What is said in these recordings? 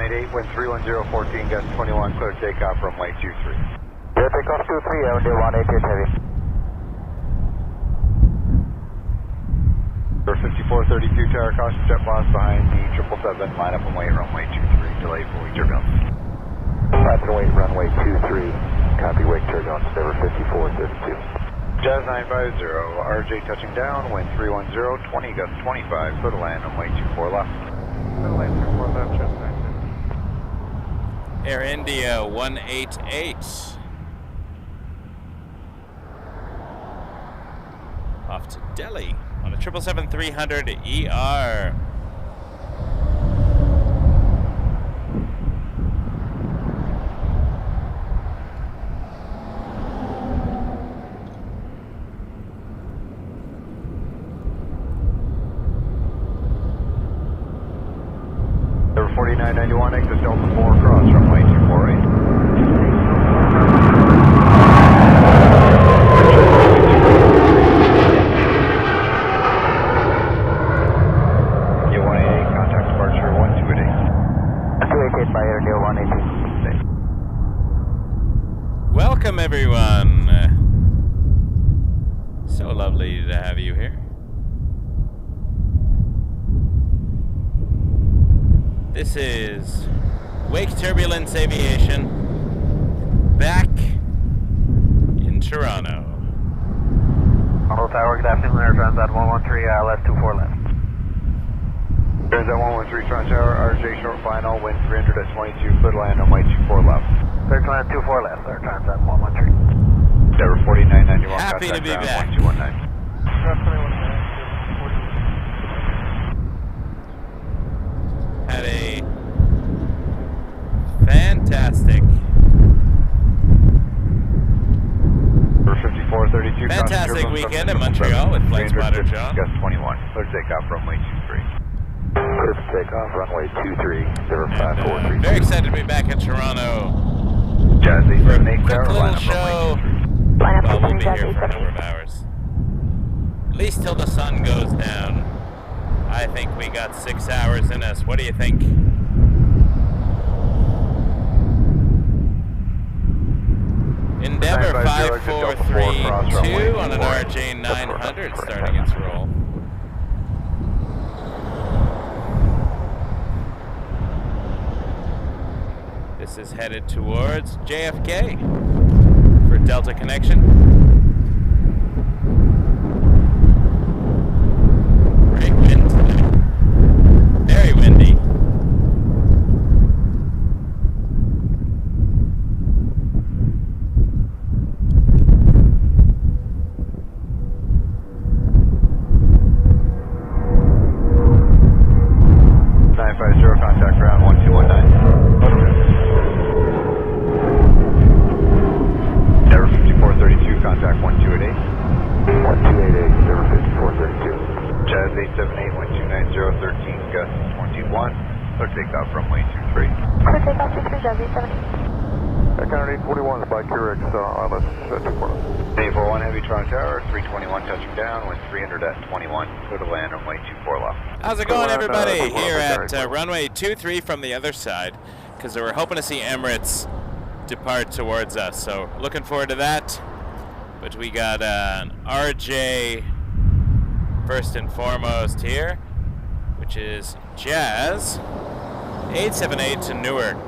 188, wind 31014, gust 21, clear takeoff, runway 23. Clear takeoff 23, Airway 188 heavy. For 5432, tower caution, jet loss behind the 777, line up and wait, runway 23, delay for turbulence. Line and wait, runway 23, copy, wake turbulence, never 5432. Jazz 950, RJ touching down, wind 310, 20, gust 25, clear to land, runway 24 left. Clear to land, 24 left, Jazz 950. Air India 188. Off to Delhi on a 777-300 ER. Number 4991, exit Delta 4, cross runway 248. Welcome everyone. So lovely to have you here. This is Wake Turbulence Aviation back in Toronto. Toronto Tower, good afternoon, Air Transat 113, ILS 24 left. Transat 113, Toronto Tower, RJ short final, wind 300 at 22, clear to land, runway 24 left. Clear to land 24 left, Air Transat 113. Tower 4991, Happy to be back. 1219. Had a fantastic weekend in Montreal with Flight Spotter John. Gust 21, clear takeoff, runway 23. Clear takeoff, runway 23, 0543. Very excited to be back in Toronto. Jazz 878, Quick little line up show. Well, we'll be here for a number of hours. At least till the sun goes down. I think we got 6 hours in us. What do you think? Endeavour 5432 on an RJ 900 starting its roll. This is headed towards JFK for Delta connection. Great wind today. Very windy. Contact ground 1219. Never 5432, contact 1288. 1288, never 5432. Jazz 878, 1290, 13, gust 21. Clear takeoff, runway 23. Clear takeoff 23, Jazz 878. Canada 841 by QRX, ILS 24. 841 Heavy Toronto Tower, 321 touching down, wind 300 at 21. Clear to land, runway 24 left. How's it going, everybody? Here at runway 23 from the other side, because we're hoping to see Emirates depart towards us. So looking forward to that. But we got an RJ first and foremost here, which is Jazz 878 to Newark.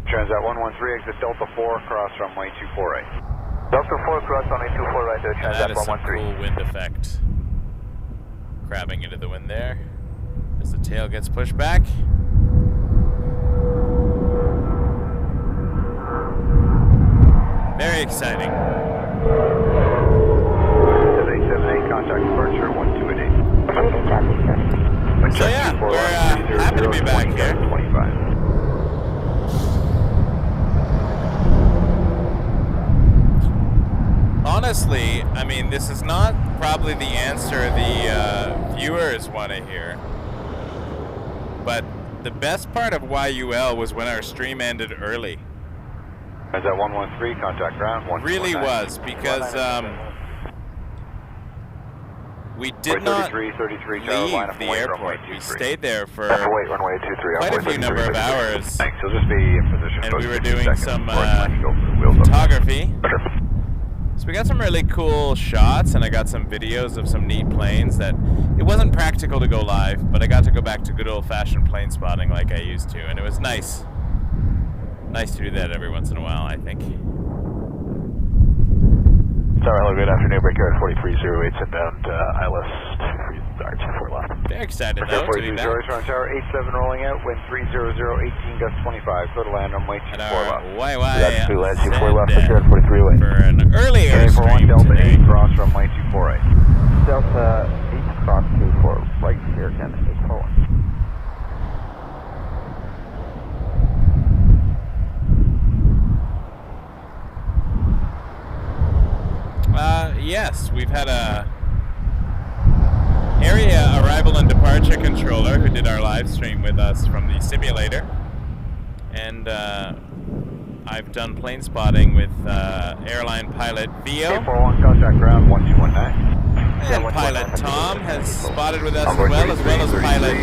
Transat 113, exit Delta 4, cross runway 248. Delta 4, cross runway 24 right there, That Transat is some 113. cool wind effect. Crabbing into the wind there as the tail gets pushed back. Very exciting. 878, contact departure 1288. So yeah, we're happy to be back here. 25. Honestly, I mean, this is not probably the answer the viewers want to hear. But the best part of YUL was when our stream ended early. Is that 113, contact ground, 119. Really was, because we did not 33, leave the airport. We stayed there for runway 23, quite a few number of hours. Thanks, you'll just be in position. And we were 50 doing seconds some before you go for the wheels up. photography. So we got some really cool shots, and I got some videos of some neat planes that it wasn't practical to go live, but I got to go back to good old-fashioned plane spotting like I used to, and it was nice. Nice to do that every once in a while, I think. Sorry, hello, good afternoon. Breaker at 4308, inbound ILS 24 left. Very excited though to be back. Toronto Tower 87 rolling out, wind 300, 18 gust 25, clear to land on way 24 left. YY 2 land 24 left, Breaker at 4308. for an early Airstream airstream Delta today. 8, cross runway 248. Delta 8 cross 24, right here, 10 841. Yes, we've had a area arrival and departure controller who did our live stream with us from the simulator, and I've done plane spotting with airline pilot Vio, 41, contact ground 1219. and pilot Tom has spotted with us as well as pilot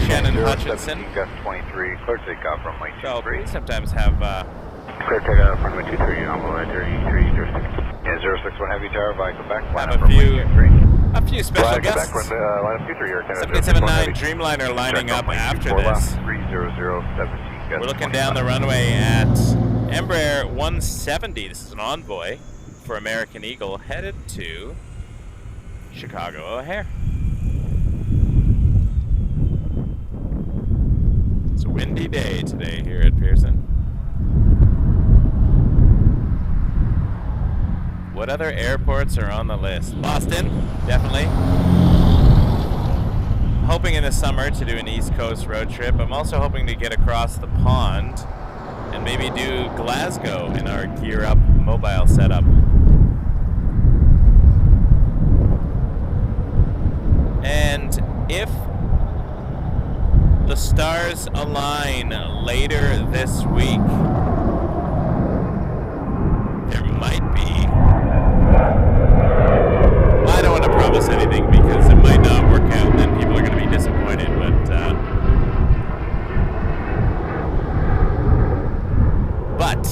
Shannon Hutchinson. Gust 23, clear takeoff runway So 23. we sometimes have Clear takeoff runway 23, envelope 33, 06. Yeah, 061 Heavy Tower, via Quebec, line up runway 23. a few special guests. Line up 23 here, 779 Dreamliner lining up after this. 30017. We're looking down the runway at Embraer 170. This is an envoy for American Eagle headed to Chicago O'Hare. It's a windy day today here at Pearson. What other airports are on the list? Boston, definitely. Hoping in the summer to do an East Coast road trip. I'm also hoping to get across the pond and maybe do Glasgow in our Gear Up mobile setup. And if the stars align later this week, there might be. I don't want to promise anything because it might not work out and then people are going to be disappointed, but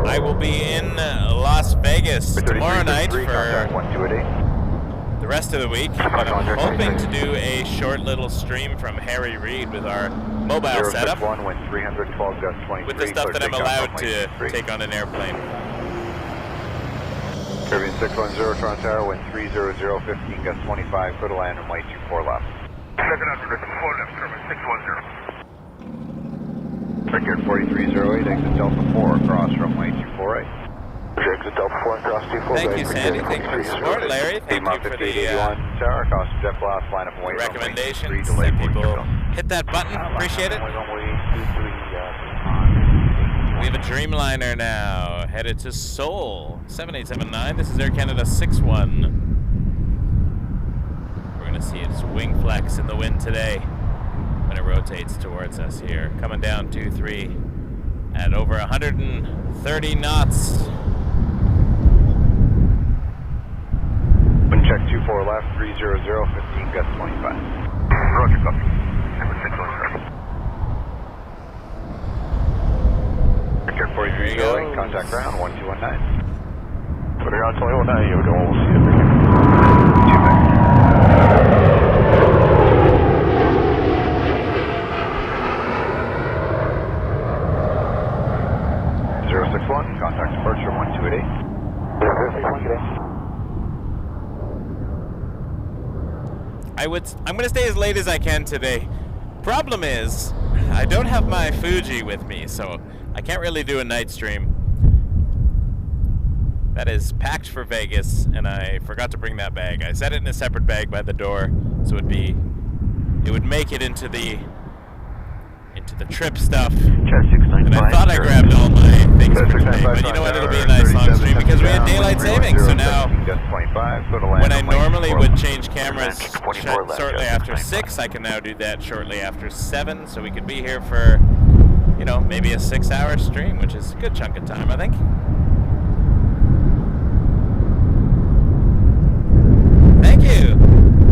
I will be in Las Vegas tomorrow night for the rest of the week, but I'm hoping to do a short little stream from Harry Reid with our mobile setup with the stuff that I'm allowed to take on an airplane. Caribbean 610, Toronto Tower, wind 300, 15 gust 25, clear to land on way 24 left. Second after 4 left, Caribbean 610. Breaker at 4308, exit Delta 4, across runway 248. Exit Delta 4 across 248. Thank you, Sandy. Thanks for the support. Larry, thank you for the Tower, across jet blast, line up and wait. recommendations. That people hit that button. Appreciate it. We have a Dreamliner now, headed to Seoul, 7879. This is Air Canada 61. We're going to see its wing flex in the wind today when it rotates towards us here. Coming down 2-3 at over 130 knots. Wind check 24 left, 300, 15 gust 25. Roger, copy. Number 610. Breaker 4308, contact ground 1219. Put it on 219, you can almost see it. 061, contact departure 1288. I'm going to stay as late as I can today. Problem is, I don't have my Fuji with me, so I can't really do a night stream. That is packed for Vegas, and I forgot to bring that bag. I set it in a separate bag by the door, so it would make it into the trip stuff. And I thought I grabbed all my things for today, but you know what? It'll be a nice long stream because we had daylight savings. So now, when I normally would change cameras shortly after 6, I can now do that shortly after 7. So we could be here for you know, maybe a 6-hour stream, which is a good chunk of time, I think. Thank you.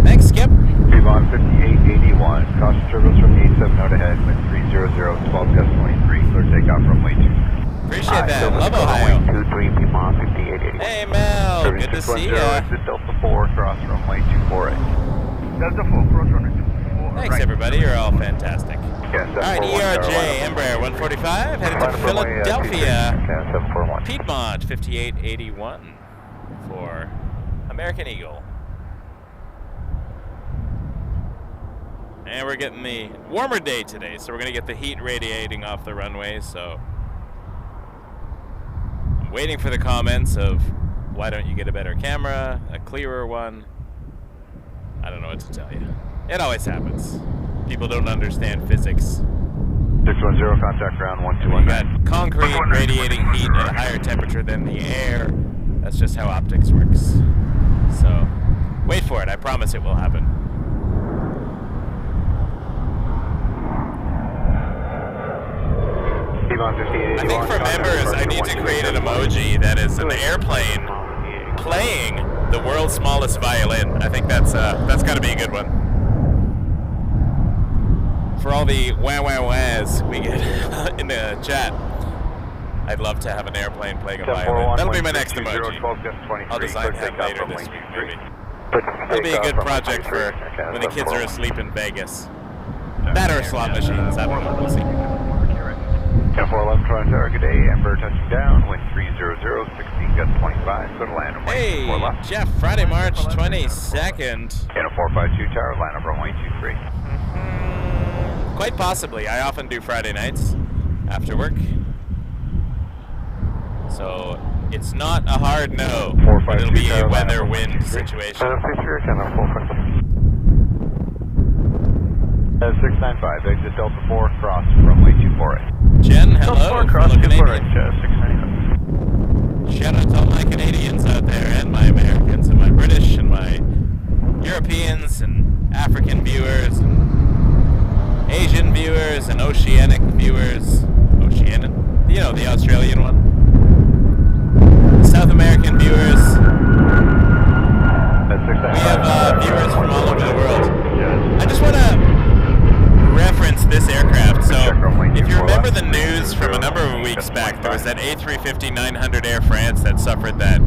Thanks, Skip. Devon 5881, caution turbulence from the 870 ahead, wind 300, 12 gust 23, clear takeoff runway 23. Appreciate that. Love Ohio. 23, Devon 5881. Hey, Mel. Good to see ya. Exit Delta 4, cross runway 248. Delta 4, cross runway 248. Thanks, everybody. You're all fantastic. Yeah, All right, ERJ, Embraer 145, headed to Philadelphia. Piedmont 5881 for American Eagle. And we're getting the warmer day today, so we're going to get the heat radiating off the runway, so I'm waiting for the comments of why don't you get a better camera, a clearer one. I don't know what to tell you. It always happens. People don't understand physics. 610, contact ground 1219. You got concrete radiating heat at a higher temperature than the air. That's just how optics works. So, wait for it. I promise it will happen. I think for members, I need to create an emoji that is an airplane playing the world's smallest violin. I think that's got to be a good one. For all the wah-wah-wahs we get in the chat, I'd love to have an airplane playing a violin. That'll be my next emoji. I'll design that later this week, maybe. It'll be a good project for when the kids are asleep in Vegas. That or slot machines, I don't know, we'll see. 411 Toronto Tower, good day. Embraer touching down, wind 300, 16 gust 25, so to land on Hey, 4 left. Jeff, Friday, March 22nd. And a 452 tower, line up runway 23. Quite possibly. I often do Friday nights after work. So it's not a hard no, but it'll be a weather wind situation. 695, exit Delta 4, cross runway 248. Jen, hello. Cross fellow 248, Canadian. 695. Shout out to all my Canadians out there, and my Americans, and my British, and my Europeans, and African viewers, and Asian viewers, and Oceanic viewers. Oceanic? You know, the Australian one. South American viewers. We have viewers from all over the world. I just want to reference this aircraft. So, if you remember the news from a number of weeks back, there was that A350-900 Air France that suffered that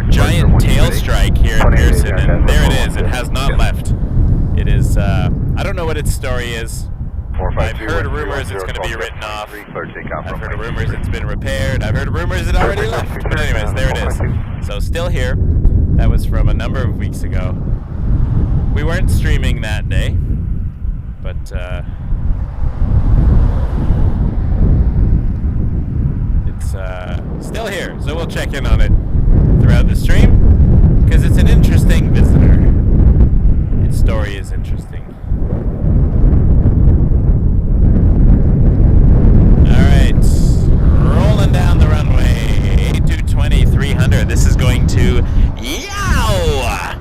giant tail strike here in Pearson, and there it is. It has not left. It is, I don't know what its story is. I've heard rumors it's going to be written off. I've heard rumors it's been repaired. I've heard rumors it already left. But anyways, there it is. So still here. That was from a number of weeks ago. We weren't streaming that day, but it's still here. So we'll check in on it throughout the stream because it's an interesting visitor. Its story is interesting. Rolling down the runway, A220-300. This is going to Yow!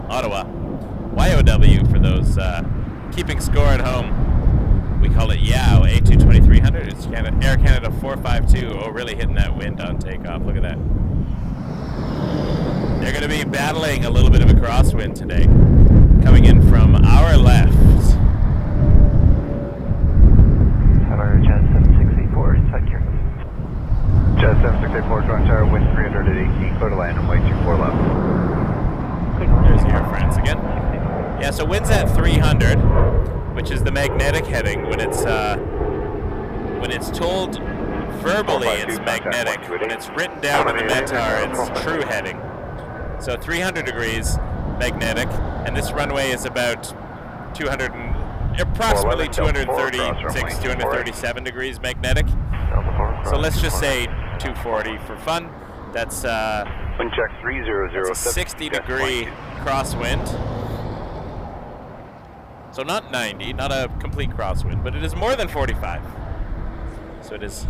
Ottawa. YOW for those keeping score at home. We call it Yow, A220-300. It's Air Canada 452. Oh, really hitting that wind on takeoff. Look at that. They're going to be battling a little bit of a crosswind today. Coming in from our left. Jet 7684, Toronto Tower, wind 300 at 18, clear to land, runway 24 left. There's Air France again. Yeah, so wind's at 300, which is the magnetic heading. When it's told verbally, it's magnetic. When it's written down in the METAR, it's true heading. So 300 degrees magnetic, and this runway is about approximately 236, 237 degrees magnetic. So let's just say 240 for fun. That's wind check 300. that's a 60 degree crosswind. So not 90, not a complete crosswind, but it is more than 45. So it is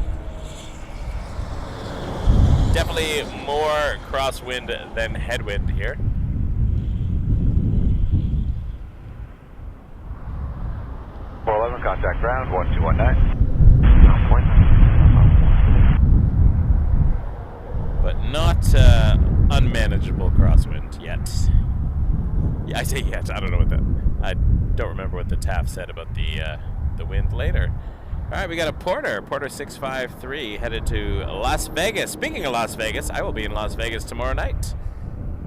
definitely more crosswind than headwind here. Contact ground 1219. I say yet. I don't know what that. I don't remember what the TAF said about the wind later. All right, we got a Porter 653 headed to Las Vegas. Speaking of Las Vegas, I will be in Las Vegas tomorrow night.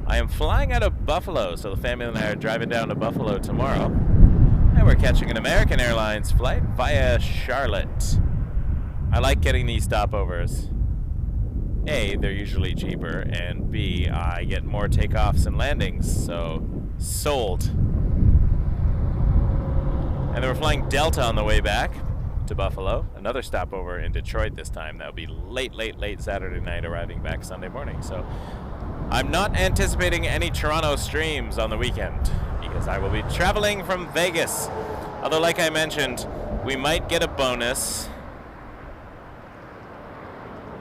I am flying out of Buffalo, so the family and I are driving down to Buffalo tomorrow. And we're catching an American Airlines flight via Charlotte. I like getting these stopovers. A, they're usually cheaper, and B, I get more takeoffs and landings, so sold. And then we're flying Delta on the way back to Buffalo. Another stopover in Detroit this time. That'll be late Saturday night, arriving back Sunday morning. So I'm not anticipating any Toronto streams on the weekend because I will be traveling from Vegas. Although, like I mentioned, we might get a bonus.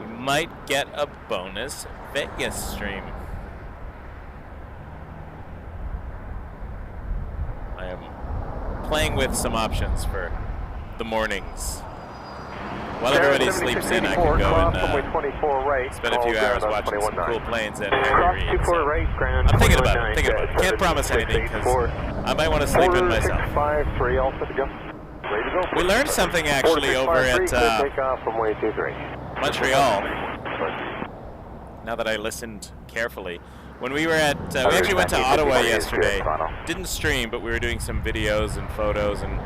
We might get a bonus Vegas stream. I am playing with some options for the mornings. While everybody sleeps in, I can go and spend a few hours watching some cool planes at Livery. So I'm thinking about it. Can't promise anything because I might want to sleep in myself. We learned something actually over at Montreal. Now that I listened carefully. When we were at, we actually went to Ottawa yesterday. Didn't stream, but we were doing some videos and photos, and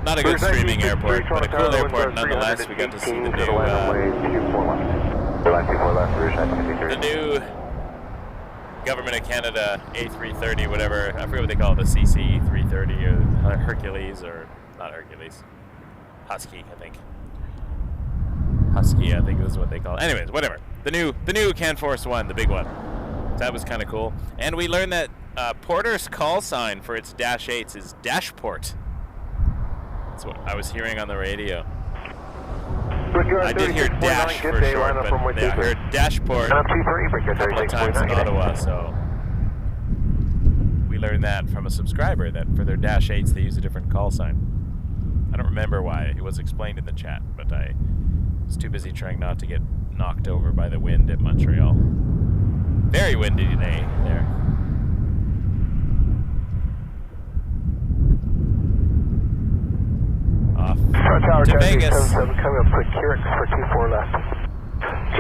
not a good streaming airport, but a cool airport nonetheless. We got to see the new Government of Canada A330, whatever. I forget what they call it, the CC 330 or Hercules, or not Hercules, Husky, I think. Husky, I think is what they call it. Anyways, whatever. The new CanForce One, the big one. That was kind of cool. And we learned that Porter's call sign for its Dash 8s is Dashport. That's what I was hearing on the radio. I did hear Dash for short, but I heard Dashport a couple of times in Ottawa, so we learned that from a subscriber, that for their Dash 8s they use a different call sign. I don't remember why. It was explained in the chat, but I was too busy trying not to get knocked over by the wind at Montreal. Very windy today there. Off to Vegas. Coming up for Keurig for 24 left.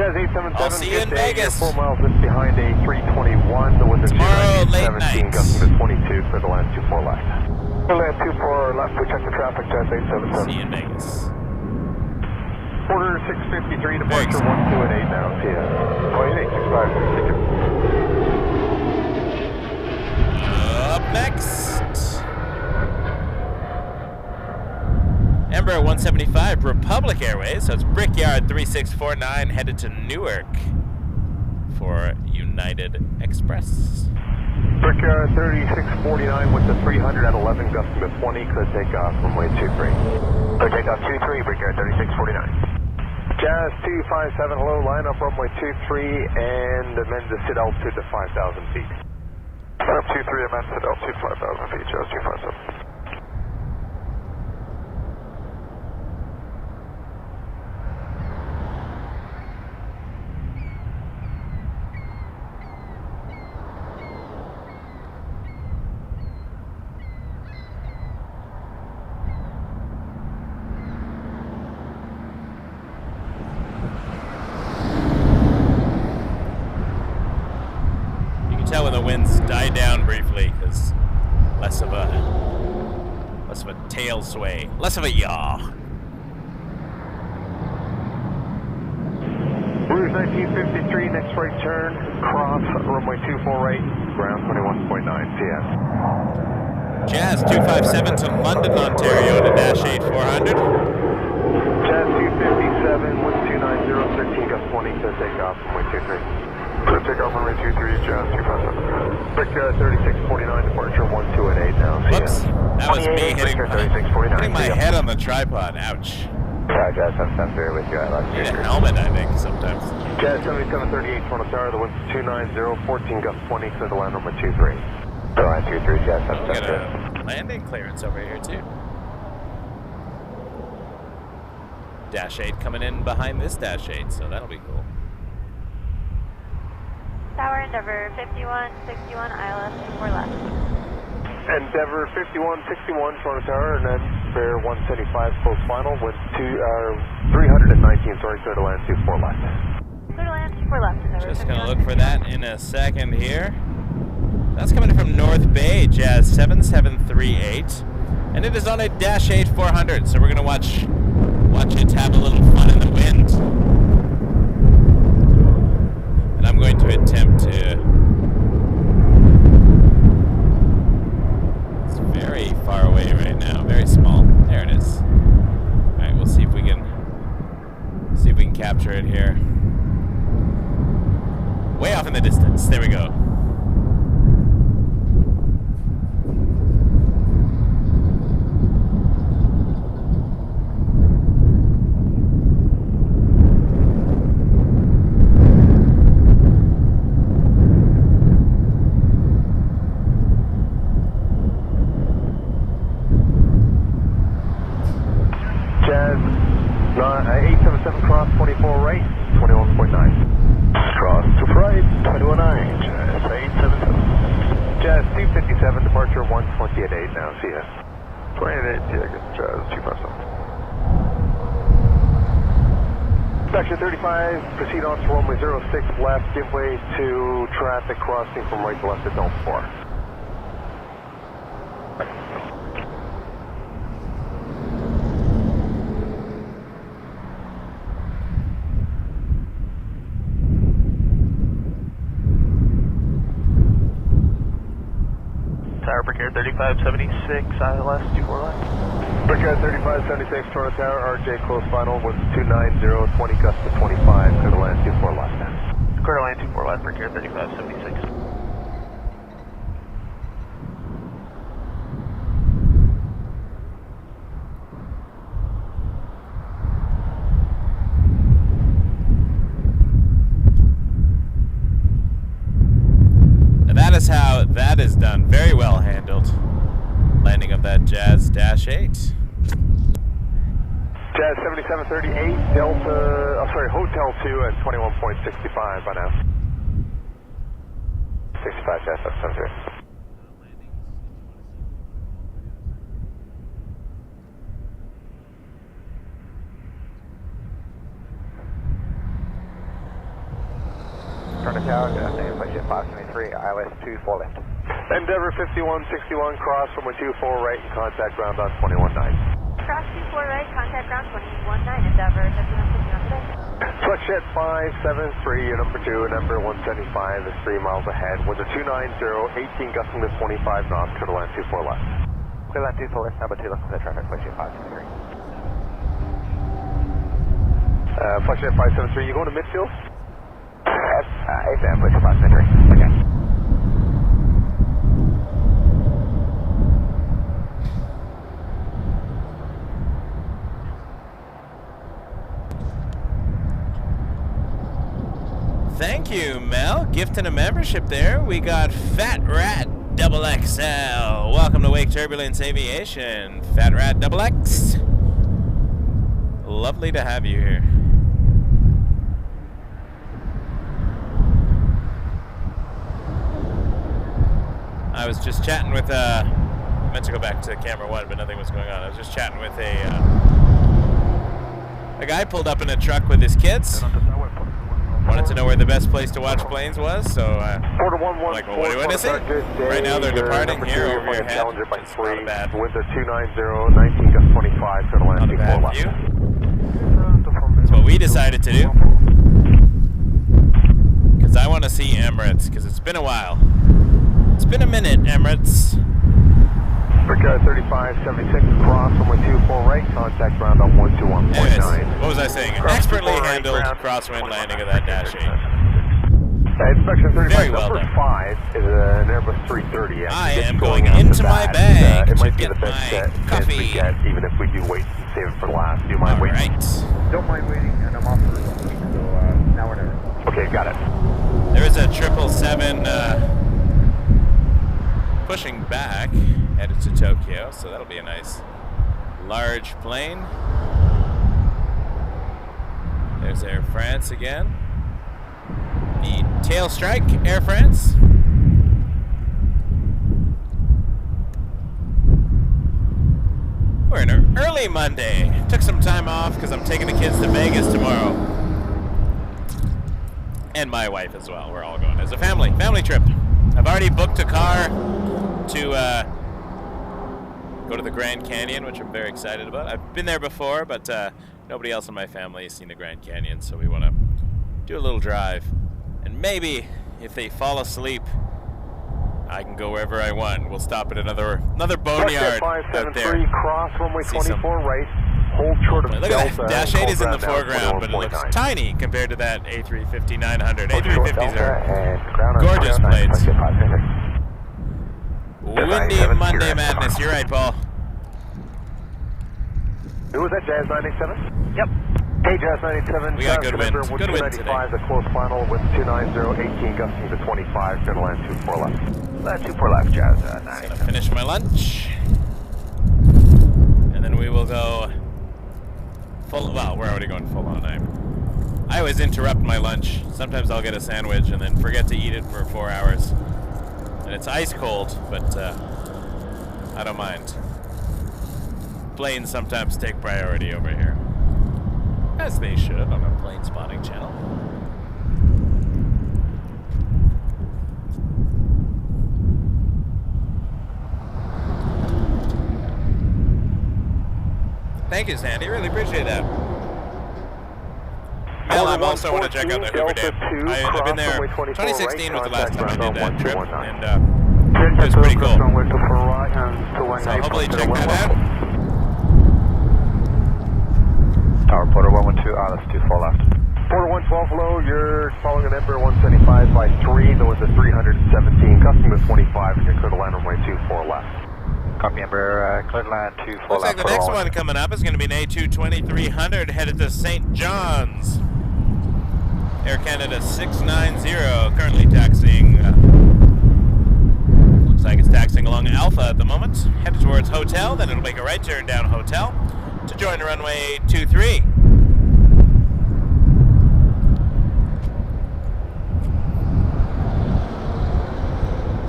Jazz 877. I'll see you in Vegas. 4 miles just behind A321. The wind is tomorrow late 17, night. gusting to 22 for the land 24 left. For land 24 left, we check the traffic. Jazz 877. See you in Vegas. Order 653, departure 1218 now. See ya. 2865. Up next, Embraer 175, Republic Airways. So it's Brickyard 3649 headed to Newark for United Express. Brickyard 3649 with the 300 at 11, gusting to 20. Could take off from way 23. Could take off 23, Brickyard 3649. Jazz 257, hello, line up runway 23 and amend the sit altitude to 5,000 feet. Up 23, amend sit altitude 5,000 feet, Jazz 257. Die down briefly because less of a tail sway, less of a yaw. Rouge 1953, next right turn, cross runway 24 right, ground 21.9 CS. Jazz 257 to London, Ontario to Dash 8400. Jazz 257, 1290, 13 gust 20 to take off runway 23. Could take off runway 23, Jazz 257. Brick 3649, departure 1218 now. Whoops, that was me hitting my head on the tripod, ouch. Yeah, Jazz 770 with you, I lost you. Need a helmet, I think, sometimes. Jazz 7738, Toronto Tower, the wind's 290, 14 gust 20, clear the land number 23. So line 23, Jazz 770. We got a landing clearance over here, too. Dash 8 coming in behind this Dash 8, so that'll be cool. Tower Endeavour 5161, ILS 24 left. Endeavour 5161 Toronto Tower, and then Bear 175 close final, wind 319, sorry, clear to land 24 left. Clear to land 24 left. Endeavour. Just gonna look for that in a second here. That's coming from North Bay, Jazz 7738, and it is on a Dash 8 400. So we're gonna watch it have a little fun in the wind, and I'm going to attempt to. It's very far away right now, very small. There it is. All right, we'll see if we can capture it here. Way off in the distance. There we go. Jazz 877 cross 24 right, 21.9. Cross to right, 219, Jazz 877. Jazz 257, departure 120 at 8 now, see ya. 28, yeah, Jazz 257. Section 35, proceed on to runway 06 left, give way to traffic crossing from right to left at Delta 4. Tower Brigade 3576, ILS 24 left. Brigade 3576, Toronto Tower, RJ close final, winds 290, 20 gusts to 25, clear to land 24 left. Clear to land 24 left, Brigade 3576. That is how that is done. Very well handled. Landing of that Jazz Dash 8. Jazz 7738, Delta, Hotel 2 at 21.65 by now. 65, Jazz 773. Toronto Tower, good afternoon, flight 573, ILS 24 left. Endeavour 5161, cross from 24 right, and contact ground on 21.9. Cross 24 right, contact ground 21.9, Endeavour 5161 today. Flex-jet 573, your number 2, number 175 is 3 miles ahead. Winds are 290, 18 gusting to 25 knots, clear to land 24 left. Clear land 24 left, number 2, looking for traffic, flight 573. Flex-jet 573, you going to midfield? Yes, ASAM, flight 573. Okay. Thank you, Mel. Gifting a membership there. We got Fat Rat Double XL. Welcome to Wake Turbulence Aviation. Fat Rat Double X. Lovely to have you here. I was just chatting with I meant to go back to camera 1, but nothing was going on. I was just chatting with a guy pulled up in a truck with his kids. Wanted to know where the best place to watch planes was, so I'm like, well, what do you want to see? Right now they're departing here over your head. It's not a bad, winds are 290, 19 gust 25, clear to land 24 left. View. That's what we decided to do. Because I want to see Emirates, because it's been a while. It's been a minute, Emirates. Brigade 3576, cross from 24 right, contact ground on 121.9. What was I saying? Expertly handled crosswind landing of that Dash 8. Inspection 35, Very well number done. 5 is an Airbus 330. I am going into my bag it to might be get the best my chance we coffee. get, even if we do wait and save it for last. Do you mind waiting? Right. Don't mind waiting, and I'm off for a week, so now or never. Okay, got it. There is a 777 pushing back, headed to Tokyo, so that'll be a nice large plane. There's Air France again. The tail strike, Air France. We're in an early Monday. Took some time off because I'm taking the kids to Vegas tomorrow. And my wife as well. We're all going as a family trip. I've already booked a car to go to the Grand Canyon, which I'm very excited about. I've been there before, but nobody else in my family has seen the Grand Canyon, so we want to do a little drive. And maybe if they fall asleep, I can go wherever I want. We'll stop at another boneyard out there. Cross runway 24 right. Hold short of Look at that. Dash 8 is in the foreground, but it looks tiny compared to that A350-900. A350s are gorgeous planes. Windy Monday madness. You're right, Paul. Who was that, Jazz 987? Yep. Hey, Jazz 987. We got good wind. Good wind today. The close final with 290, 18 gusting to 25. Going to land 24 left. Land 24 left, Jazz 987. Gonna finish my lunch. And then we will go full, well, we're already going full on. I always interrupt my lunch. Sometimes I'll get a sandwich and then forget to eat it for 4 hours. And it's ice cold, but I don't mind. Planes sometimes take priority over here. As they should on a plane spotting channel. Thank you, Sandy. Really appreciate that. Mel, I also want to check out the Hoover Dam. I've been there. 2016 was the last time I did that trip, and it was pretty cool. So hopefully check that out. Tower Porter 112, that's 24 left. Porter 112 low, you're following an Embraer 175 by 3. There was a 317, custom to 25, and you're clear to land runway 24 left. Copy, Embraer, clear to land 24 Looks left. like the next one coming up is going to be an A220-300 headed to St. John's. Air Canada 690, currently taxiing. Looks like it's taxiing along Alpha at the moment. Headed towards Hotel, then it'll make a right turn down Hotel to join runway 23.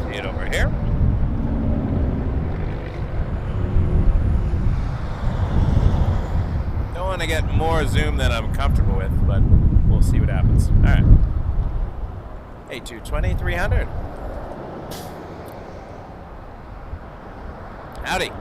See it over here. Don't want to get more zoom than I'm comfortable with, but we'll see what happens. All right. A220-300. Howdy.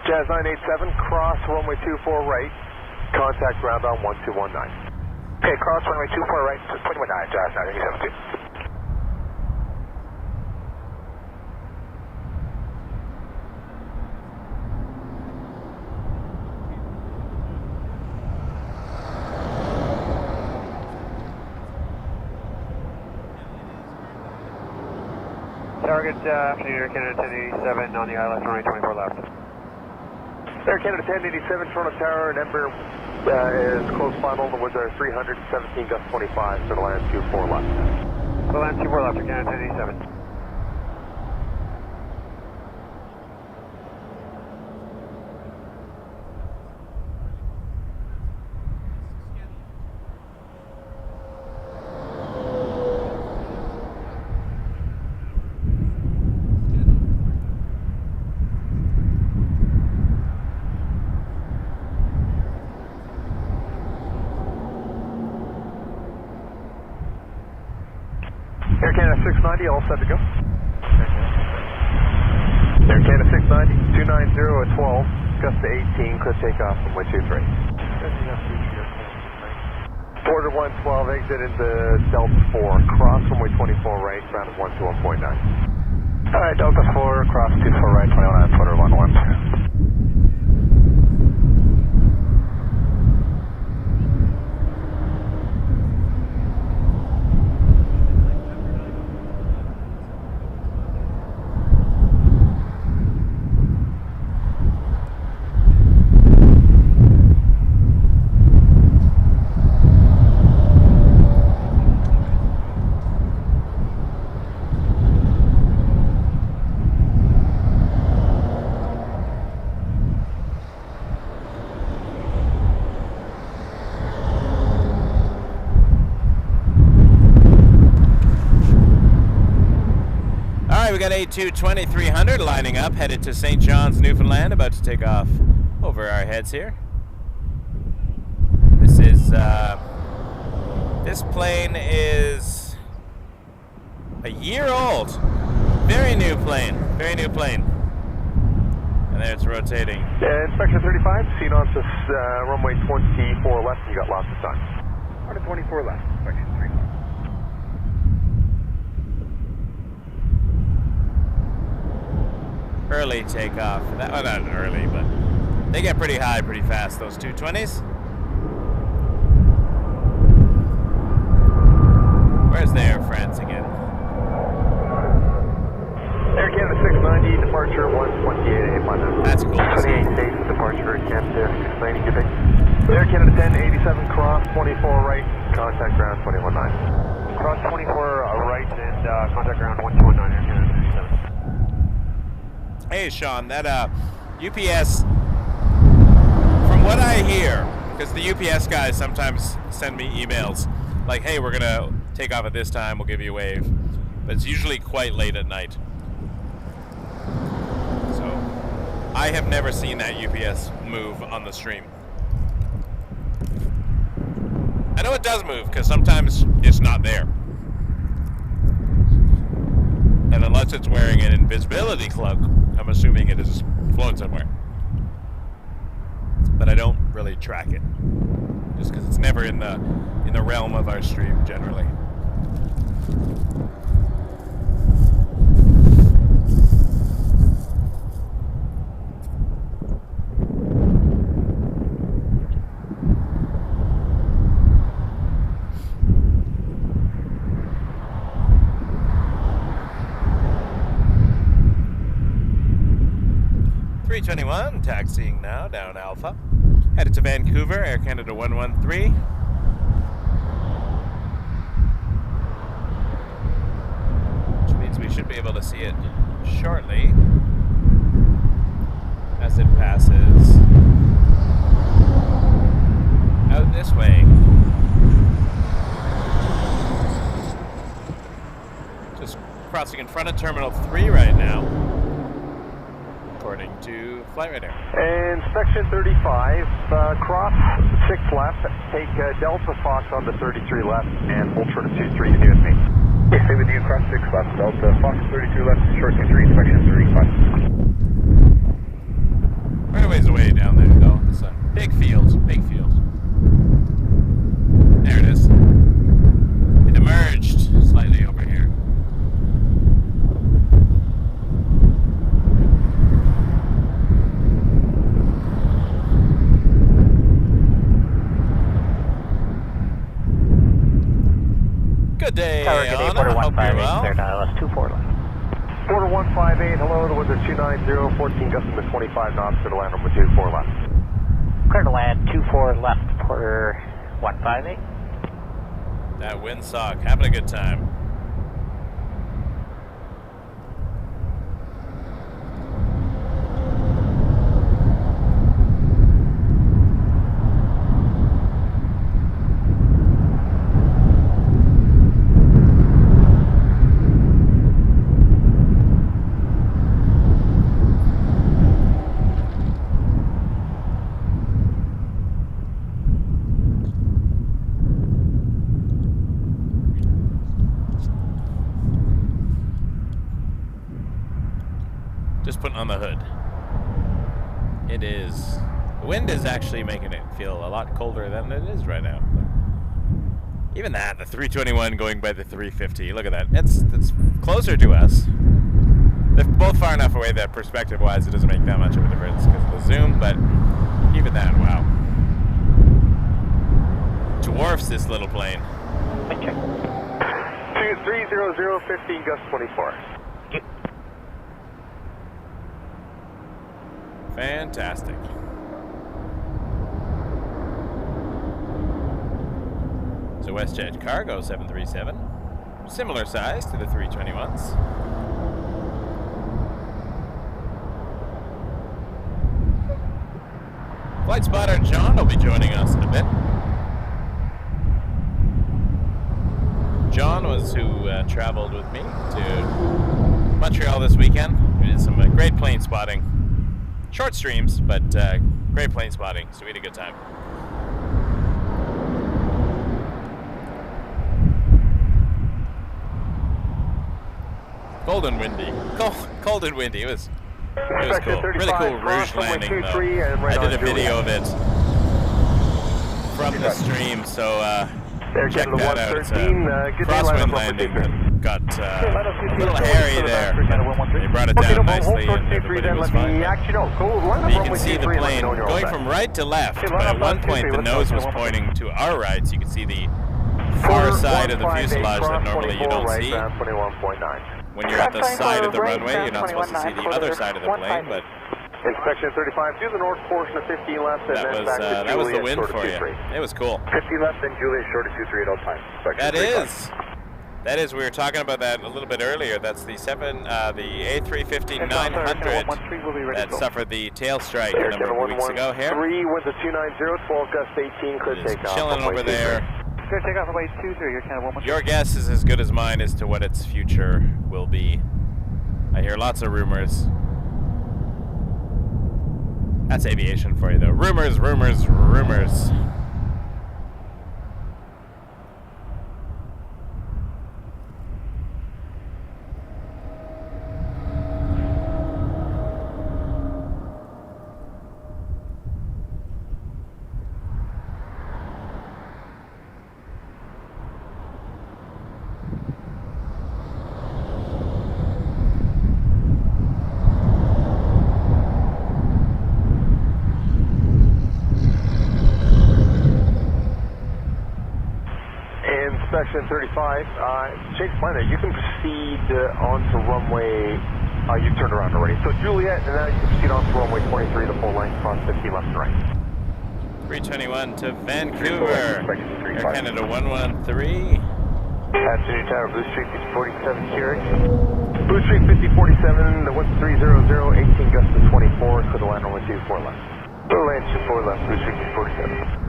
Jazz 987, cross runway 24 right, contact ground on 1219. Okay, cross runway 24 right, 219, Jazz 987. Target afternoon Air Canada 1087 on the ILS runway 24 left. Air Canada 1087, Toronto Tower, and Embraer is close final. The winds are 317, gust 25, so the land 24 left. So land 24 left, Air Canada 1087. Air Canada 690, all set to go. Air Canada 690, 290 at 12, gust to 18, clear takeoff from 123. Porter 112, exit into Delta 4, cross runway 24 right, ground at 121.9. Alright, Delta 4, cross 24 right, 21, Porter 112. we got A220-300 lining up, headed to St. John's, Newfoundland, about to take off over our heads here. This plane is a year old. Very new plane, very new plane. And there it's rotating. Inspection 35, seen on this runway 24 left, you got lots of time. Runway 24 left, inspection 35. Early takeoff. That, well, not early, but they get pretty high pretty fast, those 220s. Where's the Air France again? Air Canada 690, departure 128.85. That's cool to see. 28 days departure, Air Canada 690, good day. Air Canada 1087, cross 24 right, contact ground 219. Cross 24 right and contact ground 129, Air Canada 37. Hey, Sean, that UPS, from what I hear, because the UPS guys sometimes send me emails like, hey, we're going to take off at this time, we'll give you a wave. But it's usually quite late at night. So, I have never seen that UPS move on the stream. I know it does move, because sometimes it's not there. And unless it's wearing an invisibility cloak, I'm assuming it is flown somewhere. But I don't really track it, just because it's never in the realm of our stream generally. .321, taxiing now down Alpha. Headed to Vancouver, Air Canada 113. Which means we should be able to see it shortly as it passes out this way. Just crossing in front of Terminal 3 right now, according to Flight Radar. Inspection 35, cross 6 left, take Delta Fox on the 33 left, and hold short of 23 to me. Okay, stay with you, cross 6 left, Delta Fox 33 left, short 23, inspection 35. Right a ways away down there, though, the sun. Big fields, big fields. There it is. It emerged slightly over here. Good day, Tower, good day, Anna. Porter Hope you're 158, well. clear dial 24 left. Porter 158, hello, the winds are 290, 14 gusting to 25 knots, clear to land runway 24 left. Clear to land 24 left, Porter 158. That windsock, having a good time. Just putting on the hood. It is, the wind is actually making it feel a lot colder than it is right now. Even that, the 321 going by the 350, look at that. It's closer to us. They're both far enough away that perspective-wise it doesn't make that much of a difference because of the zoom, but even that, wow. Dwarfs this little plane. Check. 2300, 15 gust 24. Fantastic. So WestJet Cargo 737, similar size to the 321s. Flight spotter John will be joining us in a bit. John was who traveled with me to Montreal this weekend. We did some great plane spotting. Short streams, but great plane spotting, so we had a good time. Cold and windy. Cold and windy. It was cool. Really cool Rouge landing, though. I did a video of it from the stream, so check that out. It's a Crosswind Landing that got a little hairy there. They brought it down nicely and everybody was fine. But you can see the plane going from right to left, but at one point the nose was pointing to our right, so you can see the far side of the fuselage that normally you don't see. When you're at the side of the runway, you're not supposed to see the other side of the plane, but inspection 35 to the north portion of 15 left, and then back to Juliet, that was the win for you. It was cool. 15 left, and Juliet short of 23 at all times. That is. We were talking about that a little bit earlier. That's the A350-900 that suffered the tail strike a number of weeks ago here. 3 with the 290, 12 gust 18, clear takeoff. Chilling over there. Clear takeoff runway 23, Air Canada 113. Your guess is as good as mine as to what its future will be. I hear lots of rumors. That's aviation for you, though. Rumors, rumors, rumors. Section 35, change plan there. You can proceed onto runway, you turned around already. So Juliet, and now you can proceed onto runway 23, the full length, cross 15 left and right. 321 to Vancouver, Air Canada 113. Passenger tower, Blue Street 5047 here. Blue Street 5047, the 1300, 18 gust to 24, so the land runway 24 left. So land 24 left, Blue Street 5047.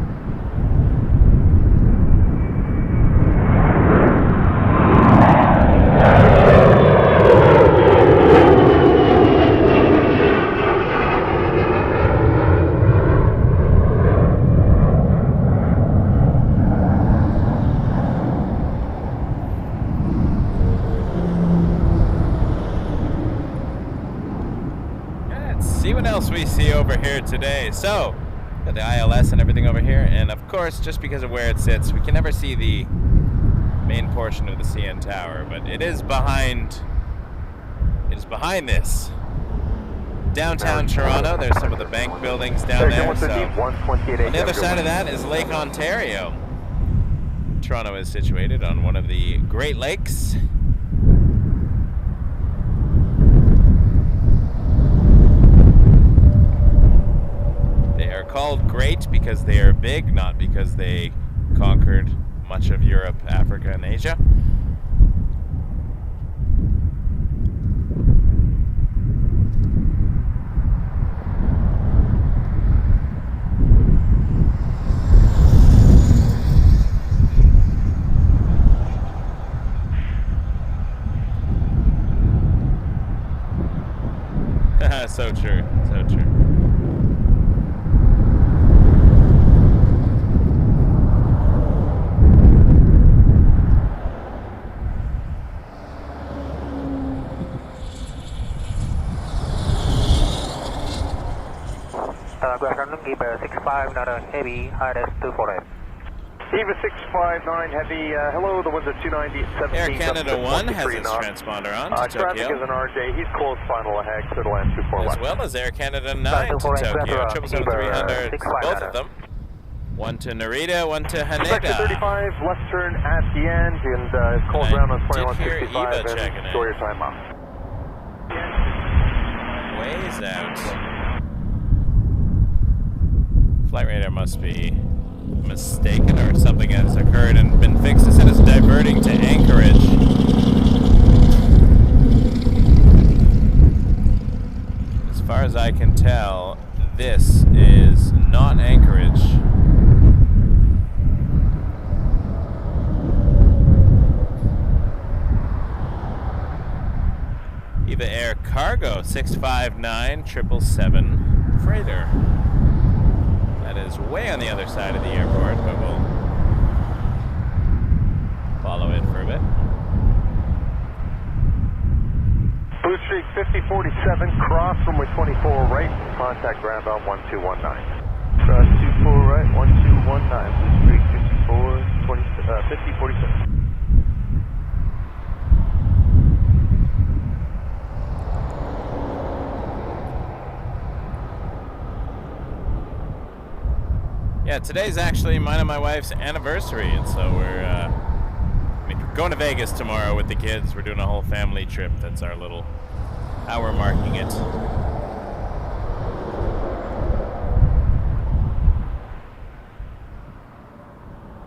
We see over here today. So, got the ILS and everything over here, and of course, just because of where it sits, we can never see the main portion of the CN Tower, but it is behind. It is behind this. Downtown Toronto, there's some of the bank buildings down there. So on the other side of that is Lake Ontario. Toronto is situated on one of the Great Lakes. Called great because they are big, not because they conquered much of Europe, Africa, and Asia. So true, so true. Good afternoon, Eva 659 Heavy, ILS 248. Eva 659 Heavy, hello, the one's at 290, 17. Air Canada 1 has its transponder on to traffic Tokyo. is an RJ, he's closed final ahead, so the land 24 left. As well as Air Canada 9 to Tokyo, 777-300, both of them. One to Narita, one to Haneda. Section 35, left turn at the end, and it's called ground on 2165, and enjoy your time off. Ways out. Flight radar must be mistaken or something has occurred and been fixed. It said it's diverting to Anchorage. As far as I can tell, this is not Anchorage. Eva Air Cargo 659 777 freighter. That is way on the other side of the airport, but we'll follow it for a bit. Blue Streak 5047, cross runway 24 right, contact ground on 1219. Cross 24 right, 1219, Blue Streak 5047. Yeah, today's actually mine and my wife's anniversary, and so we're going to Vegas tomorrow with the kids. We're doing a whole family trip. That's our little, how we're marking it.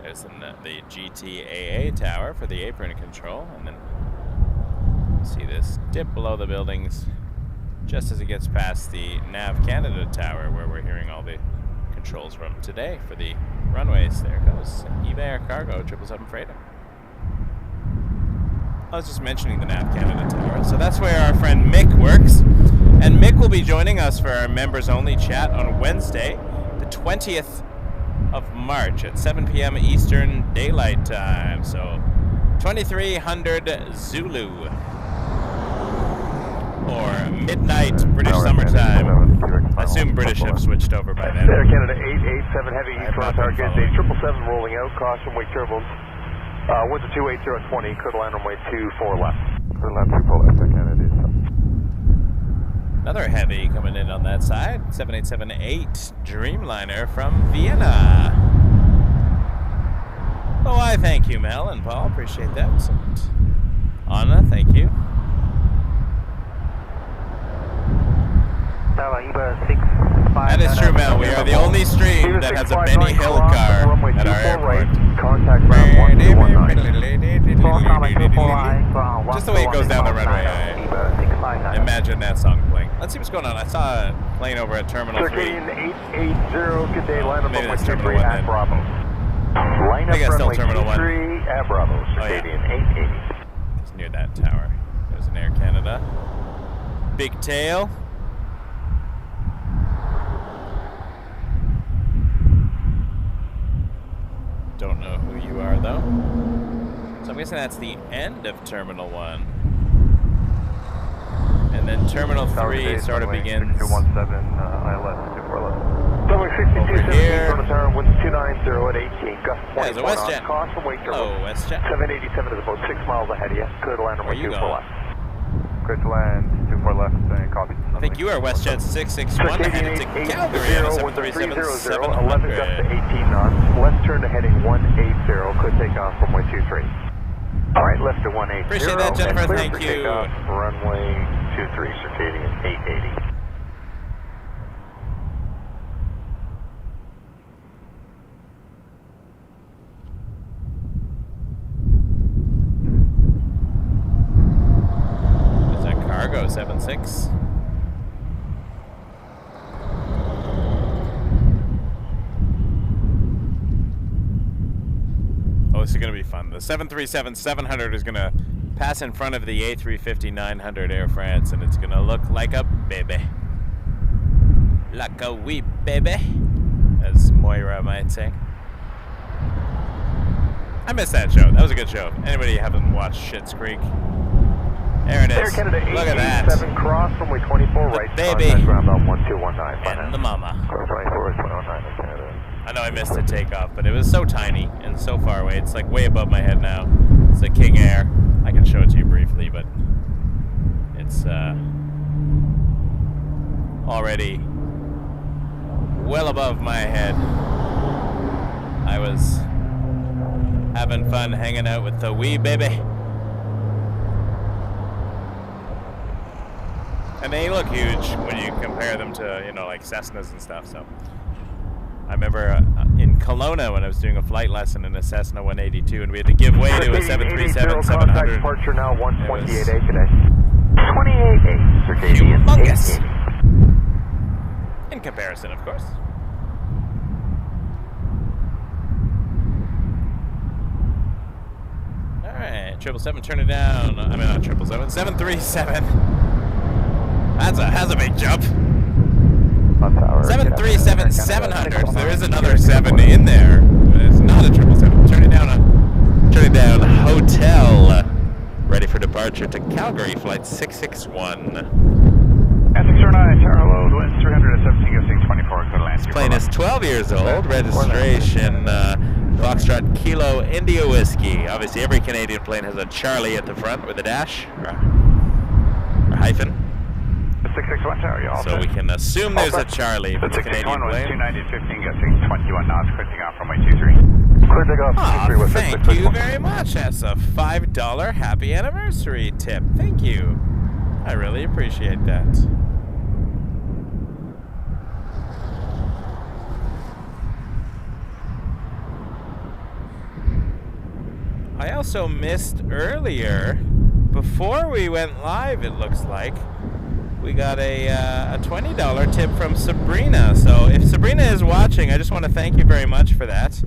There's the GTAA tower for the apron control, and then see this dip below the buildings just as it gets past the Nav Canada tower, where we're hearing all the controls from today for the runways. There goes Eva Air Cargo 777 freighter. I was just mentioning the Nav Canada tower. So that's where our friend Mick works. And Mick will be joining us for our members only chat on Wednesday, the 20th of March at 7 p.m. Eastern Daylight Time. So 2300 Zulu. Or midnight British summertime. I assume British have switched over by then. Air Canada 887 Heavy East on target. 777 rolling out. Caution, wake turbulence. Winds of 280 at 20. Clear to land runway 24 left. Clear to land 24 left. Air Canada 87. Another heavy coming in on that side. 787-8 Dreamliner from Vienna. Oh, I thank you, Mel and Paul. Appreciate that. Anna, thank you. That is true, Mel. We are the only stream that has a Benny Hill car at our airport. Contact ground 1219. Just the way it goes down the runway. I imagine that song playing. Let's see what's going on. I saw a plane over at Terminal 3. Circadian 880, good day, line up Maybe runway that's Terminal 23 1 at then. Bravo. Line I think up it's still runway Terminal 1. 23 at Bravo, Circadian 880. It's near that tower. There's an Air Canada. Big tail. Don't know who you are, though. So I'm guessing that's the end of Terminal 1. And then Terminal 3 sort of begins 217, ILS 2411. Runway 6217, here. Toronto Tower, winds 290 at 18, gust Yeah, there's a 20 WestJet. Cost from wake Hello, turbulence. WestJet. 787 is about 6 miles ahead of you. Clear to land Where runway you 24 going? left. Clear to land 24 left, copy. I think you are WestJet 661 headed to Calgary on a 737-700. 11 gust to 18 knots. Left turn to heading 180. Could take off runway 23. All right, left to 180. Appreciate that, Jennifer. Clear Thank for you. takeoff, runway 23, circadian 880. Is that Cargo 76? Oh, this is going to be fun. The 737-700 is going to pass in front of the A350-900 Air France, and it's going to look like a baby. Like a wee baby, as Moira might say. I missed that show. That was a good show. Anybody haven't watched Schitt's Creek? There it Air is. Canada Look at that. 887 cross, runway 24 The right. baby. Contact ground on 1219. And the mama. Cross 24 is 109, Canada. I know I missed the takeoff, but it was so tiny and so far away. It's like way above my head now. It's a King Air. I can show it to you briefly, but it's already well above my head. I was having fun hanging out with the wee baby. And they look huge when you compare them to, you know, like Cessnas and stuff, so. I remember in Kelowna when I was doing a flight lesson in a Cessna 182, and we had to give way to a 737-700. Contact departure now 128A today. 28A, circadian Humongous. 880. In comparison, of course. All right, 777, turn it down. I mean, not 777, 737. That's a big jump. 737-700. So there is another 7 in there. It's not a 777. Turning down hotel. Ready for departure to Calgary, flight 661. S609, tower load, winds 300 at 17, gusting 24, good land. This plane is 12 years old. Registration Foxtrot Kilo India Whiskey. Obviously, every Canadian plane has a Charlie at the front with a dash or hyphen. 661 tower, you all So we can assume there's a Charlie for the Canadian 661 plane. 290 at 15, gusting 21 knots, clear takeoff from runway 23. Clear takeoff, 23 with Thank 661. you very much. That's a $5 happy anniversary tip. Thank you. I really appreciate that. I also missed earlier, before we went live, it looks like, we got a $20 tip from Sabrina. So if Sabrina is watching, I just want to thank you very much for that.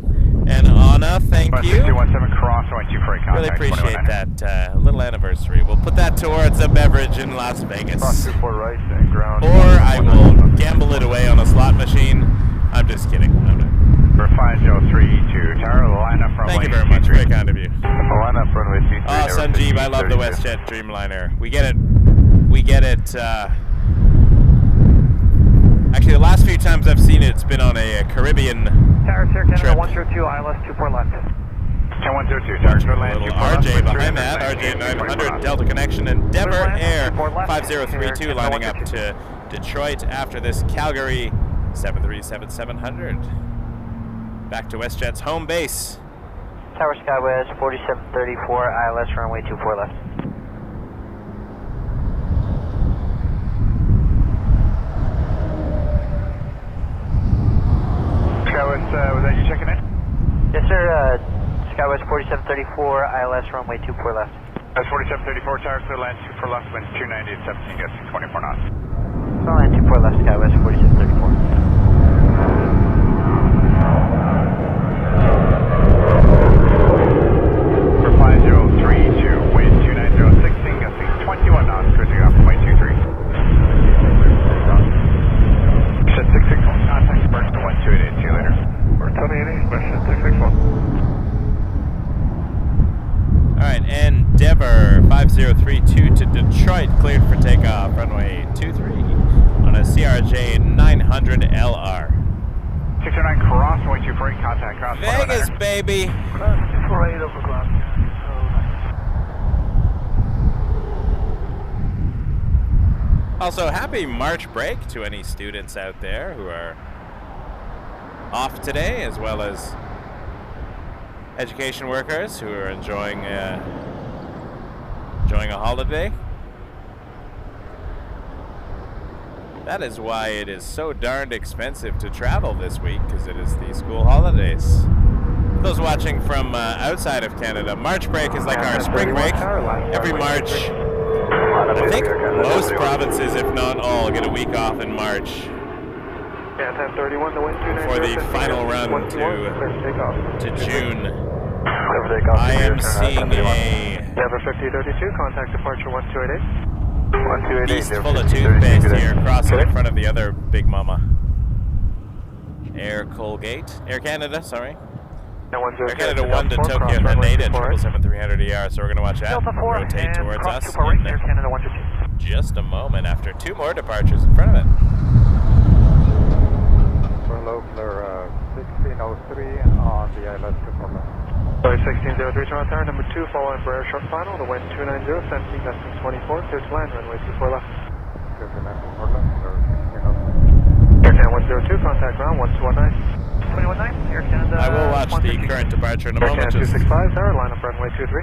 And Anna, thank you. 217 cross, runway 24 contact. Really appreciate that little anniversary. We'll put that towards a beverage in Las Vegas. Cross 24 right and ground. Or I will gamble it away on a slot machine. I'm just kidding. For 5032 tower, line up from Thank you very much. Very kind of you. Line up runway 23. Oh, Sanjeev, I love the WestJet Dreamliner. We get it. Actually, the last few times I've seen it, it's been on a Caribbean Tower, Sierra Canada, trip. 102, ILS 24 left. 102, tower, clear land. Little RJ behind that, RJ 900, Delta Connection, Endeavour Air 5032 lining up to Detroit after this Calgary 737-700. Back to WestJet's home base. Tower SkyWest 4734, ILS runway 24 left. SkyWest, was that you checking in? Yes, sir. SkyWest 4734, ILS runway 24 left. That's 4734, tower, clear land, 24 left, wind 290 at 17, gusting 24 knots. Land 24 left, SkyWest 4734. For 5032, wind 290, 16, gusting 21 knots, clear takeoff from runway 23. Set 661, contact Sparks to 1288, see you later. Or 28, question 661. Alright, Endeavour 5032 to Detroit, cleared for takeoff, runway 23 on a CRJ 900 LR. 609 cross, runway 24, contact cross. Vegas, baby! Cross 248 over ground. Also, happy March break to any students out there who are off today, as well as education workers who are enjoying a holiday. That is why it is so darned expensive to travel this week, because it is the school holidays. Those watching from outside of Canada, March break is like our spring break. Every March, I think most provinces, if not all, get a week off in March. Yeah, 1031, the wind 290. For the final run to June. I am seeing a Endeavour 5032, contact departure 1288. 1288. beast full of toothpaste here, crossing in front of the other big mama. Air Canada, sorry. Air Canada 1 to Tokyo Haneda, 777-300ER, so we're going to watch that rotate towards us in just a moment after two more departures in front of it. For low clear 1603 on the ILS 24 left. Sorry, 1603, Toronto Tower, number 2, following for air short final, the wind 290, 17, gusting 24, clear to land, runway 24 left. Clear to land 24 left, or 1603. Air Canada 102, contact ground 1219. 219, Air Canada. I will watch the current departure in a Air moment. Canada Just 265, tower, line up runway 23.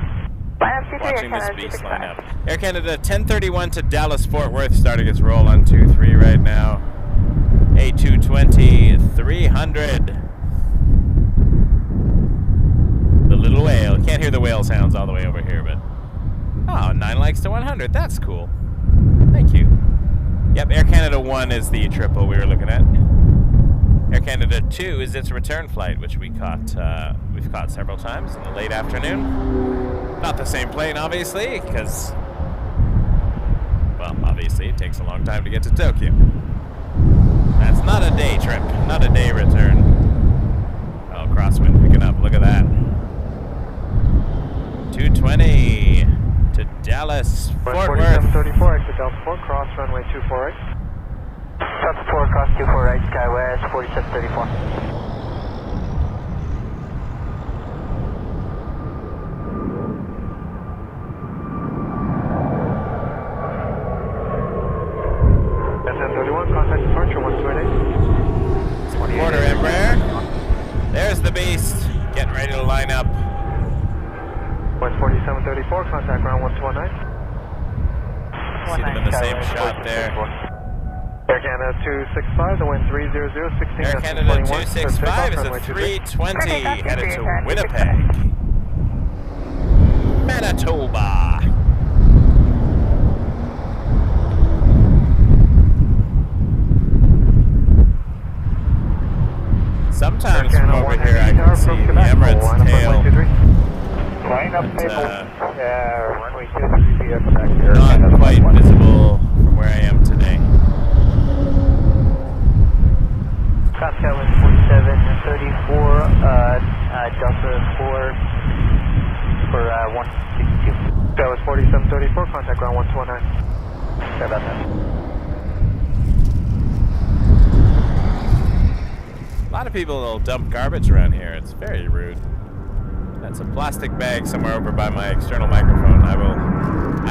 watching this beast line up. Air Canada 1031 to Dallas Fort Worth, starting its roll on 23 right now. A220 300. The little whale. Can't hear the whale sounds all the way over here, but oh, 9 likes to 100. That's cool. Thank you. Yep, Air Canada 1 is the triple we were looking at. Air Canada 2 is its return flight, which we've caught several times in the late afternoon. Not the same plane, obviously, because, well, obviously obviously it takes a long time to get to Tokyo. That's not a day trip, not a day return. Oh, Crosswind picking up, look at that. 220 to Dallas, Fort Worth. 4734, exit Delta 4, cross runway 248. Delta 4, cross 248, SkyWest 4734. Contact departure 1288. Quarter Embraer. There's the beast. Getting ready to line up. 4734, contact ground 1219. See them in the same shot there. Air Canada 265, the wind 300, 16. Air Canada 265 is a 320 headed to Winnipeg, Manitoba. Sometimes from over here I can see the Emirates tail. Line up table. Runway 23, back Not quite visible from where I am today. Crosswind 4734, Delta 4 for 162. That was 4734, contact ground 1219. Sorry about that. A lot of people will dump garbage around here. It's very rude. That's a plastic bag somewhere over by my external microphone. I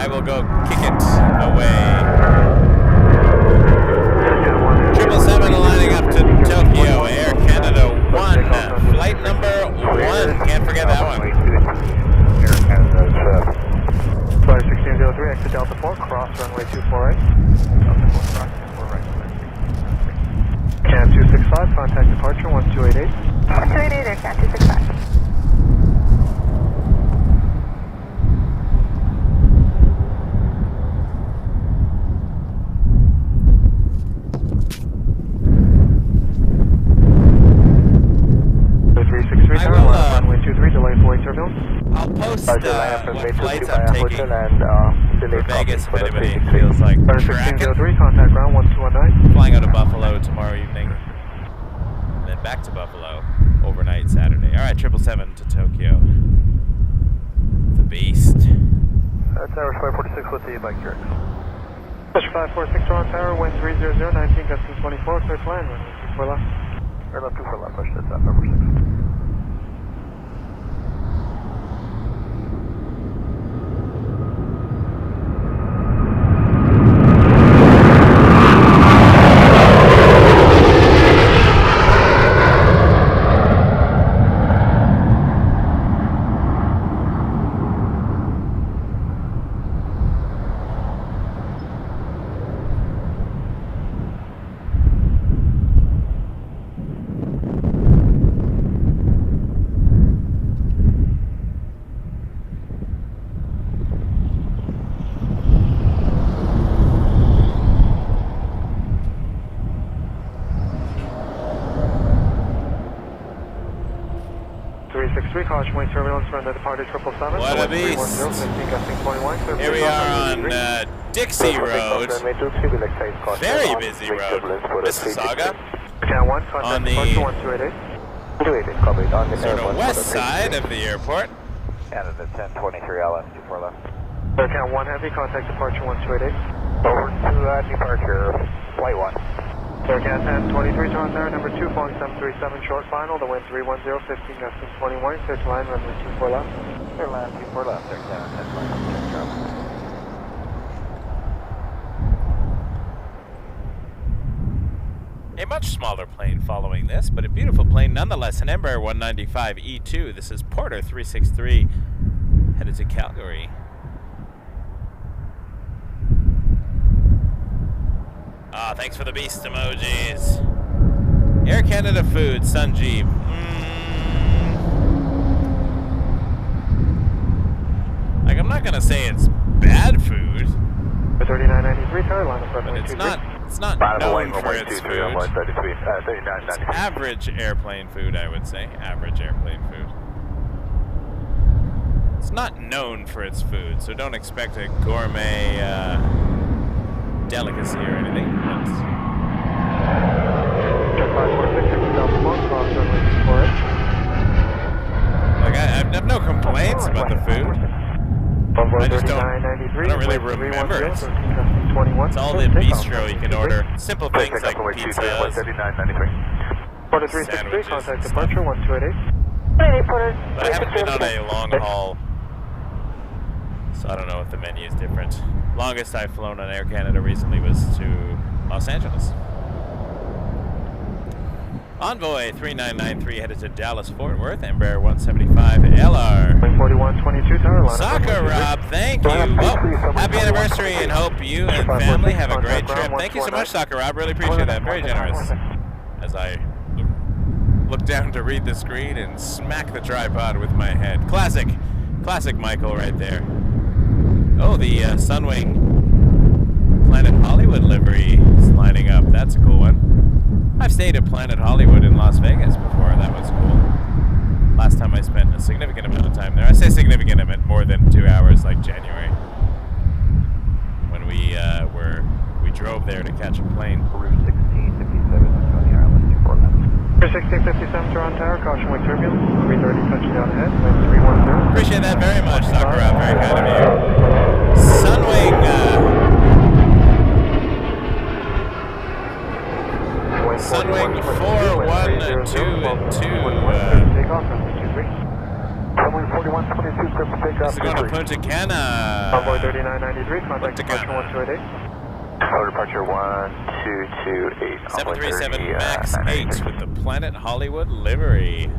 will go kick it away. 777 lining up to Tokyo. Air Canada 1. Flight number 1. Can't forget that one. Air Canada's flight 1603, exit Delta 4, cross runway 248. Delta 4, cross 24 right. Can 265, contact departure 1288. 288, Air Can 265. I'll post what flights I'm taking for Vegas if anybody feels like tracking. 1603, contact ground 1219. Flying out of Buffalo tomorrow evening, and then back to Buffalo overnight Saturday. All right, 777 to Tokyo. The Beast. That's Tower 546 with the bike here. Push 546 Toronto Tower, wind 300, 19, gusting 24, clear to land, runway 24 left. Or left 24 left, push, that's 546. Caution wing turbulence for the departed 777. What a beast. Here we are on Dixie Road. Very busy road. Mississauga. On the sort of west side of the airport. Canada 1023 LS 24 left. Air Count 1 Heavy, contact departure 1288. Over to departure, flight 1. Air Count 1023 Toronto Tower, number 2, Boeing 737, short final, the wind 310, 15 gusting 21, clear to line, runway 24 left. Clear line, 24 left, Air Count 1023, travel. A much smaller plane following this, but a beautiful plane nonetheless, an Embraer 195 E2. This is Porter 363, headed to Calgary. Ah, thanks for the beast emojis. Air Canada food, Sunjeev. Like, I'm not gonna say it's bad food, 3993 tower line of but it's not known for its food. It's average airplane food, I would say. Average airplane food. It's not known for its food, so don't expect a gourmet delicacy or anything. But Jet 546, Delta 4, cross runway 28. like I have no complaints about the food. I just don't really remember it. It's all the bistro you can order. Simple things like pizzas, Porter 363, contact departure 1288. but I haven't been on a long haul, so I don't know if the menu is different. Longest I've flown on Air Canada recently was to Los Angeles. Envoy 3993 headed to Dallas Fort Worth, Embraer 175 LR. 4122 tower line. Soccer Rob, thank you. Well, happy anniversary and hope you and family have a great trip. Thank you so much, Soccer Rob. Really appreciate that. Very generous. As I look down to read the screen and smack the tripod with my head. Classic Michael right there. Oh, the Sunwing Planet Hollywood livery is lining up. That's a cool one. I've stayed at Planet Hollywood in Las Vegas before. That was cool. Last time I spent a significant amount of time there. I say significant, I meant more than 2 hours, like January, when we drove there to catch a plane. Route 1657 on the Island 411. 1657 Toronto Tower, caution with turbulence. 330 touchdown ahead, wind 310. Appreciate that very much, Sakura. Very kind of you. Sunwing. Sunwing 412 Take off on 23. Sunwing 4122, script to take off. This is going to Punta Cana. Envoy 3993, contact departure 1288. Tower departure 1228. 737 MAX 8 with the Planet Hollywood livery.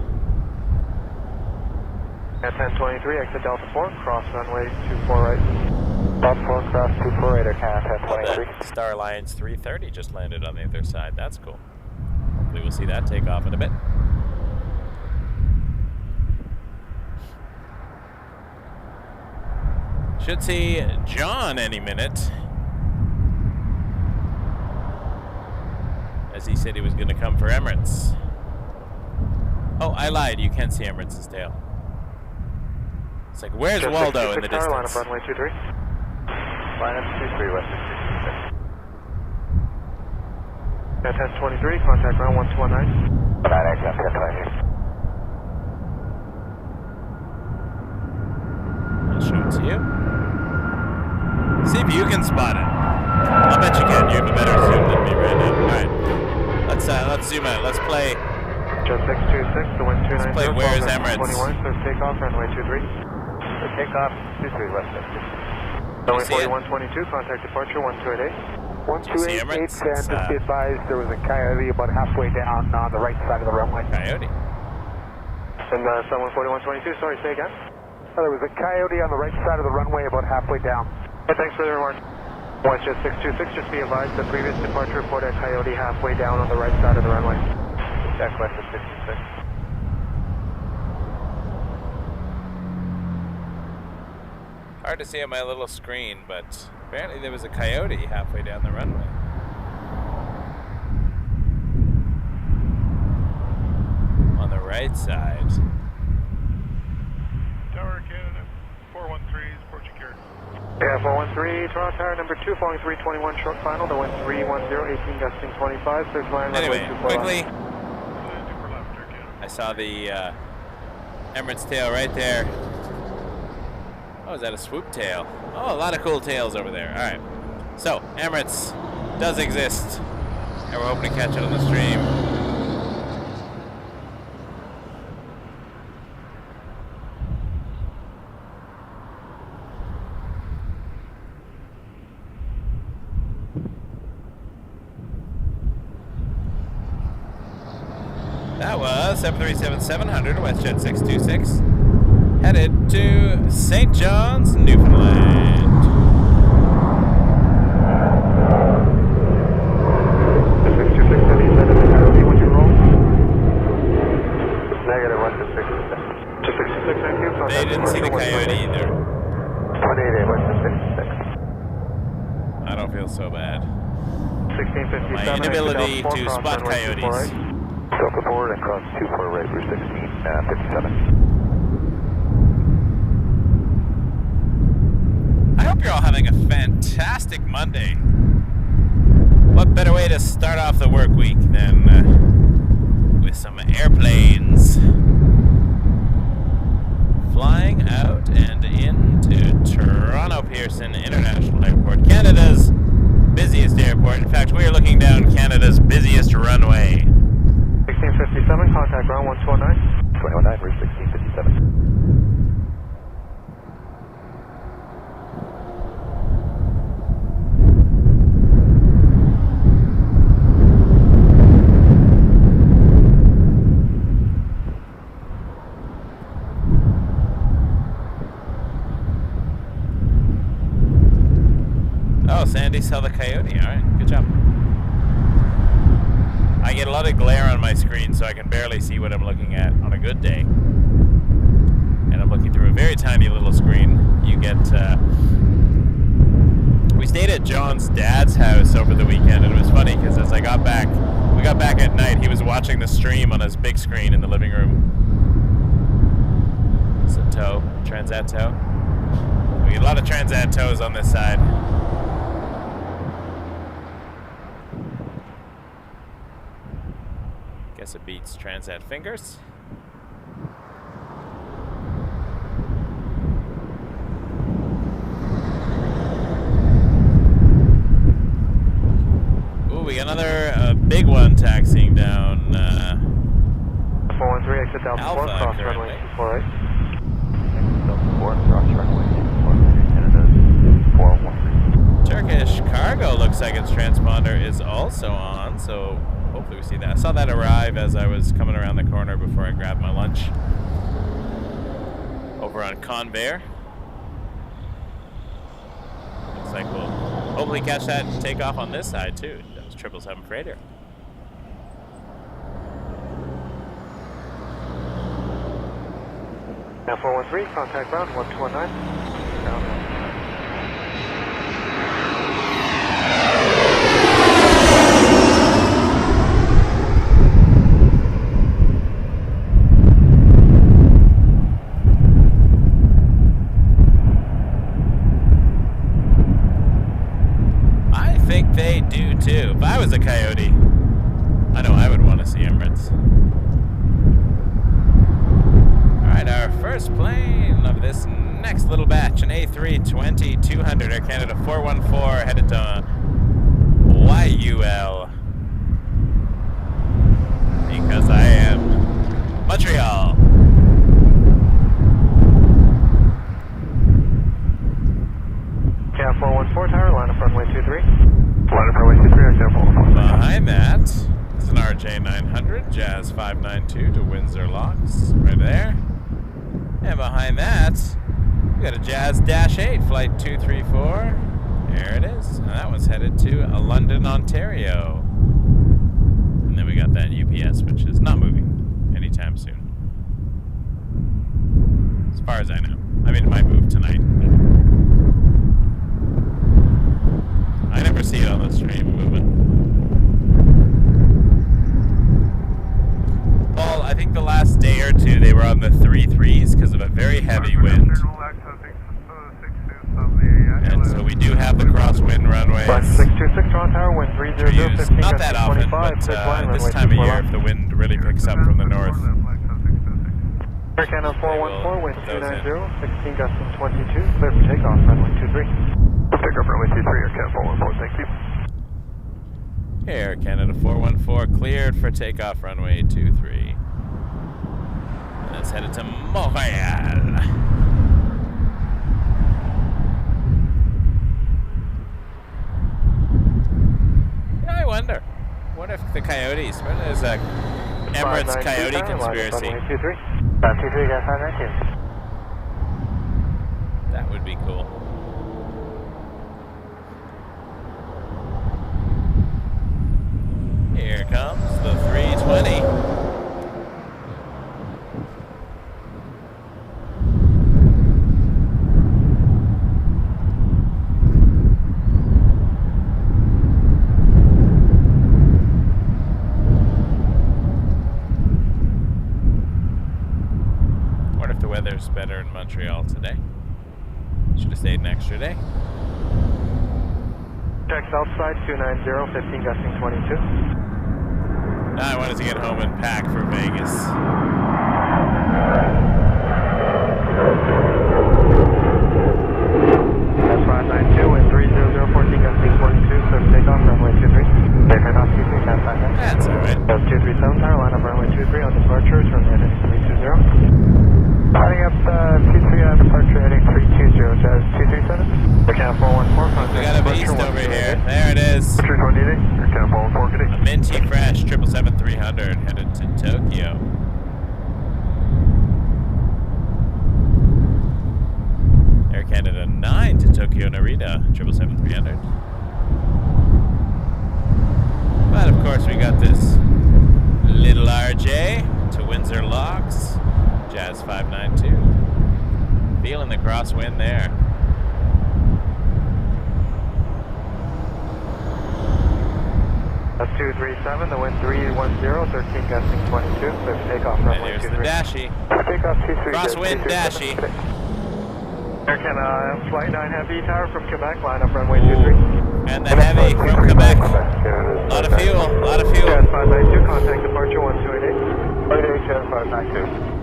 At 1023, exit Delta 4, cross runway 24 right. Delta 4, cross 24 right, or CAT at 1023. Star Alliance 330 just landed on the other side. That's cool. Hopefully we'll see that take off in a bit. Should see John any minute, as he said he was going to come for Emirates. Oh, I lied. You can see Emirates' tail. It's like, where's Waldo in the distance? Line up runway 23. Line up 23, West 66. At 1023, contact ground 1219. About aircraft, 1020. I'll show it to you. See if you can spot it. I'll bet you can. You have a better zoom than me right now. All right, let's zoom out. Let's play. Just 626, the wind 290. Let's play Where's Emirates. 21, so takeoff runway 23. So takeoff 23, West 66. Runway 4122, contact departure 1288. 1288, and just be advised there was a coyote about halfway down on the right side of the runway. Coyote. And someone 4122, sorry, say again? There was a coyote on the right side of the runway about halfway down. Hey, thanks for the remark. WestJet 626, just be advised the previous departure reported a coyote halfway down on the right side of the runway. Check WestJet 626. Hard to see on my little screen, but apparently there was a coyote halfway down the runway. On the right side. Tower Canada, 413 is approaching carrier. Yeah, 413, Toronto Tower number 2, falling 321, short final, the wind 310, 18 gusting 25, search line Anyway, quickly, Super left, Air Canada. I saw the Emirates tail right there. Oh, is that a swoop tail? Oh, a lot of cool tails over there. All right. So, Emirates does exist, and we're hoping to catch it on the stream. That was 737-400, WestJet 626. Headed to St. John's, Newfoundland. The 626, any set of the coyote when you roll? Negative 166. 666, thank you. They didn't see the coyote either. 28, West 66. I don't feel so bad. 1657. My inability to spot coyotes. Delta forward and cross 24 right, Route 16, 57. I hope you're all having a fantastic Monday. What better way to start off the work week than with some airplanes flying out and into Toronto Pearson International Airport, Canada's busiest airport. In fact, we are looking down Canada's busiest runway. 1657, contact ground 1219. 219, route 1657. Oh, Sandy saw the coyote. All right, good job. I get a lot of glare on my screen, so I can barely see what I'm looking at on a good day. And I'm looking through a very tiny little screen. You get, we stayed at John's dad's house over the weekend, and it was funny because as we got back at night, he was watching the stream on his big screen in the living room. It's a tow, Transat tow. We get a lot of Transat tows on this side. Guess it beats Transat fingers. Ooh, we got another big one taxiing down 413, exit Delta 4, Alpha cross currently. runway 248. Delta 4, cross runway 248, Canada's 413. Turkish cargo looks like its transponder is also on, so hopefully we see that. I saw that arrive as I was coming around the corner before I grabbed my lunch over on Convair. Looks like we'll hopefully catch that and take off on this side too. That was 777 freighter. Now 413, contact ground 1219. Ground. They do too. If I was a coyote, I know I would want to see Emirates. Alright, our first plane of this next little batch, an A320-200 Air Canada 414, headed to YUL. Because I am Montreal. Cat 414, tower, line up runway 23. Line up runway 23, Cat 414. Behind that is an RJ900, Jazz 592 to Windsor Locks, right there. And behind that, we got a Jazz Dash 8, flight 234. There it is. And that one's headed to London, Ontario. And then we got that UPS, which is not moving anytime soon. As far as I know. I mean, it might move tonight. I never see it on the stream moving. Paul, I think the last day or two they were on the 3.3s because of a very heavy wind. And so we do have the crosswind runways. 626, Toronto Tower, wind 300, 15, not that often, but this time of year, if the wind really picks up from the north. Air Canada 414, wind 290, 16 gusts of 22, clear for takeoff, runway 23. Take off runway 23, Air Canada 414, thank you. Air Canada 414, cleared for takeoff, runway 23. And it's headed to Montreal. Yeah, I wonder. What if the coyotes, what is a Emirates coyote conspiracy? 23, got 592. That would be cool. Here comes the 320. Wonder if the weather's better in Montreal today. Should have stayed an extra day. Check south side 290, 15 gusting 22. Now I wanted to get home and pack for Vegas. That's 592, wind 300, 14 gusting 22, clear for takeoff, runway 23. Clear for takeoff, 23, that's 592. That's alright. That's 237 tower, line up runway 23 on departure, turn heading 320. Lining up 23 on departure, heading 320, Jazz 237. Air Canada 414, We got a beast over here. There it is. True 28, Air Canada 414, good day. A minty fresh 777-300 headed to Tokyo. Air Canada 9 to Tokyo Narita 777-300. But of course we got this little RJ to Windsor Locks, Jazz 592. Feeling the crosswind there. That's 237, the wind 310, 13 gusting 22, clear for takeoff, And runway there's the 23. Dashi. Takeoff 23. Crosswind Dashi. Air Canada Flight 9 Heavy tower from Quebec, line up runway 23. And the Heavy from Quebec. A lot of fuel, a lot of fuel. Jazz 592, contact departure 1288. Jazz 592.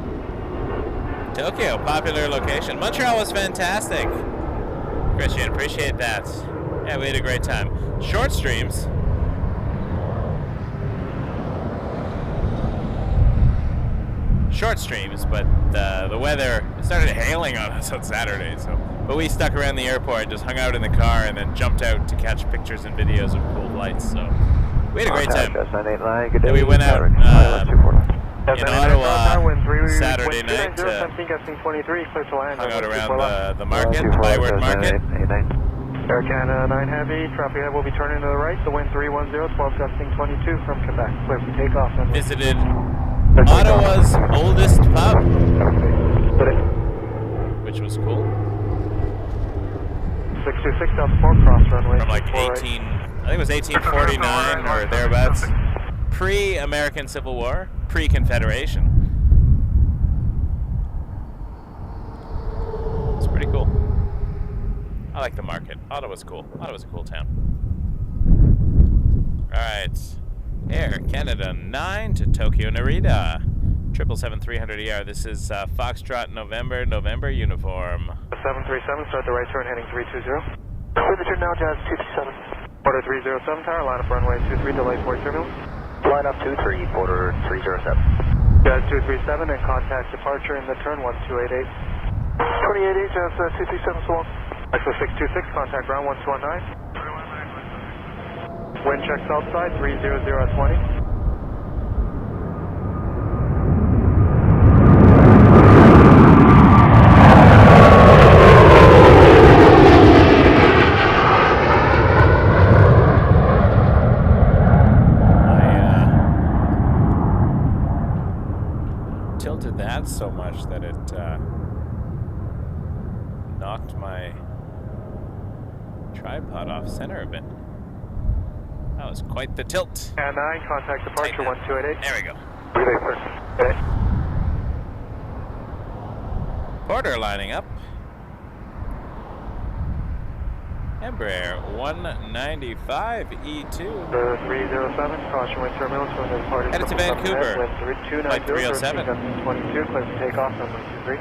Tokyo, popular location. Montreal was fantastic. Christian, appreciate that. Yeah, we had a great time. Short streams. Short streams, but the weather started hailing on us on Saturday. But we stuck around the airport, just hung out in the car, and then jumped out to catch pictures and videos of cool flights. So we had a great time. Then we went out in Ottawa Saturday night. Hung out around the market, the Byward Market. Air Canada 9 Heavy, traffic head will be turning to the right, the wind 310, 12 gusting 22 from Quebec, clear for takeoff. Visited Ottawa's oldest pub, which was cool. 626 up 4 cross runway. From like 18, I think it was 1849 or thereabouts. Pre-American Civil War, pre-Confederation. It's pretty cool. I like the market. Ottawa's cool. Ottawa's a cool town. Alright. Air Canada 9 to Tokyo Narita. 777-300ER. This is Foxtrot November uniform. 737, start the right turn heading 320. Clear the turn now, Jazz 227. Porter 307 tower, line up runway 23, delay for Turbulence. Line up 23, Porter 307. Jazz 237 and contact departure in the turn 1288. 28 Jazz 237 so long. Exo 626, contact ground 1219. Wind check south side 300 at 20. Tilted that so much that it knocked my tripod off center a bit. That was quite the tilt. And 9, contact departure 1288. There we go. Relay first. Porter lining up. Embraer 195 E2. The 307, caution wind turbulence from the departure. Headed to Vancouver. Flight 307. 22, clear for takeoff, runway 23.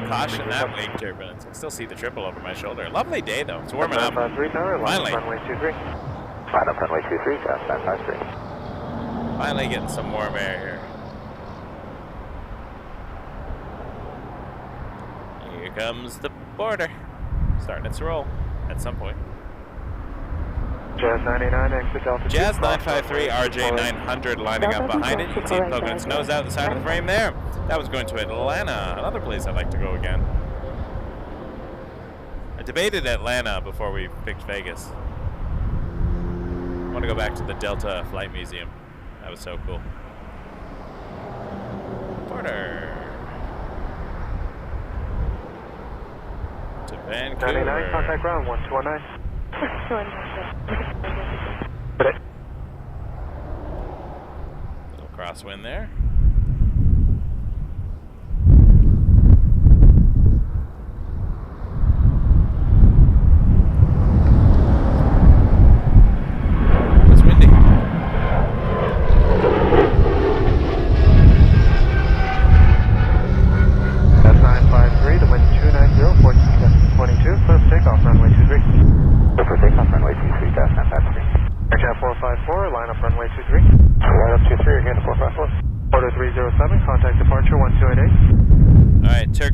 Caution that wing turbulence. I can still see the triple over my shoulder. Lovely day though. It's warming up. Finally. Runway 23. Line up runway 23, Jazz 553. Finally getting some warm air here. Here comes the border. Starting its roll at some point. Jazz 99, exit Delta 2. Jazz 953, RJ 900 lining up behind it. You can see him poking its nose out the side of the frame there. That was going to Atlanta, another place I'd like to go again. I debated Atlanta before we picked Vegas. I want to go back to the Delta Flight Museum. That was so cool. Porter. To Vancouver. 99, contact ground 1219. Little crosswind there.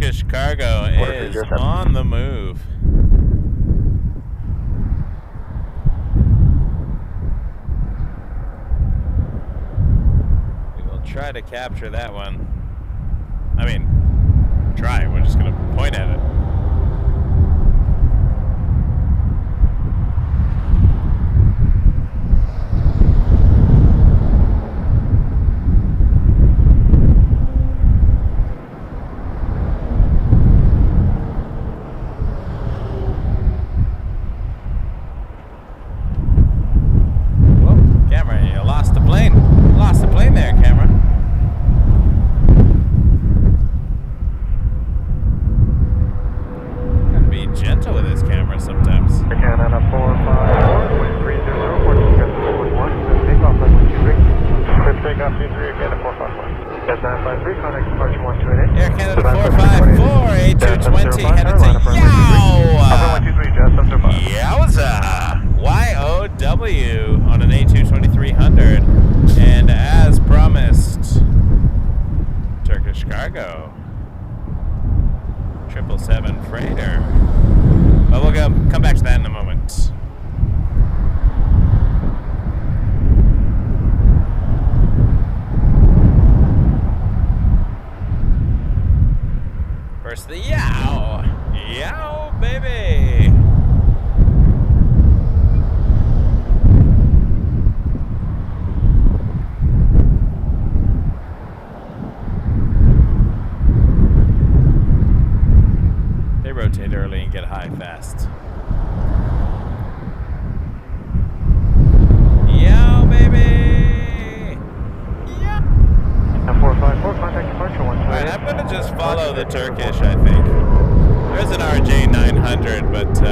Turkish cargo is on the move. We will try to capture that one. I mean, try. We're just going to point at it. Air Canada 454, A220 headed to Yowza! YOW on an A220-300. And as promised, Turkish cargo. 777 freighter. But we'll come back to that in a moment. First the yow! Yow, baby! They rotate early and get high fast. Yow, baby! Yeah! 454, contact departure 128. Alright, I'm gonna just follow the Turkish, I think. There's an RJ 900, but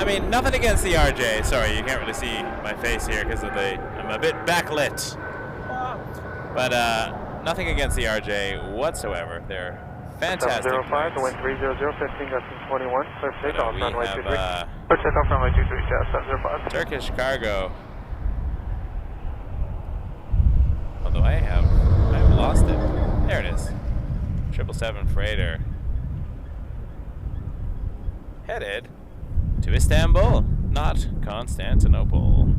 I mean, nothing against the RJ. Sorry, you can't really see my face here because of I'm a bit backlit. But nothing against the RJ whatsoever. They're fantastic. 705, the wind 300, 15 gusting 21, clear for takeoff, runway 23. Clear takeoff, runway 23, 705. Turkish cargo. Although I've lost it. There it is. 777 freighter. Headed to Istanbul, not Constantinople.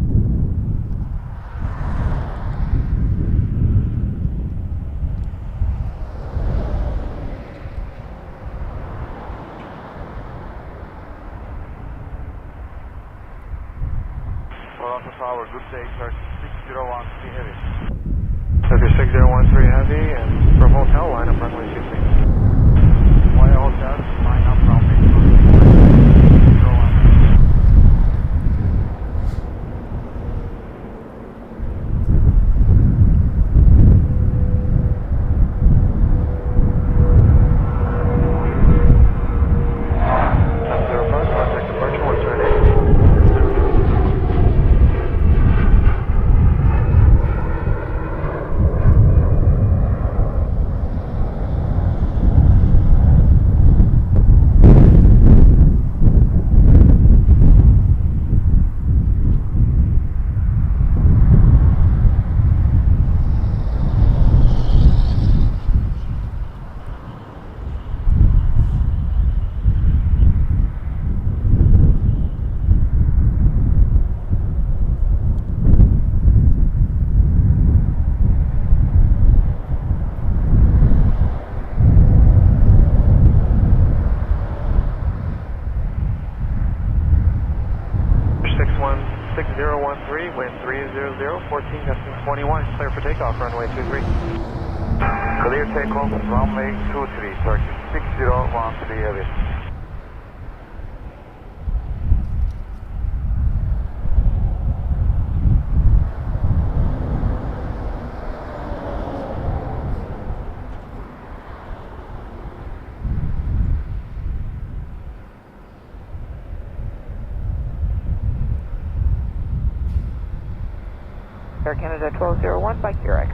Toronto Tower, good day, Turkish 6013 Heavy. Turkish 6013 Heavy, and from hotel, line up runway 23. Via hotel, line up runway 23. Wind 300, 14 gusting 21, clear for takeoff, runway 23. Clear takeoff, runway 23, Turkish 6013 Heavy. Air Canada 1201 by QRX.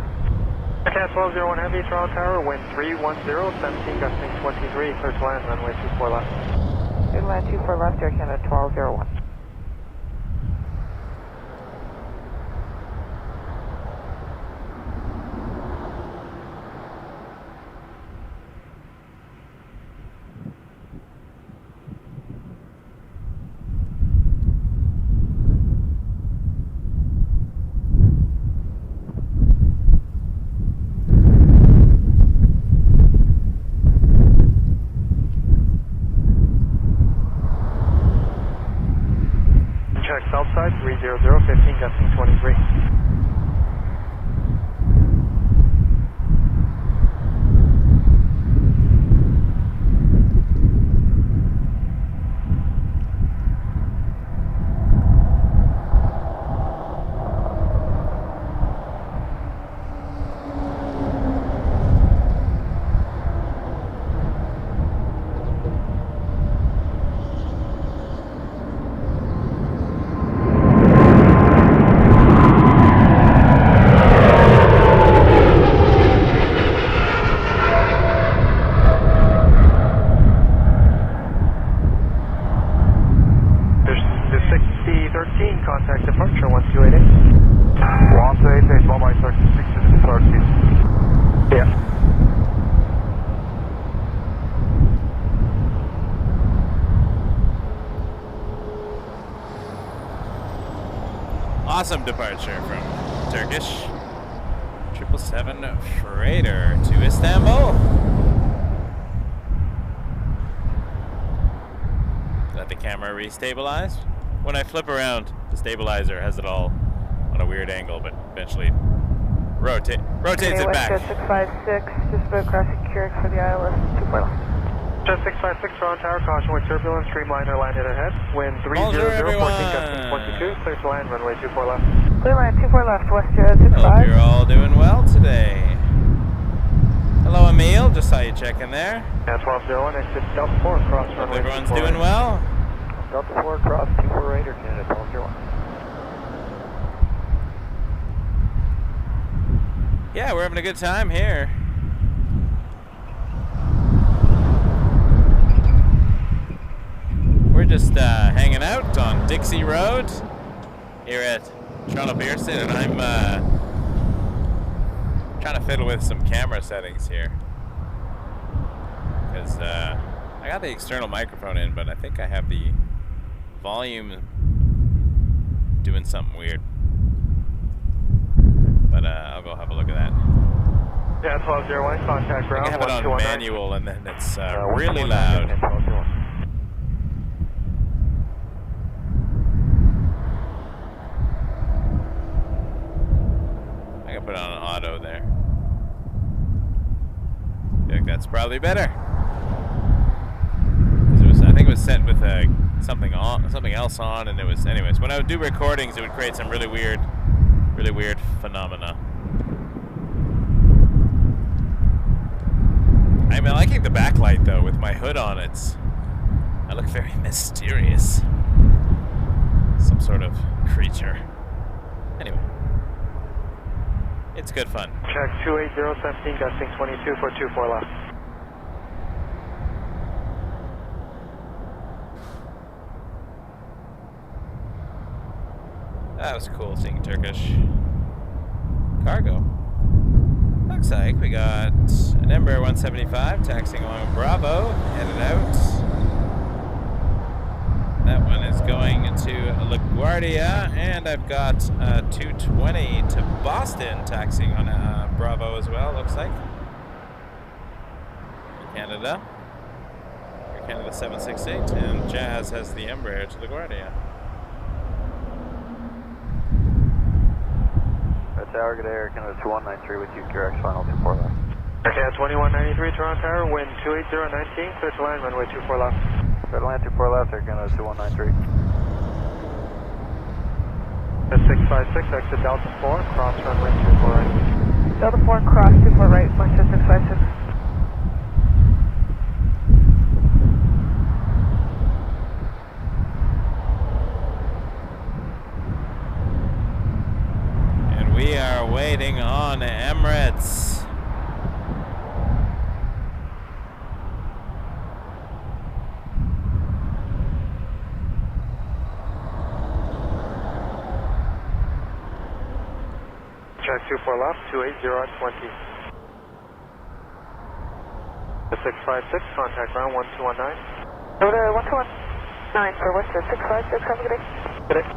Air Canada 1201 Heavy, Toronto Tower, wind 310, 17 gusting 23, clear to land, runway 24 left. Good land 24 left, Air Canada 1201. 300, 15 gusting 23. Awesome departure from Turkish 777 freighter to Istanbul. Let the camera restabilize. When I flip around, the stabilizer has it all on a weird angle, but eventually rotates it back. 656, just about crossing Currick for the ILS 24 left. Just 656 Toronto Tower, caution with Turbulence, Dreamliner landed ahead. Wind 300, 14 gusting 22, clear to land, runway 24 left. Clear line 24 left, west 65. Hope you're all doing well today. Hello Emil, just saw you checking there. Yeah, 1201, exit Delta 4, cross Hope runway everyone's doing well. Delta 4 cross 248 or Canada 1201. Yeah, we're having a good time here. We're just hanging out on Dixie Road here at Toronto Pearson, and I'm trying to fiddle with some camera settings here because I got the external microphone in, but I think I have the volume doing something weird. But I'll go have a look at that. Yeah, 1201, contact ground. I have it on manual, and then it's really loud. I can put it on auto there. I think that's probably better. I think it was set with something else on, and it was. Anyways, when I would do recordings, it would create some really weird phenomena. I'm liking the backlight though, with my hood on. I look very mysterious. Some sort of creature. Anyway. It's good fun. Check 280, 17 gusting 22 for 24 left. That was cool seeing Turkish cargo. Looks like we got an Embraer 175 taxiing along Bravo, headed out. That one is going to LaGuardia, and I've got 220 to Boston taxiing on Bravo as well, looks like. Canada. Canada 768, and Jazz has the Embraer to LaGuardia. Tower, good air, Canada 2193 with you, QRX final 24 left. Okay, 2193 Toronto Tower, wind 28019, clear to land, runway 24 left. Clear to land 24 left, Air Canada 2193. 656, exit Delta 4, cross runway 24 right. Delta 4, cross 24 right, West 656. We are waiting on Emirates. Check 24 left, 280 at 20. The 656, contact ground 1219. Over there, 1219 for West 656, have a good day. Good day.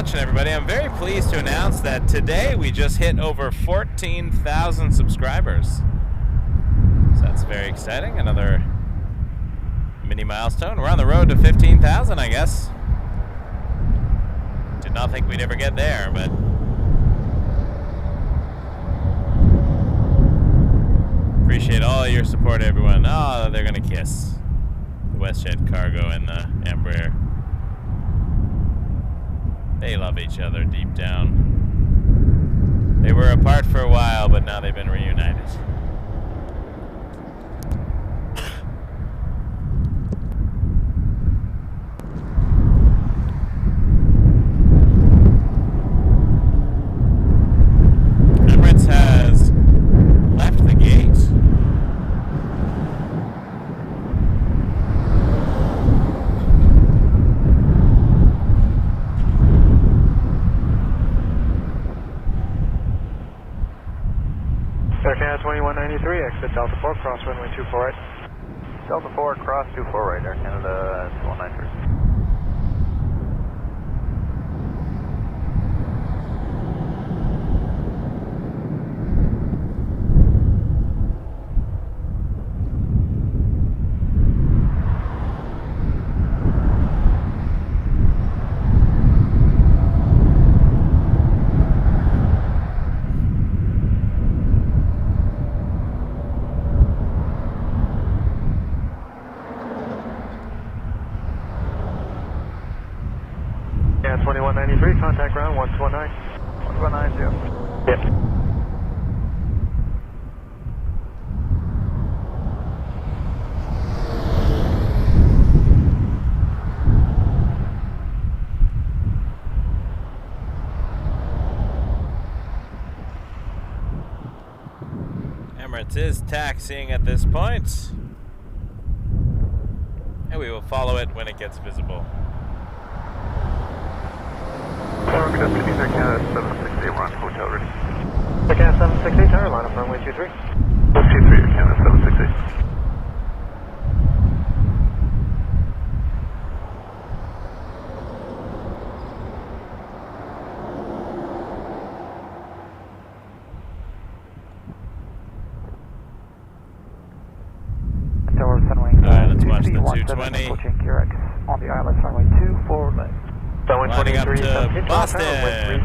watching, everybody. I'm very pleased to announce that today we just hit over 14,000 subscribers. So that's very exciting. Another mini milestone. We're on the road to 15,000, I guess. Did not think we'd ever get there, but appreciate all your support, everyone. Oh, they're gonna kiss. The WestJet Cargo and the Embraer. They love each other deep down. They were apart for a while, but now they've been reunited. Emirates has left the gate. Air Canada 2193, exit Delta 4, cross runway 24 right. Delta 4, cross 24 right, Air Canada 2193. Yeah, 2193, contact ground 119. 1190. Yep. Emirates is taxiing at this point, and we will follow it when it gets visible. Good afternoon, Air Canada 768, we're on hotel ready. Air Canada 768, tower line up runway 23. 23, Air Canada 768. Tower Sunwing. Alright, let's watch the 220. Approaching Anchorage on the island runway 24 left. Lining up to Boston. Air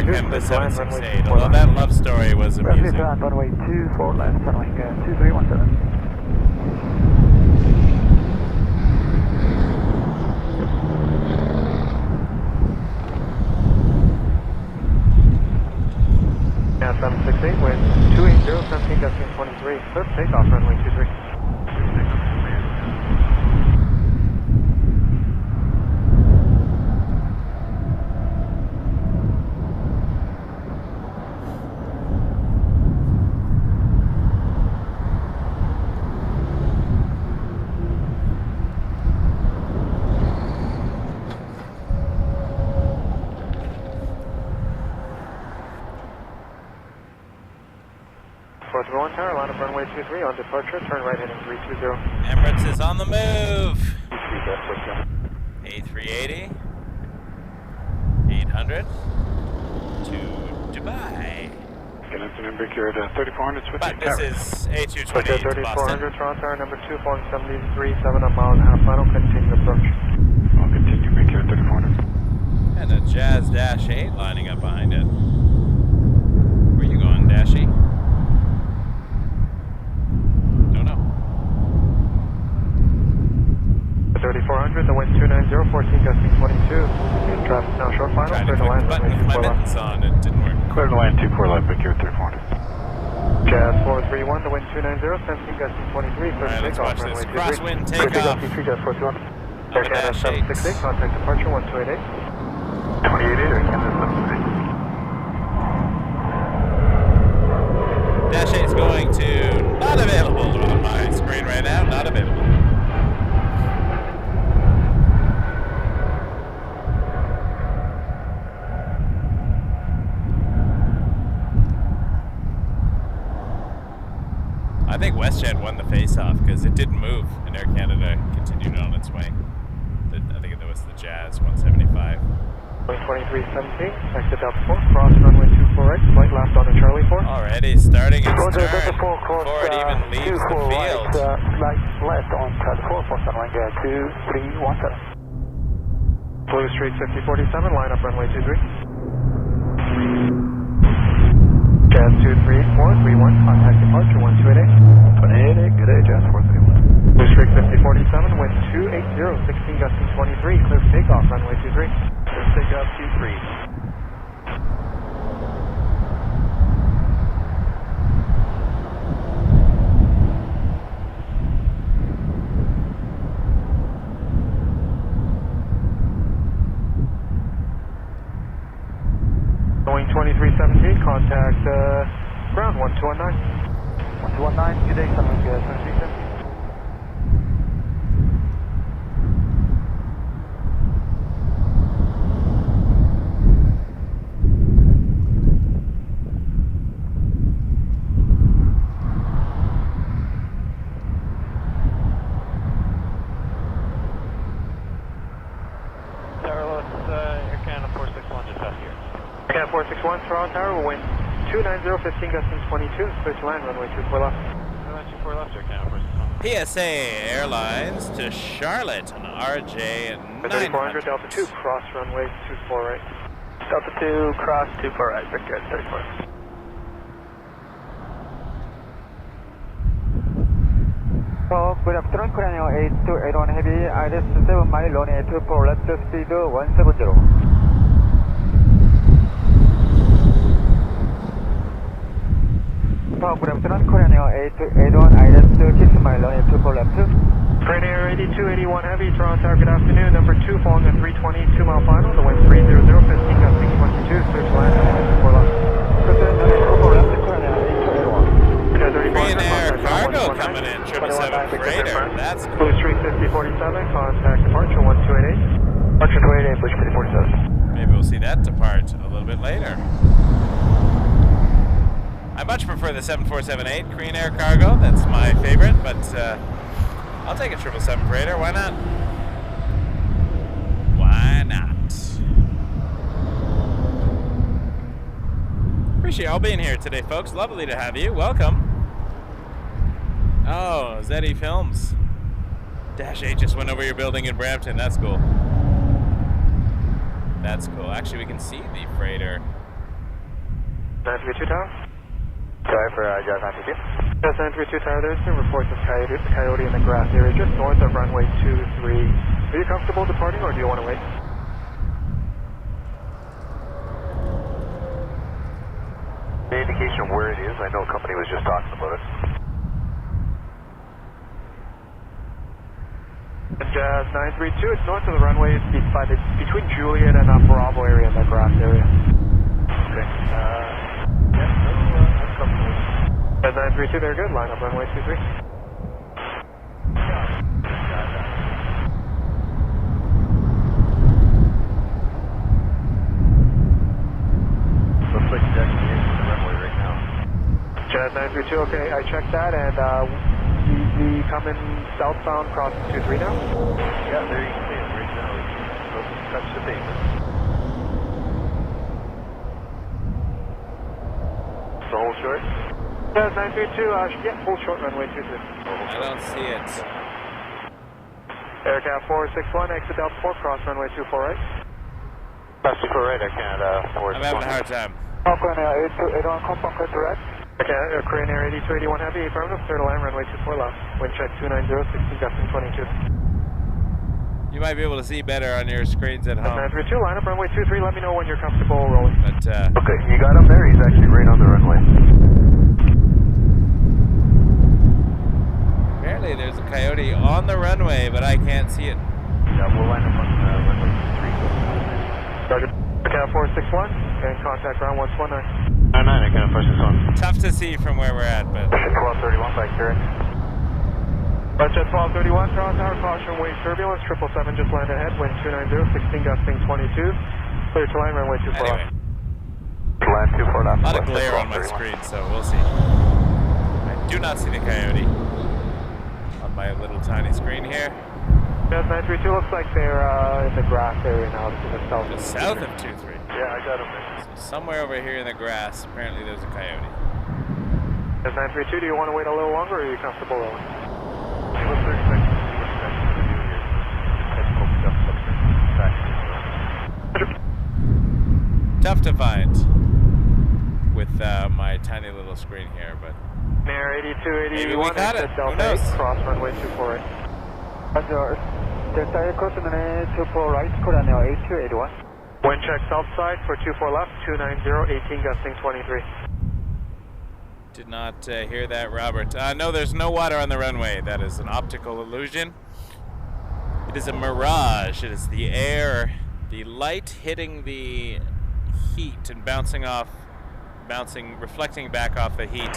Canada 768. Although that love story was amusing. Runway 24 left, Sunwing 2317. Yeah, 768, wind 280, 17 gusting 23. Clear takeoff, runway 23. Tower, line up runway 23 on departure, turn right heading 320. Emirates is on the move. A380, 800 to Dubai. Connecting and break here at 3400, switch But this is A220 to Boston. 3400, Toronto Tower, number 2, Flying 73, 7 a mile and a half, final, continue approach. I'll continue, break here at 3400. And a Jazz Dash 8 lining up behind it. Where you going, Dashy? 3400, the wind 290, 14 gusting 22. Traffic now short final, clear to land, runway 24 left. On, it didn't work. Clear to land 24 left, break here at 3400. Jazz 431, the wind 290, 17 gusting 23, clear to take off, runway 23. Crosswind takeoff. Jazz 421. Air Canada 768, contact departure 1288. 288, Air Canada 768. Dash 8 is going to not available on my screen right now, not available. I think WestJet won the face-off because it didn't move and Air Canada continued on its way. I think it was the Jazz 175. 2317, exit Delta 4, cross runway 24 right, flight left on the Charlie 4. Already starting its Roger, turn Delta 4, cross, before it even leaves the 24 field. right, flight left on Charlie 4 for Sunwing 2317. Blue Street 5047, line up runway 23. Jazz 2384, 31, contact departure 1288. 188, good day, Jazz 431. Blue Street 5047, wind 280, 16 gusting 23, clear for takeoff, runway 23. Clear takeoff 23. Boeing 2317, contact ground 1219. 1219, good day, Sunwing 2317. Air 461, Toronto Tower, wind 290, 15 gusting 22, clear to land, runway 24 left. Runway 24 left, Air Canada 461. PSA Airlines to Charlotte on RJ 3400, 900. Delta 2, cross runway 24 right. Delta 2, cross 24 right, Victor 34. Good afternoon, Korean Air A380 Heavy, ILS 7 mile runway 24 left, speed 170. Good afternoon, Korean Air A381 ILS 6 mile runway 24 left. Korean Air 8281 Heavy, Toronto Tower, good afternoon, number 2, falling at 320, 2 mile final, the wind 300, 15 gusting 22, clear to land, runway 24 left. Korean Air cargo coming in, 777 freighter. That's cool. Blue Street 5047, contact departure 1288. Departure 288, Blue 5047. Maybe we'll see that depart a little bit later. I much prefer the 7478 Korean Air cargo. That's my favorite, but I'll take a 777 freighter. Why not? Why not? Appreciate y'all being here today, folks. Lovely to have you. Welcome. Oh, Zeddy Films. Dash 8 just went over your building in Brampton. That's cool. That's cool. Actually, we can see the freighter. 932 Tower. Sorry for Jazz 932. Jazz 932 Tower, there's some reports of coyote in the grass area just north of runway 23. Are you comfortable departing or do you want to wait? Any indication of where it is? I know a company was just talking about it. Jazz 932, it's north of the runway, it's between Juliet and Bravo area in that grass area. Okay. I'm comfortable. Jazz 932, they're good, line up runway 23. Looks like it's actually in the runway right now. Jazz 932, okay, I checked that, and we come in southbound crossing 23 now? Yeah, there you can see it right now. It's touch the pavement. So hold short? Jazz 932, yeah, full short runway 23. I don't see it. Aircraft 461, exit Delta 4, cross runway 24 right. Cross 24 right, Air Canada 461. I'm having a hard time. Korean Air A381 confirm clear to rest. Okay, Korean Air 8281 Heavy, affirmative, clear to land, runway 24 left. Wind check 290, 16 gusting 22. You might be able to see better on your screens at home. 932, line up runway 23, let me know when you're comfortable rolling. But Okay, you got him there? He's actually right on the runway. apparently there's a coyote on the runway, but I can't see it. Yeah, we'll line up on runway 3. Roger. Account 461, and contact ground 119. 99, account 461. Tough to see from where we're at, but... 1231 by Karen. Roger, 1231, Toronto Tower, caution, wave turbulence, 777 just landed ahead, wind 290, 16 gusting 22. Clear to line, runway 24 Anyway. left. Land 24 left. A lot of glare on my screen, so we'll see. I do not see the coyote on my little tiny screen here. Jazz 932 looks like they're in the grass area now. To the south. Just south of 23. Yeah, I got them. So somewhere over here in the grass, apparently there's a coyote. Jazz 932, do you want to wait a little longer, or are you comfortable rolling? Tough to find with my tiny little screen here, but Mayor 8281. maybe we got it. Who knows? Cross runway 248. Roger. Delta Air cross runway 24 right, Korean Air 8281. Wind check south side for 24 left, 290, 18 gusting 23. Did not hear that, Robert. No, there's no water on the runway. That is an optical illusion. It is a mirage. It is the air, the light hitting the heat and reflecting back off the heat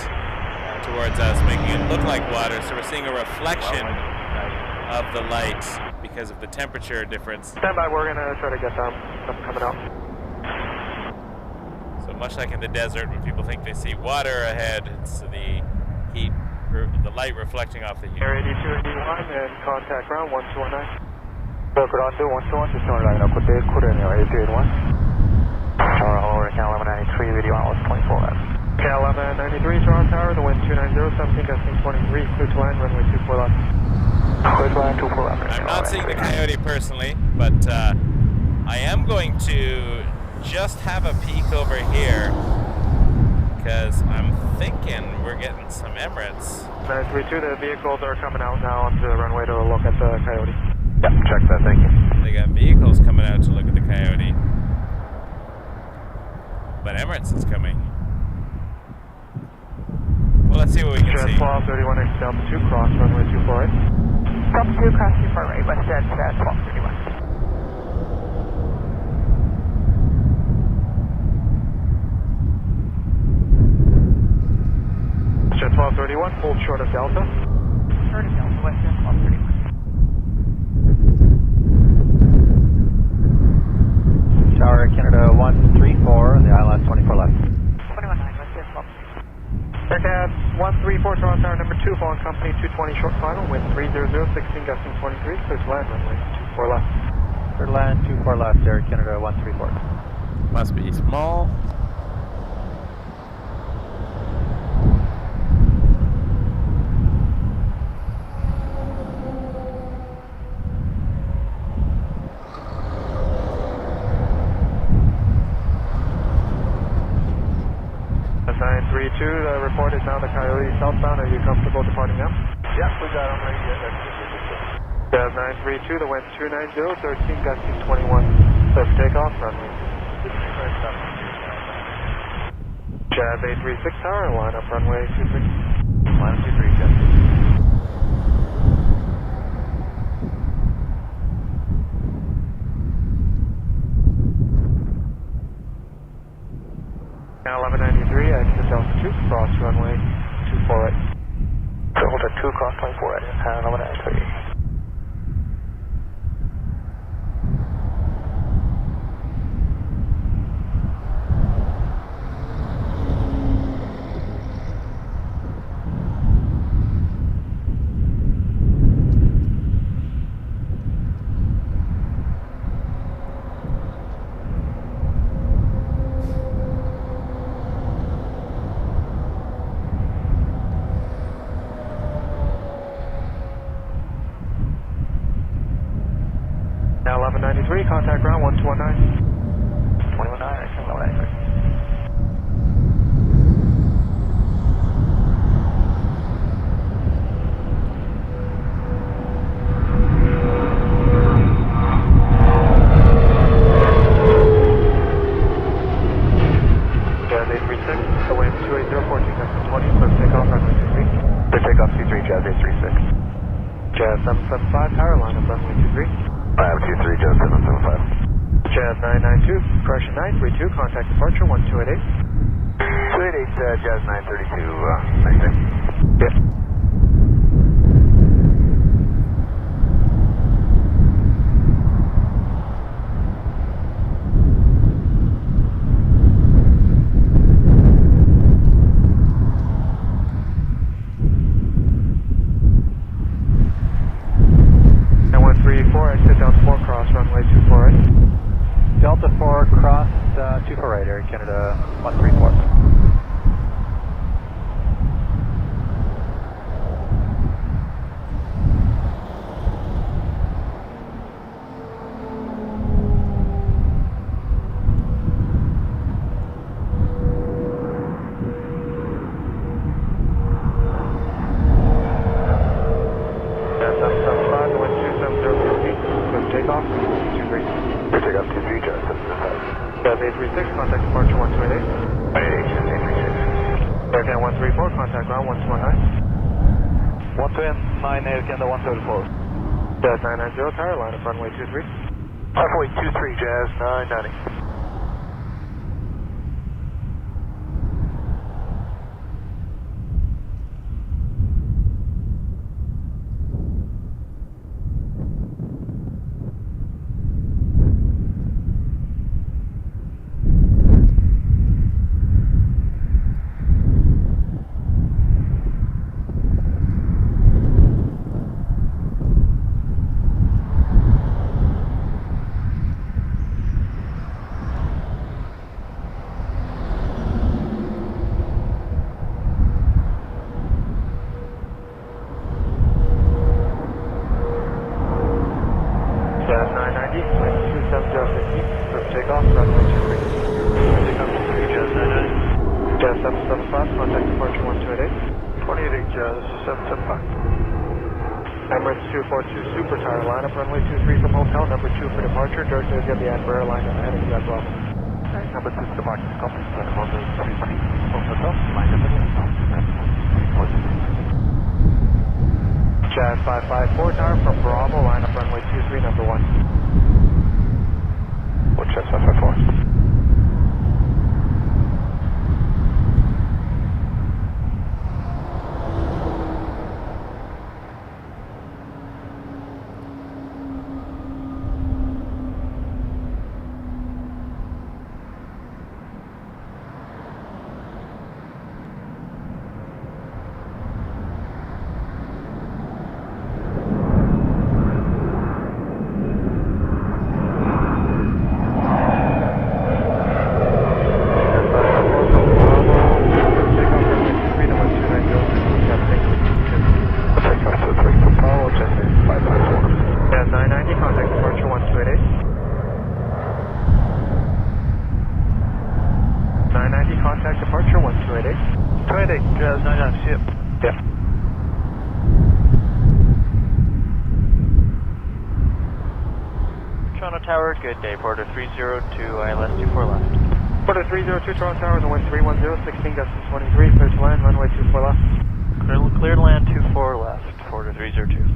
towards us, making it look like water. So we're seeing a reflection of the light because of the temperature difference. Stand by, we're gonna try to get them coming out. So much like in the desert when people think they see water ahead, it's the heat, the light reflecting off the heat. Air 8281 and contact ground 1219. Ground 121, just on line up with the Korean Air 8281. Tower, hello, Cal 1193, video outlet 24 left. Cal 1193, Toronto Tower, the wind 290, 17 gusting 23, clear to land, runway 24 left. Clear to land, 24 left. I'm not seeing the coyote personally, but I am going to just have a peek over here because I'm thinking we're getting some Emirates. 932, the vehicles are coming out now onto the runway to look at the coyote. Yep, check that, thank you. They got vehicles coming out to look at the coyote. But Emirates is coming. Well, let's see what we can see. 1231 Delta 2, cross runway 248. Delta 2, cross 248, west jet 1231. Jet 1231, hold short of Delta. Short of Delta, west jet 1231. Tower Canada 134, the ILS 24 left. 219, west jet 1231. Aircraft 134, Toronto Tower number 2, following company 220 short final, wind 300, 16 gusting 23, clear to land, runway 24 left. Clear to land 24 left, Air Canada 134. Must be small. The report is now the Coyote southbound. Are you comfortable departing now? Yep, we got them right here. Jazz 932, the wind 290, 13 gusting 21. Clear for takeoff, runway. Jazz 836 tower, line up runway 23. Line up 23, Jazz. Now 1193, exit Delta 2, cross runway 248. Delta 2, cross 24 right, 1193. Now 1193, contact ground 1219. 219, exit 1193. Jazz 836, the wind 280, 14 gusting 20, clear for takeoff, runway 23. Clear takeoff 23, Jazz 836. Jazz 775, tower, line up runway 23. I have 23, Jazz 775. Jazz 992, correction 932, contact departure 1288. 288, Jazz 932, nice day. Yep. 4 cross, runway 248. Delta 4 cross 248, Air Canada 134. Jazz A380, contact departure 128. Jazz A380. Air Canada 134, contact ground 119. 129, Air Canada 134. Jazz 990, tower line up runway 23. Runway 23, Jazz 990. Emirates 242 Super Tower, line up runway 23 from hotel, number 2 for departure. Director is going to be at Airlines ahead of you as well. Number 2 departure, copy. Runway 23 from hotel, line up Jazz 554 Tower from Bravo, line up runway 23, number 1. What Jazz 554? Toronto Tower, good day. Porter 302, ILS 24 left. Porter 302, Toronto Tower, the wind 310, 16 gusting 23, clear to land, runway 24 left. Clear to land 24 left, Porter 302.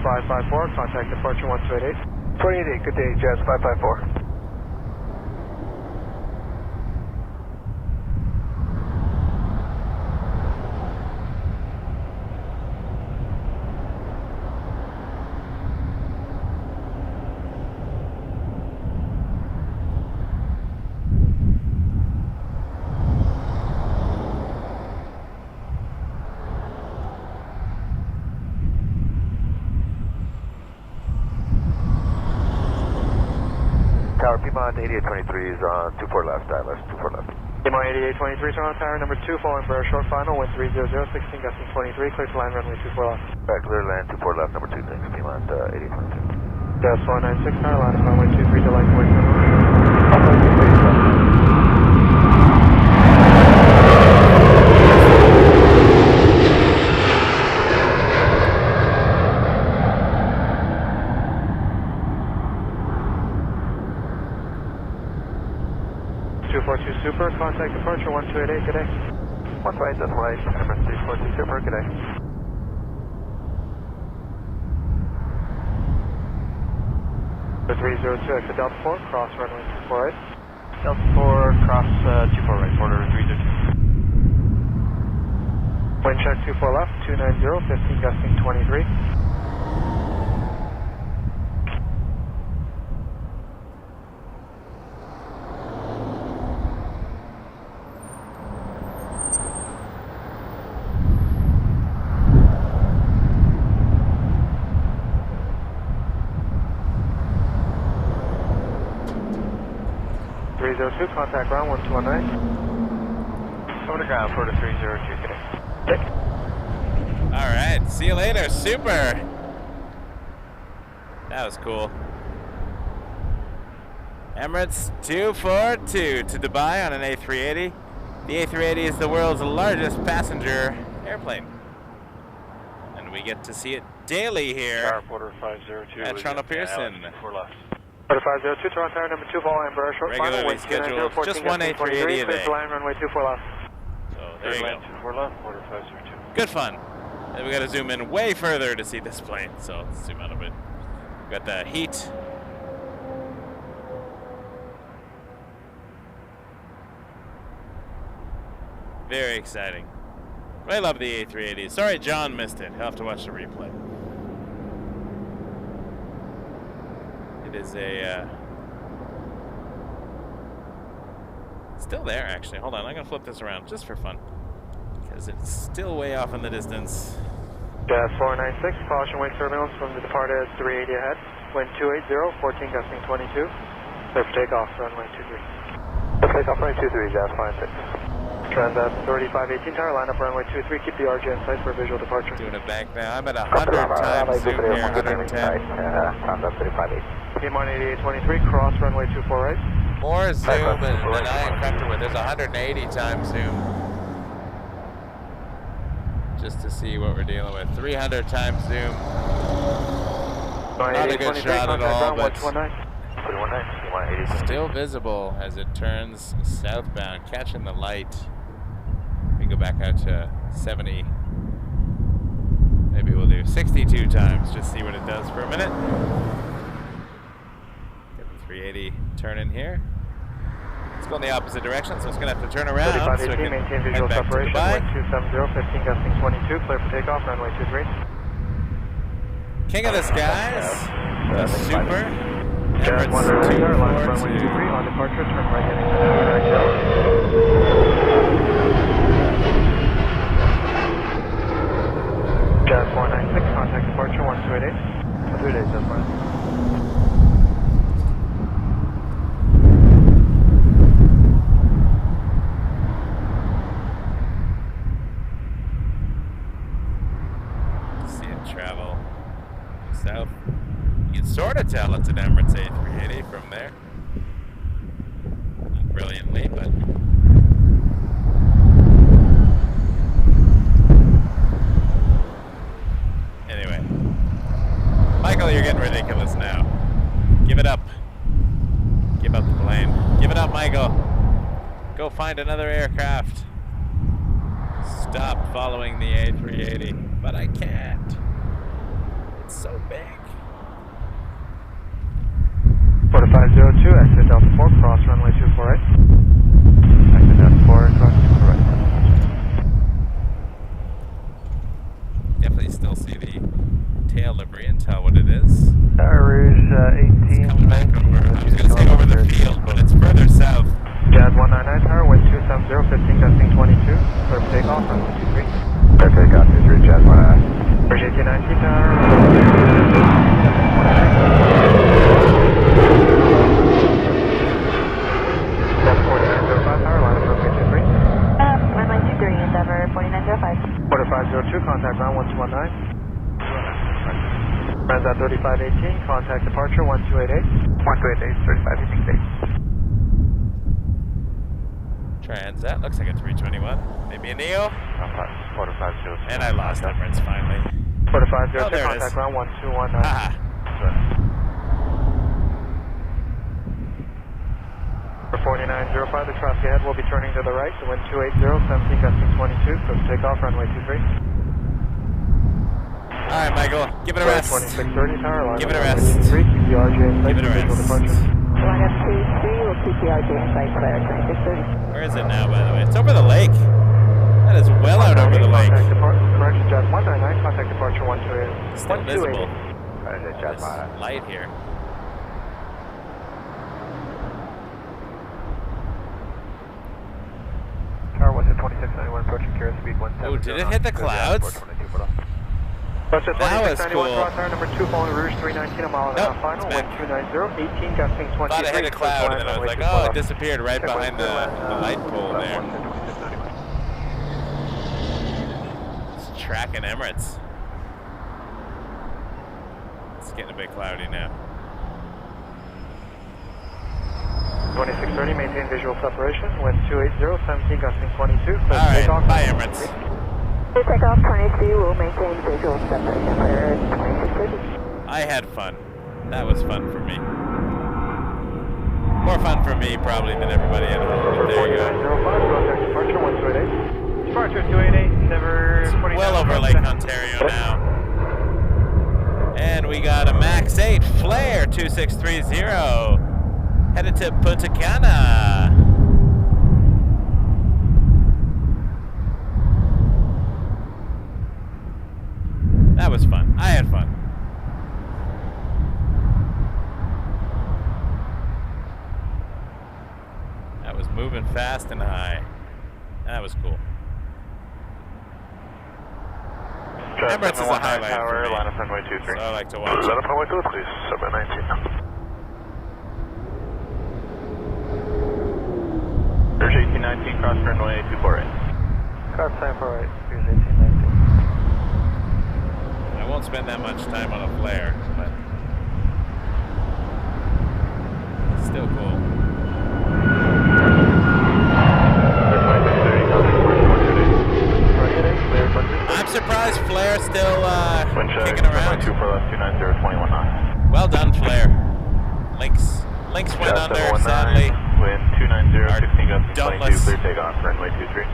Jazz 554, contact departure 128. 28, good day, Jazz 554. Tower Piedmont 8823 is on 24 left, ILS 24 left. Piedmont 8823, Toronto Tower, number 2, following for a short final, wind 300, 16 gusting 23, clear to land, runway 24 left. Clear land 24 left, number 2, thanks, Piedmont 8822. Jazz 496, tower line, runway 23 to light point. 242 Super, contact departure 1288, good day. 128, that's right, Emirates 342 Super, good day. The 302, exit Delta 4, cross runway 248. Delta 4, cross 24 right, quarter 302. Wind check 24 left, 290, 15 gusting 23. 302, contact ground 1219. Over to ground, quarter 302, good day. All right, see you later, super. That was cool. Emirates 242 to Dubai on an A380. The A380 is the world's largest passenger airplane. And we get to see it daily here Quarter 502 at Toronto Pearson. 4 left. Quarter 502, Toronto Tower number 2, vol Embraer short final, Regularly wind 290, scheduled, just one A380 a clear day. to line runway 24 left. So there you go. 4 left, quarter 502. Good fun. And we got to zoom in way further to see this plane. So let's zoom out a bit. We got the heat. Very exciting. I love the A380. Sorry John missed it. He'll have to watch the replay. It is a still there actually. Hold on, I'm gonna flip this around just for fun. Because it's still way off in the distance. Gas 496, caution wing turbulence from the departed 380 ahead. Wind 280, 14 gusting 22. Clear for takeoff, runway 23. Takeoff runway 23, Jazz 56. Transat 3518 tower, line up runway 23, keep the RJ in sight for visual departure. Doing it back now. I'm at 100 times zoom here, 110. Transat 3518. P-Mon 8823, cross runway 24 right. More zoom than I am comfortable with. There's 180 times zoom. Just to see what we're dealing with. 300 times zoom. Not a good shot at all, but still visible as it turns southbound, catching the light. We go back out to 70. Maybe we'll do 62 times, just see what it does for a minute. Get the 380 turn in here. Let's go in the opposite direction, so it's going to have to turn around. 3518, So we can maintain head visual back to separation, Dubai. wind 270, 15 gusting 22, clear for takeoff, runway 23. King of the skies, the super. Jazz Emirates 190, line up runway 23, 242. on departure, turn right heading to Anchorage. Jazz 496, contact departure 1288. 2 days, that's fine. See it travel south. You can sort of tell it's an Emirates A380 from there. Not brilliantly, but anyway. Michael, you're getting ridiculous now. Give it up. Give up the plane. Give it up, Michael. Go find another aircraft. Stop following the A380. But I can't. It's so big. 4502, exit Delta 4, cross runway 24 right. Exit Delta 4, cross 24 right. Definitely still see the tail livery and tell what it is. Rouge 18, Coming back over, I was going to say over the field, but it's further south. Jazz 199 tower, wind 270, 15 gusting 22, clear for takeoff, runway 23. Clear for takeoff, 23, Jazz 199. Rouge 1819 tower, Jazz 4905 tower, line up runway 23. Runway 23, Endeavour 4905. 4502, contact ground 1219. Transat 3518, contact departure 1288. 1288, 3518. Transat, looks like a 321. Maybe a Neo. 4502. And I lost Emirates finally. 4502, Oh, there it contact is. ground 1219. Haha. 4905, the traffic ahead will be turning to the right, the wind 280, 17 gusting 22, so takeoff, runway 23. All right, Michael, give it a rest. 2630, tower line. Give it a rest. Keep the RJ in sight, Give it a visual rest. departure. Line up 23, we'll keep the RJ in sight, clear 2630. Where is it now, by the way? It's over the lake. That is well out over the lake. Correction, Jazz 199, contact departure 128. Still visible. Jazz This light here. Tower West at 2691, approaching Kira speed 170. Oh, did it hit the clouds? West at That was 2691, cool. cross tower number 2, following Rouge 319, a mile and a half final, it's wind back. 290, 18 gusting 23. Thought it hit a cloud, and then I was like, oh, it disappeared right behind the light pole there. It's tracking Emirates. It's getting a bit cloudy now. 2630, maintain visual separation, wind 280, 17 gusting 22. All right, bye Emirates. Takeoff 23, we'll maintain visual separation for 2630. I had fun. That was fun for me. More fun for me probably than everybody at home. There you go. 4905, contact departure 128. Departure 288, never 29. Well over Lake Ontario now. And we got a Max 8 Flare 2630 headed to Punta Cana. That was fun. I had fun. That was moving fast and high. That was cool. Emirates is a highlight for me, line up runway 23. so I like to watch Line it. up runway 2, please, 719. There's 1819, cross runway 248. Cross time for right, here's 1819. I won't spend that much time on a flare, but it's still cool. I'm surprised Flare's still kicking around. 24 left, 290, 21 knots. Well done, Flare. Links went under, sadly. Wind 290, 16 gusting 22, Dauntless. clear takeoff, runway 23.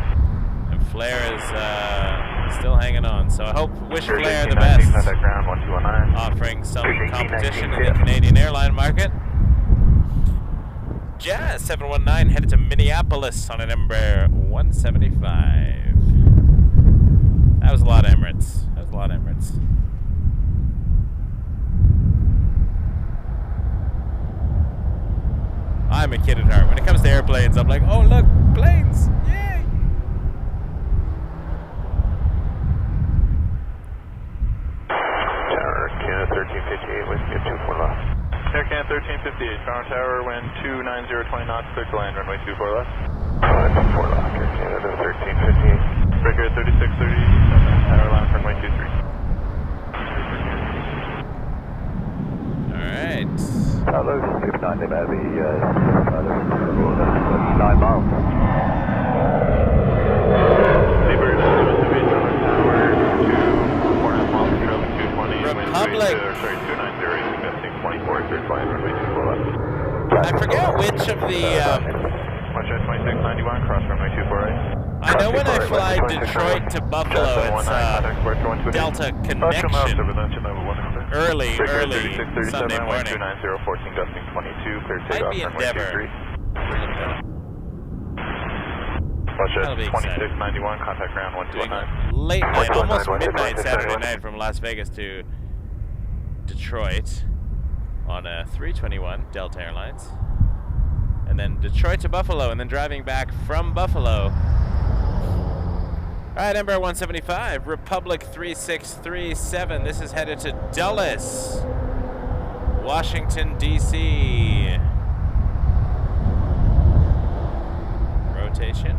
And Flare is still hanging on, so I wish There's Flare the 1819, best, contact ground 1219. offering some There's 1819, competition in yeah. the Canadian airline market. Jazz 719 headed to Minneapolis on an Embraer 175. That was a lot of Emirates. That was a lot of Emirates. I'm a kid at heart. When it comes to airplanes, I'm like, oh look, planes! Yay! Tower Canada 1358, wind 24 left. Air Canada 1358, Toronto Tower, wind 290, 20 knots, clear to land, runway 24 left. 24 left, Air Canada 1358. Breaker 3637, tower line, runway 23. Alright. Hello, Super 9, they may be 9 miles. Livery, Tower 2, 4.5 miles, trail 220, Republic. sorry, 290, investing 24, clear to land, runway 24 left. I forget which of the, Watch out 2691, cross runway 248. I know when I fly Detroit to Buffalo, it's Delta connection early Sunday morning. Might be Endeavor. That'll be exciting. 2691, contact ground Doing 1219. late night, almost 129, midnight Saturday 129. night from Las Vegas to Detroit on a 321 Delta Airlines. And then Detroit to Buffalo, and then driving back from Buffalo. All right, Embraer 175, Republic 3637. This is headed to Dulles, Washington, D.C. Rotation.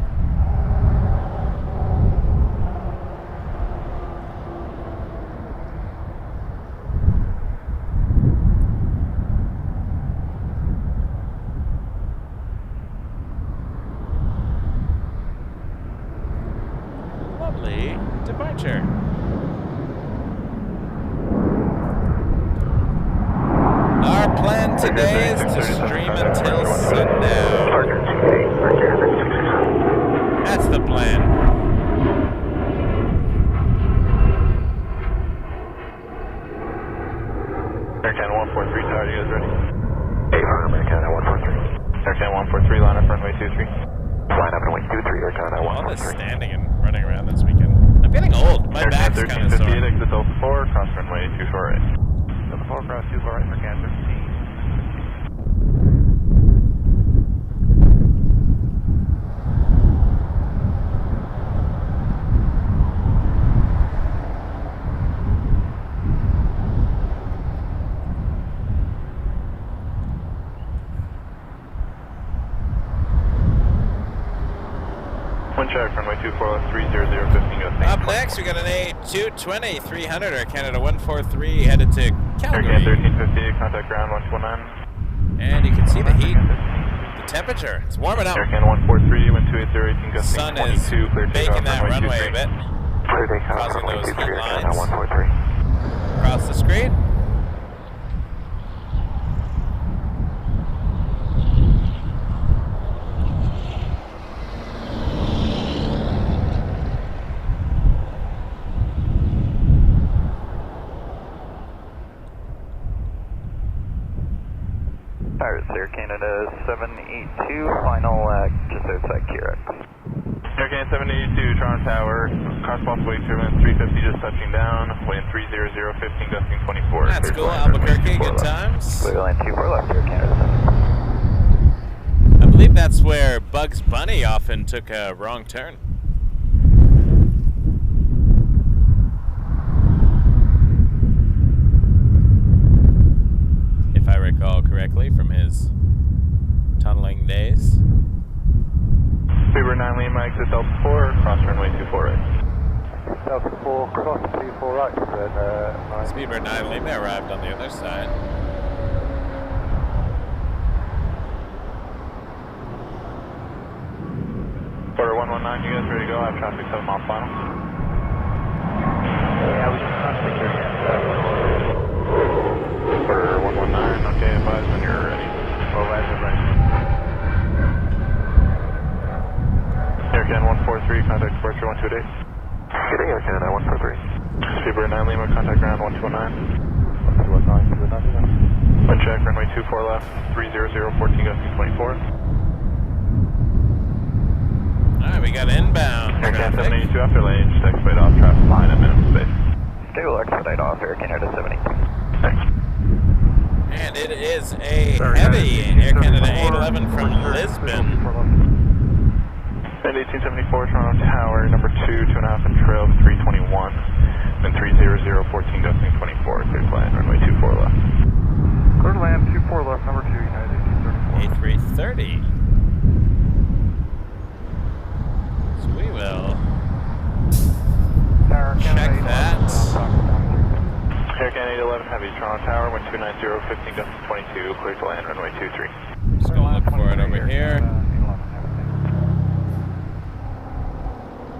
Departure. Our plan today is to stream until sundown. Aircan 143, line up runway 23. Line up runway 23, Aircan All this 143. standing and running around this weekend. I'm getting old. My back's kind of sore. 1358, exit Delta 4, cross runway 248. Delta 4, cross 248, Aircan 13. Check, runway 24 left 300, 15 go. Up next, we got an A220-300 Air Canada 143 headed to Calgary. Aircan 1358, contact ground 119. And you can see the heat, the temperature. It's warming up. Aircan 143, wind 280, 18 gusting Sun 22, is clear takeoff, baking that runway a 23. bit. Clear takeoff, Causing runway those 23, heat Aircan lines. 143. Across the screen. Air Canada 782, final just outside QRX. Aircan 782, Toronto Tower, crosswalk way turbulence 350 just touching down, wind 300, 15 gusting 24. That's cool, Albuquerque, good times. Clear line 24 left, Air Canada 7. I believe that's where Bugs Bunny often took a wrong turn. If I recall correctly from his tunneling days. Speedbird 9 Lima, exit Delta 4, cross runway 248. Delta 4, cross 24 right, Speedbird 9 Lima arrived on the other side. Quarter 119, you guys ready to go? I have traffic 7 mile final. Yeah, we just crossed security. Quarter 119, okay, advise when you're ready. Well, guys, we're ready. Aircan 143, contact departure 128. Good day, Air Canada 143. Speedbird 9 Lima, contact ground 1219. 219. Wind check, runway 24 left, 300, 14 gusting 24. Alright, we got inbound Aircan traffic. 782 after lane, just expedite off traffic line at minimum space. Okay, we'll expedite off Air Canada 72. Thanks. And it is a heavy Air Canada 811 from Lisbon. Wind 1874, Toronto Tower, number 2, 2.5 and trail 321. Wind 300, 14 gusting 24, clear to land, runway 24 left. Clear to land 24 left, number 2, United A330. So we will check that. Aircan 811 Heavy, Toronto Tower, wind 290, 15 gusting 22, clear to land, runway 23. Just gonna look for it over here.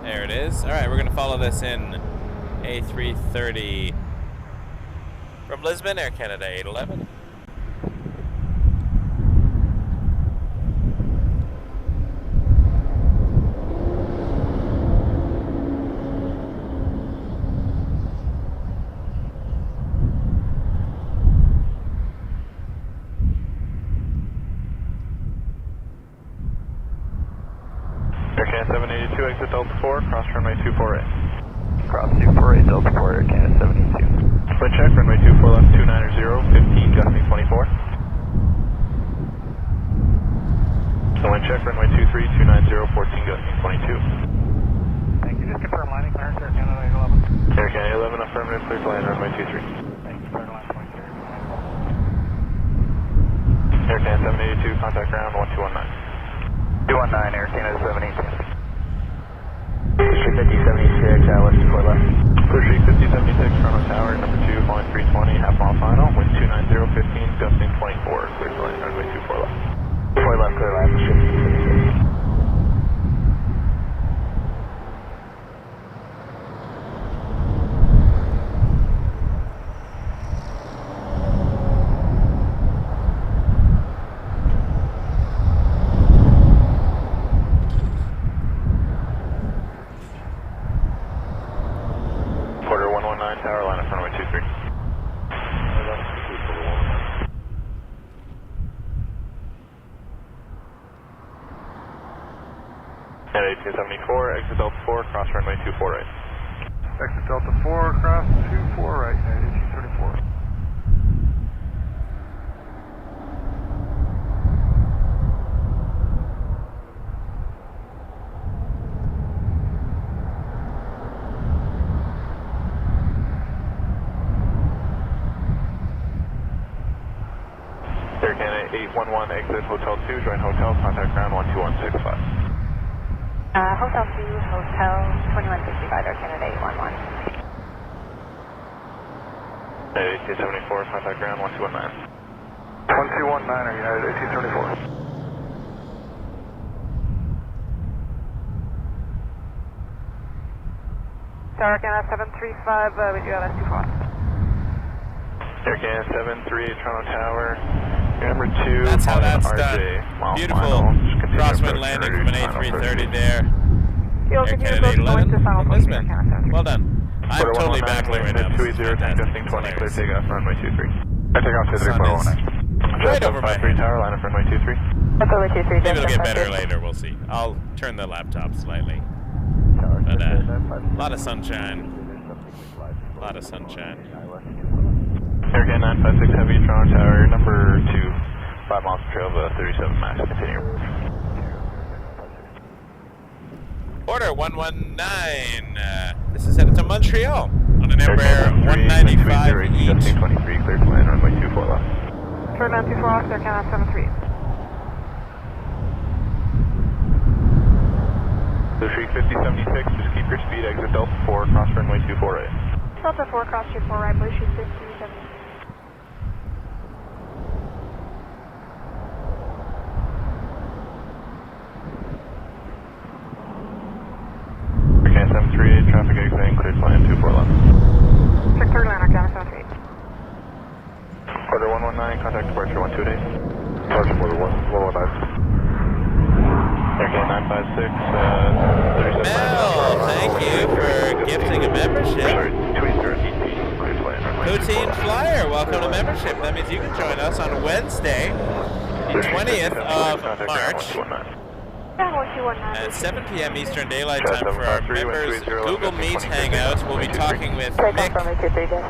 There it is. Alright, we're gonna follow this in A330 from Lisbon, Air Canada 811. Aircan 782, exit Delta 4, cross runway 248. Cross 248, Delta 4, Air Canada 72. Wind check, runway 24 left, 290, 15 gusting 24. So wind check, runway 23, 290, 14 gusting 22. Thank you. Just confirm landing clearance, Air Canada 811. Aircan 811, affirmative, clear to land, runway 23. Thank you, clear to land 23. Aircan 782, contact ground 1219. 219, Air Canada 72. Street 5076, left 4 left. Clear Street 5076, Toronto Tower, number 2, flying 320, half mile final, wind 290, 15, gusting 24, clear to land, runway 24 left. 4 left, clear land, Street 5076. Tower, line up runway 23. At 1874, exit Delta 4, cross runway 24 right. Exit Delta 4, cross 24 right, 1834. Air Canada 811, exit Hotel 2, join Hotel, contact ground 12165. Hotel 2, Hotel 2165, Air Canada 811. At 1874, contact ground 1219. 1219, United 1834. Air Canada 735, we do have S24. Air Canada 738, Toronto Tower. Number 2, That's how that's RJ, done. Beautiful crosswind landing from an A330 there. Air Canada 811 from Lisbon. Well done. I'm totally backlit right now. 280, adjusting 20, clear takeoff, runway 23. I take off 23, Right over my head. Tower, line up runway 23. Over 23, Maybe it'll get better later, we'll see. I'll turn the laptop slightly. But a lot of sunshine. A lot of sunshine. Air Canada 956 Heavy, Toronto Tower, number 2, 5 miles trail of 37 max, continue. Order 119. This is headed to Montreal on an Embraer 195 each. Adjusting 23, clear to land, runway 24 left. Turn 924 off, Air Canada 73. The Street 5076, just keep your speed, exit Delta 4, cross runway 24 right. Delta 4, cross 24 right, Blue Street 5070. Air Canada 738, traffic exiting, clear to land 24 left. Check third line, Air Canada 78. Order 119, contact departure 128. Departure order 119. Air Canada 956, 37 Mel, thank you for gifting a membership. Sorry, 280 clear to land, runway Poutine 24 left. Flyer, welcome to membership. That means you can join us on Wednesday, the 20th of March. Ground 1219. At 7 p.m. Eastern Daylight Time for our members Google Meet Hangout. We'll be talking with Mick,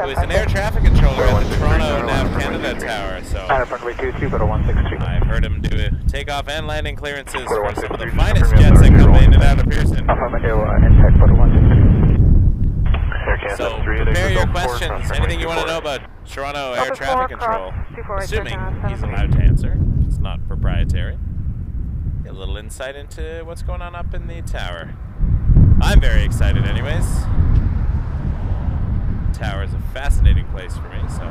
who is an air traffic controller at the Toronto Nav Canada Tower. So Runway 23, but 163. I've heard him do takeoff and landing clearances for some of the finest jets that come in and out of Pearson. Inside for 163. So prepare your questions. Anything you want to know about Toronto Air Traffic Control, assuming he's allowed to answer. It's not proprietary. A little insight into what's going on up in the tower. I'm very excited anyways. The tower is a fascinating place for me, so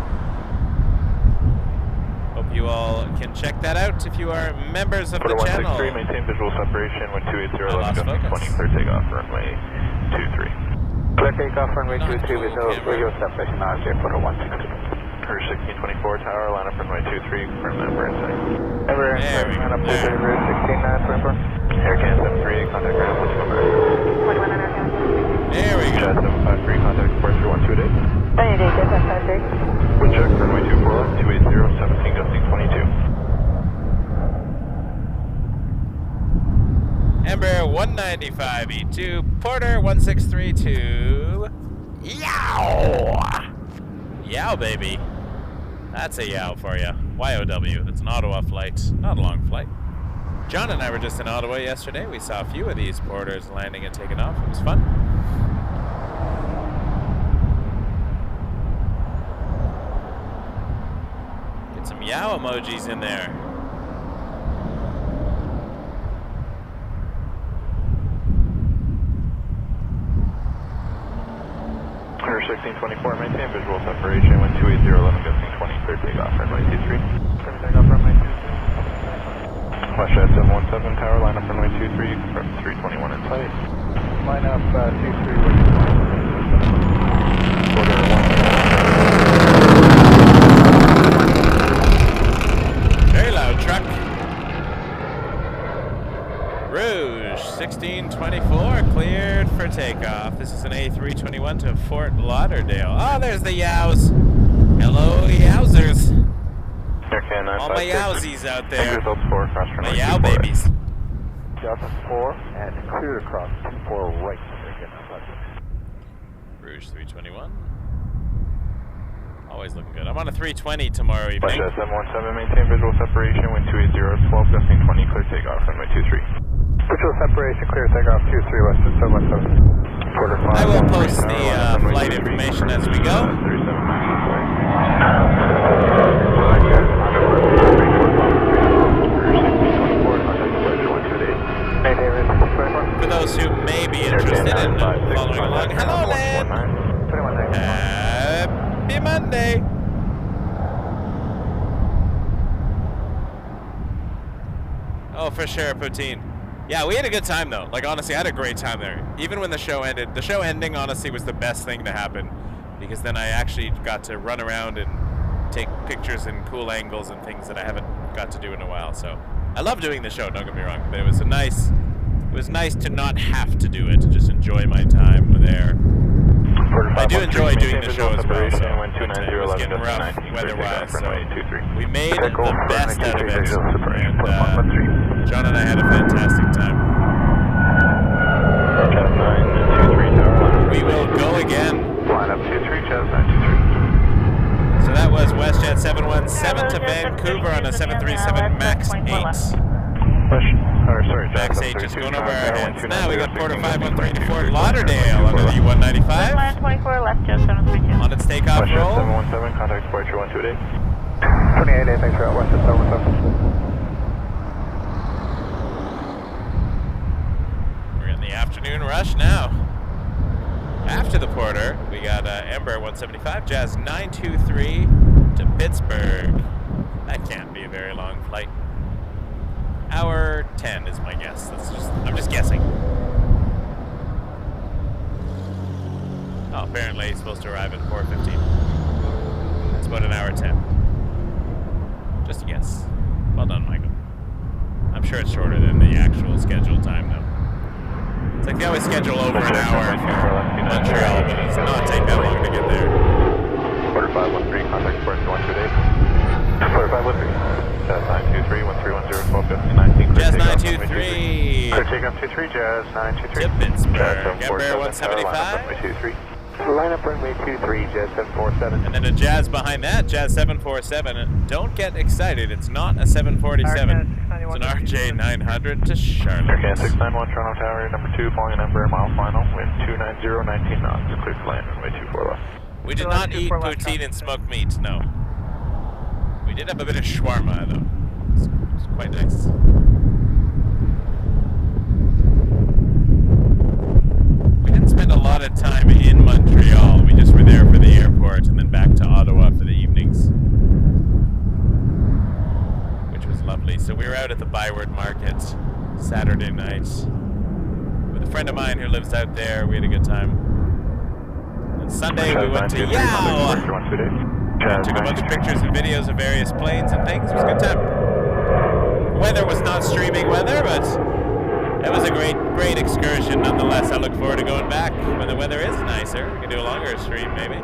hope you all can check that out if you are members of the channel. 163, maintain visual separation when 280 I lost left, focus. 20, clear takeoff, runway 23. Clear takeoff, runway Not 23 with cool, no camera. radio separation, RJ for 160. Curve 1624 tower, line up runway 23, confirm that we're inside. Ever There we go. line up to the route 169, Air Canada 738, contact ground 129. 21 Air Canada. There we go. Jet 753, contact departure 128. 28, Jet 753. Wind check, runway 24 left, 280, 17 gusting 22. Embraer 195 E2, Porter 1632. Yow! Yow, baby. That's a yow for you. YOW. That's an Ottawa flight. Not a long flight. John and I were just in Ottawa yesterday. We saw a few of these Porters landing and taking off. It was fun. Get some yow emojis in there. Curve 1624, maintain visual separation when 280, 11 gusting 20, clear takeoff, runway 23. Clear takeoff, runway 23. Westjet 717 tower, line up runway 23, confirm 321 in sight. Line up 23 with Order 1. Very loud truck. Rouge 1624 cleared for takeoff. This is an A321 to Fort Lauderdale. Oh, there's the yows. Hello, yowzers. Air Canada All my 956. yowzies out there. Results 4, cross runway My yow 24 right. babies. Delta 4 and clear across 24 right. Rouge 321. Always looking good. I'm on a 320 tomorrow evening. West 717, maintain visual separation, wind 280, 12, gusting 20, clear takeoff, runway 23. Visual separation, clear takeoff, 23 West 717. Quarter 5. I will post the flight information as we go. For those who may be interested in following along, hello land! Happy Monday! Oh, for sure, poutine. Yeah, we had a good time though. Like honestly, I had a great time there. Even when the show ended. The show ending honestly was the best thing to happen, because then I actually got to run around and take pictures and cool angles and things that I haven't got to do in a while. So I love doing the show, don't get me wrong, but it was nice to not have to do it, to just enjoy my time there. I do enjoy doing the show as well, so it was getting rough weather-wise, so we made the best out of it, and John and I had a fantastic time. We will go again. Line up 23, Jazz 923. So that was WestJet 717 to Vancouver on a 737 MAX 8. Max 8 just going over our heads. Now we got Porter 513 to Fort Lauderdale under the U-195. Line 24 left, just 732. On its takeoff roll. 717, contact departure 128. 28, thanks for West 717. We're in the afternoon rush now. After the Porter, we got Embraer 175, Jazz 923 to Pittsburgh. That can't be a very long flight. Hour 10 is my guess. I'm just guessing. Oh, apparently he's supposed to arrive at 4:15. That's about an hour 10. Just a guess. Well done, Michael. I'm sure it's shorter than the actual scheduled time, though. It's like they always schedule over an hour if you're in Montreal, but it does not take that long to get there. Quarter 513, contact departure 128. Quarter 513. Jazz 923, 1310, 12, 19, Jazz 923. Clear takeoff 23, Jazz 923. To Pittsburgh. Embraer 175. 23. Line up runway 23, Jazz 747. And then a Jazz behind that, Jazz 747. Don't get excited, it's not a 747. It's an RJ 900 to Charlotte. Aircan 691, Toronto Tower, number 2, following Embraer, mile final, wind 290, 19 knots, clear to land, runway 24 left. We did not eat poutine and smoked meat, no. We did have a bit of shawarma, though. It's quite nice. We didn't spend a lot of time in Montreal. We just were there for the airport and then back to Ottawa for the evenings, which was lovely. So we were out at the Byward Market Saturday night with a friend of mine who lives out there. We had a good time. And Sunday we went to Yao. Took a bunch of pictures and videos of various planes and things. It was a good time. Weather was not streaming weather, but it was a great excursion nonetheless. I look forward to going back when the weather is nicer. We can do a longer stream maybe.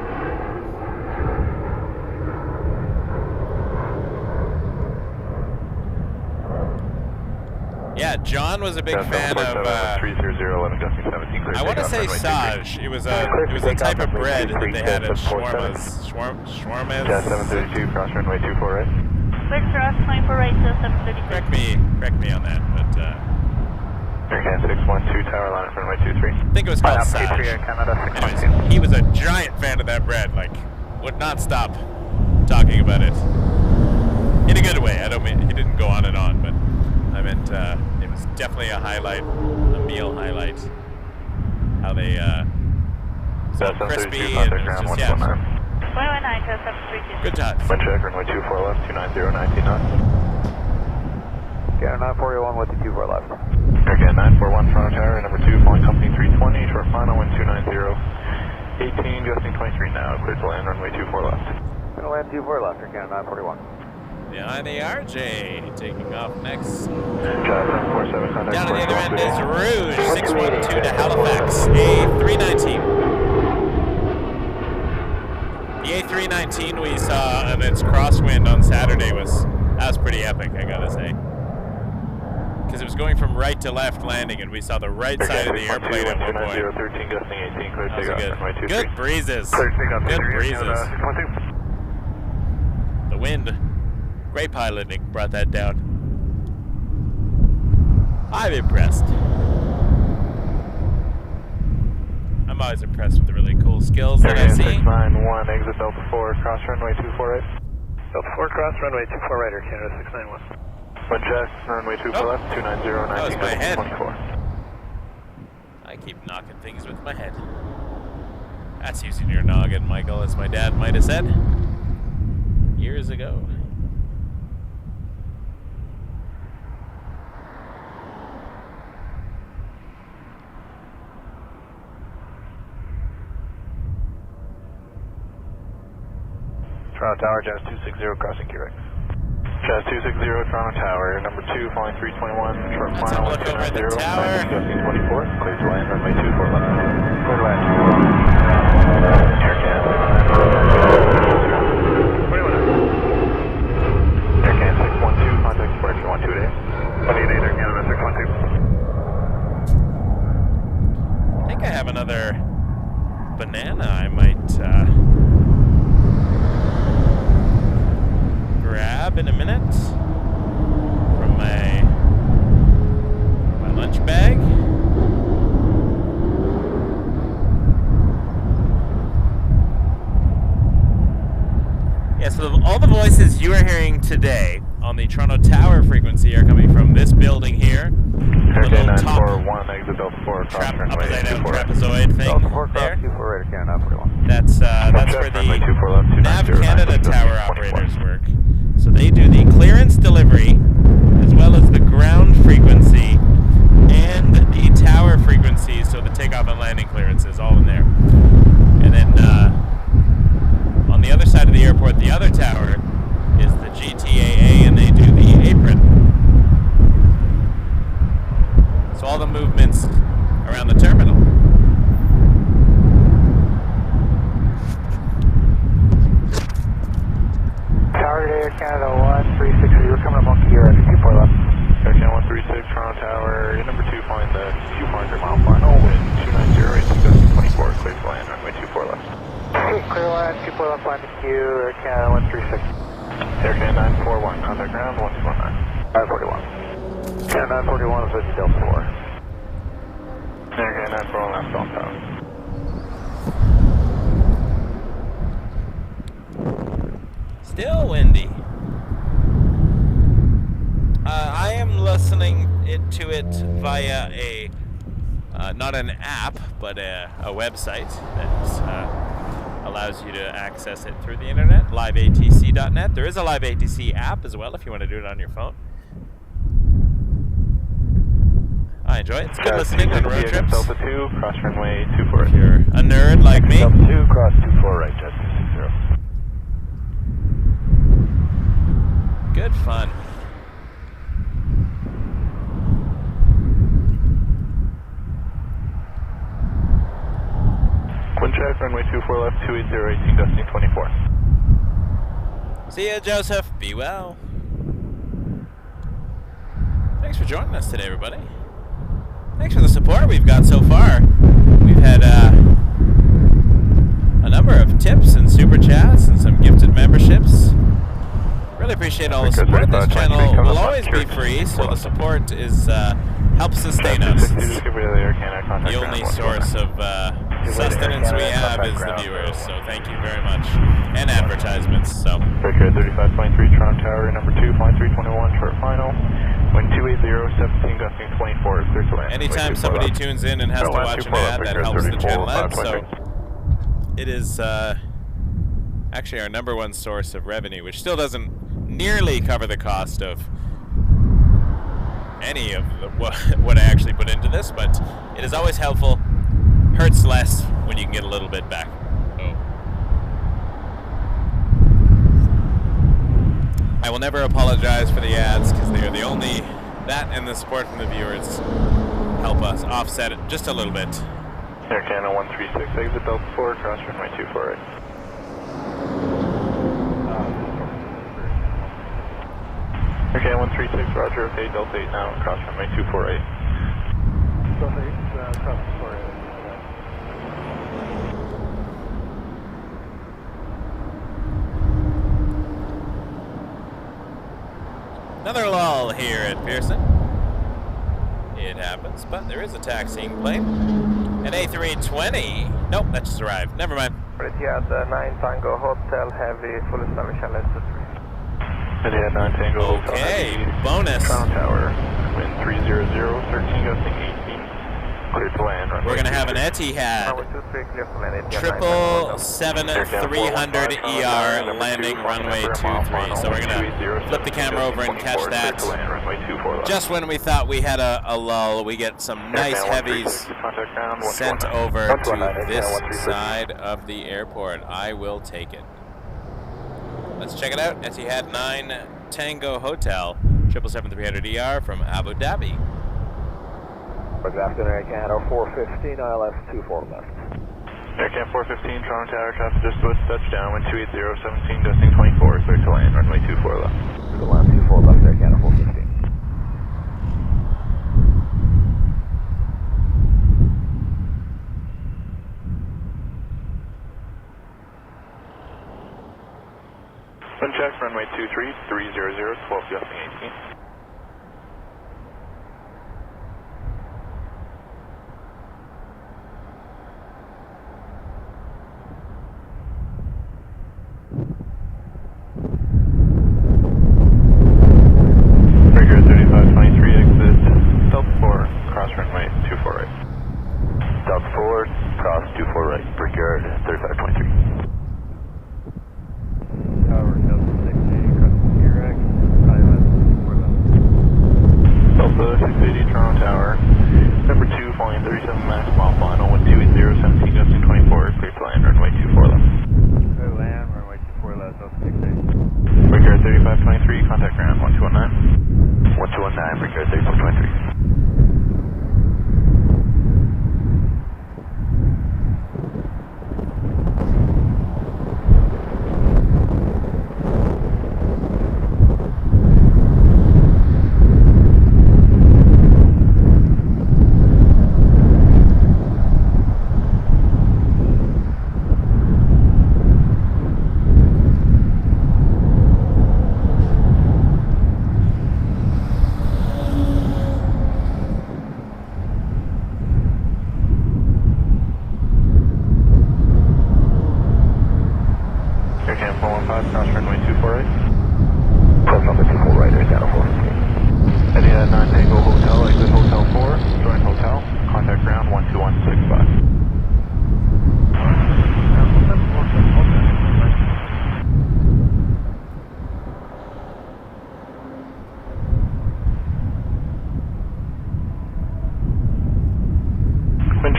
Yeah, John was a big fan of. I want to say Saj. It was a type of bread that they had at shawarmas. Shawarmas. Jazz 732, cross runway 24 right. Quick cross 24 right, just 732. Correct me on that, but. Aircan 612, tower line runway 23. I think it was called Saj. Anyways, he was a giant fan of that bread. Like, would not stop talking about it. In a good way. I don't mean he didn't go on and on, but. I meant it was definitely a highlight, a meal highlight. How they so crispy and it was just, yeah. 119, just 732. Good times. Wind check, runway 24 left, 290, 19 knots. Aircan 941 with the 24 left. Aircan 941, Toronto Tower, number 2, flying company 320, short final, wind 290, 18, gusting 23 now, clear to land, runway 24 left. Gonna land 24 left, Aircan 941. Behind the RJ, taking off next. Jazz 747, contact. Down at the other end is Rouge, 612 to Halifax, A319. The A319 we saw of its crosswind on Saturday was pretty epic, I gotta say. Because was going from right to left landing, and we saw the right side of the airplane at one point. 13 gusting 18, clear That was takeoff, runway 23. good breezes. Clear takeoff, Good 23, breezes. Canada 612. The wind, great piloting, brought that down. I'm impressed. I'm always impressed with the really cool skills that I see. 691, exit Delta 4, cross runway 24 right. Delta 4 cross, runway 24 right, Air Canada 691. One check, runway 24 left, 290, That was 19 my head. 24. I keep knocking things with my head. That's using your noggin, Michael, as my dad might have said years ago. Toronto Tower, Jazz 260, crossing QX. Jazz 260, Toronto Tower, number 2, flying 321, short Let's final, have a look over at the 290, tower. gusting 24, clear to land, runway 24 left. Clear to land, Air Canada 612. Air Canada 612, contact departure 128. 188, Air Canada 612. I think I have another banana I might grab in a minute from my lunch bag. Yeah, so all the voices you are hearing today on the Toronto Tower frequency are coming from this building here. Air The little Canada top 941, exit Delta 4, cross runway upside down 24 right. trapezoid thing Delta 4 there. cross, 24 right, Air Canada 941. That's where runway the 24 left, Nav 290, Canada 19, tower 24. operators work. So they do the clearance delivery, as well as the ground frequency and the tower frequency, so the takeoff and landing clearances, all in there. And then on the other side of the airport, the other tower is the GTAA, and they do the apron. So all the movements around the terminal. Tower to Air Canada 136, we're coming up on gear at 24 left. Air Canada 136, Toronto Tower, number 2, flying the 200 mile final, wind 290, 18, 24, clear to land, runway 24 left. Okay, clear line, 24 left, line to queue, Air Canada 136. Air Canada 941, contact ground 1219. 941. Canada 941 is with Delta 4. Air Canada 941, left on tower. Still windy. I am listening to it via a not an app, but a website that allows you to access it through the internet, liveatc.net. There is a Live ATC app as well if you want to do it on your phone. I enjoy it. It's good listening on road trips. Delta 2, cross runway 24 If you're a nerd like me. Delta 2, cross 24 right, Jet 260. Good fun. Wind check, runway 24 left, 280, 18, gusting 24. See ya, Joseph. Be well. Thanks for joining us today, everybody. Thanks for the support we've got so far. We've had a number of tips and super chats and some gifted memberships. Really appreciate all the support. This channel will always be free, so the support is helps sustain us. The only source of sustenance we have is the viewers, so thank you very much. And advertisements, so. Breaker 35.3, Toronto Tower, number 2, flying 321, short final. Wind 280, 17, gusting 24, clear to land. Anytime somebody tunes in and has to watch an ad, that helps the channel out, so it is actually our #1 source of revenue, which still doesn't nearly cover the cost of any of what I actually put into this, but it is always helpful. Hurts less when you can get a little bit back. I will never apologize for the ads because they are the only, that and the support from the viewers help us offset it just a little bit. Air Canada 136, exit Delta 4, cross runway 24 right. Okay, 136, roger, okay, Delta 8 now, cross runway 248. Delta 8, cross 248. Another lull here at Pearson. It happens, but there is a taxiing plane. An A320. Nope, that just arrived. Never mind. Etihad 9 Tango Hotel Heavy, full establishment, let's do 3. Etihad 9 Tango Hotel Okay, Heavy, bonus. Toronto Tower, wind 300, 13 gusting 18, clear to land. We're going to have an Etihad 777-300 landing runway 23. So we're going to flip the camera over and catch that. Just when we thought we had a lull, we get some nice heavies sent over to this side of the airport. I will take it. Let's check it out. Etihad 9 Tango Hotel, 777-300 from Abu Dhabi. Good afternoon, Air Canada 415, ILS 24 left. Air Canada 415, Toronto Tower, traffic just about touchdown, wind 280, 17, dusting 24, clear to land, runway 24 left. Clear to land 24 left, Air Canada 415. Wind check, runway 23, 300, 12 gusting 18.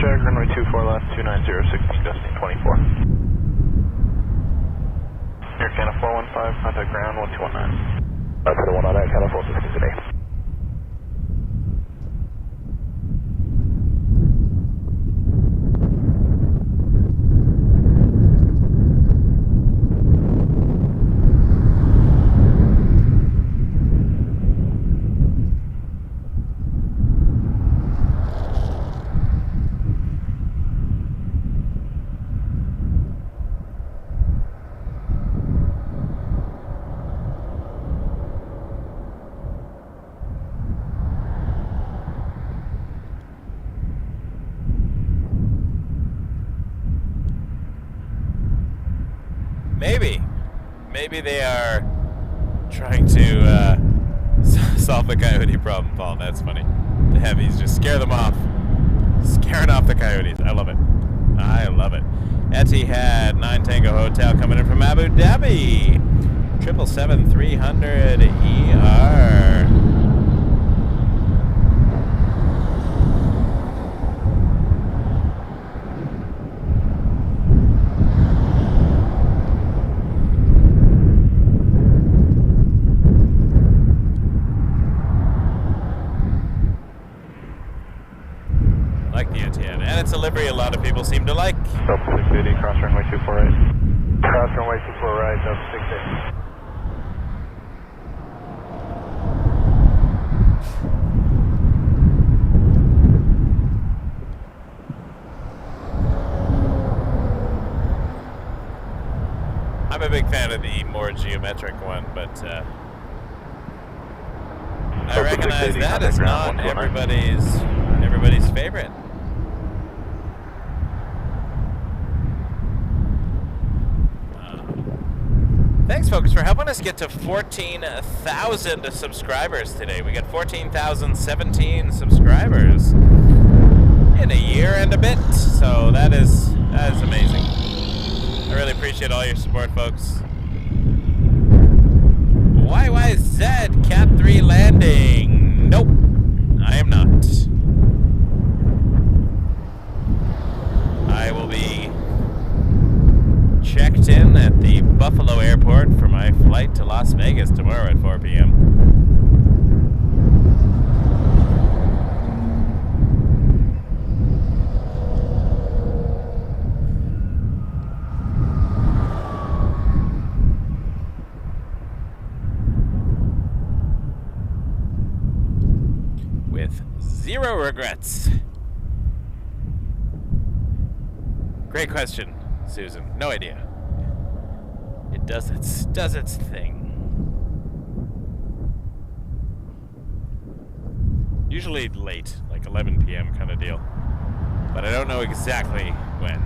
Runway 24 left, 290, 16, dusting 24. Air Canada 415, contact ground 1219. That's the one on Air Canada 415 today. Maybe they are trying to solve the coyote problem, Paul. That's funny. The heavies, just scare them off. Scaring off the coyotes. I love it. I love it. Etihad 9 Tango Hotel coming in from Abu Dhabi. 777-300 ER. It's a livery a lot of people seem to like. Delta 680, cross runway 24 right. Cross runway 24 right, Delta 680. I'm a big fan of the more geometric one, but I recognize that is not everybody's favorite. Thanks, folks, for helping us get to 14,000 subscribers today. We got 14,017 subscribers in a year and a bit, so that is amazing. I really appreciate all your support, folks. CYYZ, Cat 3 landing. Nope, I am not. I will be checked in at the Buffalo Airport for my flight to Las Vegas tomorrow at 4 p.m. With zero regrets. Great question, Susan. No idea. It does its thing. Usually late, like 11 p.m. kind of deal. But I don't know exactly when.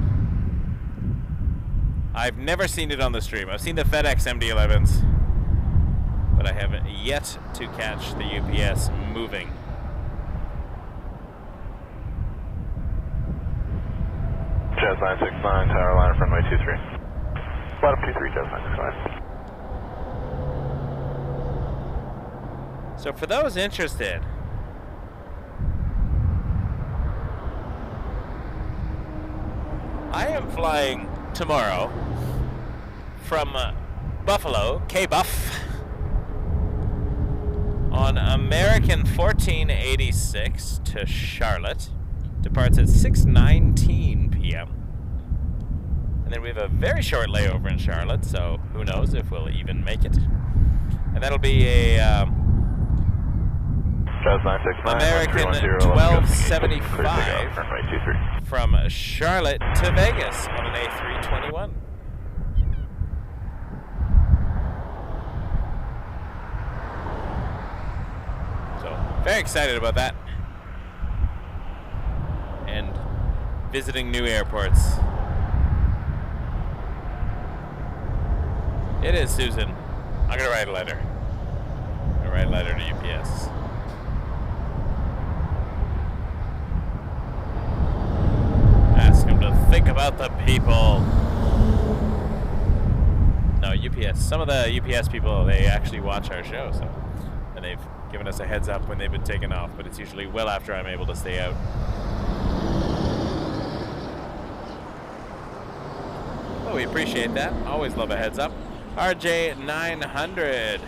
I've never seen it on the stream. I've seen the FedEx MD-11s, but I haven't yet to catch the UPS moving. Jazz 969, tower line runway 23. Bottom 23, Jazz 969. So for those interested, I am flying tomorrow from Buffalo, K-Buff, on American 1486 to Charlotte. Departs at 6:19 p.m. And then we have a very short layover in Charlotte, so who knows if we'll even make it. And that'll be a American 1275 from Charlotte to Vegas on an A321. So, very excited about that. And visiting new airports. It is, Susan. I'm gonna write a letter. I'm gonna write a letter to UPS. Ask them to think about the people. No, UPS. Some of the UPS people, they actually watch our show, so, and they've given us a heads up when they've been taken off, but it's usually well after I'm able to stay out. Well, we appreciate that. Always love a heads up. RJ 900.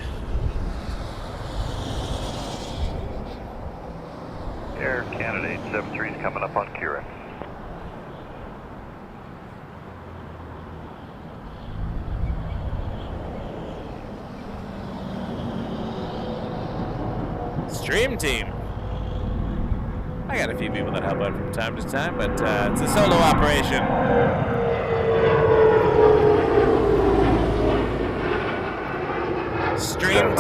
Air Canada 873 is coming up on Kira. Stream team. I got a few people that help out from time to time, but it's a solo operation. Stream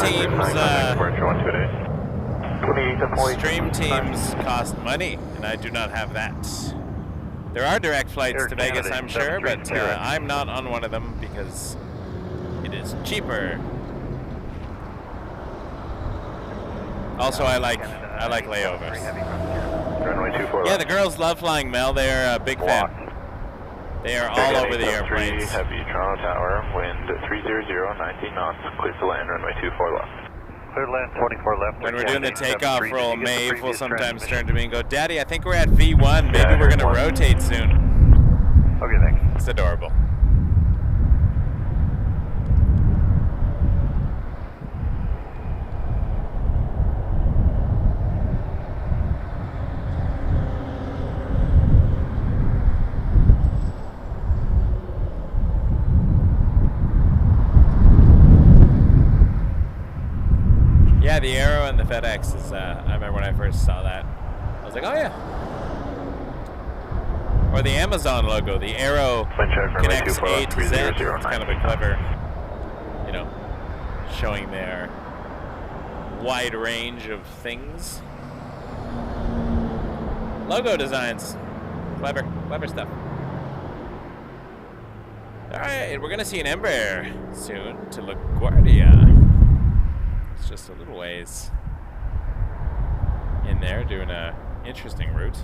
teams cost money, and I do not have that. There are direct flights to Vegas, I'm sure, but I'm not on one of them because it is cheaper. Also, I like layovers. Yeah, the girls love flying, Mel. They're a big fan. They are all over the airplanes. Heavy, Toronto Tower, wind 300, 19 knots, clear to land, runway 24 left. Clear land, 24 left. When we're doing the takeoff roll, Maeve will sometimes turn to me and go, Daddy, I think we're at V1. Maybe we're going to rotate soon. Okay, thanks. It's adorable. Yeah, the Aero and the FedEx is, I remember when I first saw that, I was like, oh yeah. Or the Amazon logo, the Aero connects A to Z. It's kind of a clever, you know, showing their wide range of things. Logo designs, clever stuff. All right, we're gonna see an Embraer soon to LaGuardia. It's just a little ways in there, doing a interesting route.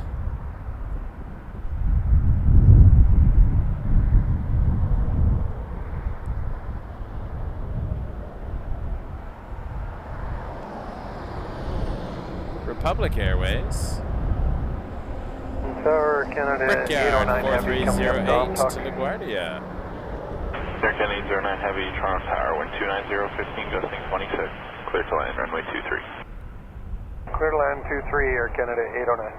Republic Airways. Tower Canada 809 Heavy coming up 4308 to LaGuardia. Air Canada 09 Heavy, Toronto Tower, wind 290, 15, gusting 26. Clear to land, runway 23. Clear to land 23, Air Canada 809.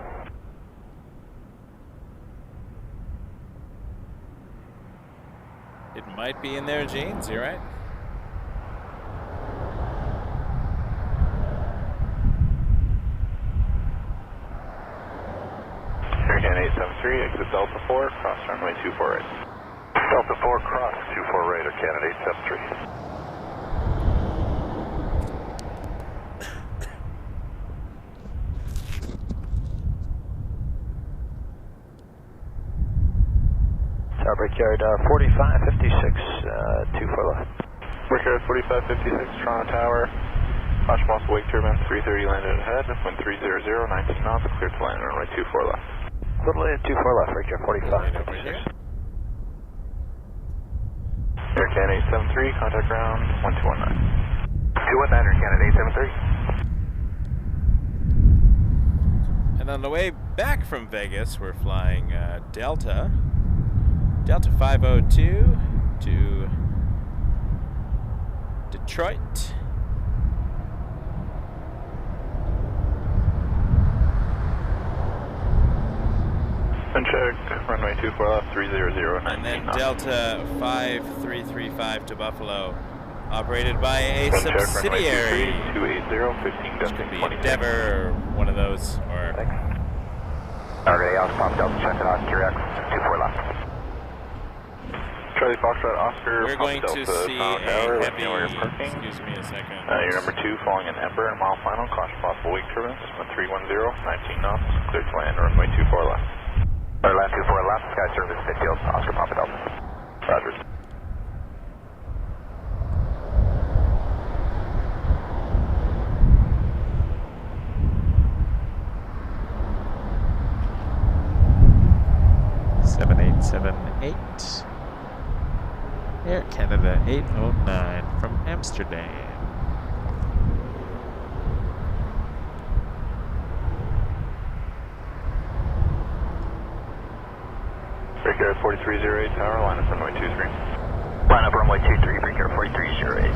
It might be in there, Jeans, you're right. Air Canada 873, exit Delta 4, cross runway 24 right. Delta 4, cross 24 right, Air Canada 873. Brickyard 4556, 24 left. Brickyard 4556, Toronto Tower. Caution possible wake turbulence 330 landed ahead. Wind 300, 19 knots, clear to land, runway 24 left. Little 24 left, Brickyard 4556. Air Canada 873, contact ground 1219. 219, Air Canada 873. And on the way back from Vegas, we're flying Delta 502 to Detroit. And check, runway 24 left, 300, 19 And then knots. Delta 5335 to Buffalo, operated by a Check, runway subsidiary. 280, 15, Which gusting could be 26. Endeavor or one of those, or Alright, Alpha Delta, check it out, QRX 24 left. Charlie Foxtrot, Oscar, we're going to Delta, see Toronto a Tower, let me heavy, know where you're parking. excuse me a second. You're number 2, following an Ember and mile final, caution possible wake turbulence, wind 310, 19 knots, clear to land, runway 24 left. Clear land 24 left, sky service midfield, Oscar Papa Delta. Roger. Air Canada 809 from Amsterdam. Brickyard 4308 Tower, line up runway 23. Line up runway 23, Brickyard 4308.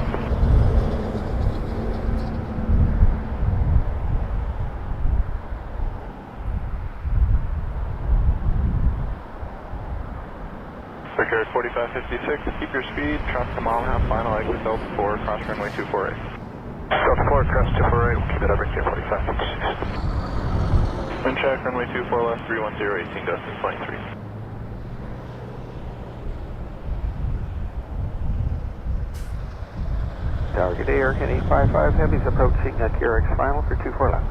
Brickyard 4556, keep your speed, traffic a mile and a half, final exit Delta 4, cross runway 248. Delta 4, cross 248, we'll keep it up, Brickyard 4556. Wind check, runway 24 left, 310, 18, gusting 23. Target Air Canada 855, Heavies approaching at QRX final for 24 left.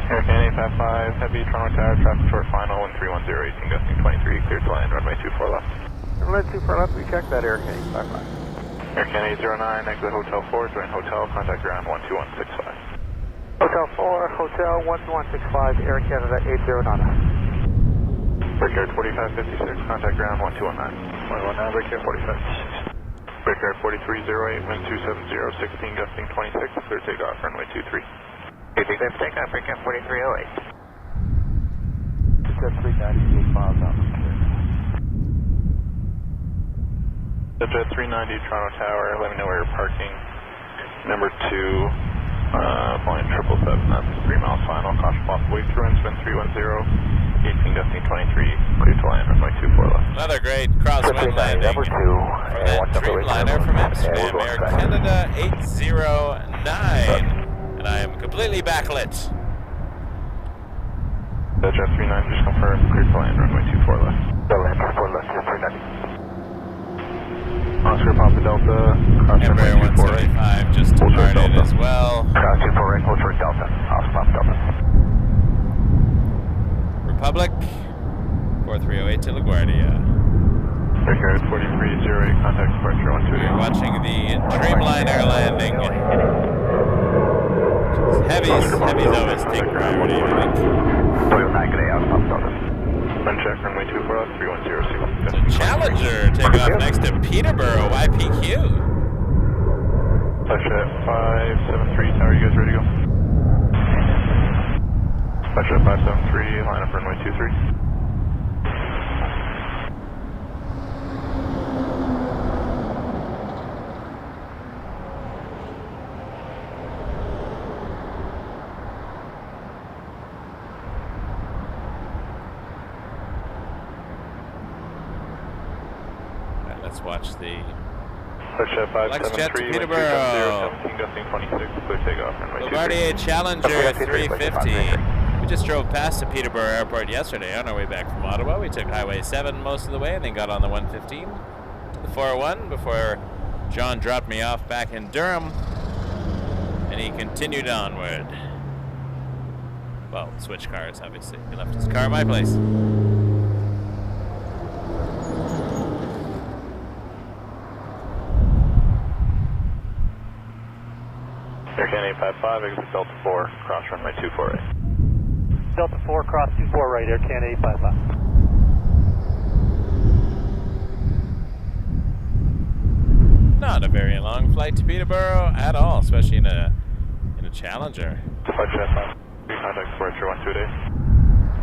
Air Canada 855, heavy, Toronto Tower, traffic short final, wind 310, 18, gusting 23, clear to land, runway 24 left. Runway 24 left, we check that Air Canada 855. Air Canada 809, exit Hotel 4, join Hotel, contact ground 12165. Hotel 4, Hotel 1165, Air Canada 809. Brickyard 4556, contact ground 1219. 119, Brickyard 4556. Brickyard 4308, wind 270, 16, gusting 26, clear takeoff, runway 23. Okay, take that takeoff, Brickyard 4308. Just 398 miles out. Jet 390, Toronto Tower, let me know where you're parking. Number 2, flying 777, that's 3 miles final, caution possible wake through winds, wind 310, 18, gusting 23, clear to land, runway 24 left. Another great Crosswind Landing Number 2, for that Dreamliner from Amsterdam, Air Canada 809. and I am completely backlit. Jet 39, just confirm, clear to land, runway 24 left. Land 24 left, Jet 390. Oscar Papa Delta, cross runway Embraer 24 right. 175 just departed as well. Cross 24 right, hold for Delta, Oscar Papa Delta. Republic 4308 to LaGuardia. Victor 4308, contact departure 128. We're watching the Dreamliner landing. Heavies always take priority, I think. Uncheck runway 24 left, 310 signal. Challenger take off next to Peterborough, YPQ. Touch at 573, tower, you guys ready to go? Touch at 573, line up runway 23. Let's watch the Touch at 573, Peterborough. 17 gusting 26, clear takeoff runway 23. LaGuardia Challenger 350. We just drove past the Peterborough Airport yesterday on our way back from Ottawa. We took Highway 7 most of the way and then got on the 115 to the 401 before John dropped me off back in Durham, and he continued onward. Well, switch cars, obviously. He left his car at my place. Aircan 855, exit Delta 4, cross runway 24 right. Delta 4, cross 24 right, Aircan 855. Not a very long flight to Peterborough at all, especially in a Challenger. Touch at 5, contact departure 128.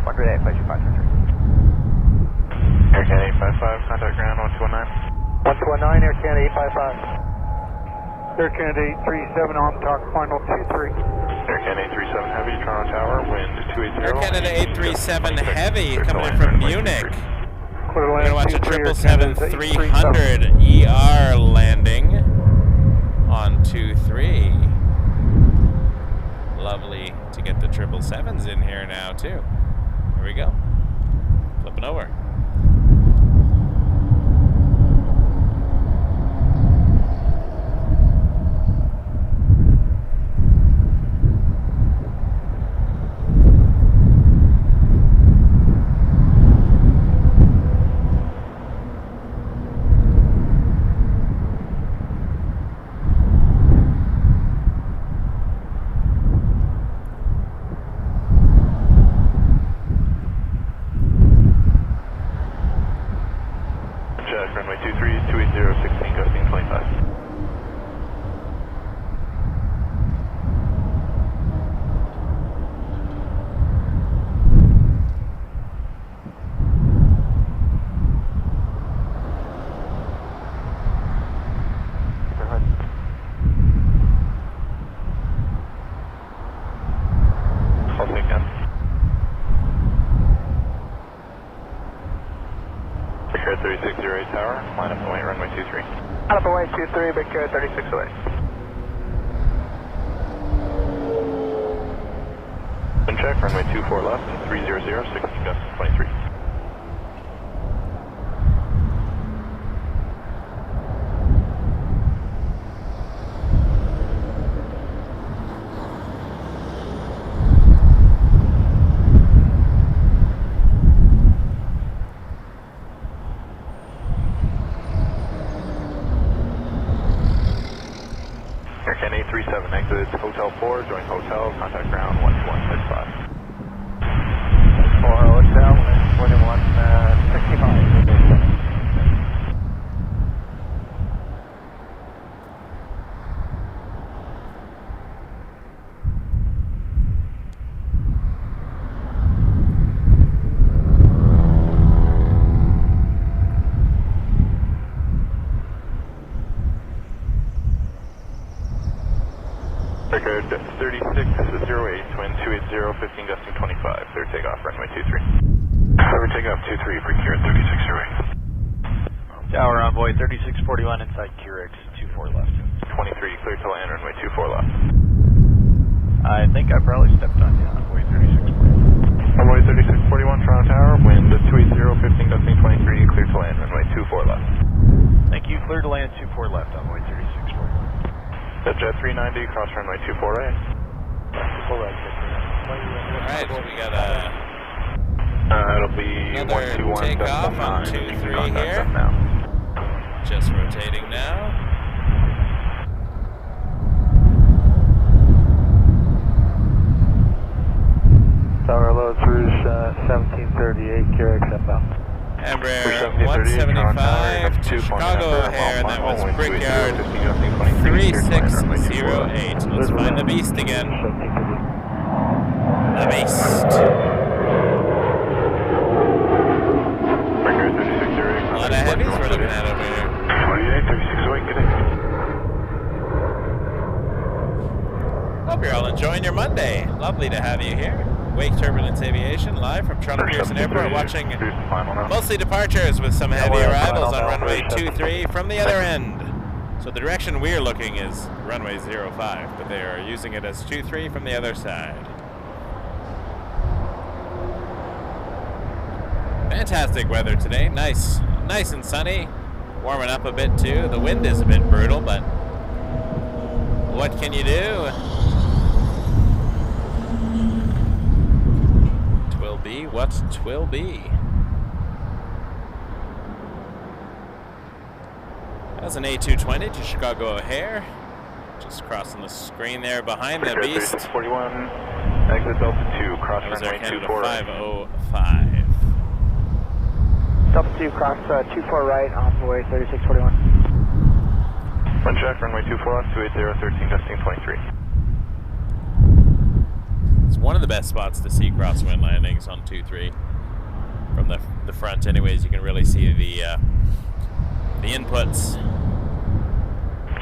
128, flight 2533. Aircan 855, contact ground 1219. 119, Aircan 855. Aircan 837 on talk, final 23. Aircan 837 Heavy, Toronto Tower, wind 280. Air Canada 837 Heavy coming in from Munich. We're We're going to watch a 777-300 ER landing on 23. Lovely to get the 777s in here now, too. Here we go. Flipping over. Runway 23, 280, 16, gusting 25. I'll take that. Big Air 3608 tower, line up and wait, runway 23. Line up and wait, 23, Big Air 3608. Wind check, runway 24 left and 300, 6 gust 23. Aircan 837 exits Hotel 4, join Hotel, contact ground 1165. 4 Hotel, 2165. Record 36, this is 08, wind 280, 15 gusting 25, clear takeoff, runway 23. Clear takeoff 23, Precure 3608. Tower Envoy 3641 inside QRX 24 left. 23, clear to land, runway 24 left. I think I probably stepped on you on way 3641. Runway 3641, Toronto Tower, wind 280, 15 gusting 23, clear to land, runway 24 left. Thank you, clear to land 24 left on way 3641. Jet 390, cross runway 24 right. Alright, we got It'll be another 121 takeoff on 23 here. Just rotating now. Tower Loads Rouge 1738, QRX inbound. Embraer 175 to Chicago O'Hare, and that was Brickyard 3608. Let's find the beast again. The beast. A lot of heavies we're looking at over here. 28, 3608, get in. Hope you're all enjoying your Monday. Lovely to have you here. Wake Turbulence Aviation, live from Toronto Pearson Airport, watching mostly departures with some heavy arrivals on runway 23 from the other end. So the direction we're looking is runway 05, but they are using it as 23 from the other side. Fantastic weather today, nice and sunny, warming up a bit too. The wind is a bit brutal, but what can you do? Be what twill be. That's an A220 to Chicago O'Hare. Just crossing the screen there behind the beast. 41, exit Delta 2, cross runway 24 right. 505. Delta 2, cross 24 right on way 3641. One check, runway 24 off, 280, 13 gusting 23. It's one of the best spots to see crosswind landings on 2-3 from the front. Anyways, you can really see the inputs.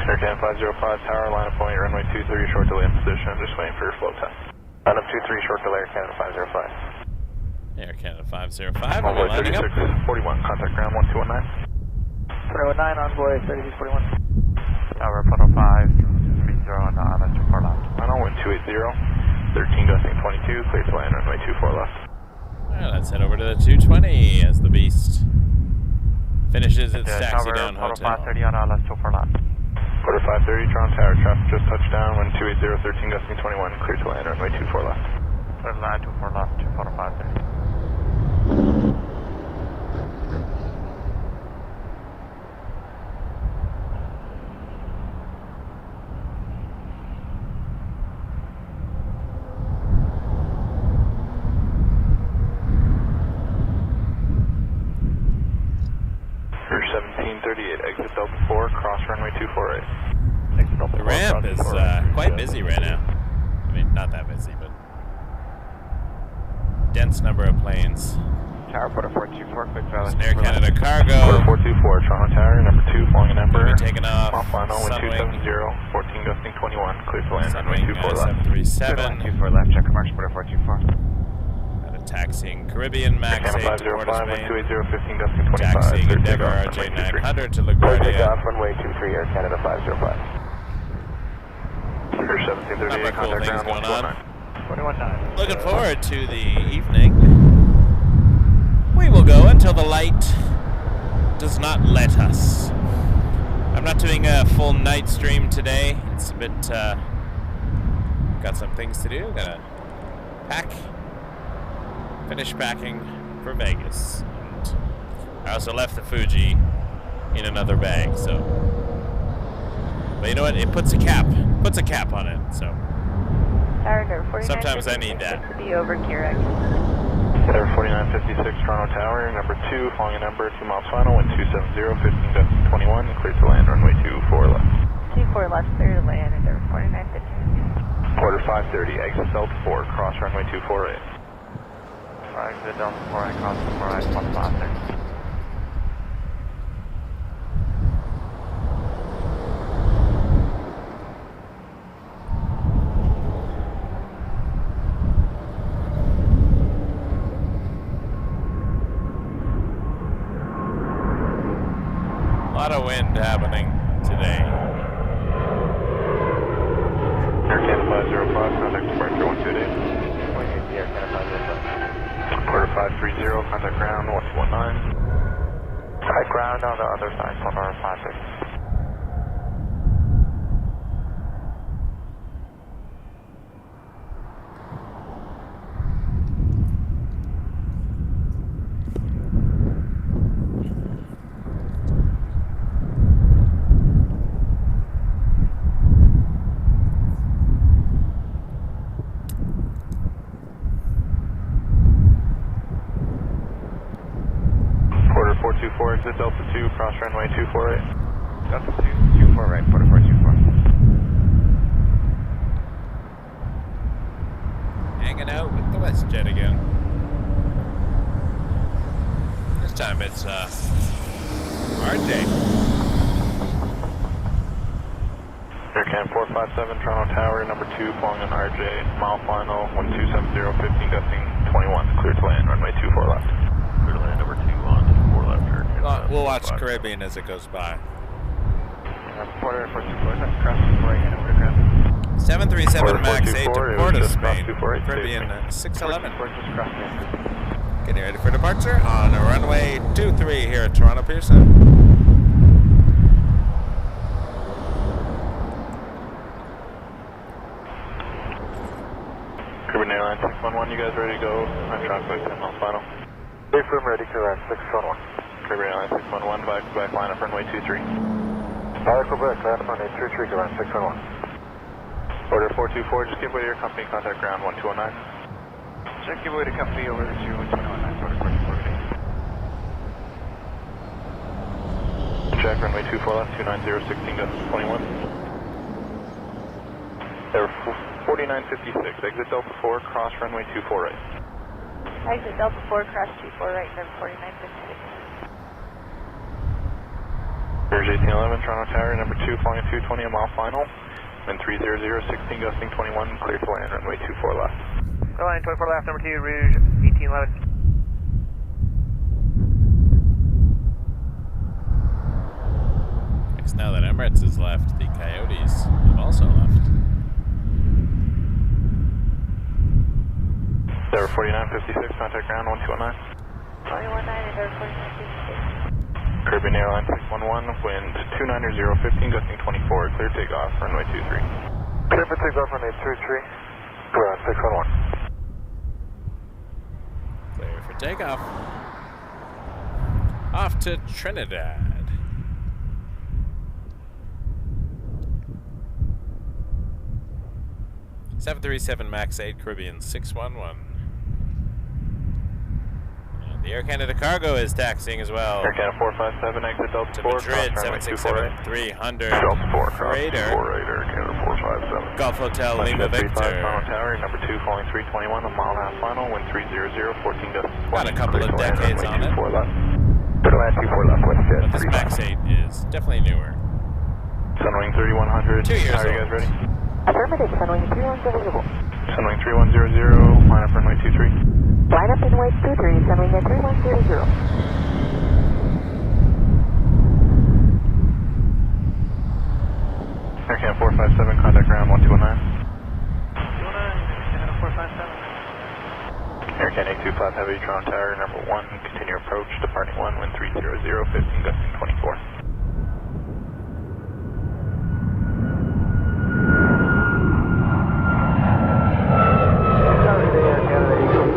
Aircan 505 tower, line of point, runway 23, short delay in position. I'm just waiting for your flow test. Line up 23, short delay, Air Canada 505. Air Canada 505. We'll be lining up. 3641, contact ground 1219. 409 on boy 3641. Tower 405, 30 on the 24 left. Final, wind 280. 13 gusting 22, clear to land, runway 24 left. Alright, let's head over to the 220 as the beast finishes its taxi down hotel. 530 on LS 24 left. Quarter 530, Toronto Tower, traffic just touched down, wind 280, 13 gusting 21, clear to land, runway 24 left. Clear to land 24 left, 530. Exit Delta 4, cross runway 24 right. The ramp is quite busy right now. I mean, not that busy, but dense number of planes. Tower 424, quick valid. Air Canada cargo. 424, Toronto Tower, number 2, flying an Emperor. Taking off. Final, wind 270, 14 gusting 21, clear to land, runway 24 left. 737. 24 left, check commercial, 424. Taxiing Caribbean Max 8 to Port of Spain. 280, 15 gusting 25. Taxiing Endeavour RJ 900 to LaGuardia. Off runway 23, Air Canada 505. Air 1738, contact ground 119. Looking forward to the evening. We will go until the light does not let us. I'm not doing a full night stream today. It's a bit, got some things to do. Gotta pack. Finish packing for Vegas. And I also left the Fuji in another bag, so. But you know what? It puts a cap on it, so. Sometimes I need that. Be over QRX. Tower 4956, Toronto Tower, number 2, flying a number, 2 miles final, wind 270, 15 gusting 21, clear to land, runway 24 left. 24 left, clear to land, and there 4950. Quarter 530, exit Delta 4, cross runway 24 right. Exit Delta 4 and cross 4 right, 150. A lot of wind happening today. Air Canada 505, contact contact ground 1219. High ground on the other side, Sonora 56. Quarter 424, exit Delta 2, cross runway 248. Delta 2, 24 right, quarter 424. Hanging out with the WestJet again. This time it's RJ. Aircan 457, Toronto Tower, number 2, flying on RJ, mile final, 1270, 15 gusting 21, clear to land, runway 24 left. Clear to land number 2 on 4 left. We'll watch Caribbean as it goes by. Quarter 424, that's cross 248 and over to ground. 737 MAX 8 to Port of Spain, 248, Caribbean 611. We're just crossing in. Getting ready for departure on runway 23 here at Toronto Pearson. Caribbean Airlines 611, you guys ready to go? I'm traffic 10 miles final. Safe room ready, correct, 611. Caribbean Airlines 611, back line up runway 23. Quebec, last on 823, correct, 611. Order 424, just give way to your company, contact ground 1219. Check your way to company over to 1219, quarter 424. Check runway 24 left, 290, 16 gusting 21. Air 4956, exit Delta 4, cross runway 24 right. Exit Delta 4, cross 24 right, number 4956. Air's 1811, Toronto Tower, number 2, flying at 220, a mile final. Wind 300, 16 gusting 21, clear to land, runway 24 left. Line 24 left, number 2, Rouge, 1811. Next, now that Emirates has left, the Coyotes have also left. Air 4956, contact ground 1219. 119 and number 4956. Caribbean Airlines 611, wind 290, 15 gusting 24, clear takeoff, runway 23. Clear for takeoff on 823, ground 611. Clear for takeoff. Off to Trinidad. (737 MAX 8 Caribbean 611). The Air Canada cargo is taxiing as well. Air Canada 457, exit Delta To 4, Madrid, cross runway 24 767-300. Delta 4, cross Freighter. 24 right, Air Canada 457. Golf Hotel Lunch Lima at 35, Victor. Toronto Tower, number 2, falling 321, a mile and a half final, wind 300, 14 gusting 20. Got a couple of decades on it. 24 left. Clear to land 24 left, WestJet. But this MAX 8 is definitely newer. Sunwing 3100. 2 years Are you old. guys ready? Affirmative, Sunwing 3100. Sunwing 3100, line up runway 23. Line up runway 23, Sunwing at 3100. Aircan 457, contact ground 1219. 457. Aircan 825 Heavy, Toronto Tower, number 1, continue approach, departing 1, wind 300, 15 gusting 24.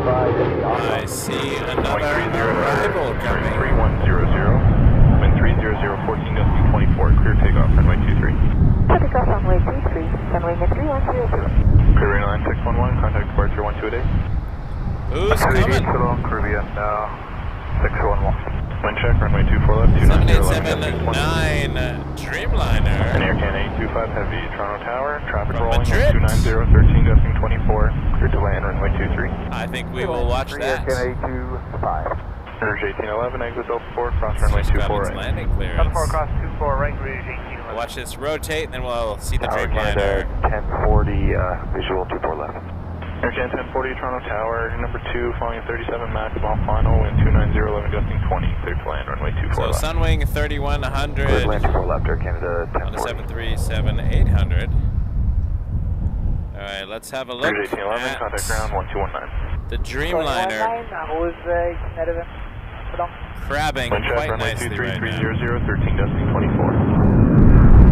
I see another arrival coming. 3100, wind 300, 14 gusting 24, clear takeoff, runway 23. Takeoff runway 23, Sunwing at 3100. Caribbean Line 611, contact departure 1228. Who's coming? Caribbean 611. Wind check, runway 24 left, 290, 787-9 Dreamliner. And Aircan 825 Heavy, Toronto Tower, traffic From rolling, Madrid. 290, 13 gusting 24, clear to land, runway 23. I think we will watch that. Aircan 825. Rouge 1811, exit Delta 4, cross runway 24 Skyline's right. landing clearance. Delta 4 cross 24 right, Rouge 1811. We'll watch this rotate, and then we'll see the Tower Dreamliner. Canada 1040, visual 24 left. Aircan 1040, Toronto Tower, number 2, flying at 37 max, mile final, wind 290, 11 gusting 20, clear to land, runway 24 So left. Sunwing Clear 3100 land 24 left, Air Canada on the 1040. 737-800. All right, let's have a look Rouge 1811, at contact ground 1219. The Dreamliner crabbing quite nicely right now. 13 gusting 24.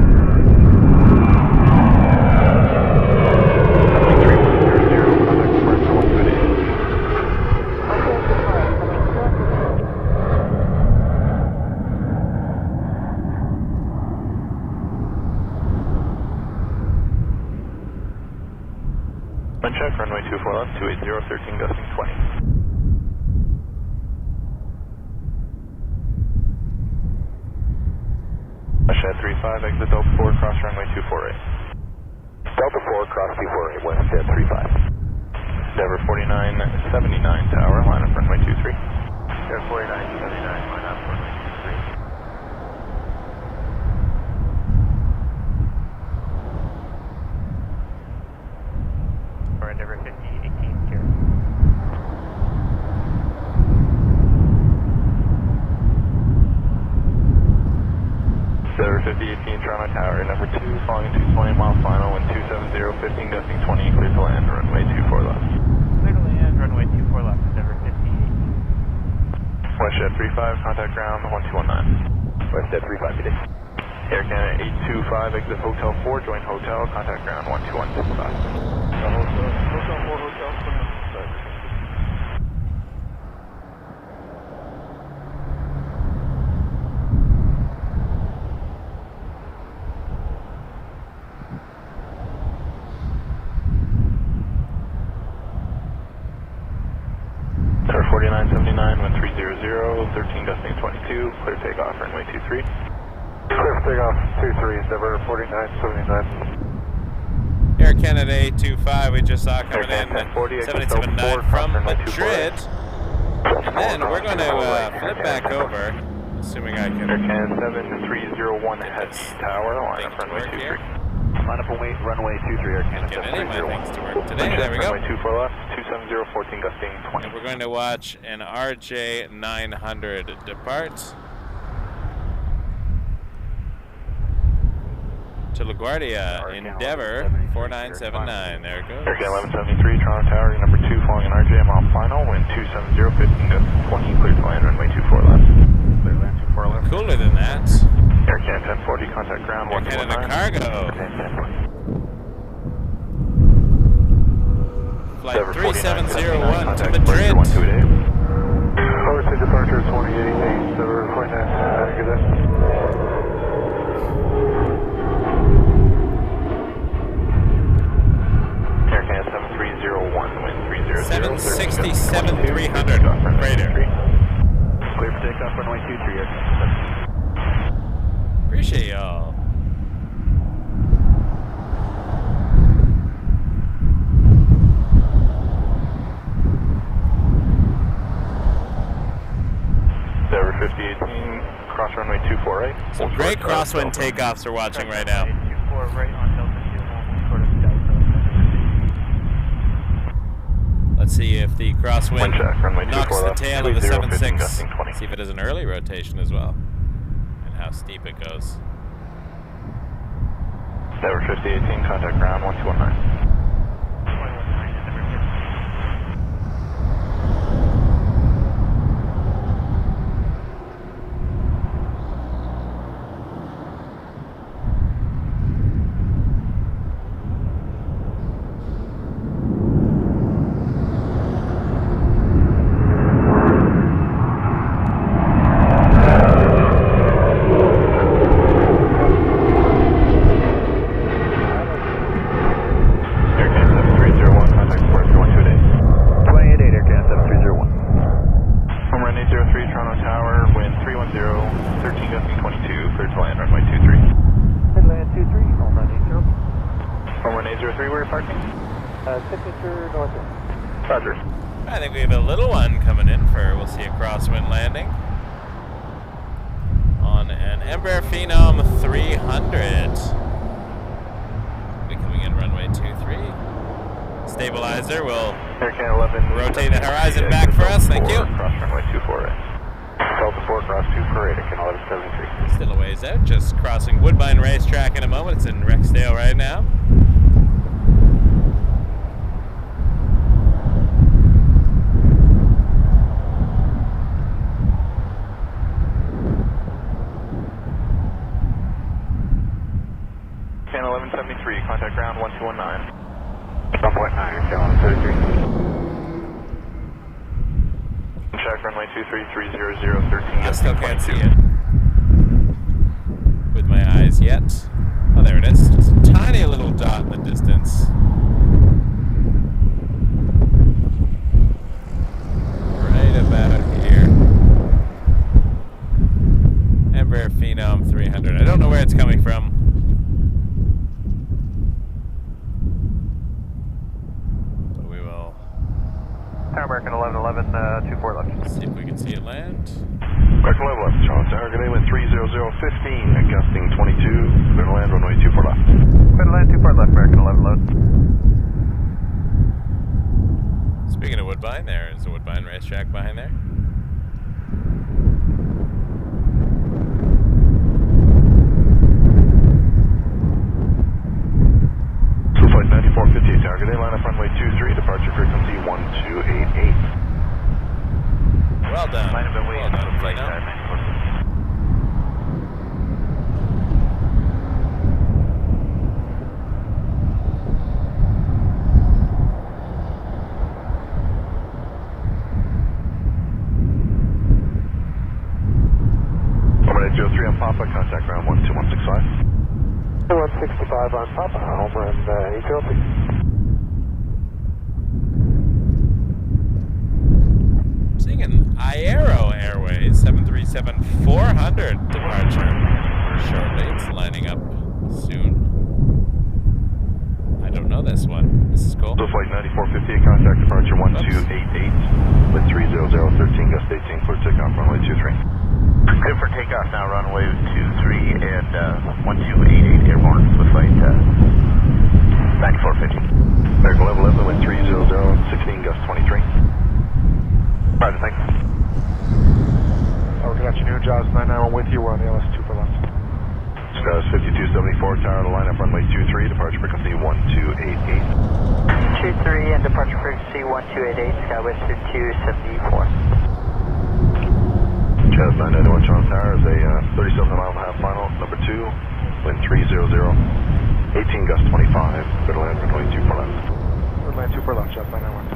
Check, runway 24 left, 280, 13 gusting 20. Shed 35, exit Delta 4, cross runway 248. Delta 4, cross 248, west jet 35. Endeavour 4979 tower, line up runway 23. Endeavour 4979, line up runway 23. For Endeavour 5018 here. Endeavour 5018 Toronto Tower, number 2, following 220 mile final, wind 270, 15 gusting 20, clear to land, runway 24 left. Clear to land, runway 24 left, Endeavour 5018. West jet 35, contact ground 1219. West jet 35, good day. Air Canada 825, exit Hotel 4, join Hotel, contact ground 12165. Hotel 4, Hotel 4. Tower 4979, wind 300, 13 gusting 22, clear takeoff, runway 23. Clear for takeoff 23, Endeavour 4979. Air Canada 825, we just saw coming in 779 from Madrid. And then we're going to flip back over, assuming I can. Air Canada 7301 head tower, line up runway 23. Line up runway 23, Air Canada 7301. Things to work today. There we go. Runway 24 left, 270, 14 gusting 20. And we're going to watch an RJ 900 depart to LaGuardia, Endeavour 4979. There it goes. Air Canada 1173, Toronto Tower, number 2, following an RJ mile final, wind 270, 15 gusting 20, clear to land, runway 24 left. Clear land 24 left. Cooler than that. Air Canada 1040, contact ground Air Canada 129. cargo. Flight 3701 to Madrid. Overseas departure 28, Endeavour 4979, good day. Air Canada 7301, wind 300. 767-300 freighter. Clear for takeoff, runway 23, Air Canada. Appreciate y'all. Endeavour 5018, cross runway 248. Some great crosswind takeoffs we're watching right now. 24 right on Delta 2, sort of Delta. Let's see if the crosswind Check, runway knocks 24 the left, tail of the 30, 15 7.6. gusting 20. See if it has an early rotation as well, and how steep it goes. Endeavour 5018, contact ground 1219. I think we have a little one coming in for, we'll see a crosswind landing on an Embraer Phenom 300. Be coming in runway 23. Stabilizer will rotate the horizon back for us. Thank you. Cross runway 248. Delta 4, cross 248, Air Canada 1173. Still a ways out, just crossing Woodbine Racetrack in a moment. It's in Rexdale right now. contact runway 23, 300, 13. I still can't see it with my eyes yet. Oh, there it is. Just a tiny little dot in the distance. Right about here. Embraer Phenom 300. I don't know where it's coming from. But we will Tower American 1111, 24 left. see if we can see it land. American 11 left, Toronto Tower, good day, wind 30015, gusting 22, clear to land, runway 24 left. Clear to land, 24 left, American 11 load. Speaking of Woodbine, there is a Woodbine racetrack behind there. So flight 9458, Tower, good day, line up runway 23, departure frequency 1288. Well done. Might have been waiting Well for done, flight Phenom. time. Emirates A380 on Papa, contact ground 12165. 165 on Papa, Homer and Ethiopia. Seeing an iAero Airways 737-400 departure shortly. It's lining up soon. I don't know this one. This is cool. So flight 9458, contact departure 1288, wind 30013, gust 18, clear takeoff, runway 23. Clear for takeoff now, runway 23 and 1288 airborne with flight 9450. American 1111, wind 30016, gust 23. Roger, thanks. Good afternoon, Jaws 991 with you. We're on the LS2 for left. Skywest 5274, tower to line up runway 23, departure frequency 1288. 23 and departure frequency 1288, Skywest 5274. Jazz 991 Toronto Tower is a 37.5 final, number 2, wind 300, 18 gust 25, clear to land runway 24 left. Good land 2 for left, Jaws 991.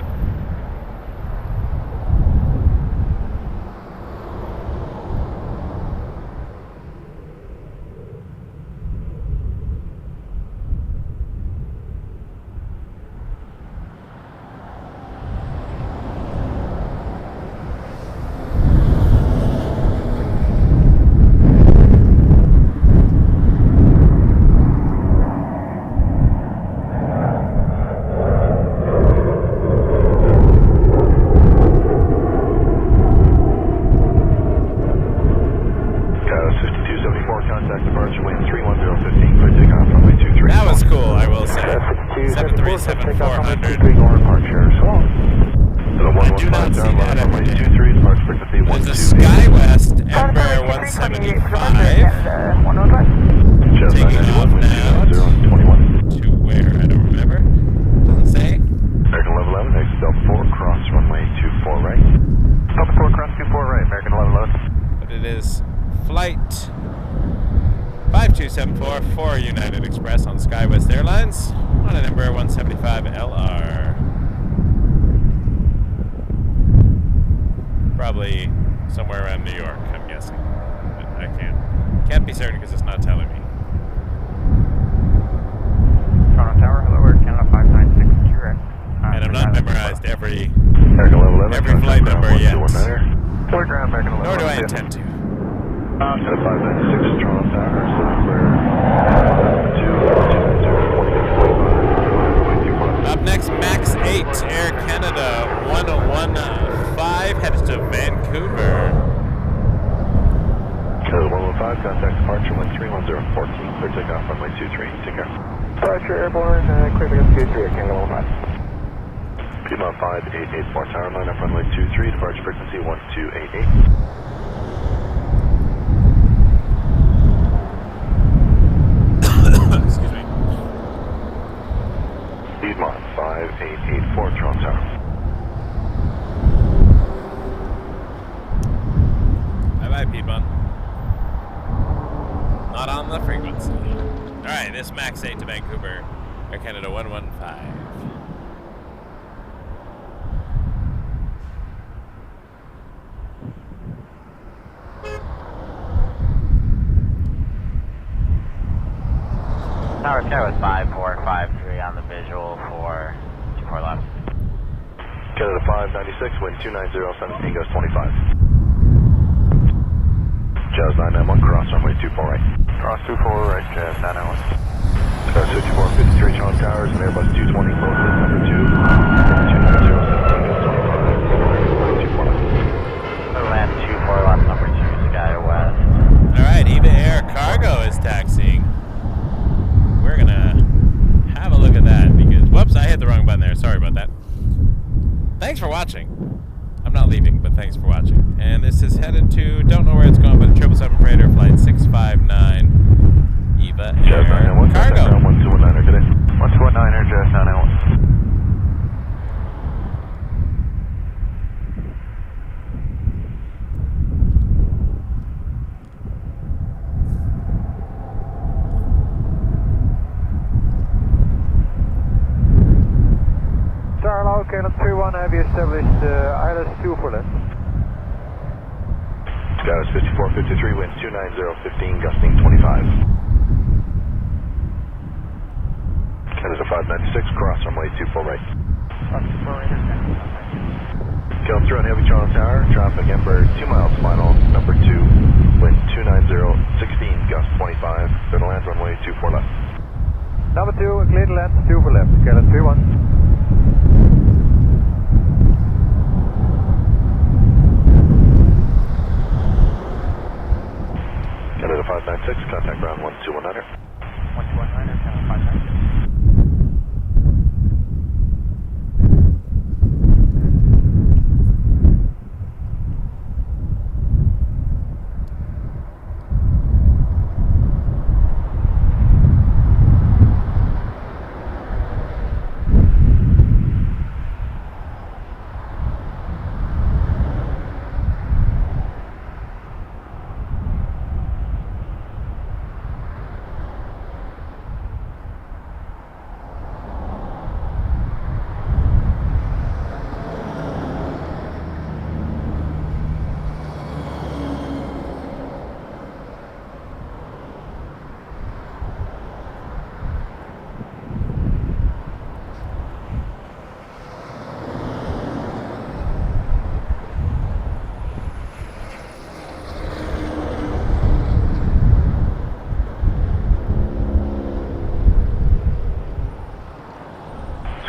For United Express on SkyWest Airlines on an Embraer 175LR. Probably somewhere around New York, I'm guessing. But I can't be certain because it's not telling me. Toronto Tower, hello, we're Canada 596 correct. And I'm not memorized every flight number yet. Nor do I intend to. 596 Toronto Tower, Up next, Max 8, Air Canada 115, headed to Vancouver. Canada 115, contact departure, wind 31014, clear takeoff, runway 23, take care. Departure airborne, clear to 23 at Canada 115. Piedmont 5884, tower line up runway 23, departure frequency 1288. Excuse me. Piedmont 5884, Toronto. Bye-bye, Piedmont. Not on the frequency. Alright, this Max 8 to Vancouver, Air Canada 115. 115, Sky with 5453 on the visual for 24 left. Canada 596, wind 290, 17 gust 25. Jazz 991, cross runway 24 right. Cross 24 right, Jazz 991. Sky 5453, Toronto Towers, and Airbus 220, closest, number 2, 290, 17 gust 25. 24 left. Land 24 left, number 2, Sky West. Alright, Eva Air Cargo is taxiing. We're gonna have a look at that because, whoops, I hit the wrong button there. Sorry about that. Thanks for watching. I'm not leaving, but thanks for watching. And this is headed to, don't know where it's going, but a 777 freighter, flight 659, Eva Air Cargo. 1219er, good day. 1219er, Jazz 991. Starlow, Caleb 31, have you established ILS 2 for left? Skywas 5453, wind 290, 15, gusting 25. Canada 596, cross runway 24 right. Caleb 3 on Heavy Toronto Tower, traffic Embraer 2 miles final, number 2, wind 290, 16, gust 25, clear to land runway 24 left. Number 2, clear to land 2 for left, Caleb 31. Canada 596, contact ground 1219er. 1219er, Canada 596.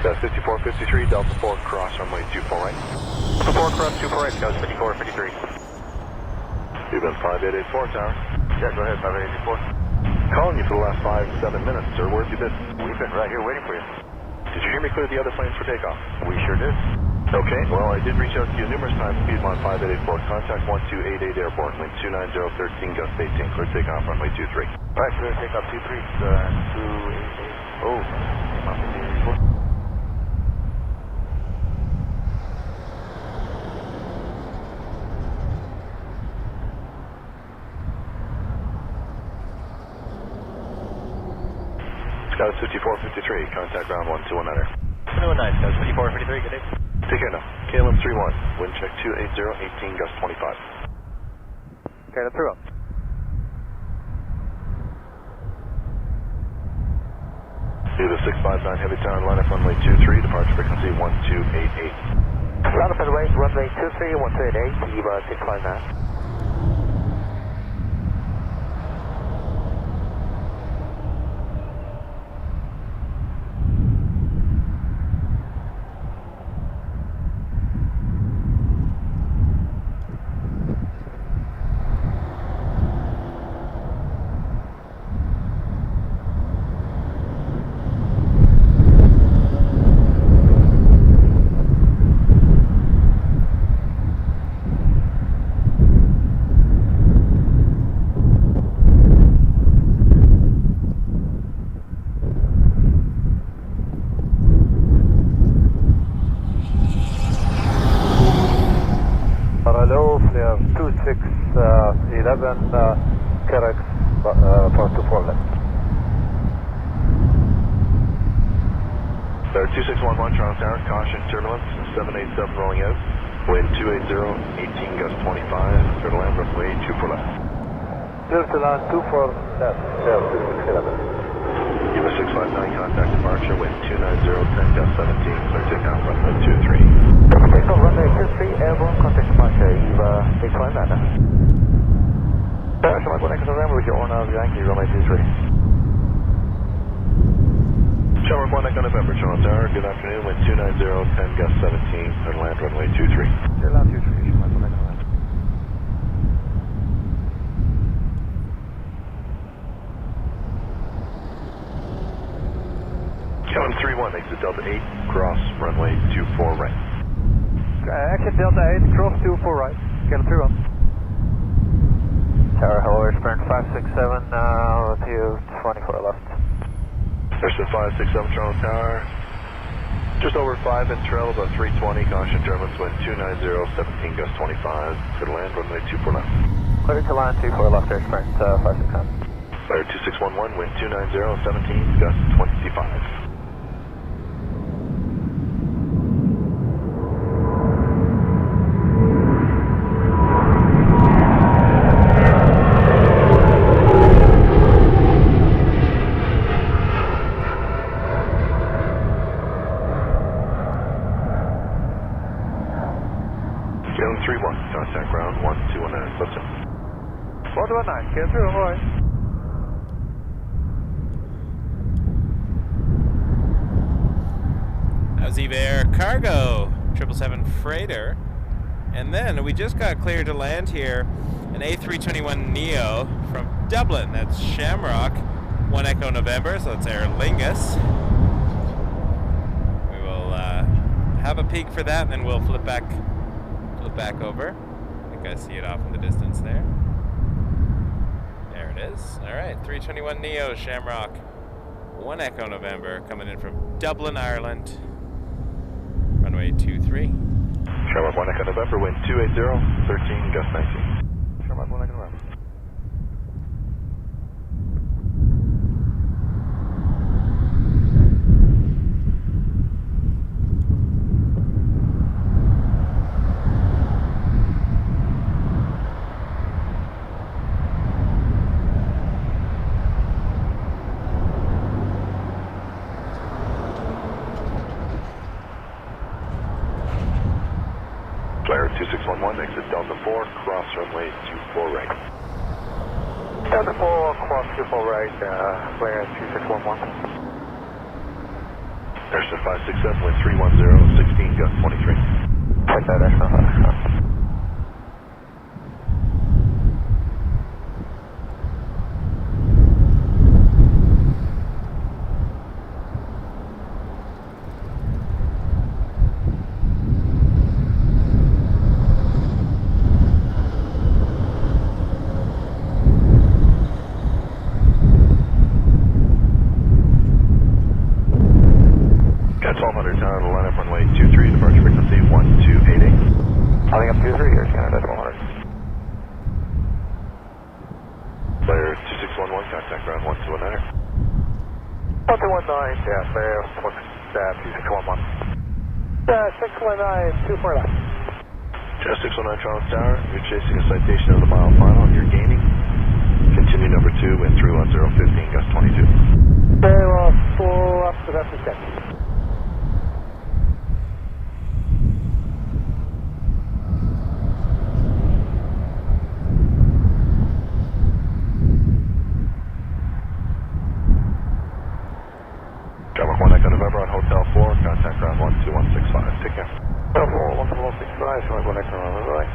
Skywas 5453, Delta 4, cross runway 24 right. Delta 4, cross 24 right, Skywas 5453. You've been 5884 Tower. Yeah, go ahead, 5884. Calling you for the last 5-7 minutes, sir. Where have you been? We've been right here waiting for you. Did you hear me clear the other planes for takeoff? We sure did. Okay, well, I did reach out to you numerous times, Piedmont 5884. Contact 1288 Airport, wind 290, 13, gust 18, clear takeoff, runway 23. Alright, clear takeoff 23, 288. Oh, Piedmont 5884. Skywas 5453, contact ground 1219er. 219, Skywas 5453, good day. Take care now. KLM 31, wind check 280, 18, gust 25. Caleb 31. Eva 659, Heavy Tower line up runway 23, departure frequency 1288. Line up runway 23, 1288, Eva 659. Hello, flare 2611, correct, for 24 left. There 2611, Toronto Tower, caution, turbulence, 787 rolling out, wind 280, 18, gust 25, clear to land runway 24 left. Clear to land 24 left, flare 2611. Lima 659, contact departure, wind 290, 10 gust 17, clear takeoff, runway 23. Takeoff runway 23, airborne, contact departure, Eva 659. Shamrock 1 Echo November with your owner of Yankee, runway 23. Shamrock 1 Echo November, Toronto Tower, good afternoon, wind 290, 10 gust 17, and land runway 23. Land 23, Shamrock 1 Echo November. Kevin 31, exit Delta 8, cross runway 24 right. Exit Delta 8, cross 24 right. Kevin 31. Tower, hello, Airspring 567, RTU 24 left. Airspring 567, Toronto Tower. Just over 5 in trail, about 320, caution Germans, wind 290, 17 gust 25, clear to land, runway 24 left. Clear to land 24 left, Airspring 567. Fire 2611, wind 290, 17 gust 25. Kevin 31, contact ground 1219, left in. 1219, get through, alright. That was Air Cargo 777 freighter. And then we just got cleared to land here an A321neo from Dublin. That's Shamrock 1 Echo November, so that's Air Lingus. We will have a peek for that, and then we'll flip back over. I think I see it off in the distance there. There it is. Alright, 321neo Shamrock 1 Echo November coming in from Dublin, Ireland. Runway 23. Shamrock 1 Echo November, wind 280, 13 gust 19. Shamrock 1 Echo November. Flare 2611, exit Delta 4, cross runway 24 right. Delta 4, cross 24 right, flare 2611. Airship 567, wind 310, 16 gust 23. Check that, Airship. Got 1200 tower to line up runway 23, departure frequency 1288. I think I'm 23 here, Canada 100. Flare 2611, contact ground 1219. 1219, yeah, flare 2611. 619, 24 left. Jazz 619 Toronto Tower, you're chasing a citation of the mile final, you're gaining. Continue number 2, wind 310, 15 gust 22. Very well, full up to that set. Shamrock 1 Echo November on Hotel 4, contact ground 12165. Take care. Hotel 4, 12165, Shamrock 1 Echo November, right.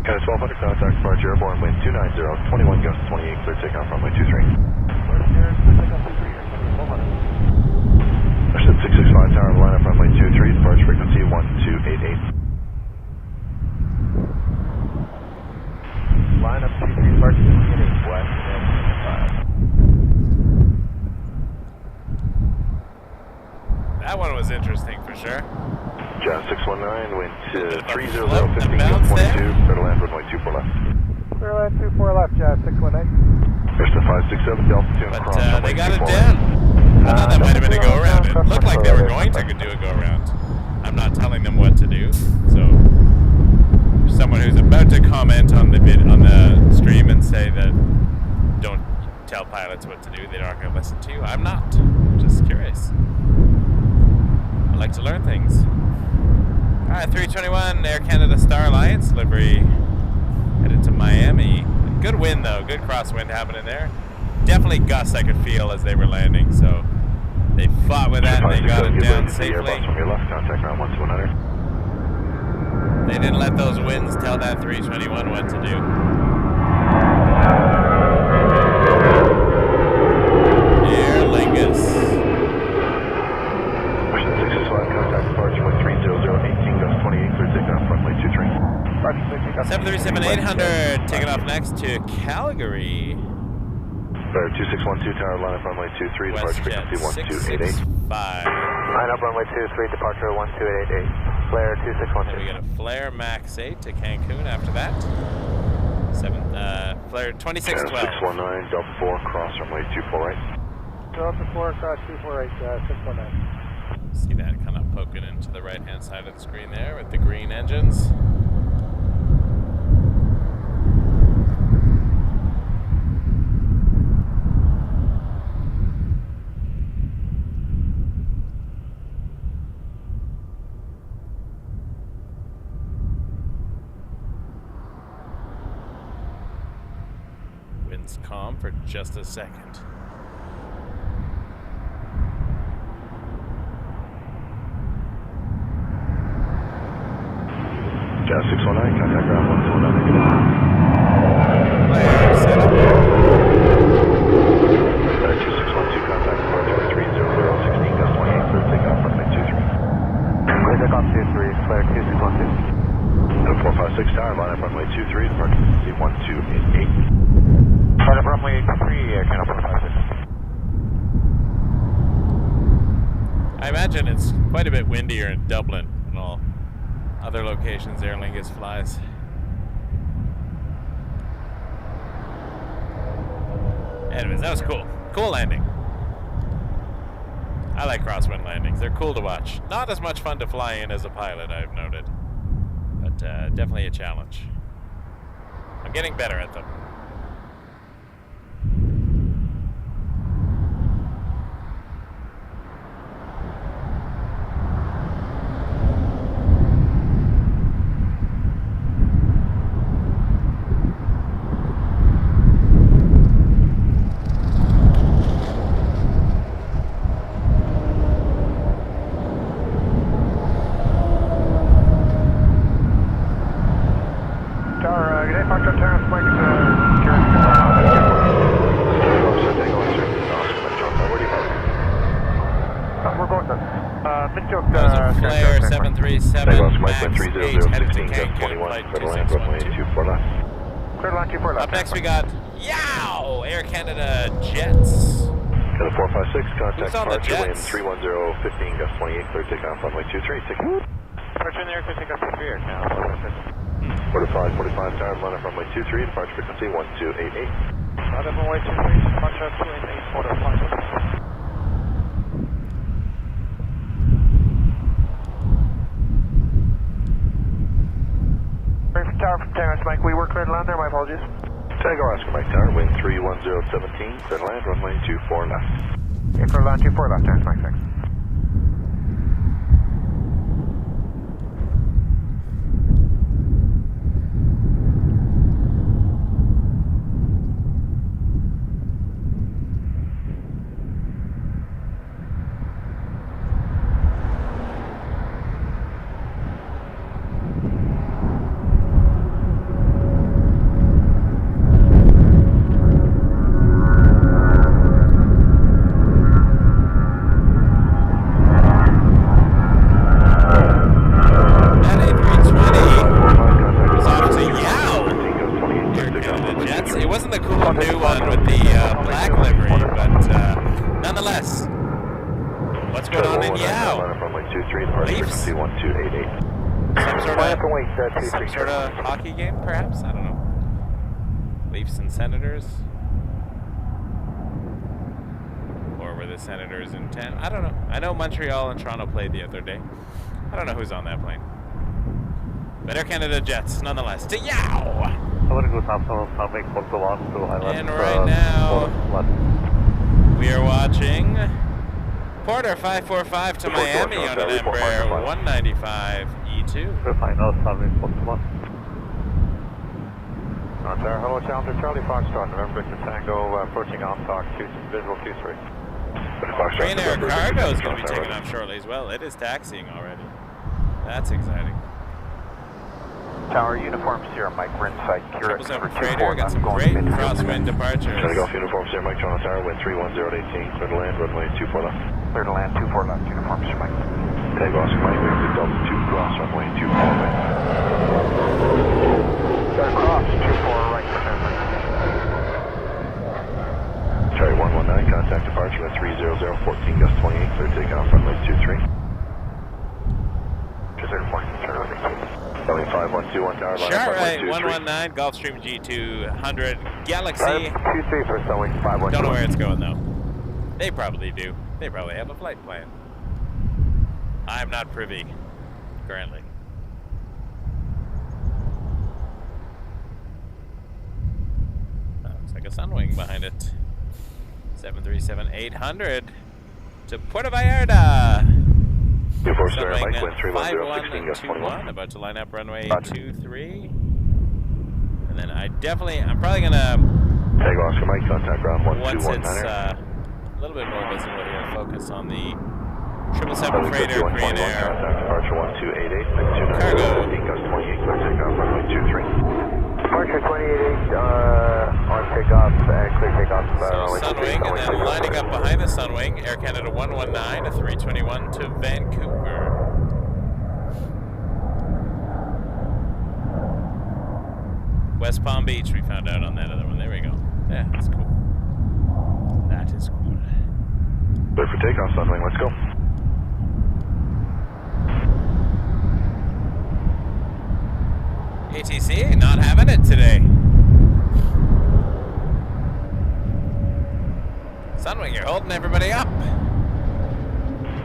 Canada 1200, contact departure airborne, wind 290, 21 gust 28, clear takeoff runway 23. Airship 665 tower, line up runway 23, departure frequency 1288. Line up 23, departure frequency west and 5. That one was interesting for sure. Jazz 619, wind 300, Float 15 and bounce gust 22, there. clear to land runway 24 left. Clear land 24 left, Jazz 619. Airship 567, Delta 2 and But cross runway they got it 24 down. I thought that might have been a go-around. It cross looked like they were runway going to do a go-around. I'm not telling them what to do. So, for someone who's about to comment on the stream and say that don't tell pilots what to do, they're not going to listen to you. I'm not. I'm just curious. I like to learn things. All right, 321 Air Canada Star Alliance livery headed to Miami. Good wind though, good crosswind happening there. Definitely gusts I could feel as they were landing, so they fought with that and they got it down safely. They didn't let those winds tell that 321 what to do. Air Lingus. Mission 665, contact departure with 300, 18 gust 28, clear takeoff, runway 23. 737-800, taking off next to Calgary. 2612, tower line up runway 23, departure frequency 1288. Line up runway 23, departure 12888. Flare 2612. We got a Flare Max 8 to Cancun after that. Flare 2612. 619, Delta 4, cross runway 24 right. Delta 4, cross 248, 619. See that kind of poking into the right-hand side of the screen there with the green engines. Wind's calm for just a second. Jazz 619, contact ground 129. Flare set up. 2612, contact departure 300, 16 gust 28, clear takeoff runway 23. Clear takeoff 23, flare 2612. 456 tower, line up runway 23, departure frequency 1288. Line up runway 23, Air Canada 456. I imagine it's quite a bit windier in Dublin and all other locations Aer Lingus flies. Anyways, that was cool. Cool landing. I like crosswind landings. They're cool to watch. Not as much fun to fly in as a pilot, I've noted. But definitely a challenge. I'm getting better at them. Flare 737 Max 8 headed to Cancun, flight 2612. Up next we got Yow! Air Canada Jets. Got a 456, contact departure, wind 310, 15 gust 28, clear takeoff runway 23. Departure in the air, clear takeoff 23, Air Canada 45, tower, line up runway 23, departure frequency 1288. Line up runway 23, departure 288, quarter 5. Tower from Tango Mike, we were cleared to land there, my apologies. Tango Oscar Mike Tower, wind 31017, cleared to land, runway 24 left. Yeah, cleared to land 24 left, Tango Mike, thanks. Some sort of hockey game, perhaps? I don't know. Leafs and Senators? Or were the Senators in town? I don't know. I know Montreal and Toronto played the other day. I don't know who's on that plane. But Air Canada jets, nonetheless. To yow! And right now, we are watching Porter 545 to Miami on an Embraer 195 E2. Hello, Challenger Charlie Foxtrot, November Victor Tango, approaching on-talk, visual Q3. Green Air Cargo is going to be taking off shortly as well. It is taxiing already. That's exciting. Tower Uniform Sierra Mike, we're inside Curix for 2-4. Got some great crosswind departures. Golf Uniform Sierra Mike, Toronto Tower, wind 310 at 18, clear to land, runway 24 left. Clear to land, 24 left, Uniform Sierra Mike. Take Oscar Mike, exit Delta 2, cross, runway 24 right. Cross, 24 right, Cherry 119, contact departure at 300, 14 gust 28, clear takeoff, runway 23. 5121 tower line. Sharp right, 119, Gulfstream G200 Galaxy. 23 for Sunwing, 512. Don't know where it's going though. They probably do. They probably have a flight plan. I'm not privy currently. Oh, looks like a Sunwing behind it. 737-800 to Puerto Vallarta. Sunwing 5121, about to line up runway 23. And then I'm probably gonna, Tag Oscar Mike, contact ground 1219. once it's a little bit more visible here, focus on the 777 freighter Green Air. Contact departure 1288, Cargo. 15 gust 28, clear takeoff, runway 23. Departure 288, on takeoff, clear takeoff. Sunwing, and then lining up behind the Sunwing, Air Canada 119, a 321 to Vancouver. West Palm Beach, we found out on that other one. There we go. Yeah, that's cool. That is cool. Clear for takeoff, Sunwing, let's go. ATC, not having it today. Sunwing, you're holding everybody up.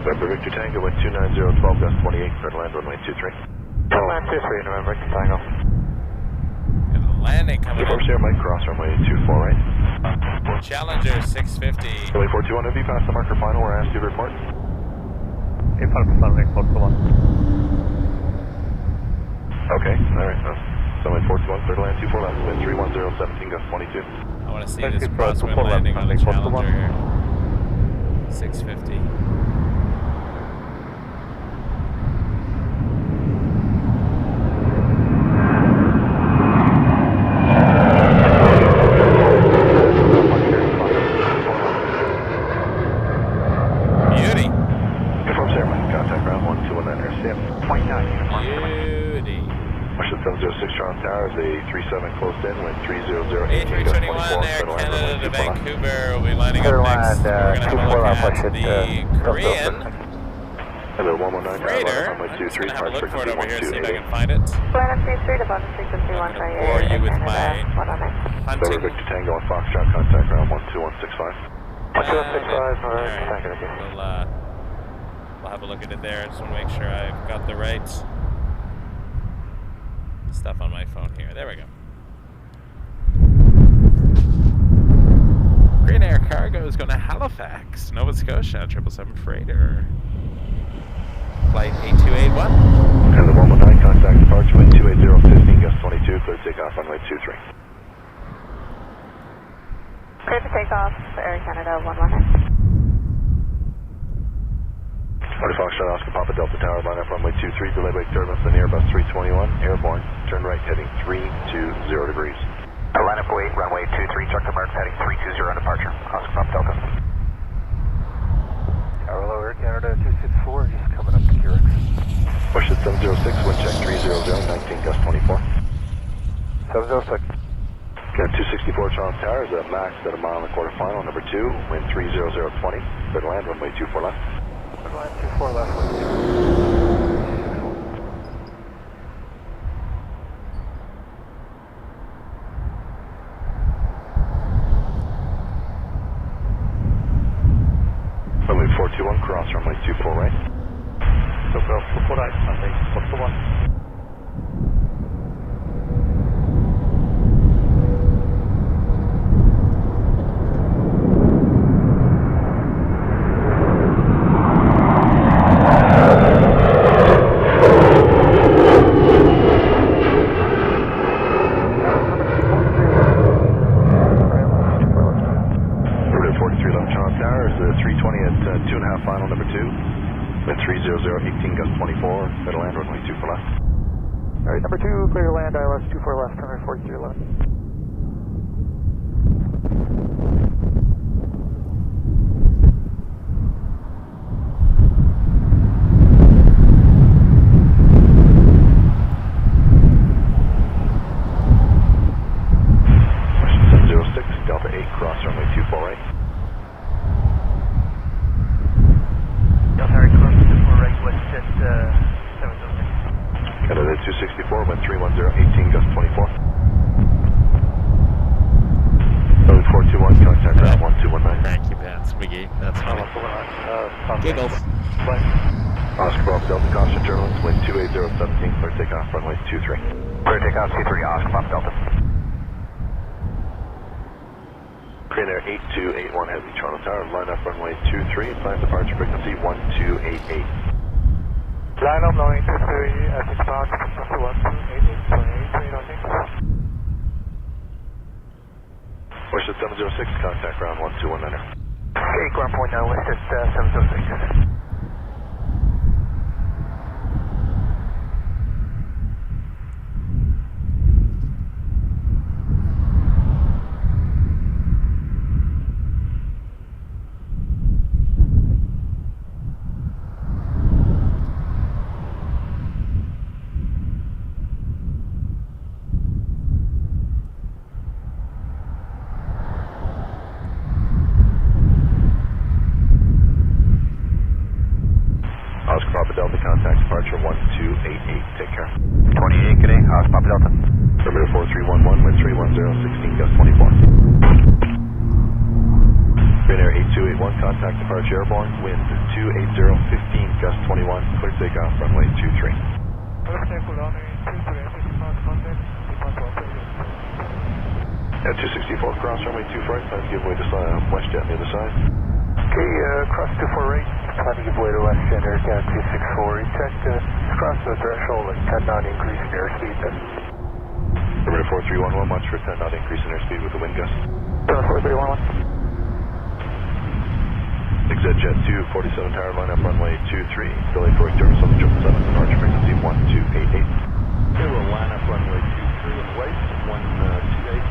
November Victor Tango, wind 290, 12 gust 28, clear to land, runway 23. Clear to land 23, November Victor Tango. Good landing coming Uniform in. Sierra Mike, cross runway 24 right. Challenger 650. Runway 421, have you passed the marker final? We're asked you to report. Okay, alright. Sunway 421, clear to land 24 left, wind 310, 17 gust 22. I want to see this crosswind landing on the Challenger here. 650. Beauty. Uniform Sierra Mike, contact ground 1219, RCM. 29. Beauty. Washington 706 Toronto Tower is a 37 close in, wind 300, A321 Air Canada to Vancouver will be lining up next. We're going to have a look at the Korean Hello, 119 freighter. runway I'm just 23, going to have a look for it over here, see if I 288. can find it. Line up 23 to bottom 651 right here. Or you with my November hunting. Victor Tango on Foxtrot, contact ground 12165. 1265, alright. We'll have a look at it there. I just want to make sure I've got the right stuff on my phone here. There we go. Green Air Cargo is going to Halifax, Nova Scotia, 777 freighter. Flight 8281. And the 119, contact departure, wind 280, 15 gust 22, clear takeoff, runway 23. Clear to take off, Air Canada 119. Order Foxtrot, Oscar Papa Delta Tower, line up runway 23, delay brake turbulence in Airbus 321, airborne, turn right heading 320 degrees. Line up 08, runway 23, check the mark, heading 320 on departure. Oscar Papa Delta. Tower low, Air Canada 264, just coming up to Curix. Washington 706, wind check 300, 19 gust 24. 706. Got 264 Toronto Tower is at max at a mile and a quarter final, number 2, wind 300, 20, clear to land, runway 24 left. Line 24 left. Runway 421, cross runway 24 right. Aircraft 24 right, Sunday, 41. Number 2, clear to land, ILS 24 left, runway 43 left. Question 706, Delta 8, cross runway 24 right. Delta 8, cross 24 right, west at 706. Canada 264, wind 310, 18, gust 24. Code 421, contact ground 1219. Thank you, Pat McGee. That's funny. Giggles. Oscar Bob Delta, caution turbulence, wind 28017, clear takeoff, runway 23. Clear takeoff, C3, Oscar Bob Delta. Korean Air 8281 Heavy, Toronto Tower, line up runway 23, plan departure frequency 1288. Line up knowing 23, Essex Park, 1288, West at 706, contact ground 1219. Okay, ground point now, west at 706. Delta, contact departure 1288, take care. 28, good day, Oscar Bob Delta. Perimeter 4311, wind 310, 16, gust 24. Korean Air 8281, contact departure airborne, wind 280, 15, gust 21, clear takeoff, runway 23. At 264, cross runway 24 right, plan to give way to WestJet on the other side. Okay, cross 24 right, plan to give way to WestJet, Aircat 264, recheck, cross the threshold and 10 knot increase in airspeed. Perimeter 4311, watch for 10 knot increase in airspeed with the wind gust. 4311. Exit Jet 247 tower, line up runway 23, delay for service on the 777, departure frequency 1288. Okay, we'll line up runway 23 and wait, 128.8.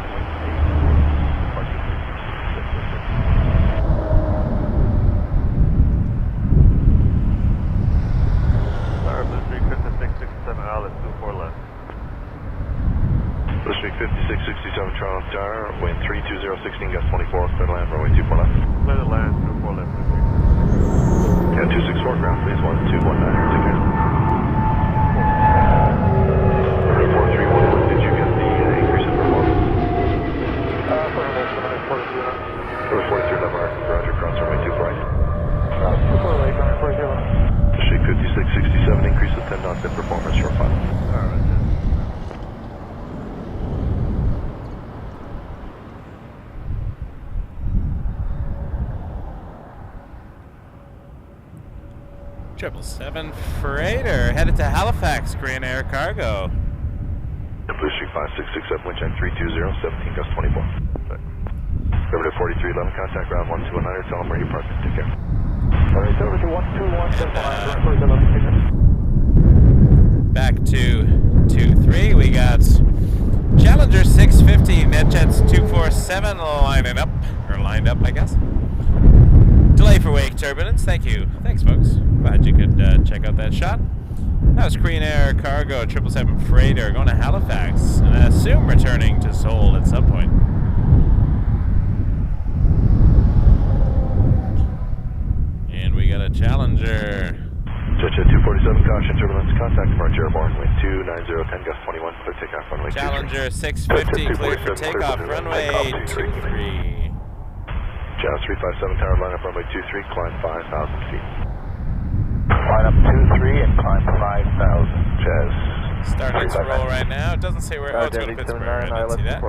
District 5667 Toronto Tower, wind 320, 16, gust 24, clear to land, runway 24 left. Clear to land, 24 left. Yeah, 264 ground, please, 1219, take care. 431, did you get the increase in performance? 43 left, roger, cross runway 24 right. 24 right, runway 40. District 5667, increase of 10 knots in performance, short final. Alright. 777 freighter headed to Halifax, Korean Air Cargo. Blue Street 5667, wind chime 320, 17, gust 24. Over to 4311, contact ground 1219, tell them where you parked. Take care. Alright, over to 121, Back to 23, we got Challenger 650, NetJets 247 lining up, or lined up, I guess. Delay for wake turbulence, thank you. Thanks, folks. Glad you could check out that shot. That was Korean Air Cargo 777 freighter going to Halifax, and I assume returning to Seoul at some point. And we got a Challenger. Jet 247, caution, turbulence, contact departure airborne, wind 290, 10, gust 21, clear takeoff, runway 23. Challenger 650, clear for takeoff, runway 23. Jazz 357 tower, line up runway 23, climb 5,000 feet. Line up 2-3 and climb 5,000. Jazz. Starting to roll right now. It doesn't say where. Oh, it's going to Pittsburgh. I didn't see that.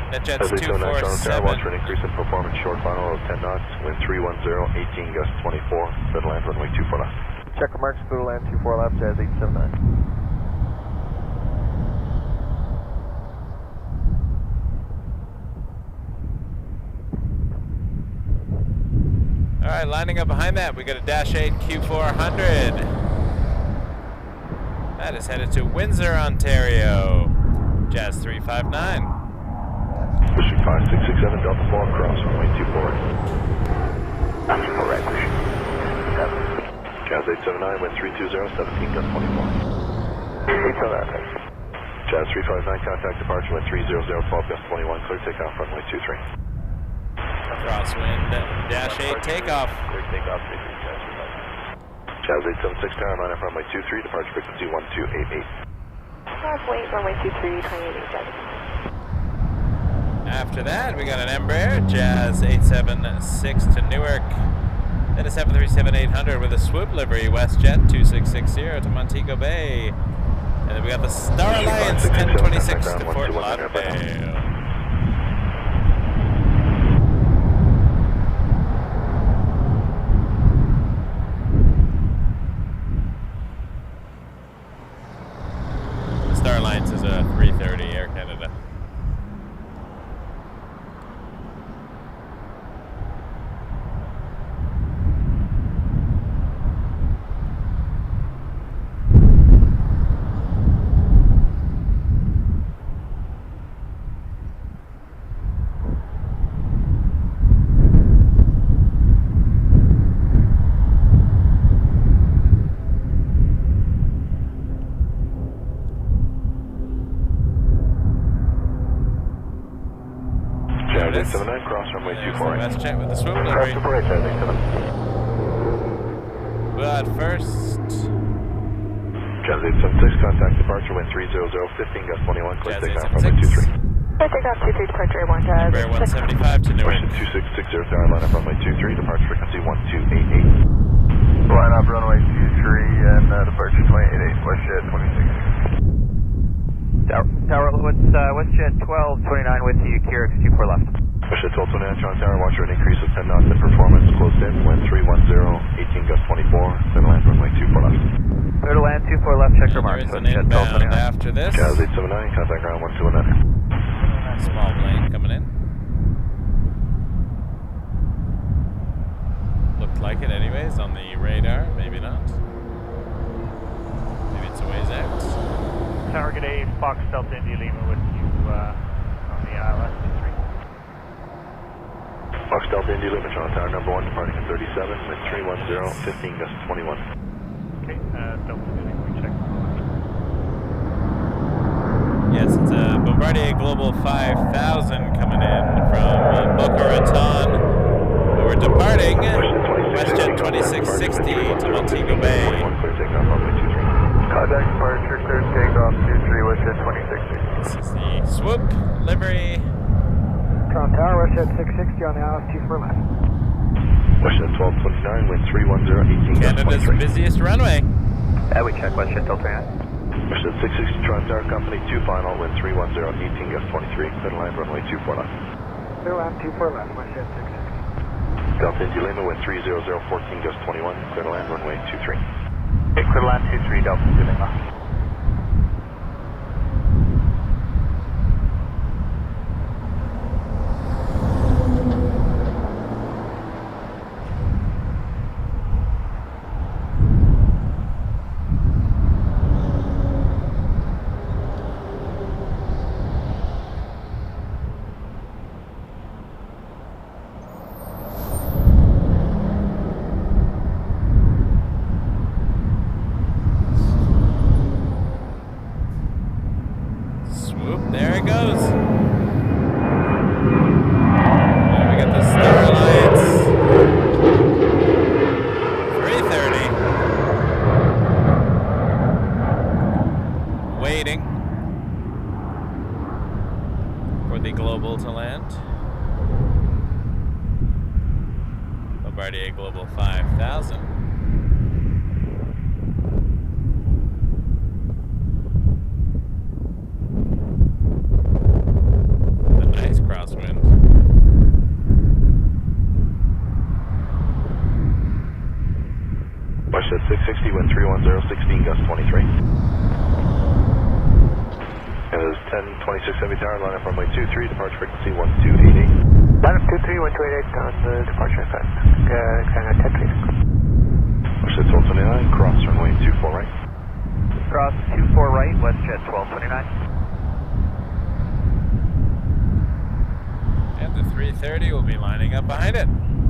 NetJet's 247. Watch for an increase in performance. Short final of 10 knots. Wind 310, 18 gust 24. Clear to land runway 24 left. Check remarks, clear to land 24 left, Jazz 879. All right, lining up behind that, we got a Dash 8 Q400. That is headed to Windsor, Ontario. Jazz 359. Pushing 5667, Delta 4, cross runway 24 right. All right, pushing. Jazz 879, wind 320, 17 gust 24. Jazz 359, contact departure, wind 300, 12 gust 21, clear takeoff, runway 23. Crosswind, Dash 8 takeoff. Clear takeoff, Jazz 876, tower line up runway 23, departure frequency 1288. Crosswind, runway 23, 28 Jazz. After that, we got an Embraer, Jazz 876 to Newark. Then a 737-800 with a swoop livery, WestJet 2660 to Montego Bay. And then we got the Star Alliance 1026 to Fort Lauderdale. Star Alliance is a 330 Air Canada. Jazz 879, cross runway 24 right. WestJet with the swoop livery. But first, Jazz 876, contact departure, wind 300, 15 gust 21, clear takeoff, runway 23. Clear takeoff 23, departure 1 Jazz. Embraer 175 to Newark. Question 2660, tower line up runway 23, departure frequency 1288. Line up runway 23 and departure 288, WestJet 26. Tower, WestJet 1229 with you, QRX 24 left. WestJet 1229, Toronto Tower, watch for an increase of 10 knots in performance, close in, wind 310, 18 gust 24, clear to land runway 24 left. Clear to land 24 left, check remarks. There is an inbound after this. Jazz 879, contact ground 121. Small plane coming in. Looked like it anyways on the radar, maybe not. Maybe it's a ways out. Target A, Fox Delta India Lima with you on the ILS 3. Fox Delta India Lima, Toronto Tower, number 1, departing at 37, wind 310, 15 gust 21. Okay, Delta India Lima, we check. Yes, it's a Bombardier Global 5000 coming in from Boca Raton. We're departing WestJet 2660 to Montego Bay. Clear takeoff, runway 23. Contact departure, clear takeoff 23, WestJet 2060. This is the swoop livery. Toronto Tower, WestJet 660 on the ILS 24 left. WestJet 1229, wind 310, 18 gust 23. Canada's busiest runway. We check WestJet 1229. WestJet 660, Toronto Tower, company 2 final, wind 310, 18 gust 23, clear to land runway 24 left. Clear land 24 left, WestJet 660. Delta India Lima, wind 300, 14 gust 21, clear to land runway 23. Okay, clear to land 23, Delta India Lima. There it goes. And we got the Star Alliance 330 waiting for the Global to land. Bombardier Global 5000. Westjet 660, wind 310, 16 gust 23. And it is 1026 Heavy Tower, line up runway 23, departure frequency 1288. Line up 23, 1288 on the departure effect. Kind of 10 Westjet 1229, cross runway 24 right. Cross 24 right, Westjet 1229. And the 330 will be lining up behind it.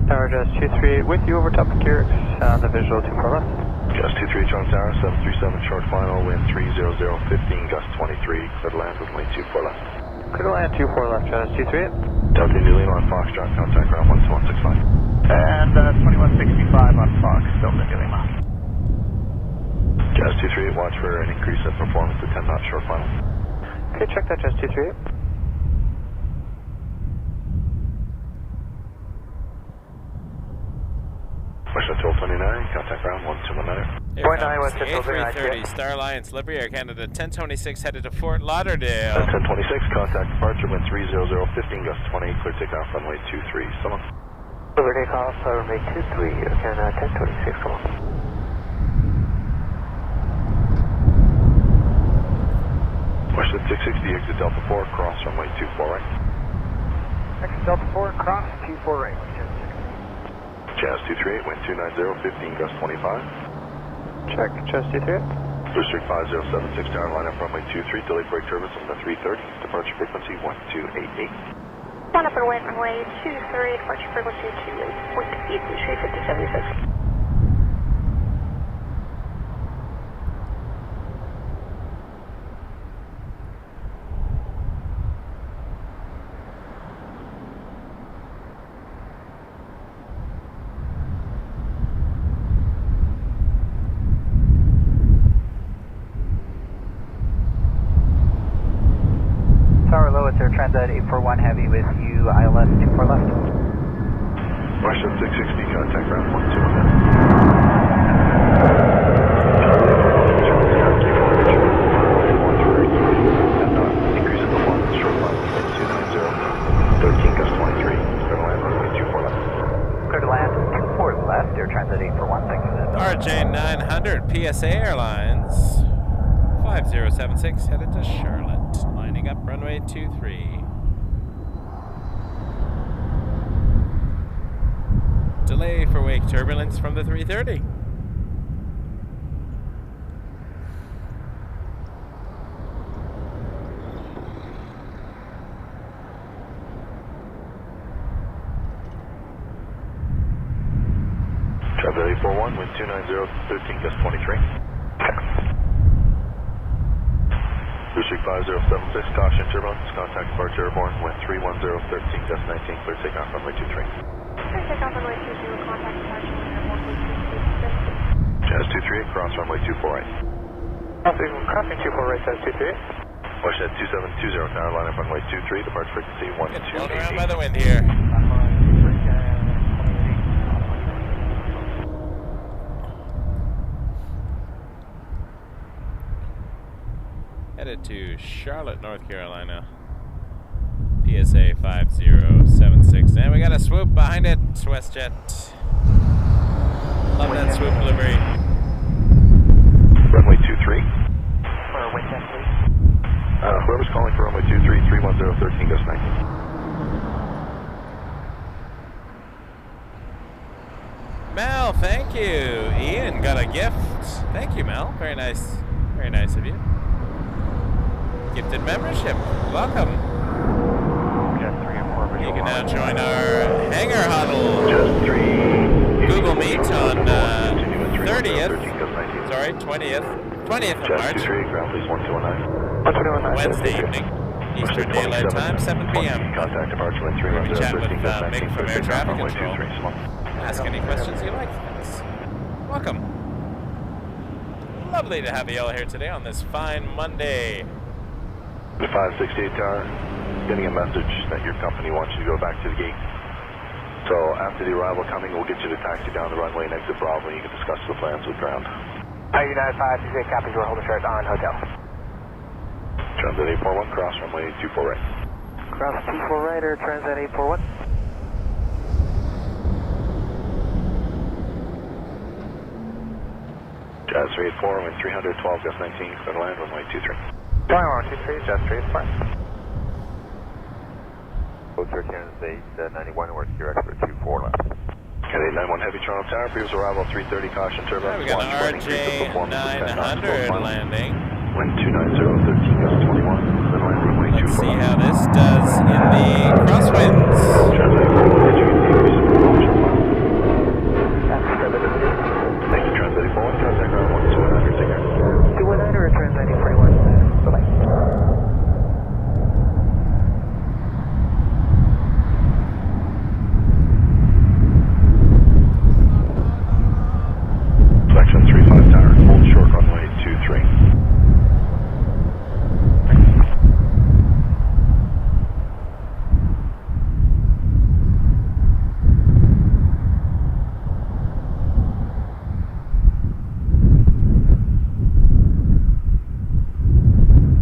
Tower Jazz 238 with you over top of Kyrix on the visual 24 left. Jazz 23 Toronto Tower, 737 short final, wind 300, 15 gust 23, clear to land runway 24 left. Clear to land 24 left, Jazz 238. Delta India Lima on Foxtrot, contact ground 12165. And 2165 on Fox, Delta India Lima. Jazz 238, watch for an increase in performance at 10 knots short final. Okay, check that Jazz 238. Westjet 1229, contact ground 1219. Here comes the A330, Star Alliance, Livery Air Canada, 1026 headed to Fort Lauderdale. 1026, contact departure, wind 300, 15 gust 20, clear takeoff runway 23, so long. Clear takeoff, runway 23, Canada 1026, come on. Westjet 660, exit Delta 4, cross runway 24 right. Exit Delta 4, cross 24 right. Jazz 238, wind 290, 15 gust 25. Check, Jazz 238. Blue Streak 5076 tower, line up runway 23, delayed brake turbines on the 330, departure frequency 1288. Line up and wait, runway 23, departure frequency 28, wind speed, Blue Streak 5076. Transat 841 Heavy with you, ILS 24 left. Westjet 660, contact ground 121. Increase in performance, short final, 290, 13 gust 23, clear to land runway 24 left. Clear to land 24 left, Air Transat 841, thanks for that. RJ900, PSA Airlines, 5076 headed to Charlotte. Lining up runway 23. Delay for wake turbulence from the 330. Transat 841, wind 290, 13 gust 23. Blue Streak 5076, caution turbulence, contact departure airborne, wind 310, 13 gust 19, clear takeoff runway 23. Clear takeoff runway 20, contact departure airborne, Jazz 238, cross runway 24 right. Crossing 24 right, Jazz 238. Westjet 2720, tower, line up runway 23, departure frequency 1288. Getting blown around by the wind here. Headed to Charlotte, North Carolina. PSA 5076. And we got a swoop behind it, WestJet. Love that swoop delivery. Runway 23. Wind 10, please. Whoever's calling for runway 23, 310, 13 gust 19. Mel, thank you. Ian got a gift. Thank you, Mel. Very nice. Very nice of you. Gifted membership. Welcome. You can now join our hangar huddle. Just 3. Google Meet on 30th. Sorry, 20th. 20th of March. 23, ground please 1219. Wednesday evening. Eastern Daylight Time, 7 p.m. Contact departure wind 310, Chat with 13 gust 19, Mick from clear Air takeoff Traffic runway Control. 23, small. Ask any questions you like. Thanks. Welcome. Lovely to have you all here today on this fine Monday. The 568 tower, getting a message that your company wants you to go back to the gate. So after the arrival coming, we'll get you to taxi down the runway and exit Bravo, and you can discuss the plans with ground. United 568, copy, we're holding short on hotel. Transat 841, cross runway 24 right. Cross 24 right, Air Transat 841. Jazz 384, wind 300, 12, gust 19, clear to land, runway 23. Flying 123, Jazz 384. Turkish 891, we're here expert 24 left. Kennedy 91 Heavy Toronto Tower, previous arrival 330, caution turbulence. We got an RJ 900 landing. Wind 290, 13, gust 21, clear to land, runway 24. Let's see how this does in the crosswinds. Thank you, translating forward, contact ground 129, take care. 219, return 9041, bye-bye. Section 35 tower, hold short runway 23.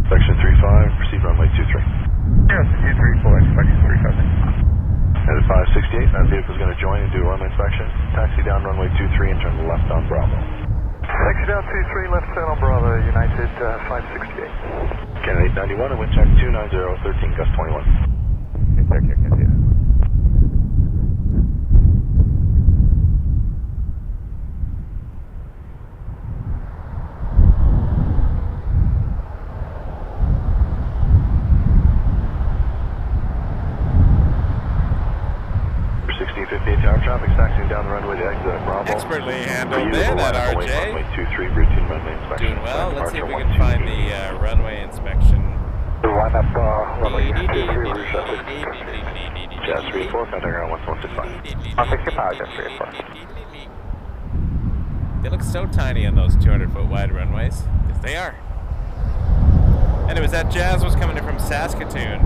Section 35, proceed runway 23. Yes, 234, section 35. At 568, that vehicle is going to join and do a runway inspection. Taxi down runway 23 and turn left on Bravo. Taxi down 23, left turn on Bravo, United 568. Kennedy 891 and wind check 290, 13, gust 21. Take care, Kennedy. Tower traffic taxiing down the runway to exit at Bravo. Expertly handled there, that RJ. Runway 23, routine runway inspection. Doing well. Let's see if we can find the runway inspection. Line up, runway 23, Jazz 34, contact ground 1165. 165, Jazz 34. They look so tiny on those 200-foot wide runways. Yes, they are. And it was that Jazz was coming in from Saskatoon.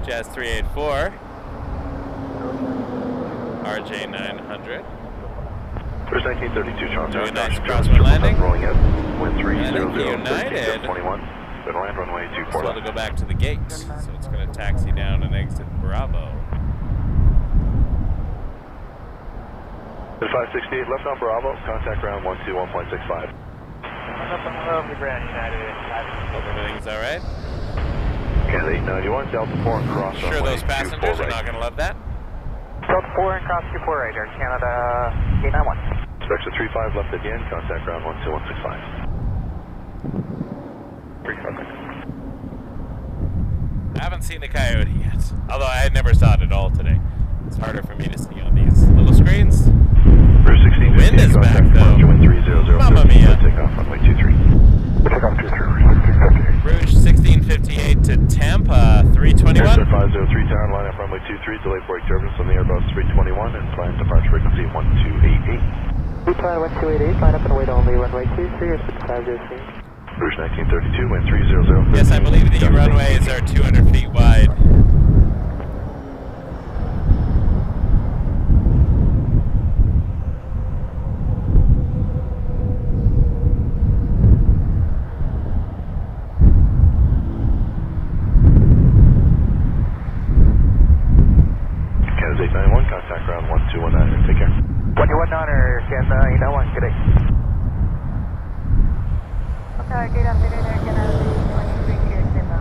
Jazz 384. RJ 900. First 1932, Toronto. Doing nice Crosswind Landing. Rolling in. Wind 300, United. 21. Then land runway 24. So to go back to the gate. So it's going to taxi down and exit Bravo. At 568, left on Bravo. Contact ground 121.65. Over the ground, United. Everything's all right. Kennedy 891, Delta 4 and cross Sure, those passengers are not going to love that. Delta 4 and cross 24 right there, Canada 891. Section 35 left again, contact ground 12165. I haven't seen the Coyote yet, although I had never saw it at all today. It's harder for me to see on these little screens. The wind is back though. Mamma mia. Take off runway 23. Take off 23, Rouge 1658 to Tampa 321. Air 503 tower, line up runway 23, delay for turbulence on the Airbus 321 and plan departure frequency 1288. Plan 1288, line up and wait only runway 23 or 6503. Rouge 1932, wind 300. Yes, I believe the runways are 200 feet wide. Canada 891, contact ground 1219, take care. 119er, Canada 891, good day. Okay, good afternoon, Canada 23 here, Simba.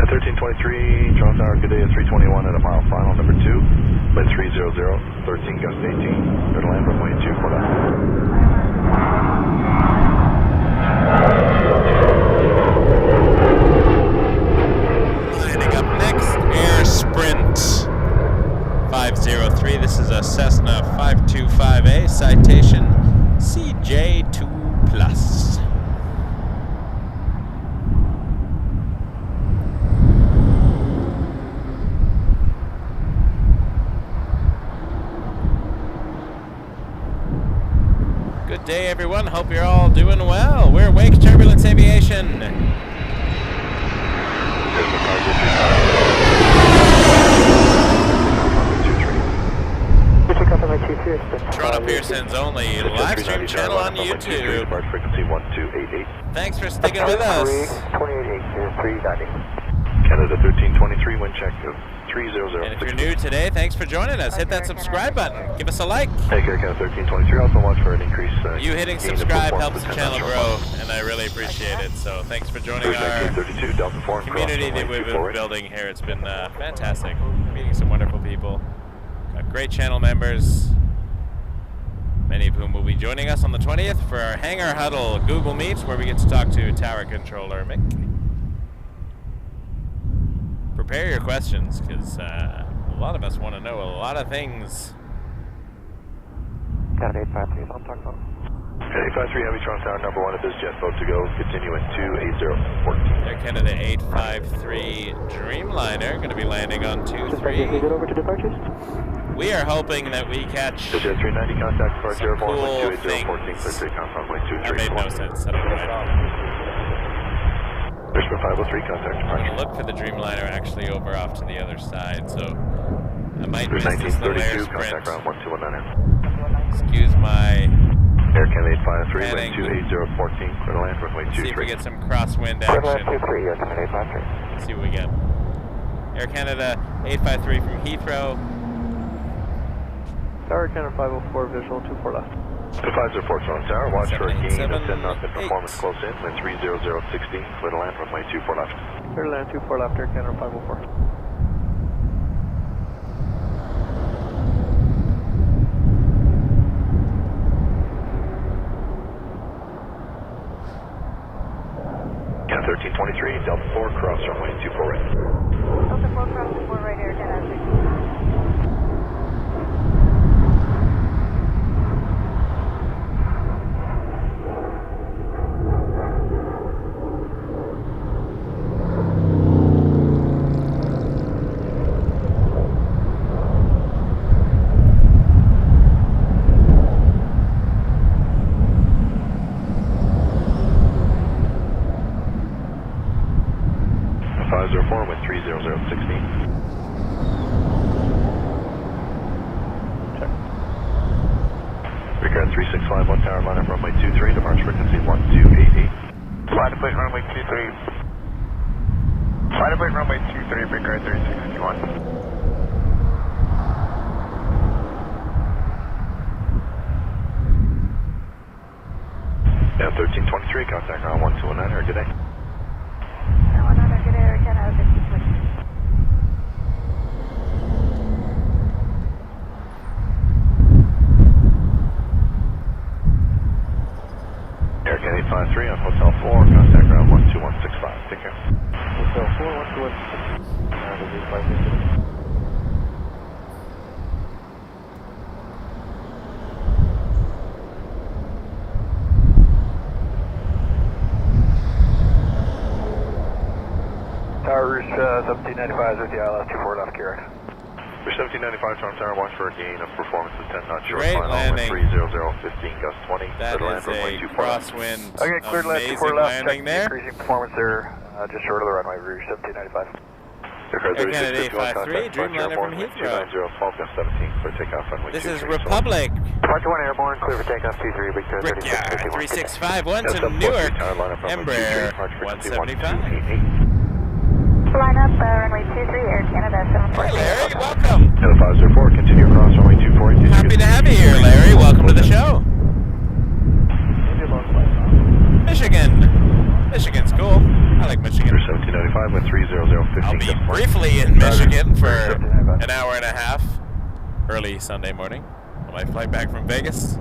At 1323, Toronto Tower, good day at 321 at a mile final, number 2. Wind 300, 13, gust 18. Clear to land, runway 24 left. Landing up next, Air Sprint 503. This is a Cessna 525A, citation CJ2+. Good day, everyone. Hope you're all doing well. We're Wake Turbulence Aviation. Toronto Pearson's only live stream channel on YouTube. Frequency 1288. Thanks for sticking with us. 288, 390. Canada 1323, wind check of 300. And if you're new today, thanks for joining us. Hit that subscribe button. Give us a like. Take care, Canada 1323. Also watch for an increase. You hitting subscribe helps the channel grow, and I really appreciate it. So thanks for joining our community that we've been building here. It's been fantastic. Meeting some wonderful people. Got great channel members, many of whom will be joining us on the 20th for our Hangar Huddle Google Meet, where we get to talk to Tower Controller Mick. Prepare your questions, because a lot of us want to know a lot of things. Canada 853 on talk phone. 853 Heavy Toronto Tower, number 1 of this jet boat to go. Continue in 28014. Air Canada 853 Dreamliner, going to be landing on 23. Get over to departures. We are hoping that we catch Jet 390 contact departure cool 28014. Clear takeoff runway 23. That made no sense. I don't know why. Brisbane 503 contact I'm departure. going to look for the Dreamliner actually over off to the other side, so I might miss There's this little air 1932 sprint. contact ground 1219. Excuse my Air Canada 853 panning. wind 28014. Clear to land runway 23. See if we get some crosswind Clear to land action. 23, Air Canada 853. See what we get. Air Canada 853 from Heathrow. Tower Canada 504, visual 24 left. The 504 Toronto Tower, watch for a gain of 10 knots in 787-8. performance close in, wind 30016, clear to land runway 24 left. Clear to land 24 left, Air Canada 504. Cat 1323, Delta 4, cross runway 24 right. Delta 4 cross 4 right, Air Canada 6. Tower 1795 with the ILS 24 left, Kieran. For 1795 Toronto Tower, watch for a gain of performance of 10 knots. Great landing. 30015, gust 20. That is a crosswind. Okay, cleared land 24 left. Landing there. Increasing performance there, just short of the runway, Rouge 1795. Air Canada 853, Dreamliner from Heathrow. 17 for takeoff runway 23. This is Republic. Departure 1 airborne, clear for takeoff 23, Victor 3651 to Newark, Embraer 175. Line up, runway 23, Air Canada 74. Hey Larry, welcome. Canada 504, continue across runway 24. Happy to have you here, Larry. Welcome to the show. Michigan. Michigan's cool. I like Michigan. 1795 with 30015. I'll be briefly in Michigan for an hour and a half early Sunday morning on my flight back from Vegas.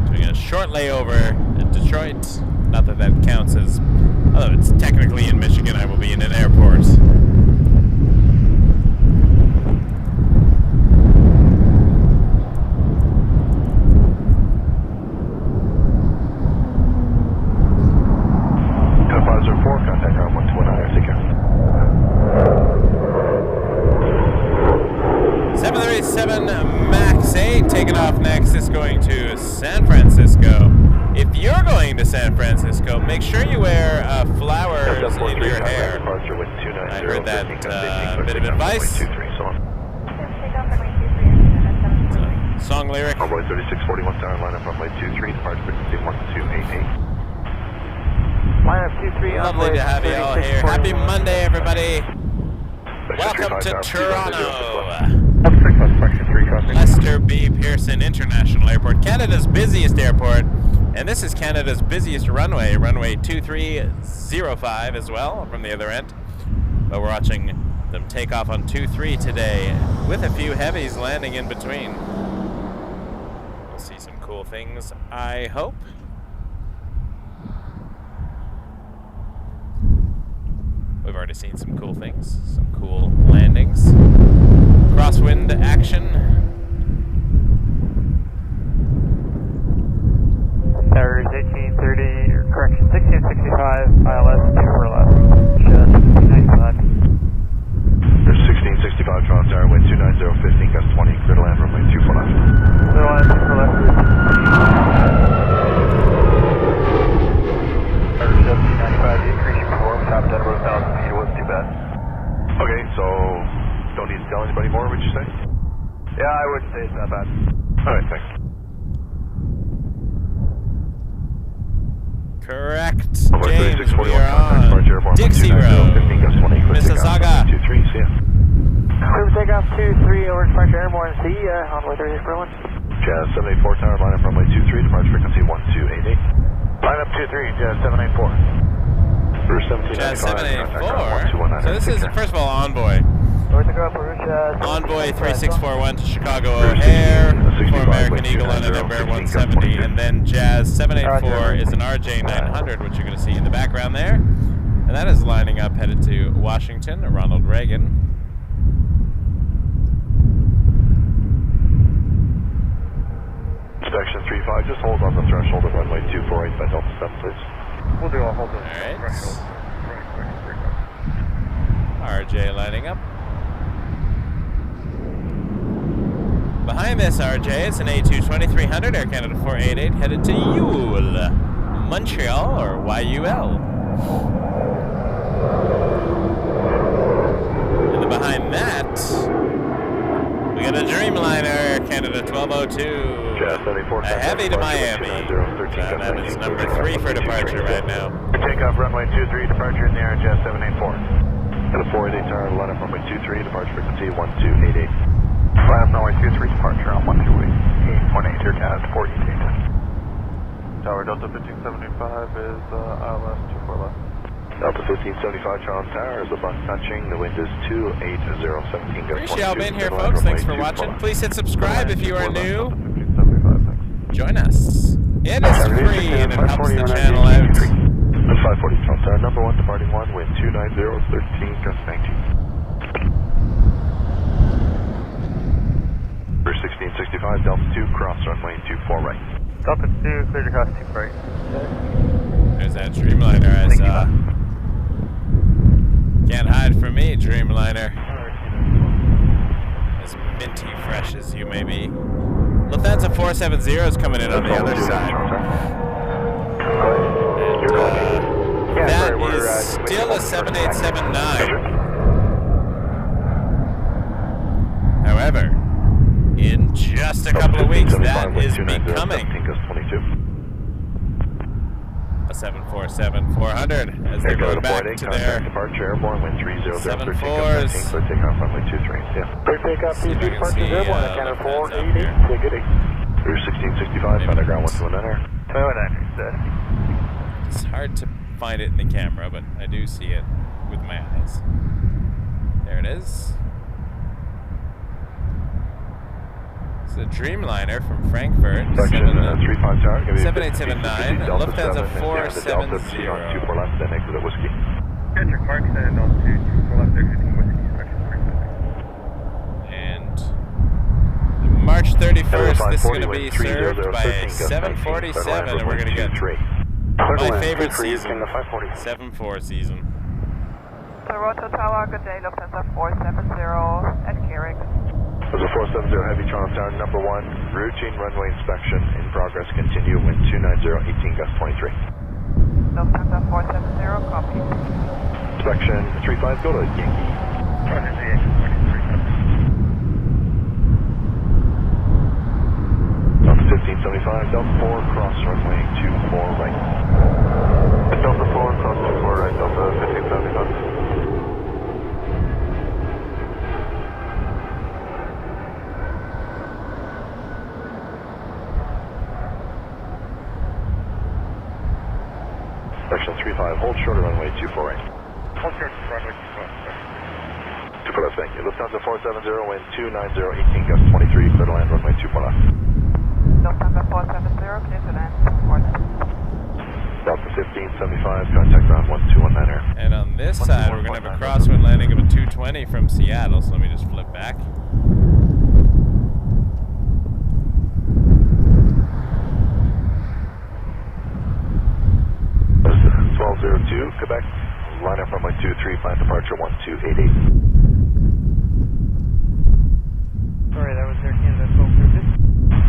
Doing a short layover in Detroit. Not that that counts as, although it's technically in Michigan, I will be in an airport. Contact ground 129, take care. 737 MAX 8 taking off next is going to San Francisco. If you're going to San Francisco, make sure you wear flowers in your hair. I heard that bit of advice. Song lyric. Runway 3641 tower, line up runway 23, departure frequency 1288. Line up 2-3. Lovely to have you all here. Happy Monday, everybody. Welcome to Toronto. Lester B. Pearson International Airport, Canada's busiest airport. And this is Canada's busiest runway, runway 2305 as well from the other end. But we're watching them take off on 23 today with a few heavies landing in between. We'll see some cool things, I hope. We've already seen some cool things, some cool landings. Crosswind action. There's 1830, or correction, 1665, ILS 24 left, just 95. There's 1665 Toronto Tower, wind 290, 15 gust 20, clear to land, runway 24 left. Clear line 24 left. There's just 295, the increase before, we topped at about 1,000 feet, it wasn't too bad. Okay, so don't need to tell anybody more, would you say? Yeah, I wouldn't say it's that bad. Alright, thanks. Correct, James, we are on Dixie Road, Mississauga. Clear takeoff 2-3 over departure airborne, see ya, on way 3641. Jazz 784 tower, line up runway 23, departure frequency 1288. Line up 23, Jazz 784. Jazz 784, so this is, first of all, Envoy. Envoy 3641 to Chicago O'Hare for American Eagle on November 170, and then Jazz 784 is an RJ 900, which you're going to see in the background there, and that is lining up headed to Washington, Ronald Reagan. Inspection 35, just hold on the threshold of runway 248 by Delta 7, please. We'll do a hold on the threshold. RJ lining up. Behind this RJ is an A220-300 Air Canada 488 headed to Yule, Montreal, or YUL. And then behind that, we got a Dreamliner Air Canada 1202, a heavy to Miami. That is number 3 for departure right now. Takeoff runway 23, departure in the air, Jazz 784. And a 488 tower, line up runway 23, departure frequency 1288. Line up runway 23, departure on 128, Air Canada 488. Tower Delta 1575 is ILS 24 left. Delta 1575 Toronto Tower is the bus touching. The wind is 280, 17 gust 22. Appreciate y'all being here, folks. Thanks for watching. Please hit subscribe if you are new. Join us. It is free and it helps the channel out. 540 Toronto Tower, number 1, departing 1, wind 290, 13 gust 19. For 1665 Delta 2, cross runway 24 right. Delta 2, clear to cross 2 right. There's that Dreamliner I saw. Can't hide from me, Dreamliner. As minty fresh as you may be. Lufthansa 470 is coming in on the other side. And, that is still a 7879. However, in just a couple of weeks, that is becoming a 747-400 as they go back to their departure airborne wind 300 7-4s. So takeoff runway 23. Yeah. Clear takeoff 2 departure airborne, Canada 488. Take it 8. Through 1665, underground 129er. 209, It's hard to find it in the camera, but I do see it with my eyes. There it is. It's a Dreamliner from Frankfurt. 7879. Lufthansa 470. left, then exit at Whiskey. Get your Clark and altitude 24 left, exiting Whiskey, inspection 350. And March 31st, this is going to be served by a 747, and we're going to get my favorite season, 7-4 season. Toronto Tower, good day, Lufthansa 470 at Carrick. There's a 470 Heavy Toronto Tower, number 1, routine runway inspection in progress, continue, wind 290, 18 gust 23. Lufthansa 470, copy. Inspection 35, go to Yankee. Delta 1575, Delta 4, cross runway 24 right. Delta 4, Direction 35, hold short of runway 24 right. Hold short of runway 24 left, thank you. Lufthansa 470, wind 290, 18 gust 23, clear to land runway 24 left. Lufthansa 470, clear to land 24 left. Delta 1575, contact ground 1219er. And on this side, we're going to have a crosswind landing of a 220 from Seattle, so let me just flip back. This is 1202, Quebec, line up runway 23, plan departure 1288. Sorry, that was Air Canada 1202.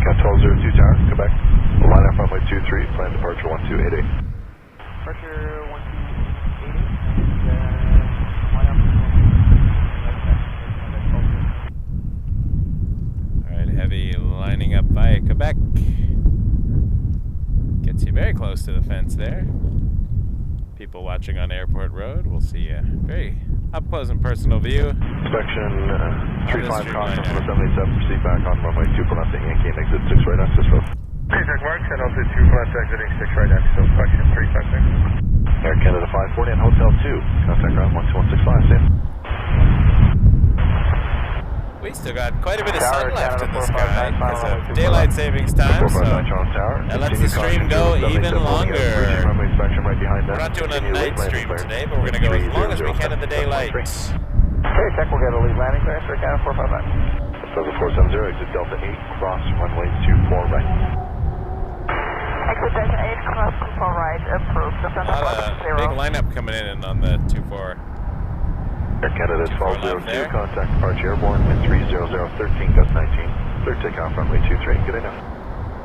Got 1202 Tower, Quebec, line up runway 23, plan departure 1288. Departure 1288 and line up. Alright, Heavy lining up by Quebec. Gets you very close to the fence there. People watching on Airport Road will see a very up close and personal view. Inspection 35 crossing from the 77, proceed back on runway 2 for left, Yankee and exit 6 right access road. Payback Mark, and also 2 for left, exiting 6 right access, inspection 356. Air Canada 540 and Hotel 2, contact ground 12165, same. We still got quite a bit of sun left in the sky because of daylight savings time, so that lets the stream go even longer. We're not doing a night stream today, but we're going to go as long as we can in the daylight. Okay, check, we'll get a lead landing clearance for Canada 459. Delta 470, exit Delta 8, cross runway 24 right. Exit Delta 8, cross 24 right, approved. A lot of big lineup coming in on the 24. Air Canada 1202, contact departure airborne, wind 300, 13 gust 19, clear takeoff runway 23, good day now.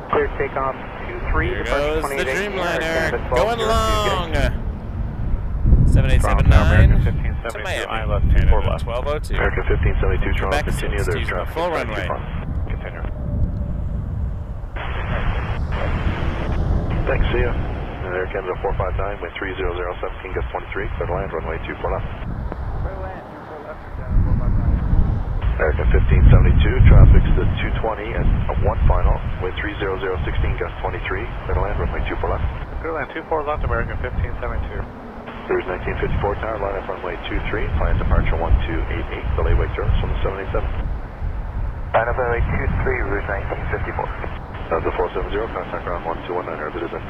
Clear takeoff 23. Here goes the Dreamliner, going long. 7879 to Miami, Canada 1202. American 1572, Toronto, Back continue, there's 60s, traffic. full runway. Continue. Thanks, see ya. Air Canada 459, wind 300, 17 gust 23, clear to land, runway 24 left. American 1572, traffic's the 220 and 1 final, wind 300, 16 gust 23, clear to land, runway 24 left. Clear land 24 left, American 1572. There's 1954 tower, line up runway 23, plan departure 1288, delay wake service from the 787. Line up runway 23, route 1954. That's the 470, contact ground 1219, orbit is in.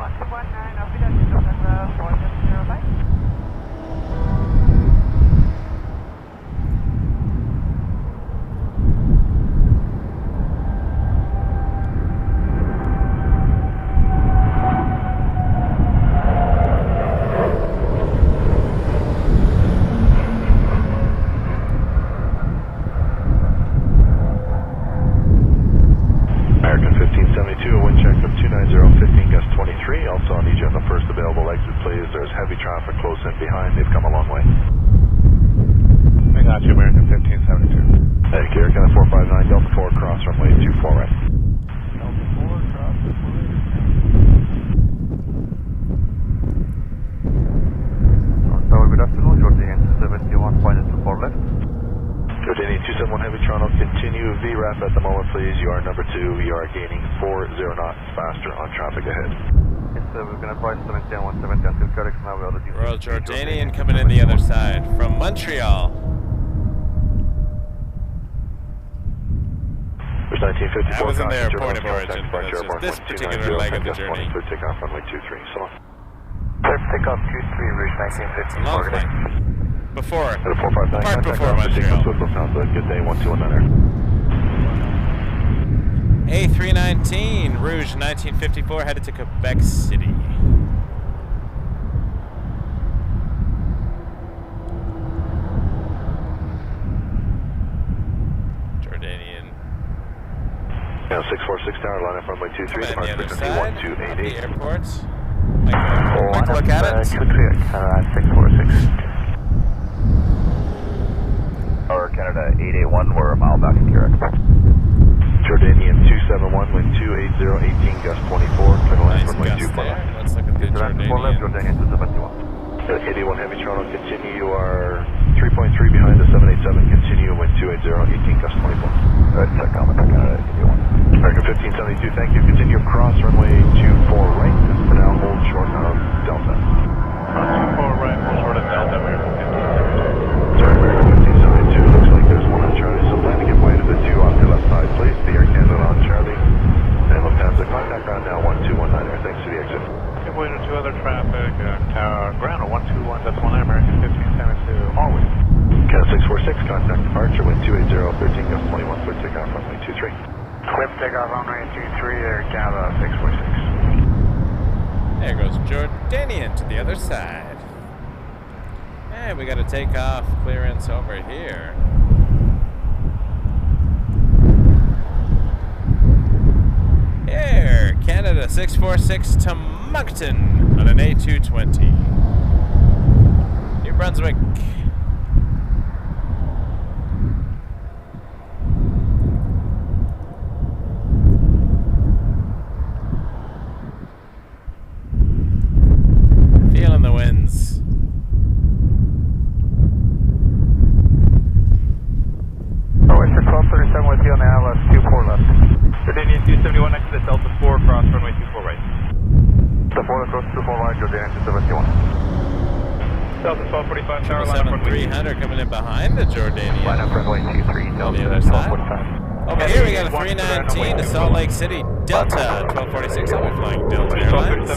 1219, orbit is in, November 470, bye. Royal Jordanian coming in the other side from Montreal. There's 1954. That wasn't their point of origin, but it's just this particular leg of the journey. Clear takeoff runway 23, so long. Clear takeoff 23, route 1954. Before. At a 459, Part before Montreal. Good day, 1219er. A319, Rouge 1954, headed to Quebec City. Jordanian. Now 646 tower, line up runway 23, departure frequency 1288. The airports. Quick look at it. 646. Tower Canada 881, we're a mile back in Quebec. Jordanian 271, wind 280, 18 gust 24, clear to land runway 24. Let's look at the Jordanian. 81 Heavy Toronto, continue, you are 3.3 behind the 787, continue, wind 280, 18 gust 24. Right, check on Canada 81. American 1572, thank you, continue across runway 24 right, for now hold short now. Clip takeoff runway 23 there, Canada 646. There goes Jordanian to the other side. And we got a takeoff clearance over here. Air Canada 646 to Moncton on an A220. New Brunswick. Feeling the winds. Oyster 1237 with you on the ILS 24 left. Jordanian 271 next to the Delta 4, cross runway 24 right. The 4 across 24 right, Jordanian 271. Delta 1245 tower, line up runway 300 coming in behind the Jordanian. Line up runway 23, On the other Delta side. 1245. Over here we got a 319 to Salt Lake City, Delta 1246. I'll be flying Delta Airlines.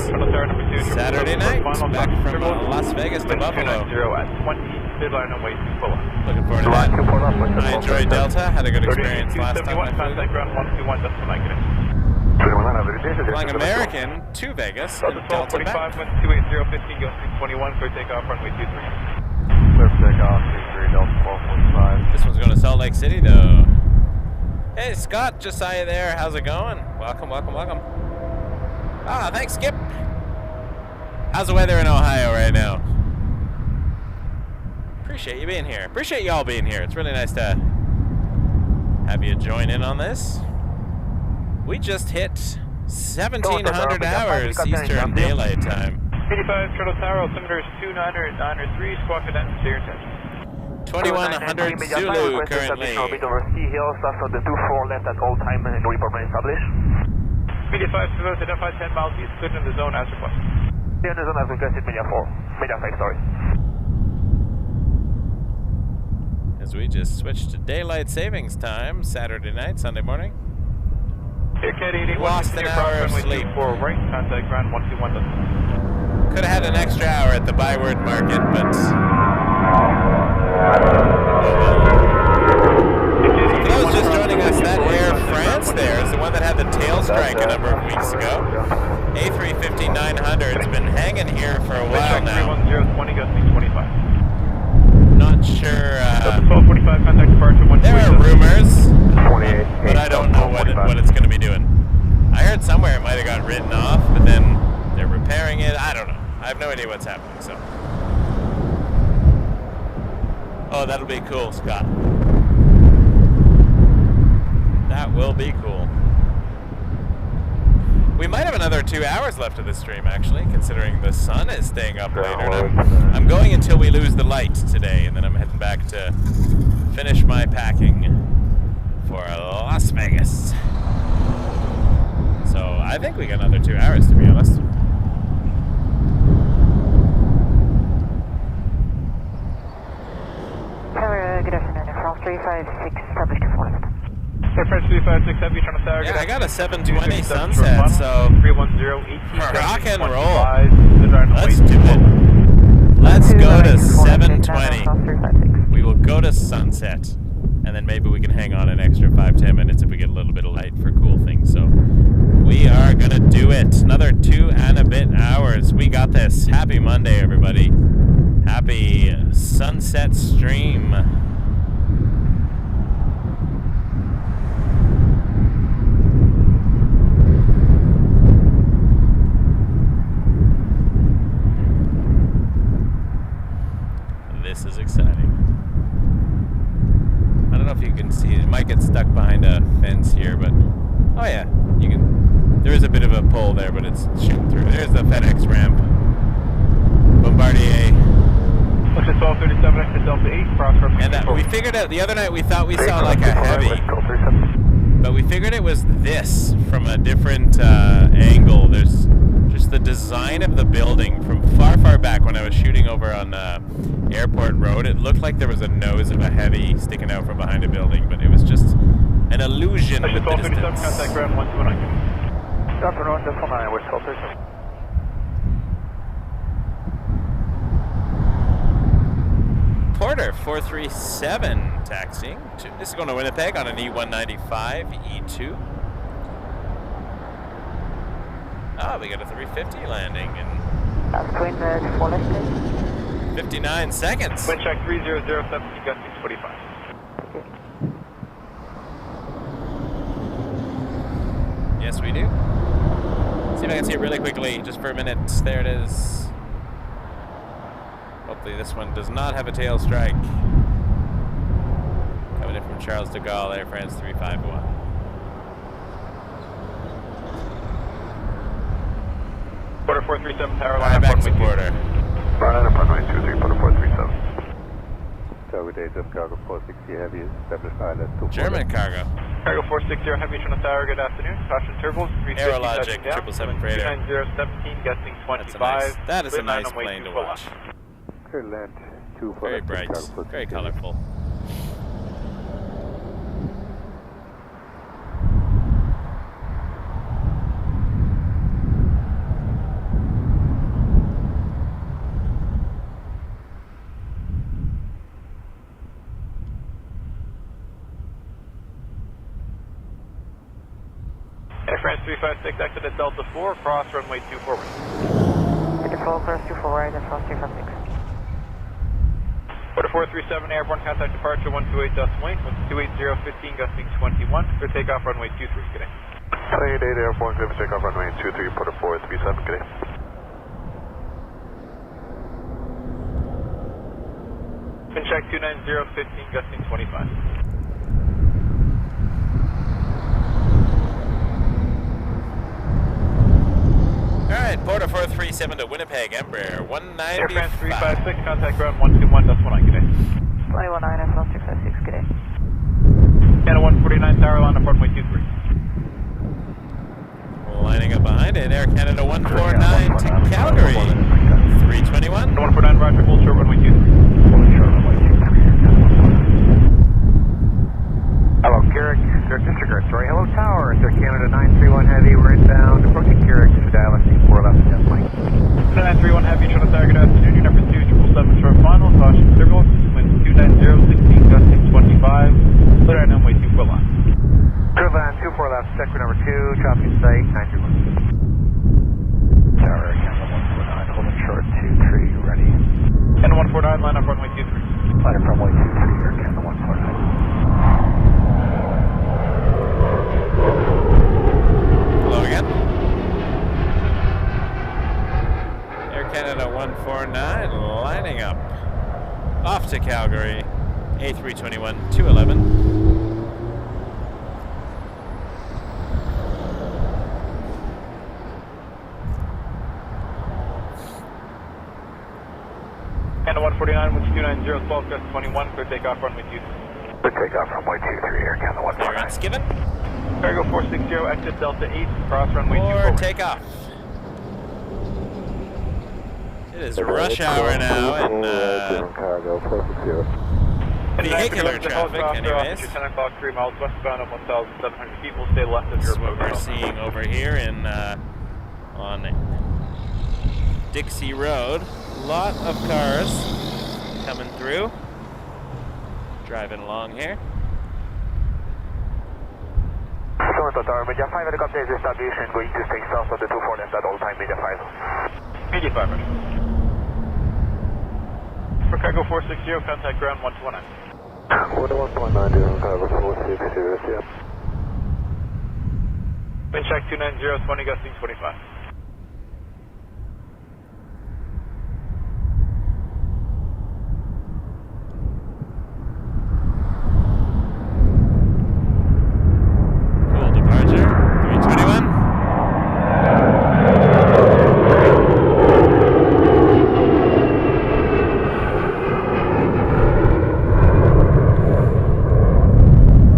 Saturday night, back from Las Vegas to Buffalo. 290 at 20, midline runway 2 Looking forward to that. I enjoyed Delta, had a good experience last time I flew. ground 121, that's when I get in. Flying American to Vegas and Delta back. 1245, wind 280, 15, go 621, clear takeoff, runway 23. Clear takeoff, 23, Delta 1245. This one's going to Salt Lake City though. Hey Scott, Josiah there, how's it going? Welcome, welcome, welcome. Ah, thanks Skip. How's the weather in Ohio right now? Appreciate you being here. Appreciate y'all being here. It's really nice to have you join in on this. We just hit 1,700 hours Eastern Daylight Time. 85 Turtle Tower, altimeter is 290, 903, squawk at that, stay 2100 Zulu currently. Orbit over Sea Hills, after the 24 left at all time and report when established. Media 5 to identify 10 miles east, cleared in the zone as requested. Clear in the zone as requested, Media 4. Media 5, sorry. As we just switched to daylight savings time, Saturday night, Sunday morning. Aircat 81, Lost an hour of sleep. For right, contact ground 121. Could have had an extra hour at the Byward Market, but for those just joining us, that Air France there is the one that had the tail strike a number of weeks ago. A350-900 has been hanging here for a while now. 310, 20, go 625. Not sure. 1245, contact departure 128. There are rumors, 28, but I don't know what it's going to be doing. I heard somewhere it might have got written off, but then they're repairing it. I don't know. I have no idea what's happening. So, oh, that'll be cool, Scott. That will be cool. We might have another 2 hours left of this stream, actually, considering the sun is staying up later. I'm going until we lose the light today, and then I'm heading back to finish my packing for Las Vegas. So I think we got another 2 hours, to be honest. Good afternoon, France 356, established to 4 left. Air France 356, Heavy, Toronto Tower. Yeah, I got a 720 sunset, so 310, 18, rock and roll. Let's do it. Let's go to 720. We will go to sunset, and then maybe we can hang on an extra 5-10 minutes if we get a little bit of light for cool things. So we are gonna do it. Another 2 and a bit hours. We got this. Happy Monday, everybody. Happy sunset stream. This is exciting. I don't know if you can see it. It might get stuck behind a fence here, but oh yeah, you can. There is a bit of a pull there, but it's shooting through. There's the FedEx ramp. Bombardier. Which is 1237 to Delta 8, cross from. And we figured out the other night we thought we saw like a heavy, but we figured it was this from a different angle. There's just the design of the building from far, far back when I was shooting over on Airport Road. It looked like there was a nose of a heavy sticking out from behind a building, but it was just an illusion with the distance. Contact ground 129. Good afternoon, this one we're 1237. Porter 437 taxiing. This is going to Winnipeg on an E195 E2. Oh, we got a 350 landing in Crosswind 4 left, please. 59 seconds. Wind check 3007, gusting 25. Yes, we do. See if I can see it really quickly, just for a minute. There it is. Hopefully this one does not have a tail strike. Coming in from Charles de Gaulle, Air France 351. Quarter 437 tower line. Back to quarter. Line up runway 23, quarter 437. Target AWS cargo 460 Heavies, established ILS 24. German cargo. Cargo 460 Heavy Toronto Tower, good afternoon. Caution turbulence, 350 Aerologic 777 freighter. 29017, gusting 25. That is a nice plane to watch. Clear land 2 for Very bright, very colorful. Air France 356, exit at Delta 4, cross runway 2 forward. Delta 4, cross 2 forward, and France 356. Quarter 437, airborne contact departure 128 decimal 8, 280, 15, gusting 21, clear takeoff runway 23, good day. 28 airborne, clear for takeoff runway 23, quarter 437, good day. Wind check 290, 15, gusting 25. Alright, Porter 437 to Winnipeg, Embraer 195. Air France 356, contact ground 121, decimal 9, good day. 21 Air France 356, good day. Canada 149 tower line up runway 23. Lining up behind it, Air Canada 149 to Calgary 321. 149, roger, full short runway 23. Hello, Carrick. Disregard. Sorry. Hello, Tower. Air Canada 931 Heavy. We're inbound. Approaching Carrick. Dial SC4 left. Yes, Mike. 931 Heavy. Toronto Tower. Good afternoon. Your number 277 short final. Caution turbulence. Wind 290, 16, gusting 25. Clear and runway 24 left. Turbulence 24 left. Sector number 2. Chopping site 931. Tower. Air Canada 149. Holding short 23. Ready. Canada 149. Line up runway 23. Line up runway 23. Air Canada 149. Hello again. Air Canada 149 lining up. Off to Calgary. A321 211. Canada 149 with 290, 12, gust 21, clear takeoff runway 23. Clear takeoff runway 23, Air Canada 149. Clearance given. Cargo 460, exit Delta 8, cross runway 2 Or forward. takeoff. It is rush hour now and cargo 460. vehicular traffic anyways. 10 o'clock, 3 miles westbound of 1,700 people. Stay left of This your is what we're approach. seeing over here in on Dixie Road. A lot of cars coming through. Driving along here. Toronto Tower, Media 5 helicopter is established and going to stay south of the 24 left at all time, Media 5. Media 5, roger. For cargo 460, contact ground 129. 119, cargo 460, yeah. Wind check 290, 20, gusting 25. Cool departure. 321.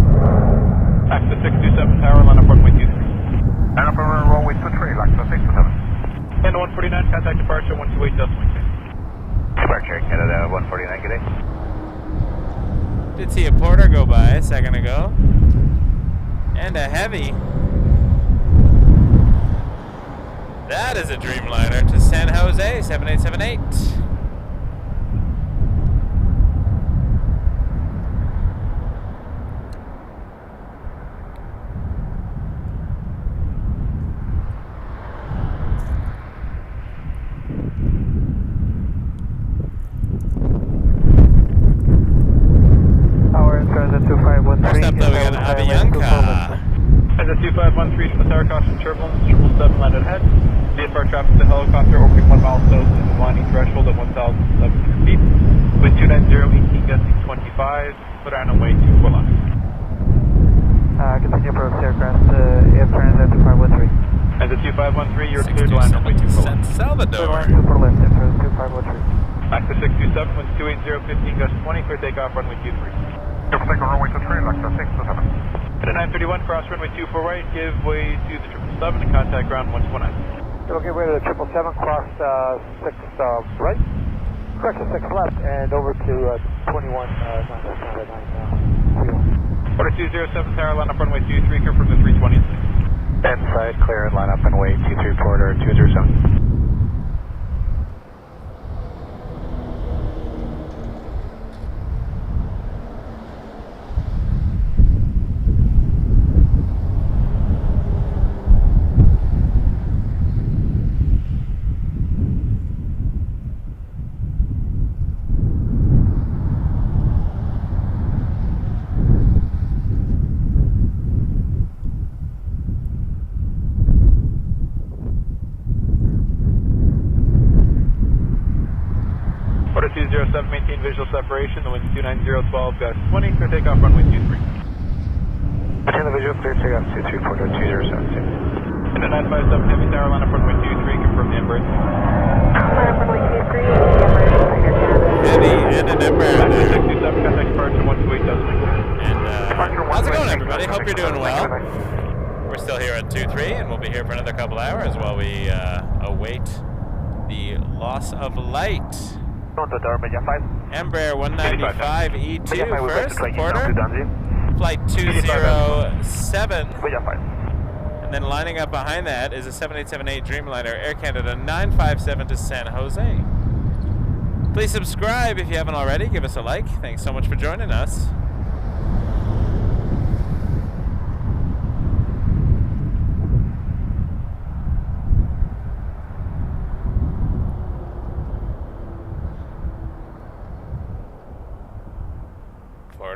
Access 627 tower, line up runway 23. And up runway 23, Access 627. Canada 149, contact departure 128 decimal 6. Departure, Canada 149, good day. Did see a Porter go by a second ago. And a Heavy. That is a Dreamliner to San Jose, 7878. 2513 from the tower, caution turbulence, 777 landed ahead. VFR traffic to helicopter, orbiting 1 milestone in the landing threshold at 1,007 feet. Wind 290, 18 gusting 25, put on way 24 left. Continue approach aircraft, air transit 2513. And the 2513, you're cleared to land runway 24 left. Salvador. Line 24 left, approach 2513. Back to 627, wind 280, 15 gust 20, clear takeoff runway 23. Triple take runway 23, back to 627. At a 931, cross runway 24 right, give way to the 777 and contact ground 119. So we'll give way to the 777, cross 6 right, correction 6 left, and over to 21 Order 207, tower, line up runway 23, confirm the 320 and 6. Inside, clear, line up and wait, T3 Porter 207. Order 207, maintain visual separation, the wind's 290, 12 gust 20, clear takeoff runway 23. Maintain the visual, clear takeoff 23 Porter 207. And a 957 heavy tower, line up runway 23, confirm the Emirates. Line up runway 23, Emirates. Heavy and an Emirates. 627, contact departure 128, doesn't make And how's it going, everybody? Hope you're doing well. We're still here at 23, and we'll be here for another couple hours while we await the loss of light. Embraer 195 E2 first, Porter. Flight 207. And then lining up behind that is a 7878 Dreamliner, Air Canada 957 to San Jose. Please subscribe if you haven't already. Give us a like. Thanks so much for joining us.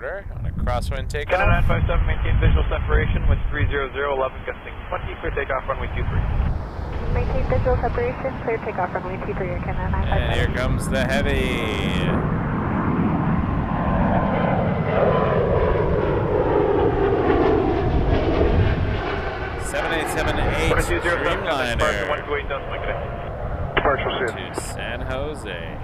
On a crosswind takeoff. Canada 957, maintain visual separation with 300, 11 gusting 20, clear takeoff runway 23. Maintain visual separation, clear takeoff runway 23, Canada 957. And here comes the heavy. Dreamliner to San Jose.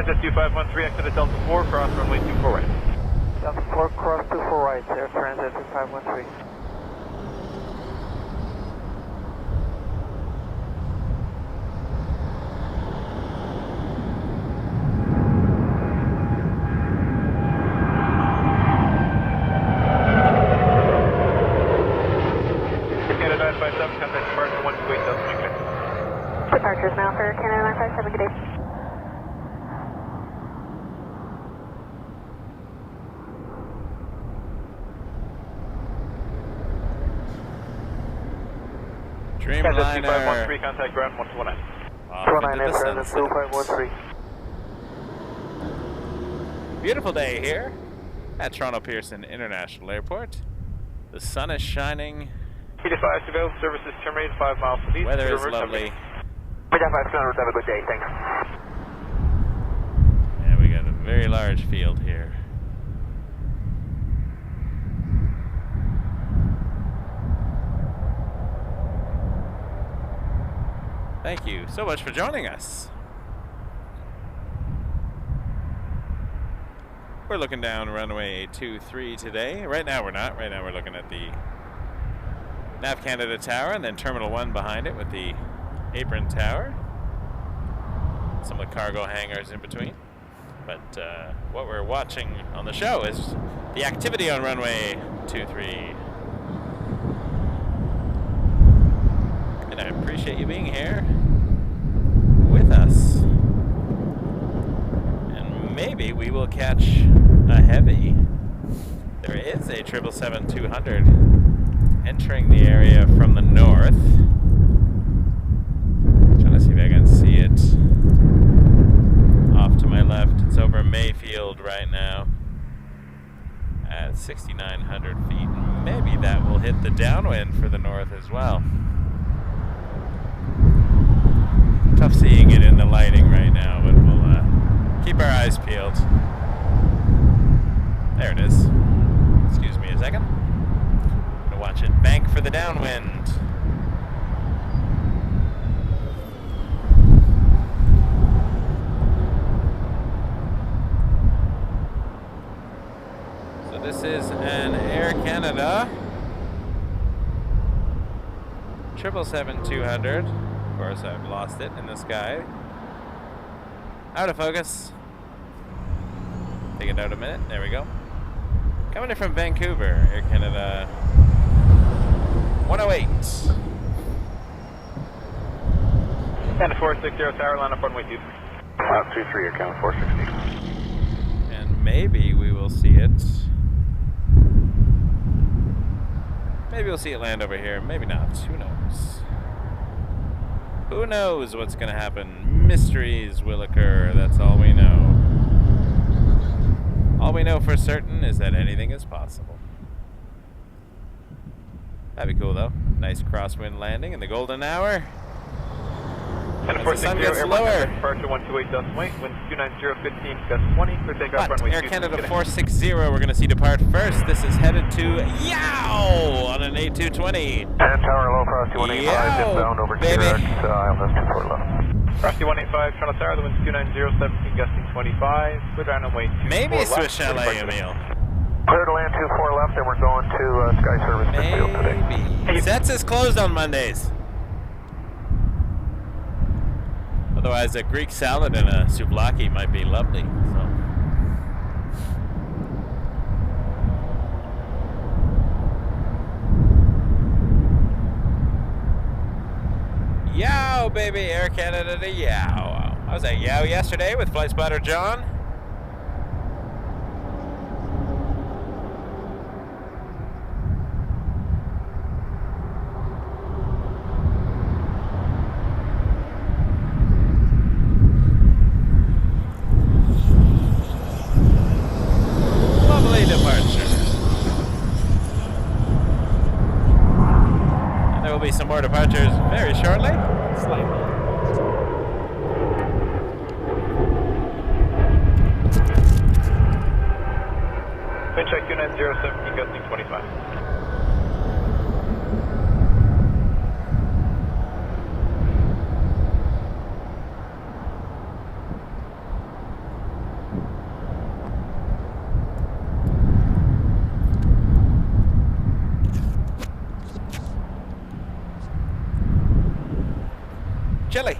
That's 2513, exit at Delta 4, cross runway 24 right. Delta 4, cross 24 right, air transit 2513. Canada 957, contact departure 128, doesn't make it. Departures now for Canada 957, good day. Dreamliner. 2513, contact ground 119. Off into the sunset. Beautiful day here at Toronto Pearson International Airport. The sun is shining. 85 available services terminated 5 miles to the east. Weather is lovely. Have a good day, thanks. And we got a very large field here. Thank you so much for joining us. We're looking down runway 23 today. Right now we're not. Right now we're looking at the Nav Canada Tower and then Terminal 1 behind it with the apron tower. Some of the cargo hangars in between. But what we're watching on the show is the activity on runway 23. And I appreciate you being here with us. And maybe we will catch a heavy. There is a 777-200 entering the area from the north. Trying to see if I can see it. Off to my left, it's over Mayfield right now at 6,900 feet. Maybe that will hit the downwind for the north as well. Tough seeing it in the lighting right now, but we'll keep our eyes peeled. There it is. Excuse me a second. I'm gonna watch it bank for the downwind. So this is an Air Canada 777-200. Of course, I've lost it in the sky. Out of focus. Take it out a minute. There we go. Coming in from Vancouver, Air Canada 108. Canada 460 tower, line up runway 23. 23, Air Canada 460. And maybe we will see it. Maybe we'll see it land over here. Maybe not. Who knows? Who knows what's going to happen? Mysteries will occur. That's all we know. All we know for certain is that anything is possible. That'd be cool, though. Nice crosswind landing in the golden hour. As the sun gets lower. Departure 128 doesn't wait. Wind 290, 15, gust 20. Clear takeoff runway 23. Air Canada 460, we're going to see depart first. This is headed to Yow on an A220. 10 tower, low, cross 215, inbound over Kirax, ILS 24 left. Cross 185, Toronto Tower, the wind's 290, 17, gusting 25. Clear down runway 24 Maybe left. Swiss Chalet, Emil. Clear to land 24 left, and we're going to Sky Service Midfield today. Maybe. Sets is closed on Mondays. Otherwise, a Greek salad and a souvlaki might be lovely. So. Yow, baby, Air Canada to Yow. I was at Yow yesterday with Flight Spotter John. Some more departures very shortly. Slightly. Wind check 290, 17, gusting 25. Chili.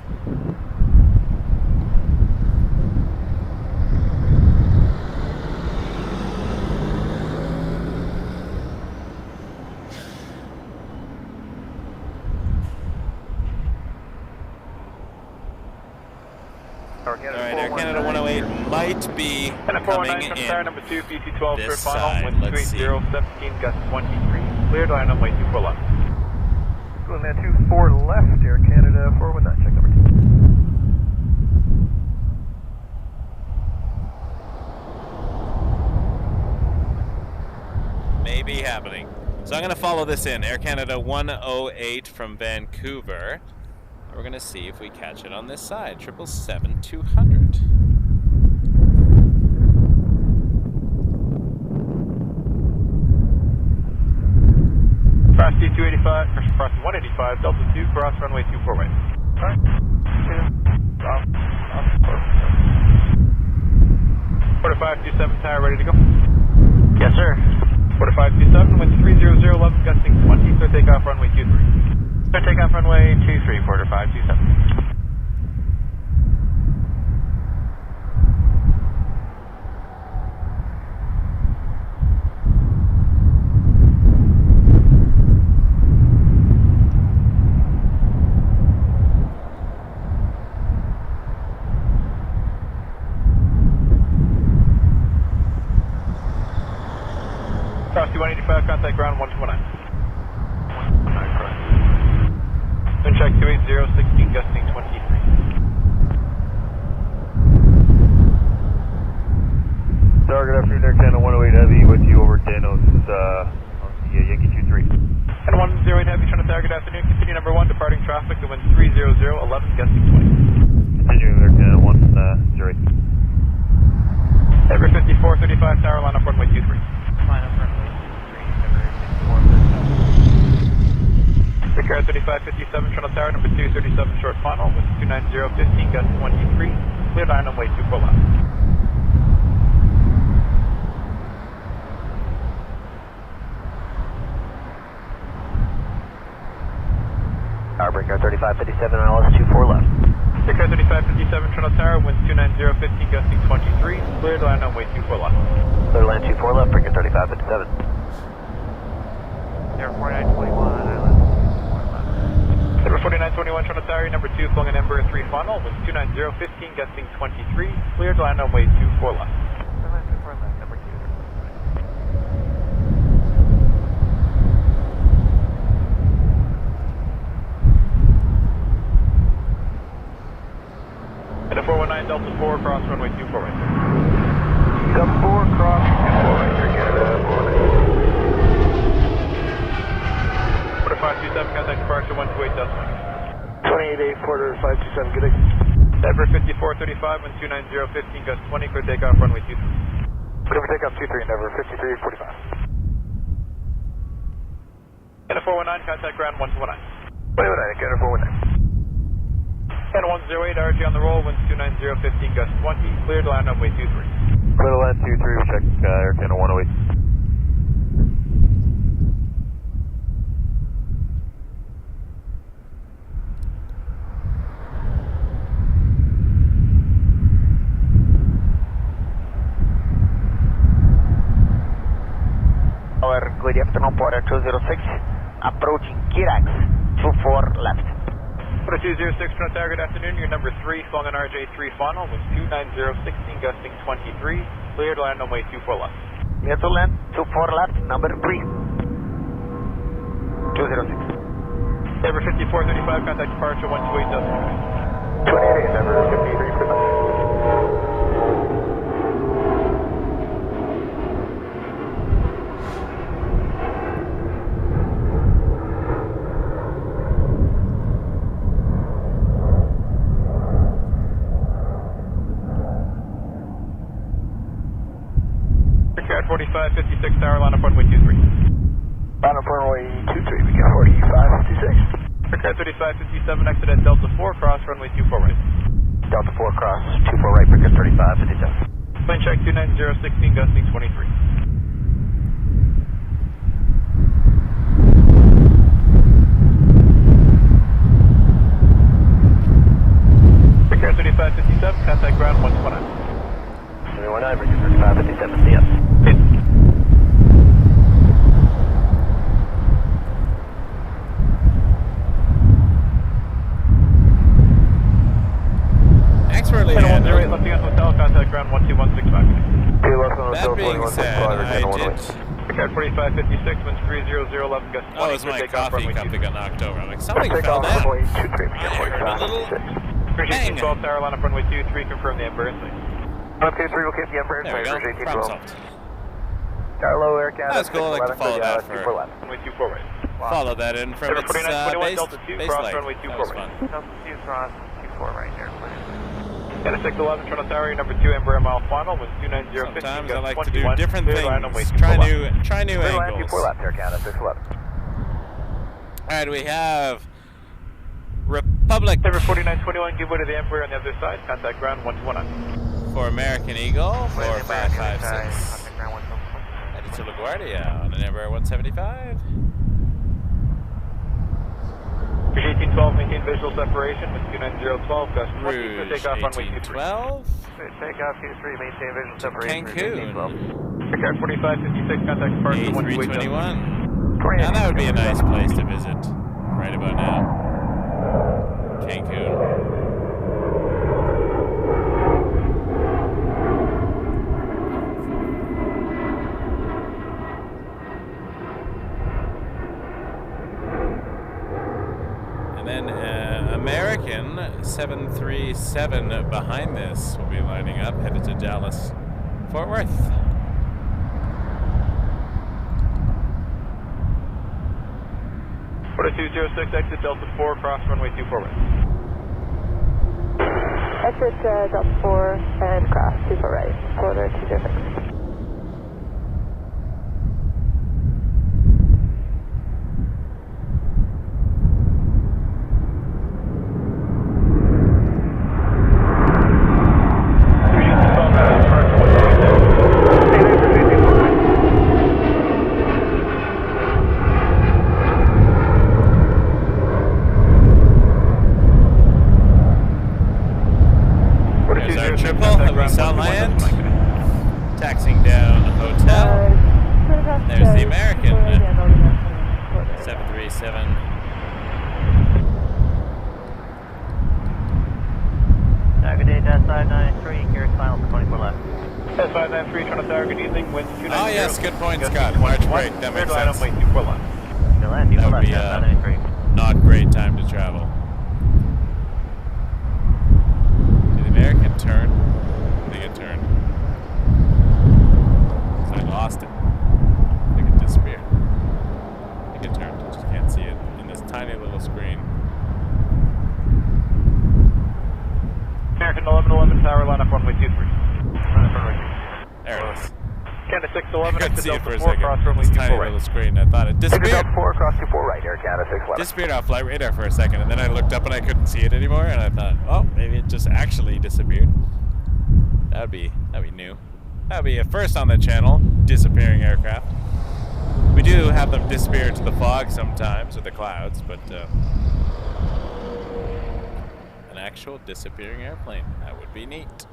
Alright, Air Canada 108 might be coming in number 2, BT12, this third final, side. wind Let's see. 280, 17, gust 23. Clear to line runway 24 left. Going there 24 left, Air Canada 419, check number 2. May be happening. So I'm going to follow this in. Air Canada 108 from Vancouver. We're going to see if we catch it on this side. 777-200. Cross D285, cross 185, Delta 2, cross runway 24 right. Alright, 4527 tower ready to go. Yes, sir. 4527, wind 300, 11, gusting 20, clear takeoff runway 23. Clear takeoff runway 23, 4527. 11, gusting 20. Continuing American 108. Ever 5435 tower, line up runway 23. Line up runway 23, Vicar 3557 Toronto Tower, number 237 short final with 290, 15, gust 23. Clear line runway 24 left. Tower breaker 3557 ILS 24 left. Vicar 3557 Toronto Tower, winds 290, 15, gusting 23. Clear line runway 24 left. Clear line 24 left, breaker 3557. Air 4921, ILS 24 left. Number 4921 Toronto Tower, number 2 flung an Embraer 3 final, winds 290, 15, gusting 23. Cleared line runway 24 left. Clear line 24 left, number 2. And a 419 Delta 4, cross runway 24 right. Delta 4, cross 24 right, Air Canada 4. Porter 527, contact departure 128.1. 28A, Porter 527, good day. Ever 5435, wind 290, 15, gust 20, clear takeoff runway 23. Clear takeoff 23, Endeavour 5345. And a 419, contact ground 1219. 119, Canada 419. And 108, RG on the roll, winds 290, 15, gust 20, cleared line runway 23. Clear line 23, we check Air Canada 108. Good afternoon, Porter 206, approaching Kirax 24 left. Porter 206, Toronto Tower, good afternoon. Your number 3, flung an RJ3 final, with 290, 16, gusting 23. Cleared line runway 24 left. Clear to land, 24 left, number 3. 206. Ever 5435, contact departure 128.1. 28A, Endeavour 5345. Cat 4556 tower, line up runway 23. Line up runway 23, we got 4556. Cat 3557, exit at Delta 4, cross runway 24 right. Delta 4 cross, 24 right, breaker 3557. Plane check 290, 16, gusting 23. Cat 3557, contact ground 129. 319, breaker 3557, CS. Expertly And handled. 108, left against hotel, contact ground 12165. That being said, I did... Cat 4556, winds 300, 11, gust 20. Oh, it was my coffee cup that got knocked over. I'm like, something Take fell off down. runway 23, we I got heard a little 4556. Appreciate bang. 12 tower, line up runway 23, confirm the Embraer, please. Okay, 3, okay, the Embraer, There we go. Appreciate Problem 12. solved. Hello, Air Canada. That was cool. I like to follow that for... Runway 24 right. Follow that in from its 4921 Delta 2, base cross leg. runway That 24 was right. fun. Delta 2 cross 24 right here, please. And a 611 Toronto Tower, your number 2 Embraer mile final with 290, 15, Sometimes I gust like to do 21, different clear line runway things. 24 left. Try new Clear line angles. 24 left, Air Canada 611. Alright, we have Republic Number 4921, give way to the Embraer on the other side. Contact ground 121. for American Eagle, American 4556. contact ground 121. Headed to LaGuardia on an Embraer 175. Bridge 1812, maintain visual separation with 29012, gust 20, Rouge takeoff runway 23. 1812. Takeoff 23, maintain visual separation. Cancun. Aircraft 4556, contact departure A321. Now that would be a nice place to visit right about now. Cancun. And then American 737 behind this will be lining up, headed to Dallas, Fort Worth. Order 206, exit Delta 4, cross runway 24 right. Exit Delta 4 and cross 24 right, quarter 206. Taxing down the hotel. There's the American 737. Good day, Dash 593, Gear final 24 left. Dash 593, Toronto Tower, good evening, wind 290. Oh yes, good point, Scott. March break, that makes sense. Good land, That would be a not great time to travel. Did the American turn? I think it turned. I lost it. I think it disappeared. I think it turned. I just can't see it in this tiny little screen. American 1111 Tower, line up runway 23. There it is. Canada 611, I couldn't see it for a 4, second. cross runway This 24 tiny right. little screen. I thought it disappeared. Delta 4, cross 24 right, Air Canada 611. Disappeared off flight radar for a second, and then I looked up and I couldn't see it anymore, and I thought, oh, maybe it just actually disappeared. That'd be new. That'd be a first on the channel, disappearing aircraft. We do have them disappear into the fog sometimes, or the clouds, but an actual disappearing airplane. That would be neat.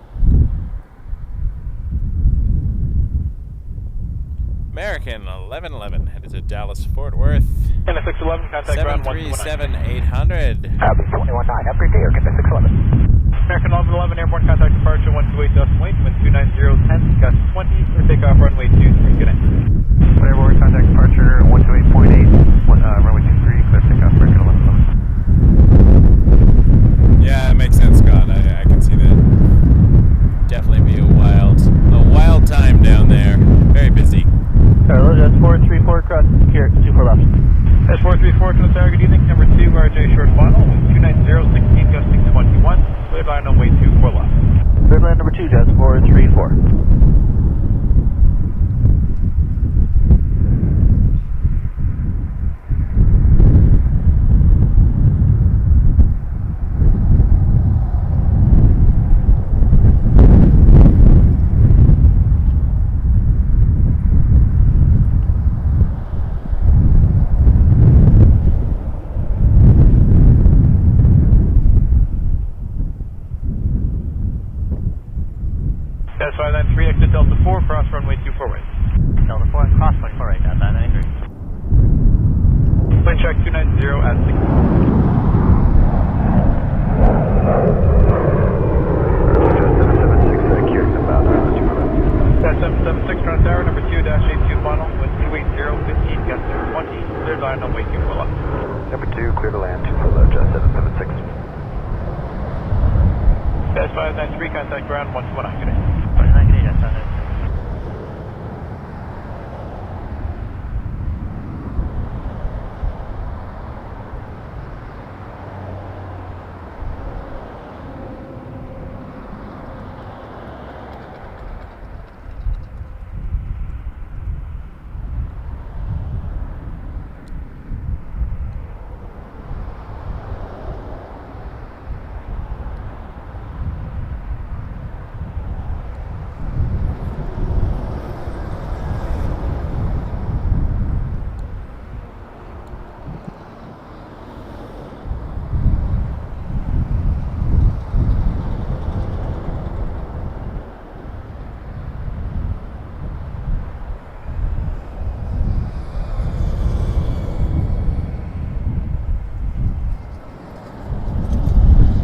American 1111 headed to Dallas Fort Worth. Canada 611, contact ground 737-800. 21-9, have a great day, Air Canada 611. American 1111, airborne contact departure 128 Dustin Wait, wind 290, 10, gust 20, or takeoff runway 23, good night. Airborne contact departure 128.8, runway 23, clear takeoff, American 1111. Yeah, it makes sense, Scott. I can see that. Definitely be a wild time down there. Very busy. Hello, that's 434, cross here, 24 left. That's 434, Toronto Tower, good evening, number 2, RJ short final, wind 290, 16, gusting 21, cleared line runway 24 left. Cleared line number 2, Jazz 434. That's 593, exit Delta 4, cross runway 24 right. Delta 4 and cross 24 right, Dash 593. Wind check 290 at 6. That's 776, Toronto Tower, number 2, dash 82 final, wind 280, 15, gusting 20, cleared line runway 24 left. Number 2, clear to land for the Jet 776. That's 593, contact ground 129, good day. 29, good day, Dash 593.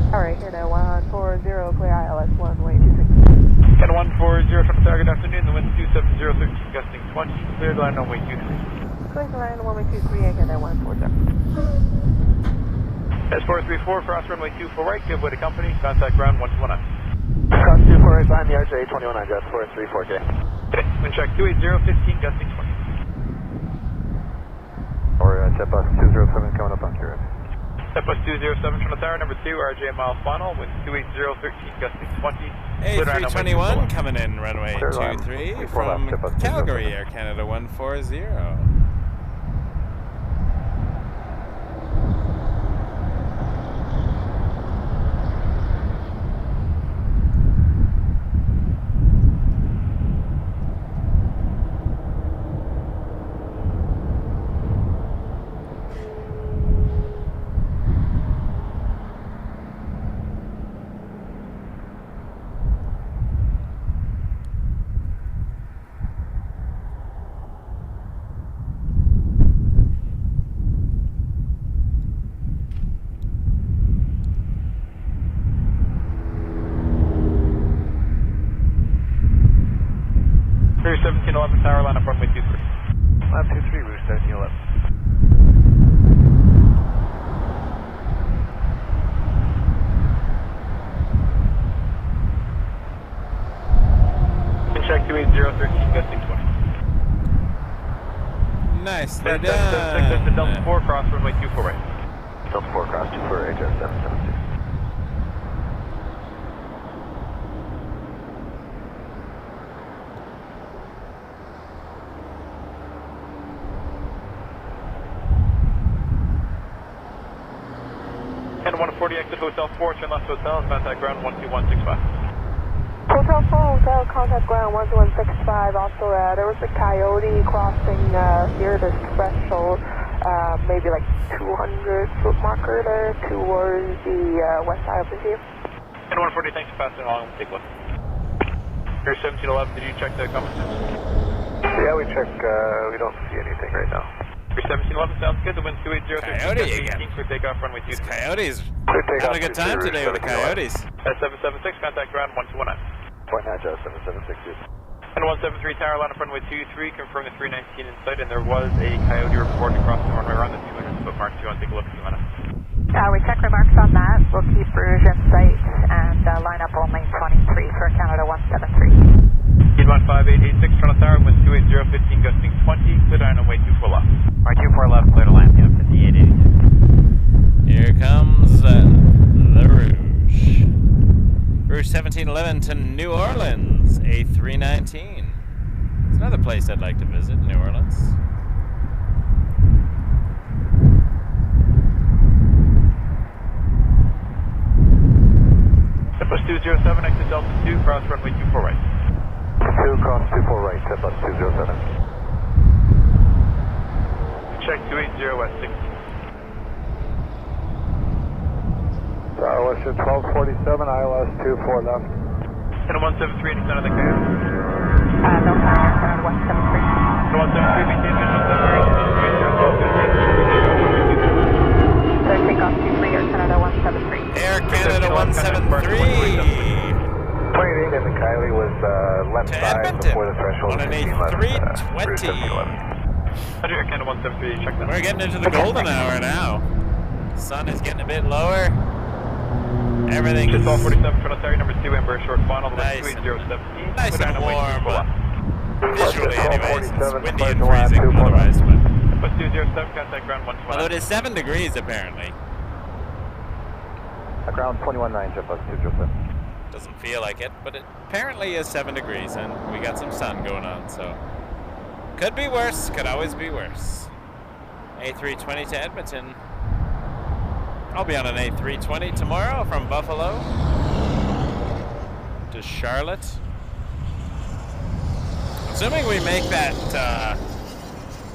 Alright, here now, 140, clear ILS 1way 26. Can 140, Toronto Tower, good afternoon, the wind 270, 13, gusting 20, cleared line runway 23. Clear the line 1way 23, again at 140. That's 434, cross runway 24 right, give way to company, contact ground 129. Cross 24 right, behind the RJ 219, Jet 434, okay. Wind check 280, 15, gusting 20. Or Jet Bus 207 coming up on Kira. Bus 207 Toronto Tower, number 2, RJ mile final, wind 280, 13, gusting 20. A321 coming in, runway 23 from Calgary, Air Canada 140. 1711 tower, line up runway 23. Line 23, Rouge 1711. Check 280, 13, gusting 20. Nicely done. Delta 4, cross runway 24 right. Delta 4, cross 24, HS 776. And 140 exit Hotel 4, turn left hotel, contact ground 12165. Hotel 4, Hotel, contact ground 12165. Also, there was a coyote crossing near the threshold, maybe like 200-foot marker there towards the west side of the field. And 140, thanks for passing along, we'll take a look. Here 1711, did you check the comments? Yeah, we check, we don't see anything right now. 1711 sounds good. The wind 280, Coyote again. for takeoff runway 23. Coyotes having a good time today with the Coyotes. 776, contact ground 1219. Point Natchez 776. And 173 tower, line up runway 23, confirm the 319 in sight, and there was a coyote report across the runway around the 200-foot mark. Do you want to take a look if you want to? We check remarks on that. We'll keep Rouge in sight and line up only 23 for Canada 173. Headwind 5886, Toronto Tower, wind 280, 15, gusting 20, clear down and way 24 left. Right, 24 left, clear to land, yeah, 5886. Here comes the Rouge. Rouge 1711 to New Orleans, A319. It's another place I'd like to visit, New Orleans. Bus 207, exit Delta 2, cross runway 24 right. 2 cross 24 right, bus 207. Check 280 west 16. Western 1247, ILS 24 left. And 173, any sign of the coyote? No sign, Canada 173. And 173, maintain visual 7 So takeoff 23 Air Canada 173. Air Canada 173. 28 and the Kylie was left side before the threshold. On an A320. Air Canada 173, check that. We're getting into the golden hour now. Sun is getting a bit lower. Everything is 1247, Toronto Tower, number 2, Embraer short final, nice, 28017. nice and warm. Visually, anyways, it's windy and Flight freezing otherwise. But Bus 207, contact ground 121. although it is 7 degrees apparently. Ground 219, jet bus 207. Doesn't feel like it, but it apparently is 7 degrees, and we got some sun going on, so could be worse. Could always be worse. A320 to Edmonton. I'll be on an A320 tomorrow from Buffalo to Charlotte. Assuming we make that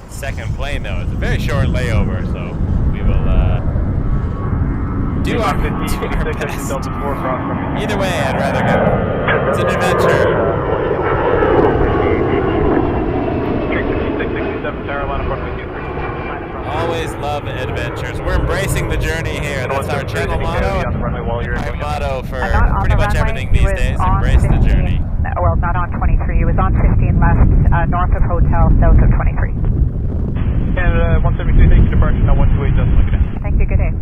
second plane, though, it's a very short layover, so we will do our best. Either way, I'd rather go. It's an adventure. 667, tower, line up runway 23. Always love adventures. We're embracing the journey here. That's our channel motto. Our motto for pretty much everything these days. Embrace the journey. Well, not on 23. He was on 15 left, north of hotel, south of 23. And 173, thank you, departure, now 128, just look at it. Thank you, good day.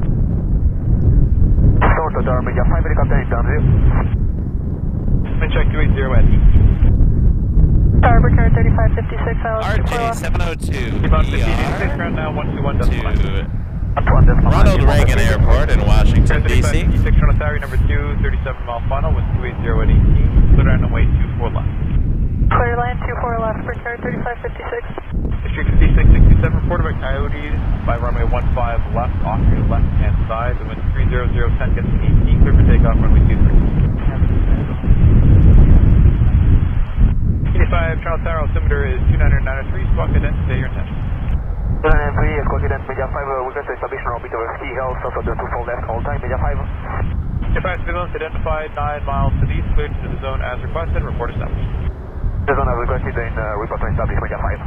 Toronto Tower, Mega 5 helicopter, down here. And check 280 west. Tower, return 3556, RJ 702 About 1586, ground now 121, just to Ronald Reagan Airport in Washington, D.C. E6 Toronto Tower, number 2, 37 mile final with 280 at 18. Clear down runway 24 left. Clear land 24 left, Brickyard 3556. District 5667 reported by Coyotes by runway 15 left, off your left hand side. The wind 30010 gets to 18, clear for takeoff, runway 23. 85 Toronto Tower altimeter is 2993, squawk identity, your intention. 2993, squawk identity, media 5, we're going to establish an orbit over ski hill, south of the 2 full left, hold time, media 5. If surveillance identified 9 miles to the east, cleared to the zone as requested, report established. The zone as requested in report to establish, media 5.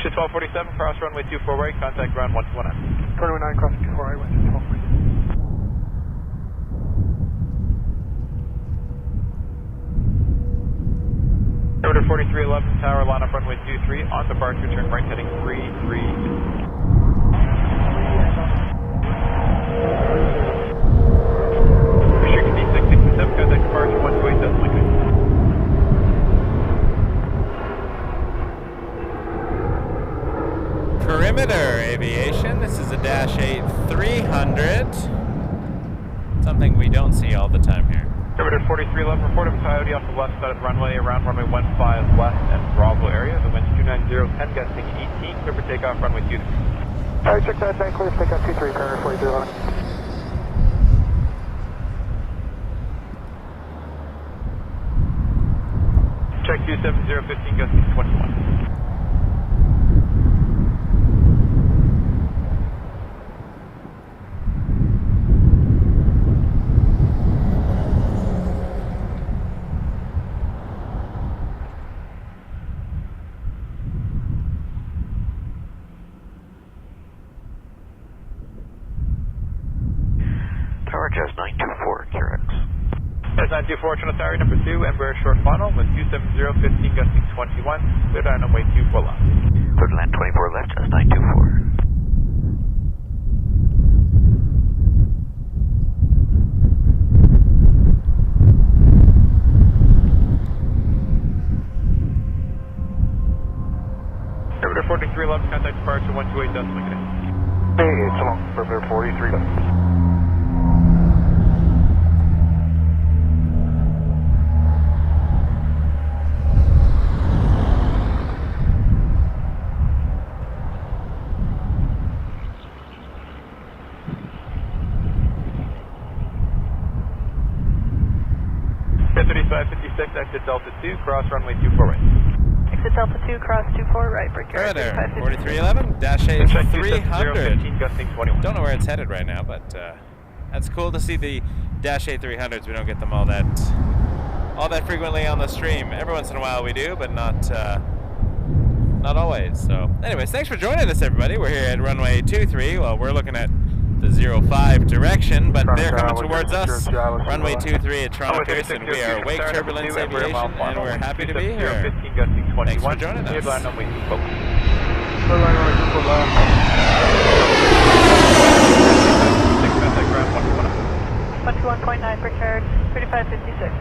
Ocean 1247, cross runway 24 right, contact ground 129. 219, cross 24 right, West 1247. Order 4311, tower, line up runway 23, on departure, turn right heading 332. Restrict D667, contact departure 128, that's Lingus. Perimeter Aviation, this is a Dash 8-300. Something we don't see all the time here. Order 4311, report of a Coyote off the left side of the runway, around runway 15 west and Bravo area. The wind's 29010, gusting 18, clear for takeoff, runway 23. Alright, check that, clear for takeoff 23, perimeter 4311. Check 27015, gusting 21. Jazz 924, QRX. Jazz 924, Toronto Tower, number 2, Embraer short final with 270, 15 gusting 21, clear down runway 24 left. Clear to land 24 left, Jazz 924. Perimeter 4311, contact departure 128, decimal unit. Hey, it's along, perimeter 4311. Exit Delta 2, cross runway 24 right. Exit Delta 2, cross 24 right, Brickyard 4311, Dash 8-300. Gusting 21. Don't know where it's headed right now, but that's cool to see the Dash 8-300s. We don't get them all that frequently on the stream. Every once in a while we do, but not always. So anyways, thanks for joining us, everybody. We're here at runway 23. Well, we're looking at the 05 direction, but they're coming towards us. Runway 23 at Toronto Pearson. We are Wake Turbulence Aviation, and we're happy to be here. Thanks for joining us. 21.9 Brickyard 3556.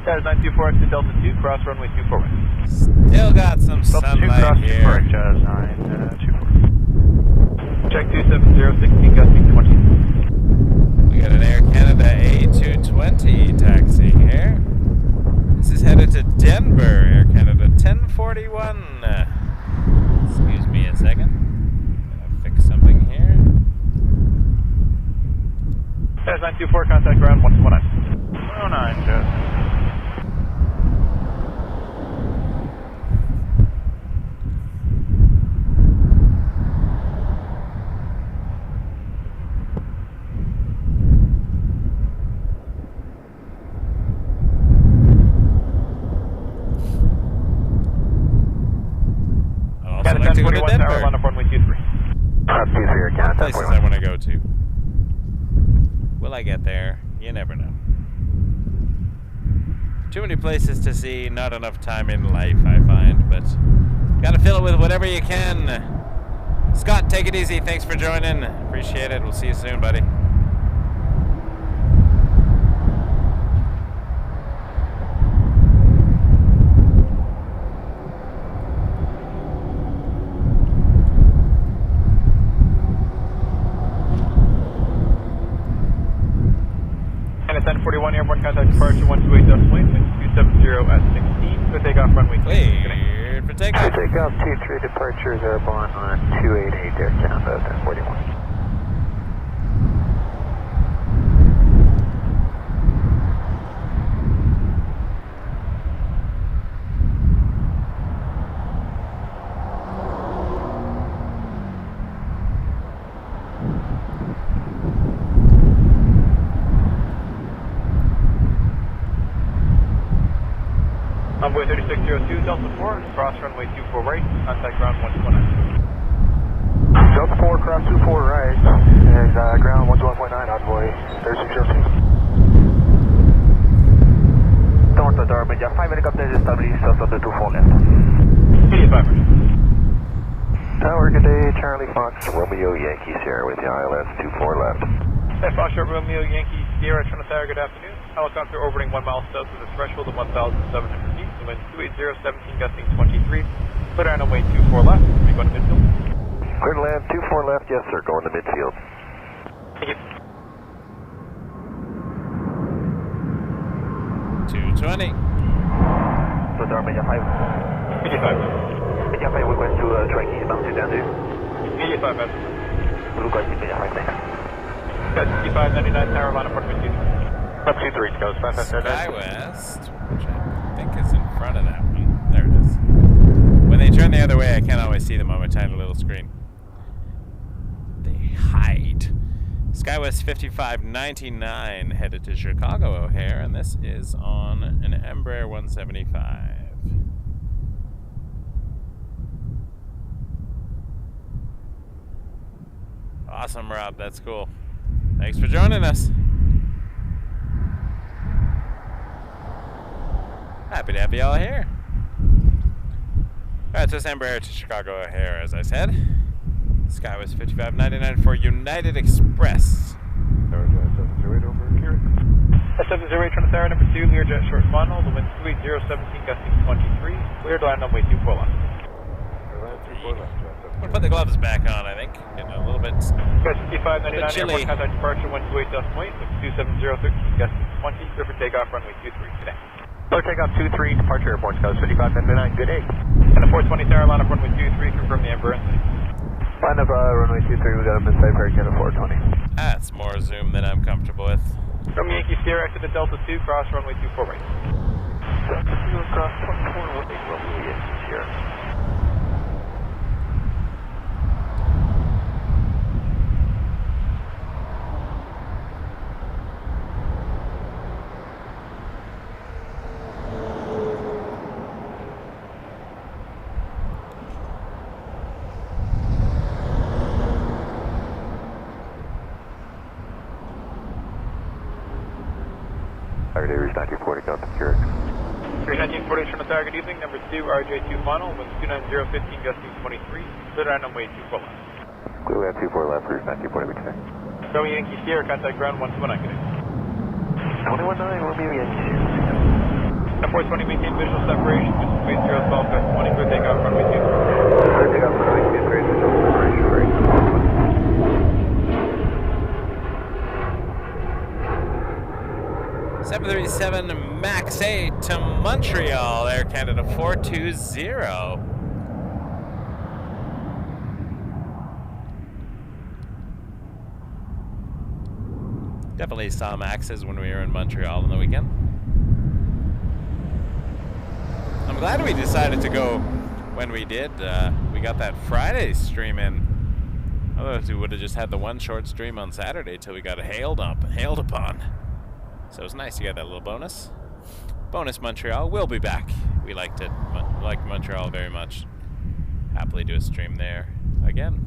Jazz 924 exit Delta 2, cross runway 24 right. Still got some sunlight here. Jazz 924. Check 270, 16 gusting 20. We got an Air Canada A220 taxiing here. This is headed to Denver, Air Canada 1041. second. Gonna fix something here. Jazz 924, contact ground 119. 109, Jazz. I'd like to go to Denver. Line up runway 23. Places I want to go to. Will I get there? You never know. Too many places to see, not enough time in life, I find, but gotta fill it with whatever you can. Scott, take it easy. Thanks for joining. Appreciate it. We'll see you soon, buddy. And it's 1041 airborne contact departure 128 Wing, 270 at 16. So take off runway 2. Cleared for takeoff. Takeoff 23 departures airborne on 288 Air Canada 1041. Runway 3602, Delta 4, cross runway 24 right, contact ground 119. Delta 4, cross 24 right, and ground 121.9, envoy 3602. Toronto Darby, 5 helicopters established south of the 24 left. 85. Tower, good day, Charlie Fox, Romeo Yankee Sierra with the ILS 24 left. Fox Romeo Yankee Sierra, Toronto Tower, good afternoon. Helicopter orbiting 1 mile south of the threshold of 1,700 feet. The wind 280, 17 gusting 23. Clear down runway 24 left. We go to midfield. Clear to land 24 left, yes sir, going to midfield. Thank you. 220. So Darby, 5. 85. Media 5, request to track eastbound to Denver. 85, that's Blue Cross, Media 5, thanks. 5599 tower, line up runway 23. Up 23, goes fast, SkyWest, which I think is in front of that one. There it is. When they turn the other way, I can't always see them on my tiny little screen. They hide. SkyWest 5599 headed to Chicago O'Hare, and this is on an Embraer 175. Awesome, Rob. That's cool. Thanks for joining us. Happy to have you all here. Alright, so it's Embraer to Chicago O'Hare, as I said. SkyWest 5599 for United Express. Tower 708 over here. 708 Toronto Tower, number 2, Learjet short final. The wind 280, 17 gusting 23. Clear to land runway 24 left. We'll put the gloves back on, I think. Getting a little bit chilly. Airport contact departure 128 Wing, 270, 13 gusting 20. Clear for takeoff runway 23 today. Clear takeoff 23, departure airport, goes 5599, good day. And the 420 tower, line up runway 23, confirm the Embraer inside. Line up runway 23, we got a mid-side Air Canada 420. That's more zoom than I'm comfortable with. From Yankee Sierra, exit to Delta 2, cross runway 24 right. Delta 2, cross 24, we'll take Romeo Yankee Sierra. Airways 1940, Delta Curix. 1940, Toronto Tower, good evening. Number 2, RJ2 final, wind 290, 15 gusting 23. Clear down runway 24 left. Clear land 24 left, Cruise 1940, we connect. Romeo Yankee Sierra, contact ground 129, good evening. 219, Romeo Yankee Sierra. Number 420, maintain visual separation, distance 0, 12 gust 20, clear takeoff runway 23. Clear takeoff runway 23, visual separation, right. 737 MAX 8 to Montreal, Air Canada 420. Definitely saw Maxes when we were in Montreal on the weekend. I'm glad we decided to go when we did. We got that Friday stream in. Otherwise, we would have just had the one short stream on Saturday till we got hailed upon. So it was nice to get that little bonus. Bonus Montreal. We'll be back. We liked Montreal very much. Happily do a stream there again.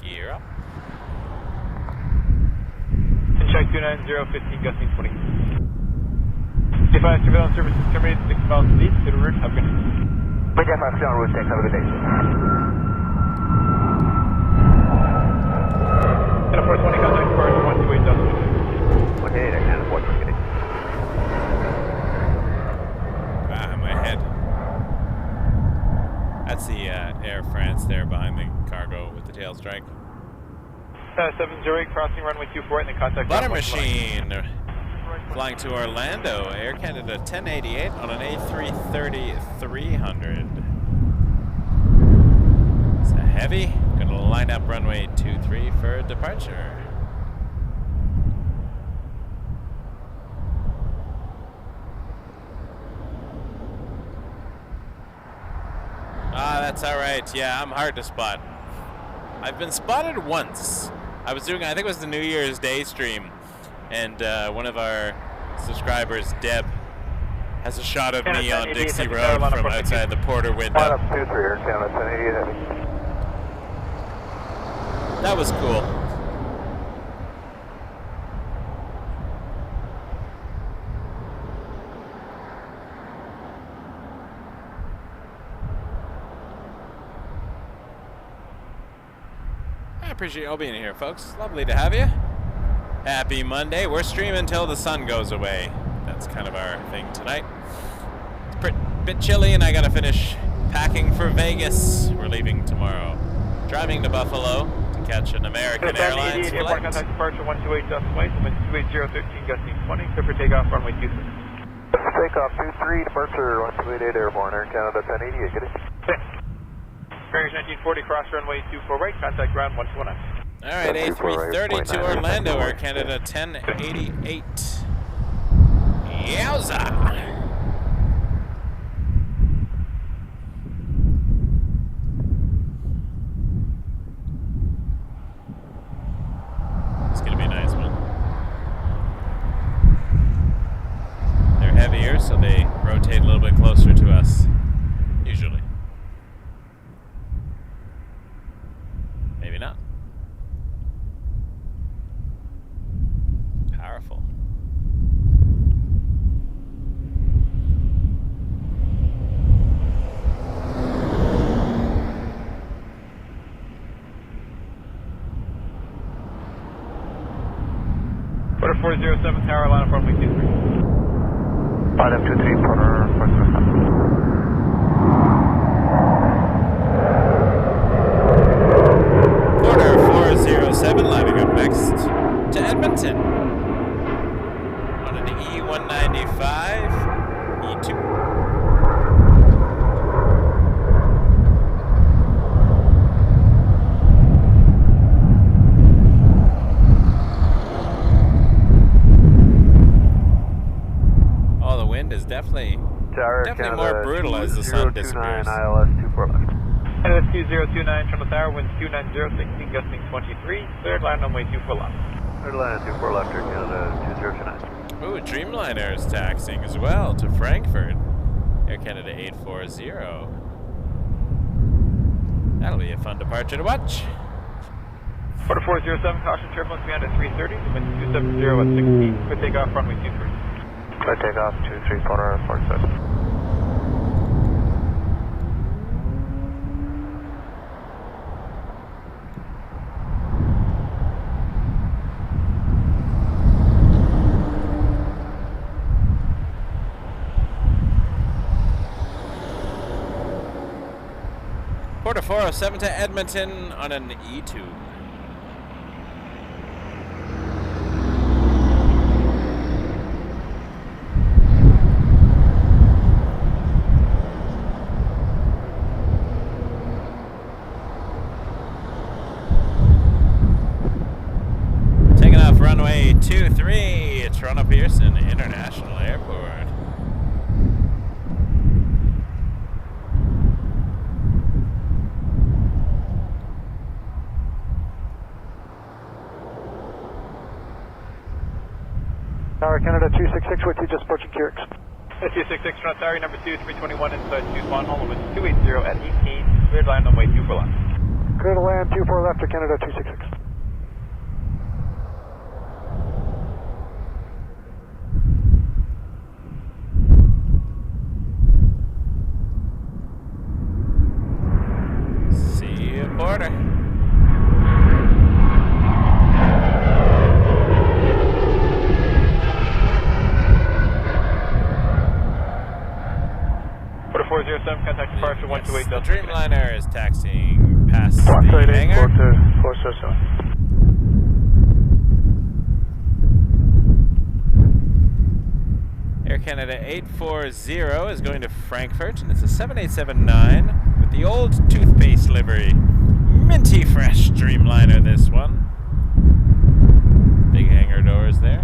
Gear up. Check 290, 15 gusting 20. Define surveillance services terminated 6 miles lead to the route. Have a good night. Big FX on route 6, have a good day. And a 420 contact for 128 Dublin. 128, I can afford to get it. My head. That's the Air France there behind the cargo with the tail strike. 70 crossing runway 24 and then contact Butter Machine flying to Orlando, Air Canada 1088 on an A330-300. It's a heavy. Gonna line up runway 23 for departure. Ah, that's alright. Yeah, I'm hard to spot. I've been spotted once. I was doing, I think it was the New Year's Day stream, and one of our subscribers, Deb, has a shot of me on Dixie Road from outside the Porter window. Up 2-3 Air Canada 1088 heavy. That was cool. I appreciate you all being here, folks. Lovely to have you. Happy Monday. We're streaming until the sun goes away. That's kind of our thing tonight. It's a bit chilly, and I gotta finish packing for Vegas. We're leaving tomorrow. Driving to Buffalo to catch an American Airlines flight. Contact departure 128 Dustin Way, wind 280, 13 gusting 20, clear for takeoff runway 23. Takeoff 23, departure 1288 Airborne, Air Canada 1088, get it? Bearings 1940, cross runway 24 right, contact ground 129. Alright, A330 to Orlando, Air Canada 1088. Yowza! It's gonna be a nice one. They're heavier, so they rotate a little bit closer to us, usually. Maybe not. Powerful. Order 407 tower, line up runway 23. 523 Porter 407. Order 407 lining up next to Edmonton on an E195 E2. Oh, the wind is definitely more brutal as the sun disappears. ILS 24 left. NS 2029 Toronto Tower, winds 290, 16 gusting 23, cleared line runway 24 left. Cleared line 24 left, Air Canada 2029. Ooh, Dreamliner is taxiing as well to Frankfurt. Air Canada 840. That'll be a fun departure to watch. Order 407, caution turbulence beyond at 330, wind 270 at 16, clear takeoff runway 23. Clear takeoff 23 Porter 407. Porter 407 to Edmonton on an E2. International Airport. Tower Canada 266 with you, just approaching Curix. 266, Toronto Tower, number 2, 321 inside 2 Hall with 280 at 18, cleared line runway 24 left. Clear to land 24 left to Canada 266. See you border. Order 407, contact departure 128. The Dreamliner is taxiing past the hangar. 407. Air Canada 840 is going to Frankfurt, and it's a 7879 with the old toothpaste livery. Minty fresh Dreamliner, this one. Big hangar doors there.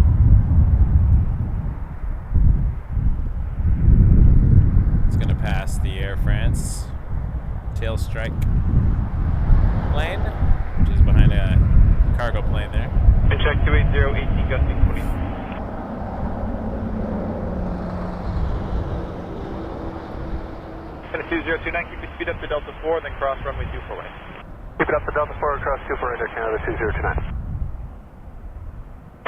It's going to pass the Air France tail strike plane, which is behind a cargo plane there. And check 280, 18 gusting 20. And 2029, keep your speed up to Delta 4, then cross runway 24 right. Keep it up to Delta 4, across 24 Air Canada 2029.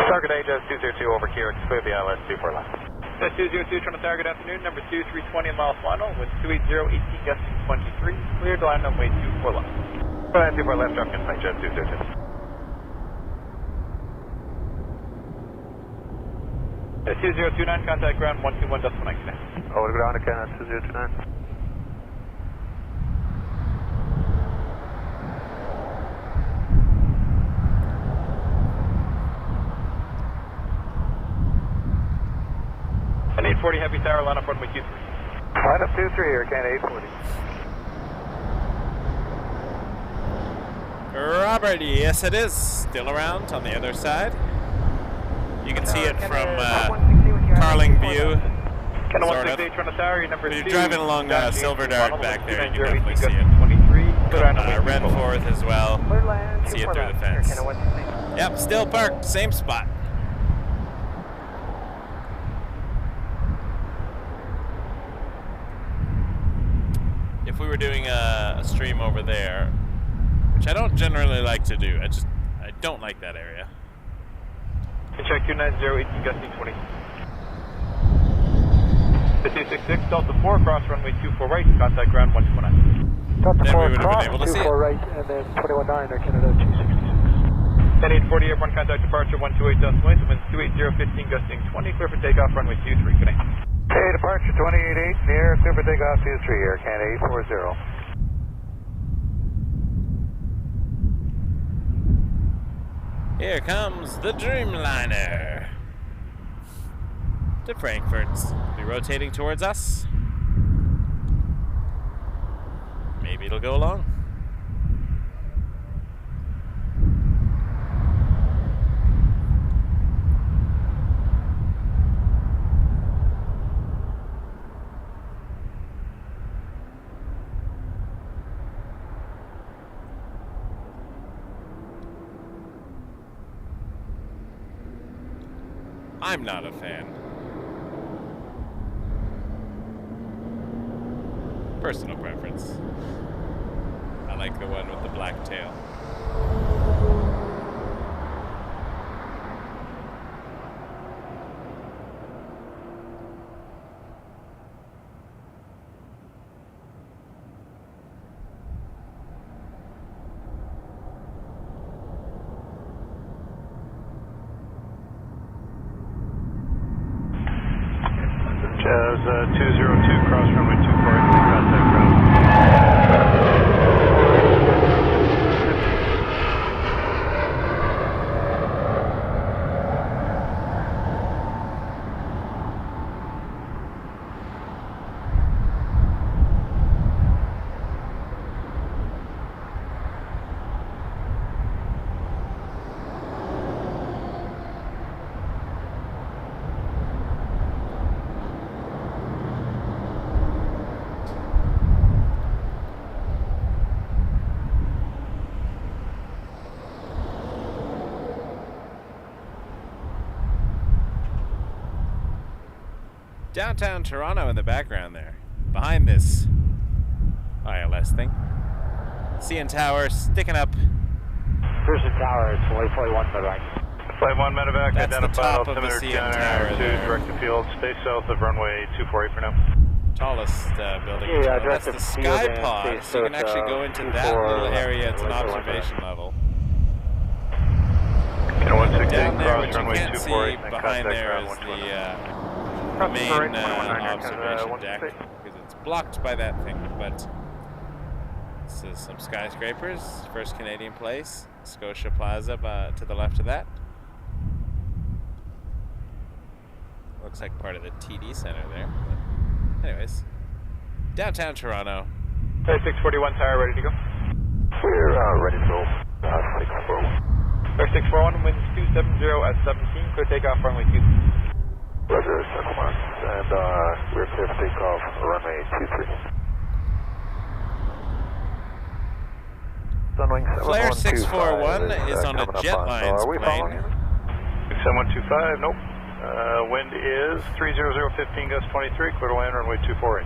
Target AJAS 202 over Curix, clear the ILS 24 left. That's 202, trying to target afternoon, number 2, 320 mile final with 280, 18 gusting 23, cleared line runway 24 left. Line 24 left, drop in flight jet 202. That's 2029, contact ground 121.19. Over ground Canada 2029. And 840 Heavy Tower, line up runway 23. Line up 23 here, Canada 840. Robert, yes it is. Still around on the other side. You can see it from Carling View. Sort of. If you're driving along Silver Dart back there, you can definitely see it. Renforth as well. See it through the fence. Yep, still parked, same spot. If we were doing a stream over there, which I don't generally like to do, I don't like that area. Check 290, 18 gusting 20. The 266, Delta 4, cross runway 24 right, contact ground 129. Delta Then 4 we would have cross, been able to see 24 it. right, and then 21.9 Air Canada 266. And 840 airborne contact departure 128 dust winds, winds 280, 15 gusting 20, clear for takeoff runway 23, good day. Hey, departure 28.8 in the air, clear for takeoff 23 Air Canada 840. Here comes the Dreamliner to Frankfurt. Be rotating towards us. Maybe it'll go along. I'm not a fan. Personal preference. I like the one with the black tail. Jazz 202, cross runway 24, contact ground. Downtown Toronto in the background there, behind this ILS thing. CN Tower sticking up. Pearson Tower, it's flight 1 medevac. Flight 1 medevac, That's the identified top of the altimeter CN Tower 2, there. direct to field, stay south of runway 248 for now. Tallest building. Yeah, in Toronto. That's the sky pod, so you can actually go into that little area. It's an observation level. Down there, what you can't see behind there is the main observation deck, because it's blocked by that thing. But this is some skyscrapers. First Canadian Place, Scotia Plaza to the left of that. Looks like part of the TD Center there. But anyways, downtown Toronto. 641 tower, ready to go. We're ready to go. 641. 641, winds 270 at 17, clear takeoff, runway 23. Roger, circle mark. And we're clear for takeoff, runway 23. Sunwing 7125. Flare 641 is on a Jetlines plane. 7125, nope. Wind is 30015, gust 23, clear to land, runway 248.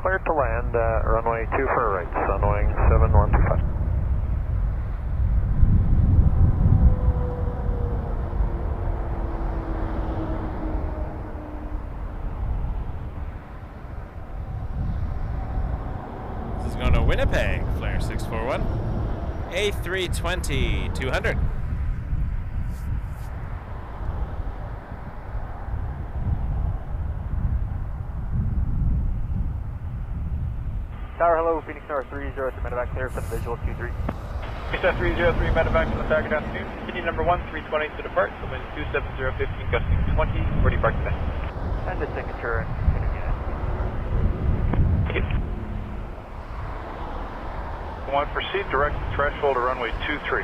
Cleared to land, runway 2 for right, Sunwing 7125. Going to Winnipeg, Flare 641, A320-200. Tower, hello, Phoenix Tower 303 medevac clear for the visual 23. Phoenix Tower 303 medevac to the target afternoon. Continue number 1, 320 to depart, so wind 270, 15, gusting 20, 40 park today. And the signature and Okay. 1, proceed direct threshold to runway 23.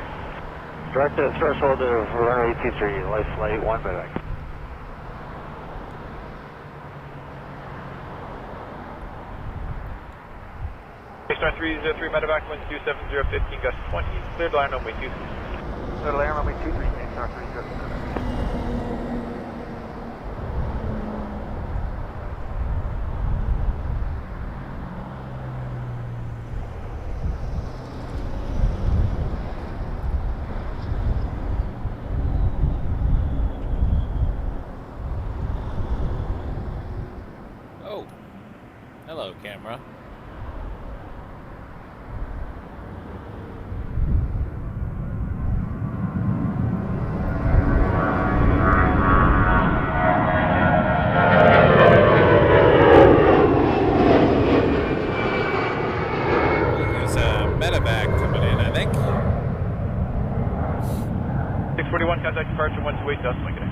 Direct to the threshold of runway 23, life flight 1 medevac. Star 303 medevac, wind 270, 15, gust 20, clear to land runway 23. Clear to land runway 23, Phoenix Tower 303. Hello, camera. There's a medevac coming in, I think. 641, contact departure 128, Dust Lincoln.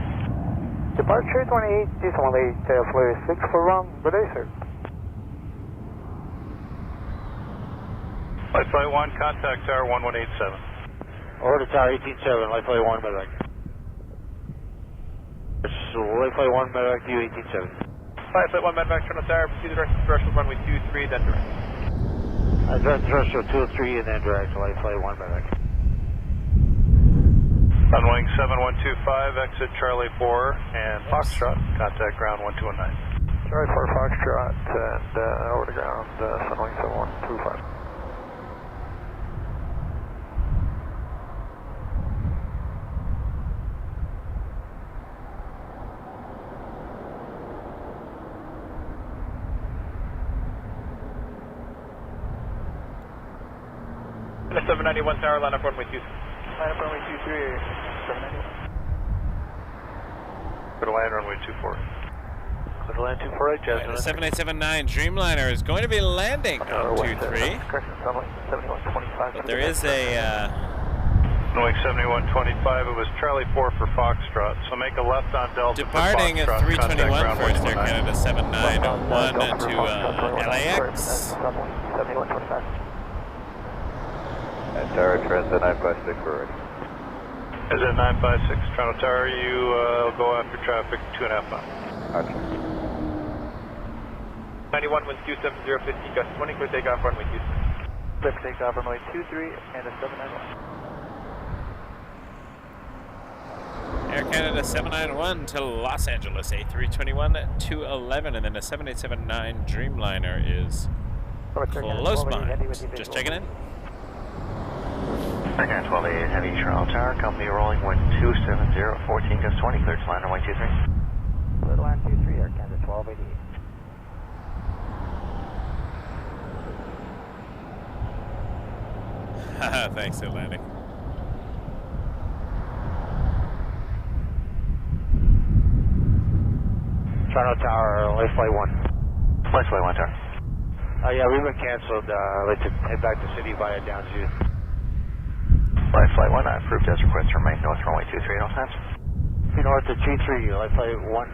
Departure 28, Eastern Flare 641, good day, sir. Life flight 1, contact tower 1187. Order tower 187, life flight 1 medevac. Life flight 1 medevac to you 187. Life flight 1 medevac, Toronto Tower, proceed direct to threshold runway 23, then direct. Direct threshold 203 and then direct to life flight 1 medevac. Sunwing 7125, exit Charlie 4 and Foxtrot, contact ground 1219. Charlie 4 Foxtrot and over to ground, Sunwing 7125. The 791 tower, line up runway 23. Line up runway 23, 791. Go to land runway 24. Go to land 248, Jasmine. The 7879 Dreamliner is going to be landing on 23. But there is a... Runway 7125, it was Charlie 4 for Foxtrot, so make a left on Delta departing at for 321 First Air Canada 7901 to LAX. And Tower, Transit 956, we're ready. Is it 956 Toronto Tower? You go after traffic 2.5 miles. Gotcha. 91, winds 270, 15, gust 20, clear takeoff runway 23. Clear takeoff runway 23 and a 791. Air Canada 791 to Los Angeles, A321-211, and then a 787-9 Dreamliner is close behind. Just checking in. Air Canada 1288 Heavy, Toronto Tower, company rolling wind 270, 14 gust 20, cleared to land runway 23. Clear to land 23, Air Canada 1288. Haha, thanks for landing. Toronto Tower, light flight 1. Light flight 1, Tower. Yeah, we've been canceled. I'd like to head back to city via down to... Light flight 1, approved as request to remain north runway 23 at all times. North to 23, light flight 1.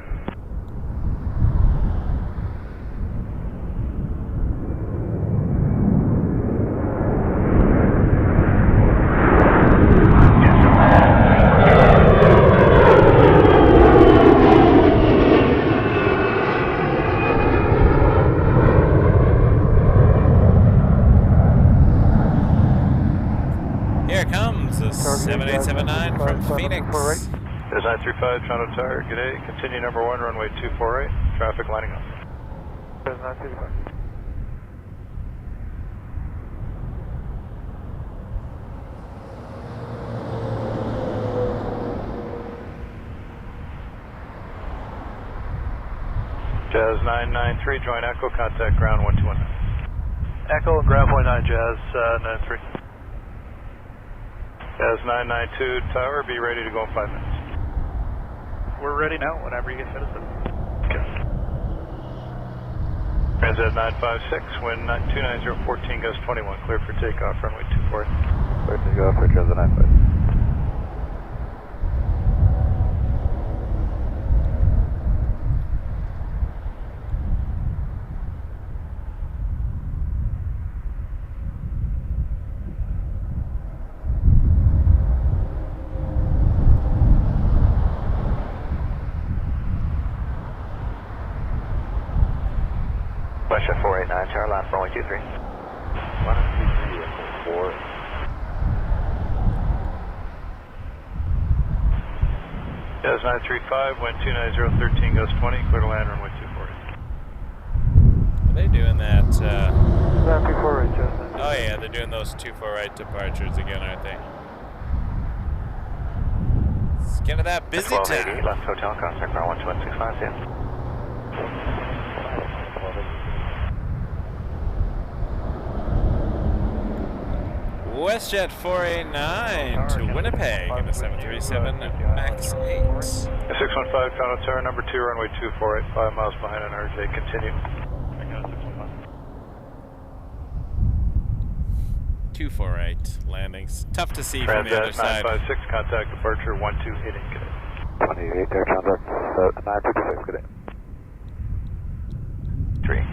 Here comes the 7879 from Phoenix. There's 935 Toronto Tower, good day. Continue number 1, runway 248, traffic lining up. There's 935. Jazz 993, join Echo, contact ground 1219. Echo, ground point 9, Jazz 93. Jazz 992, Tower, be ready to go in 5 minutes. We're ready now, whenever you get set us up. Okay. Transat 956, wind 290, 14 gust 21, cleared for takeoff, runway 24. Clear to go for Transat 956. Westjet 489, Tower, land for runway 23. 123, 4. Jazz 935, wind 290, 13 gust 20, clear to land, runway 248. Are they doing that? Land 248, Jazz 9. Oh yeah, they're doing those 248 departures again, aren't they? It's kind of that busy 1280, time. left hotel, contact ground 1265, see ya. WestJet 489 to Winnipeg in the 737 MAX 8. 615, Toronto Tower, number 2, runway 248, 5 miles behind on RJ, continue. 248 landings. Tough to see from the other Transat side. 956, contact departure 1288, good day. 28 Air Canada 956, good day. 3.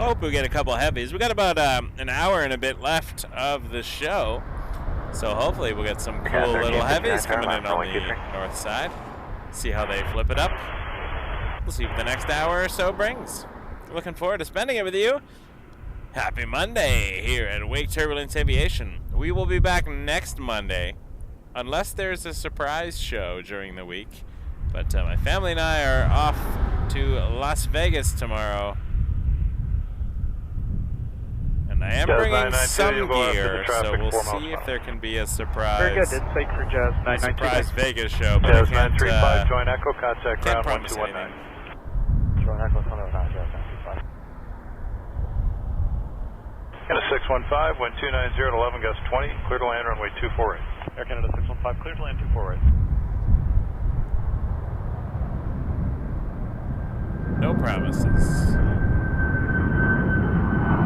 Hope we get a couple heavies. We got about an hour and a bit left of the show, so hopefully we'll get some cool little heavies coming in on the north side. See how they flip it up. We'll see what the next hour or so brings. Looking forward to spending it with you. Happy Monday here at Wake Turbulence Aviation. We will be back next Monday, unless there's a surprise show during the week. But my family and I are off to Las Vegas tomorrow. And I am bringing some gear, so we'll see if there can be a surprise. Very good. It's safe for Jazz 992. Surprise Vegas show, but Jazz I can't, 935, join Echo, contact can't ground promise 1219. anything. Join Echo, Toronto 9, Jazz 935. And a 615, wind 290 at 11 gust 20, clear to land runway 248. Air Canada 615, clear to land 248. No promises.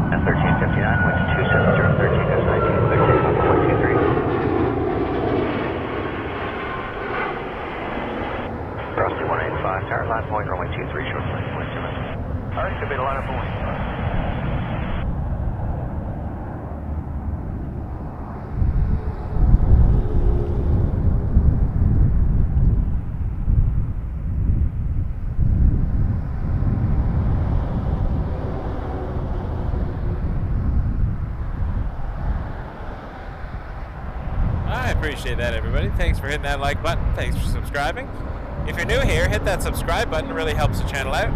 And 1359, wind 270, 13 gust 19, clear takeoff, runway 23. Frosty 185, tower, line point, runway 23, short flight, 22 minutes. Alright, should be the line up for 1. appreciate that, everybody. Thanks for hitting that like button. Thanks for subscribing. If you're new here, hit that subscribe button. It really helps the channel out.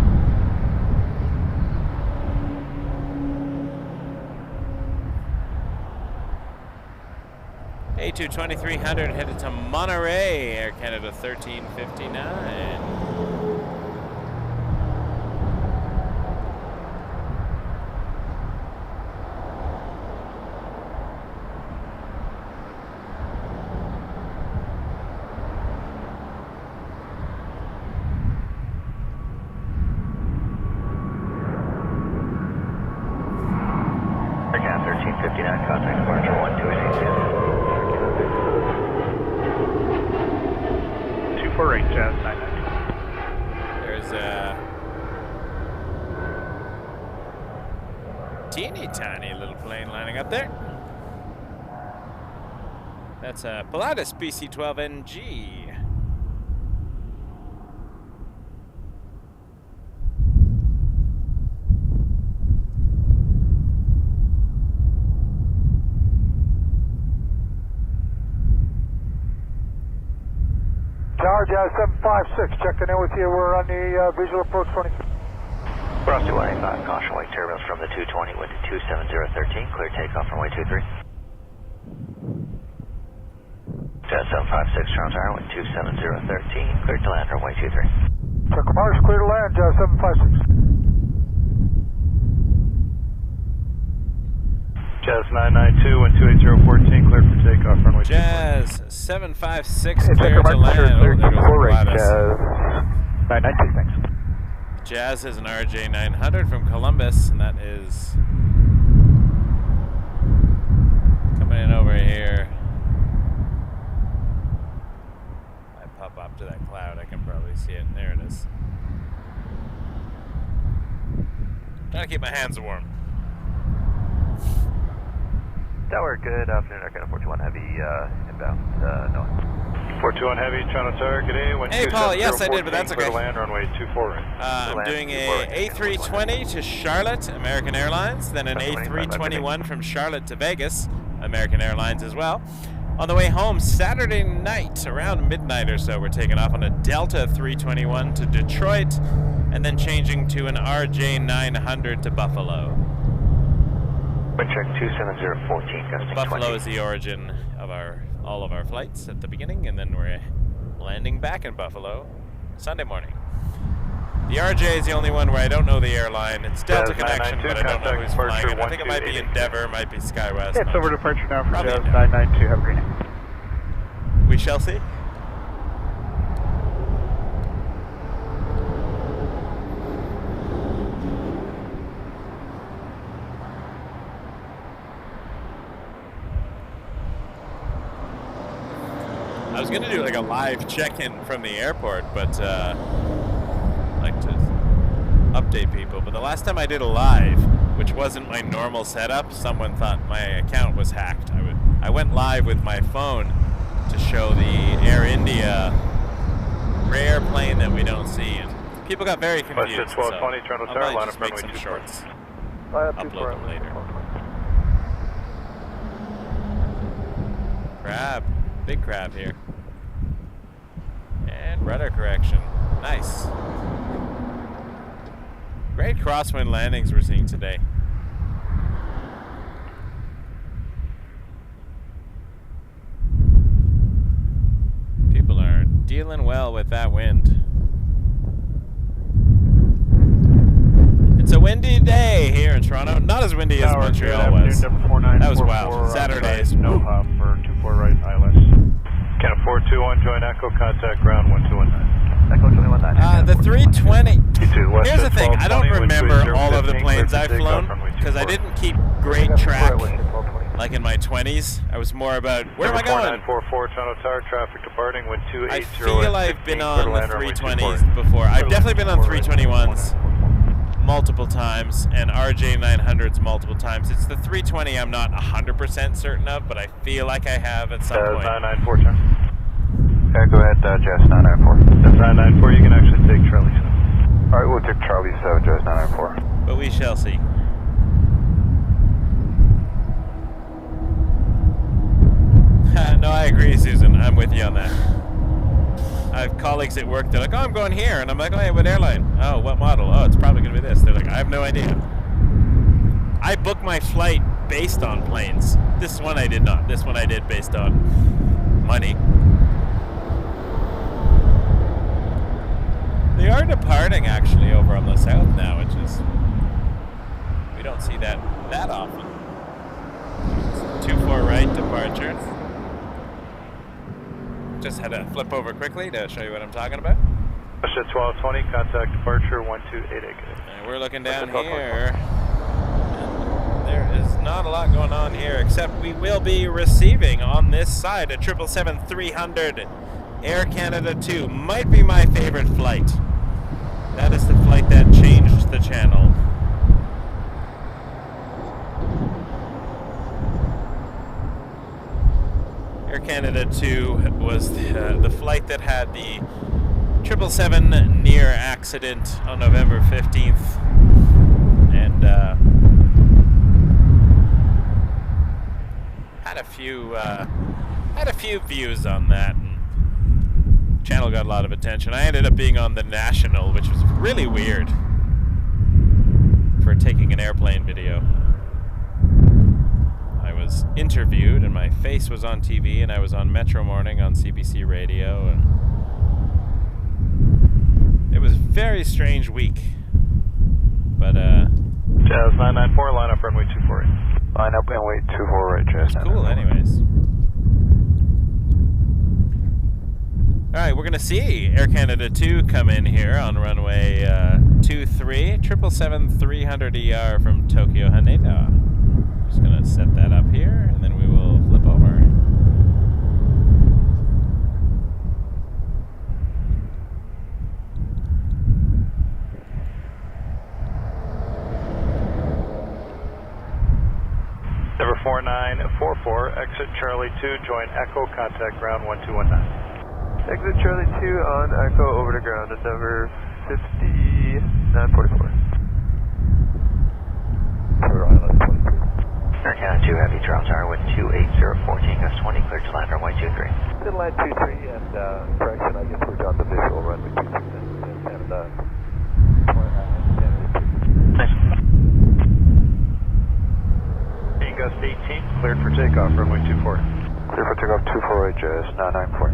A220-300 headed to Monterey, Air Canada 1359. Air Canada 1359, contact departure 12882. 248, Jazz 992. There's a teeny tiny little plane lining up there. That's a Pilatus BC-12NG. Tower Jazz 756, checking in with you. We're on the visual approach 20. Cross 215, caution wake turbulence from the 220 with 27013, clear takeoff from runway 23. Jazz 756, Toronto Tower with 27013, clear to land runway 23. Check Mars, clear to land, Jazz 756. Jazz 992 and 28014, cleared for takeoff runway 23. Jazz 756, clear to land. Oh, there goes Pilatus. Jazz 992, thanks. Jazz is an RJ 900 from Columbus, and that is coming in over here. I pop up to that cloud, I can probably see it. There it is. Trying to keep my hands warm. Tower, good afternoon, Air Canada 421 Heavy, inbound, no. 421 Heavy, Toronto Tower, good day. Hey, Paul, yes, I did, but that's okay. Clear to land, runway 24 right. I'm doing a A320 to Charlotte, American Airlines, then an A321 from Charlotte to Vegas, American Airlines as well. On the way home, Saturday night, around midnight or so, we're taking off on a Delta 321 to Detroit, and then changing to an RJ 900 to Buffalo. Wind check 27014, gusting Buffalo 20. is the origin of all of our flights at the beginning, and then we're landing back in Buffalo Sunday morning. The RJ is the only one where I don't know the airline. It's Delta Connection, but I don't know who's flying it. I think it might be Endeavor, might be SkyWest. It's over departure now for Jazz 992. Have a great night. We shall see. I was gonna do like a live check-in from the airport, but like to update people. But the last time I did a live, which wasn't my normal setup, someone thought my account was hacked. I went live with my phone to show the Air India rare plane that we don't see, and people got very confused. West 1220, Toronto Tower, I'll line just up make runway some 24. shorts. Upload them later. Crab, big crab here. And rudder correction. Nice. Great crosswind landings we're seeing today. People are dealing well with that wind. It's a windy day here in Toronto. Not as windy as Montreal was. That was wild. Saturdays. No hop for 24 right, ILS. Canada 421, join Echo, contact ground 1219. Echo 219. The 320. Here's the thing, I don't remember all of the planes I've flown because I didn't keep great track like in my 20s. I was more about, where am I going? 4944, Toronto Tower, traffic departing, wind 280. I feel I've been on the 320s before. I've definitely been on 321s multiple times and RJ 900s multiple times. It's the 320 I'm not 100% certain of, but I feel like I have at some point. 994, turn. Okay, go ahead, Jazz 994. That's 994, you can actually take Charlie 7. Alright, we'll take Charlie 7, Jazz 994. But we shall see. no, I agree, Susan. I'm with you on that. I have colleagues at work, they're like, oh, I'm going here. And I'm like, oh, yeah, what airline? Oh, what model? Oh, it's probably going to be this. They're like, I have no idea. I book my flight based on planes. This one I did not. This one I did based on money. They are departing, actually, over on the south now, which is... We don't see that often. 2-4 right departure. Just had to flip over quickly to show you what I'm talking about. Russia 1220, contact departure 1288. And we're looking down here. There is not a lot going on here, except we will be receiving on this side a 777-300 Air Canada 2. Might be my favorite flight. That is the flight that changed the channel. Air Canada 2 was the flight that had the 777 near accident on November 15th, and had a few views on that. And channel got a lot of attention. I ended up being on the National, which was really weird for taking an airplane video. I was interviewed and my face was on TV, and I was on Metro Morning on CBC Radio, and it was a very strange week. But Jazz 994, line up runway 248. Line up and wait 24 right, Jazz. Cool, anyways. Alright, we're gonna see Air Canada 2 come in here on runway 23, 777-300ER from Tokyo Haneda. Just gonna set that up here, and then we will flip over. Number 4944, exit Charlie 2, join Echo, contact ground 1219. Exit Charlie 2 on Echo over to ground at number 5944. Air Canada 2 Heavy, Toronto Tower, wind 28014, gust 20, clear to land runway 23. To land 23 and correction, I guess we're on the visual runway 23 and Nice. Gust 18, cleared for takeoff, runway 24. Clear for takeoff 248, Jazz 994.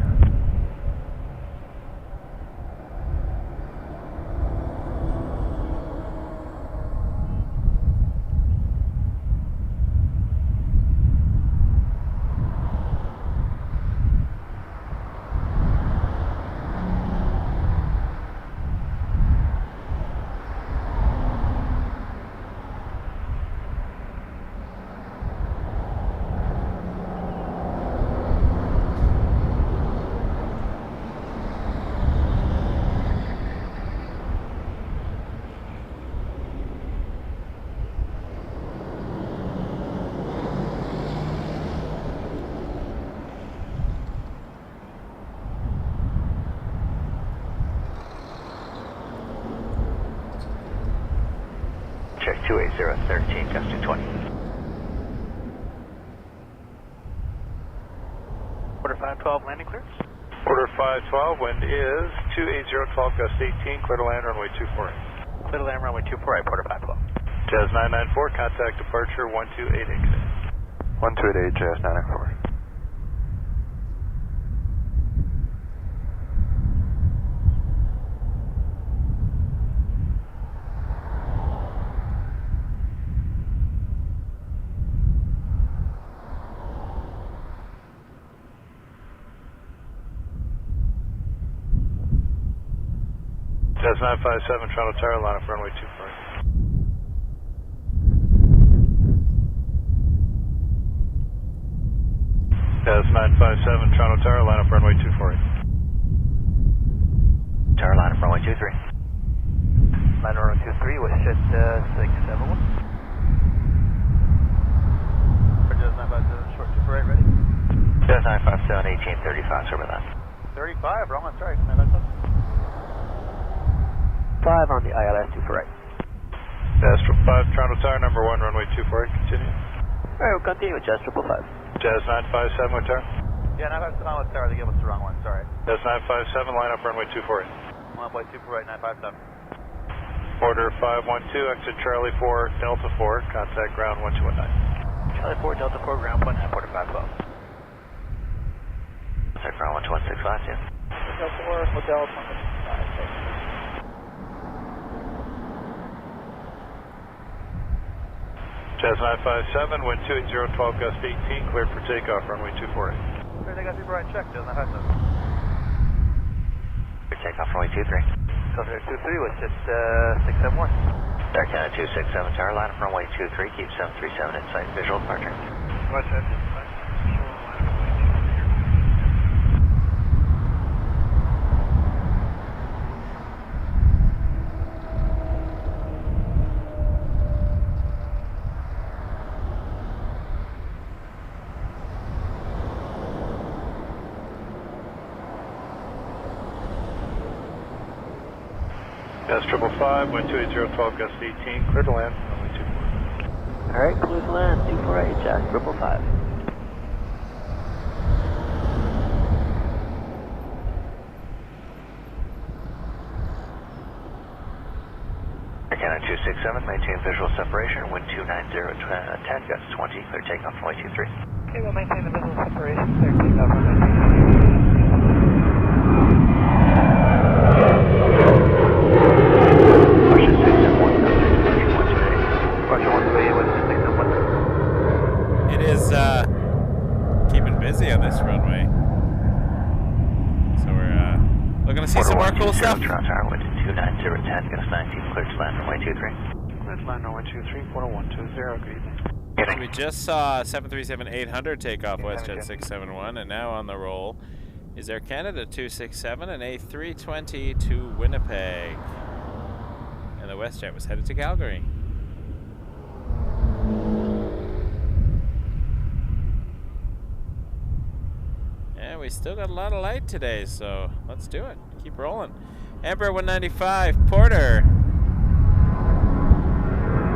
Check 28013, gust 220. Order 512, landing clearance. Order 512, wind is 28012, gust 18, clear to land runway 24. Clear to land runway 24, Porter 512. Jazz 994, contact departure 1288. 1288, Jazz 994. Jazz 957, Toronto Tower, line up runway 24. Jazz 957, Toronto Tower, line up runway 24. Tower, line up runway 23. Line runway 23, with shit 671. Jazz 957, short 2 right, ready? Jazz 957, 1835, sorry about that. 35, wrong on strike, man, that's up. 5 on the ILS 2 for right. Jazz 5, Toronto Tower, number 1, runway 24, continue. Alright, we'll continue with Jazz 555. Jazz 957, with turn. Yeah, 957 on Tower, they gave us the wrong one, sorry. That's 957, line up runway 28. 1.248, 957. Order 512, exit Charlie 4, Delta 4, contact ground 1219. Charlie 4, Delta 4, ground 19, Porter 512. Contact ground 12165, yeah. Hotel 4, Hotel 165. Jazz 957, wind 280, 12 gust 18, cleared for takeoff, runway 248. Clear takeoff, super right check, Jazz 957. Clear takeoff, runway 23. Delta 23 was just 671. Air Canada 267 Tower, line up runway 23, keep 737 in sight, visual departure. West End, Jazz 555, wind 280, 12 gust 18, clear to land, runway 24. Alright, clear to land, 248, Jazz 555. Air Canada 267, maintain visual separation, wind 290, 10 gust 20, clear takeoff, runway 23. Okay, we'll maintain the visual separation, clear takeoff, runway 23. It is keeping busy on this runway. So we're looking to see some more cool stuff. Toronto Tower, wind 290, 10 gust 19, clear to land, runway 23. Clear to land, runway 23, portal 120, good evening. We just saw 737-800 take off WestJet 671, and now on the roll is Air Canada 267 and A320 to Winnipeg. And the WestJet was headed to Calgary. And we still got a lot of light today, so let's do it. Keep rolling. Emperor 195, Porter.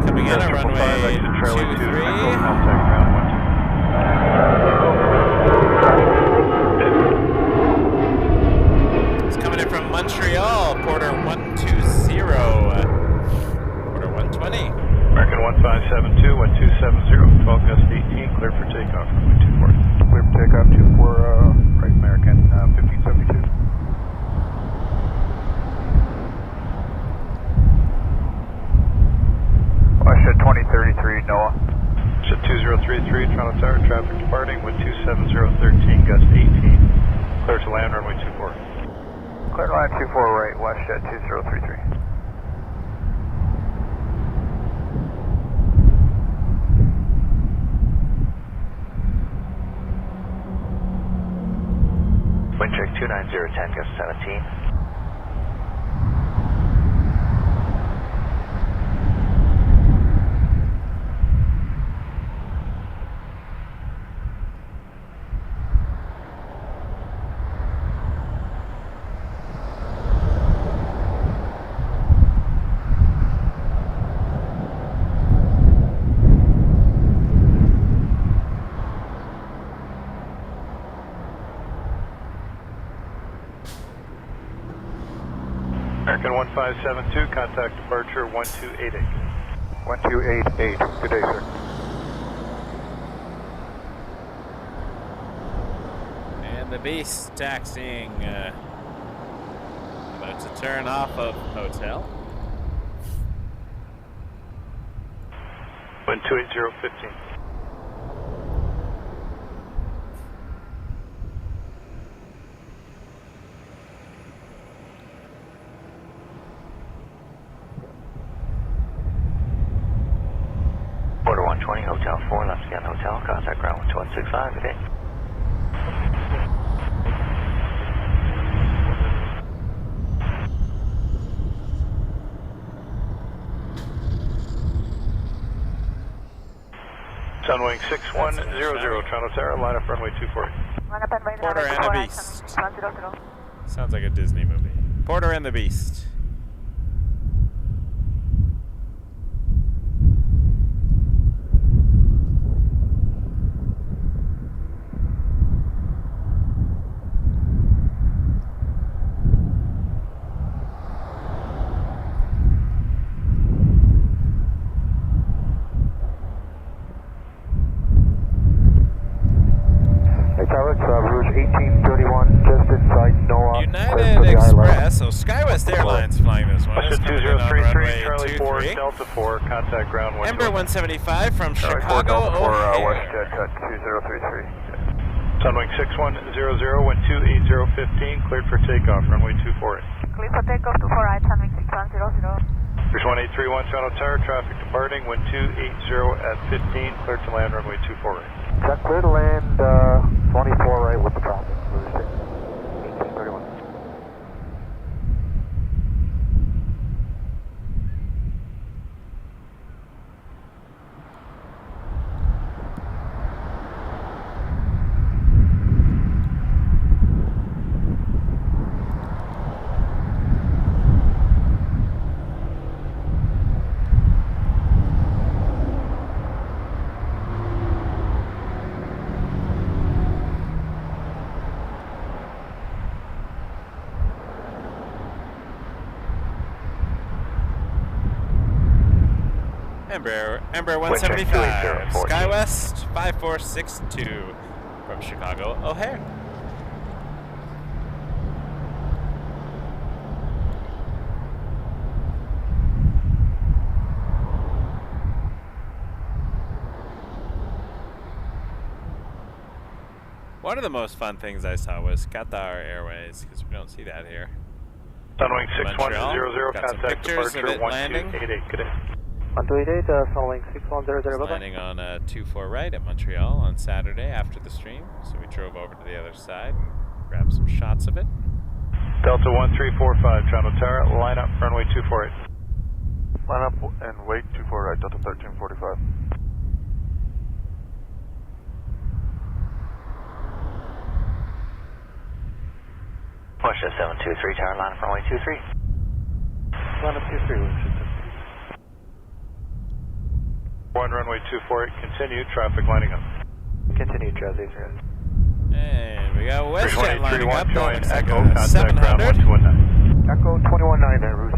Coming in on runway 23. It's coming in from Montreal, Porter 120. Porter 120. American 1572, 1270, 12 gust 18, clear for takeoff, runway 24. Clear for takeoff, 24, right American, 1572. Westjet 2033, Noah. Jet 2033, Toronto Tower, traffic departing, wind 270, 13, gust 18, clear to land, runway 24. Clear to line 24 right, Westjet 2033. Wind check 290, 10 gust 17. American 1572, contact departure 1288. 1288, good day, sir. And the Beast taxiing, about to turn off of hotel. Wind 280, 15. Order 120, Hotel 4, left again, Hotel, contact ground 12165, good day. Sunwing 6100, Toronto Tower, line up runway 24. Porter and the Beast. Sounds like a Disney movie. Porter and the Beast. one is coming in on 2033, runway Charlie 4, 23. Delta 4, contact ground 1. Ember 175 from Charlie 4, Chicago Delta 4, O'Hare. WestJet cut 2033. Sunwing 6100, wind 28015, cleared for takeoff, runway 248. Clear for takeoff to 4 right, Sunwing 6100. There's 1831 Toronto Tower, traffic departing, wind 280 at 15, cleared to land, runway 248. Check clear to land 24 right with the traffic. 1831. Ember 175, SkyWest 5462 from Chicago O'Hare. One of the most fun things I saw was Qatar Airways, because we don't see that here. Sunwing 6100, got some contact pictures of departure it landing. 1288, good day. 1288, Sunwing 6100, It's bye-bye. landing on 24 right at Montreal on Saturday after the stream, so we drove over to the other side and grabbed some shots of it. Delta 1345, Toronto Tower, line up, runway 248. Line up and wait 24 right, Delta 1345. Porsche 723, tower, line up, runway 23. Line up 23, Winston. 1 runway 248, continue, traffic lining up. Continue, Jazz A380. And we got WestJet lining up. Join Looks like Echo, a contact ground 700. 1219. Echo 219, Rouge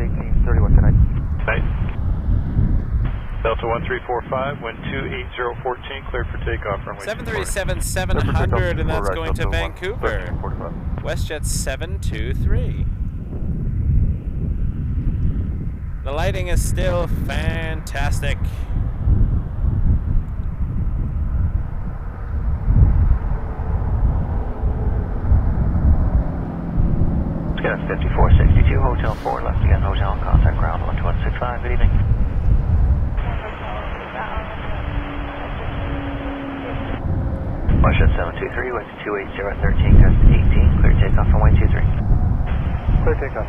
1831 tonight. Night. Delta 1345, wind 28014, cleared for takeoff, runway 737-700, and that's going to Vancouver. WestJet 723. The lighting is still fantastic. Got 5462, Hotel 4, left again, Hotel, contact ground 1265, good evening. Porsche 723, wind 28013, gust 18, clear takeoff from runway 23. Clear takeoff,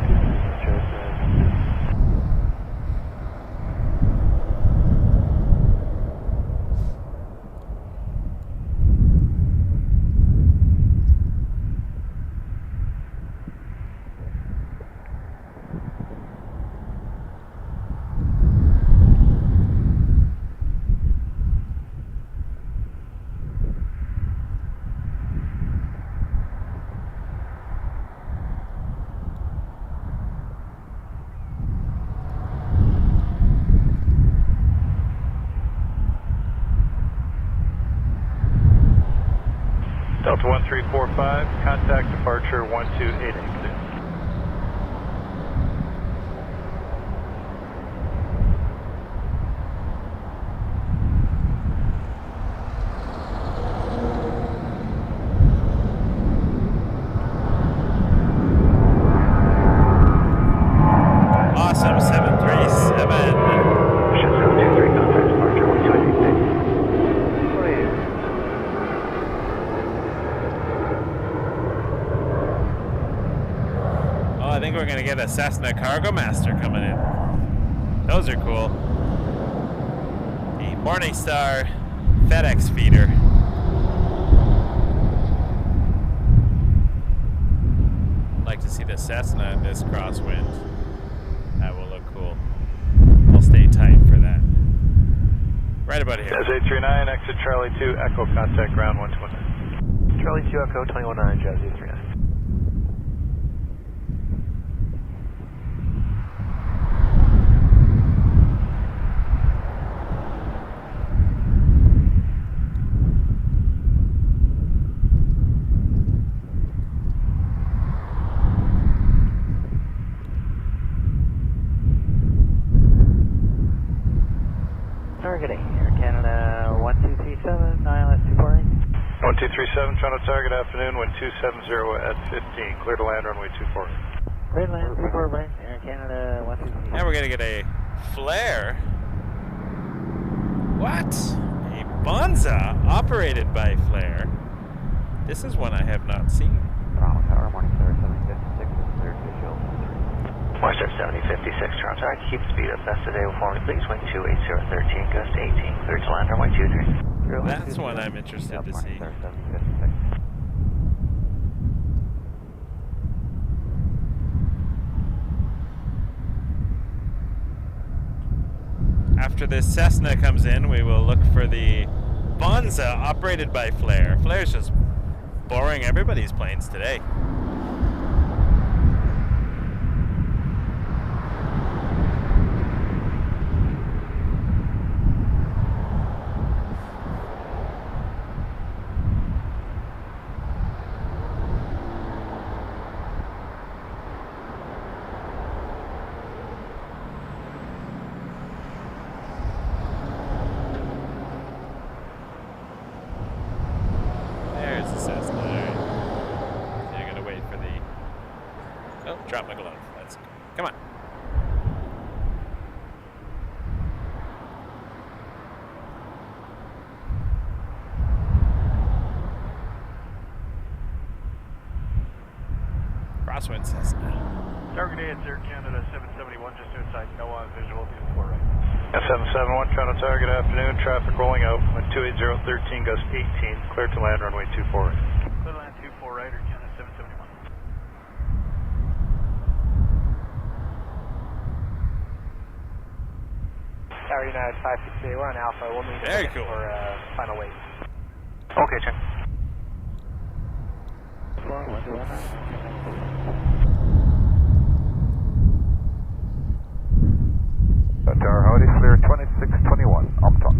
Jazz. Delta 1345, contact departure 1288. Awesome, 737. Porsche 723, contact departure 1288. I think we're gonna get a Cessna Cargo Master coming in. Those are cool. The Morningstar FedEx feeder. I'd like to see the Cessna in this crosswind. That will look cool. I'll stay tight for that. Right about here. Jazz 839, exit Charlie 2, Echo, contact ground 129. Charlie 2 Echo 219, Jazz A380. Target A, Air Canada 1237, ILS 248. 1237, Toronto Tower, good afternoon, wind 270 at 15, clear to land runway 24. Clear to land 24 right, Air Canada 123. Now we're going to get a flare. What? A Bonza operated by Flare. This is one I have not seen. Toronto Tower, morning star 7056, clear to Seoul. Morning star 7056, Toronto Tower, keep speed up best today for me, please. Wind 28013, gust 18, clear to land runway 23. That's one I'm interested to see. After this Cessna comes in, we will look for the Bonza operated by Flare. Flare's just borrowing everybody's planes today. Drop my glove. Let's come on. Crosswind Cessna. Target A, it's Air Canada 771, just outside NOAA, visual 24 right. F771, Toronto Tower, good afternoon, traffic rolling out, wind 28013, gust 18, clear to land runway 24 right. Clear to land 24 right, Air Canada 771. Tower United 568, we're on Alpha. We'll need Very cool. for final wait. Okay, check. Tower, howdy, clear 2621, Umtok.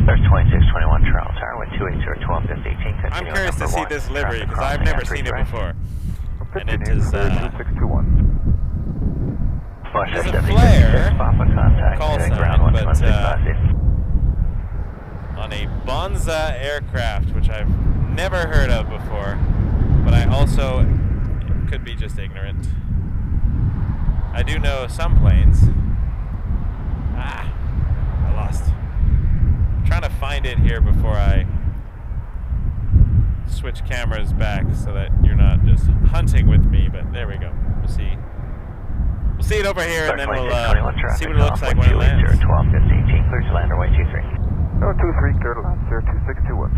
There's 2621, Toronto Tower, wind 28012, gust 18, I'm curious to see this livery because I've never seen it before. And it is 2621. It's a Flare call sign, but on a Bonza aircraft, which I've never heard of before, but I also could be just ignorant. I do know some planes. I lost. I'm trying to find it here before I switch cameras back so that you're not just hunting with me, but there we go. We'll see. We'll see it over here, and then we'll see what it looks like when it lands. 12, 15, clear to land runway 23. 023, clear to land, 2621.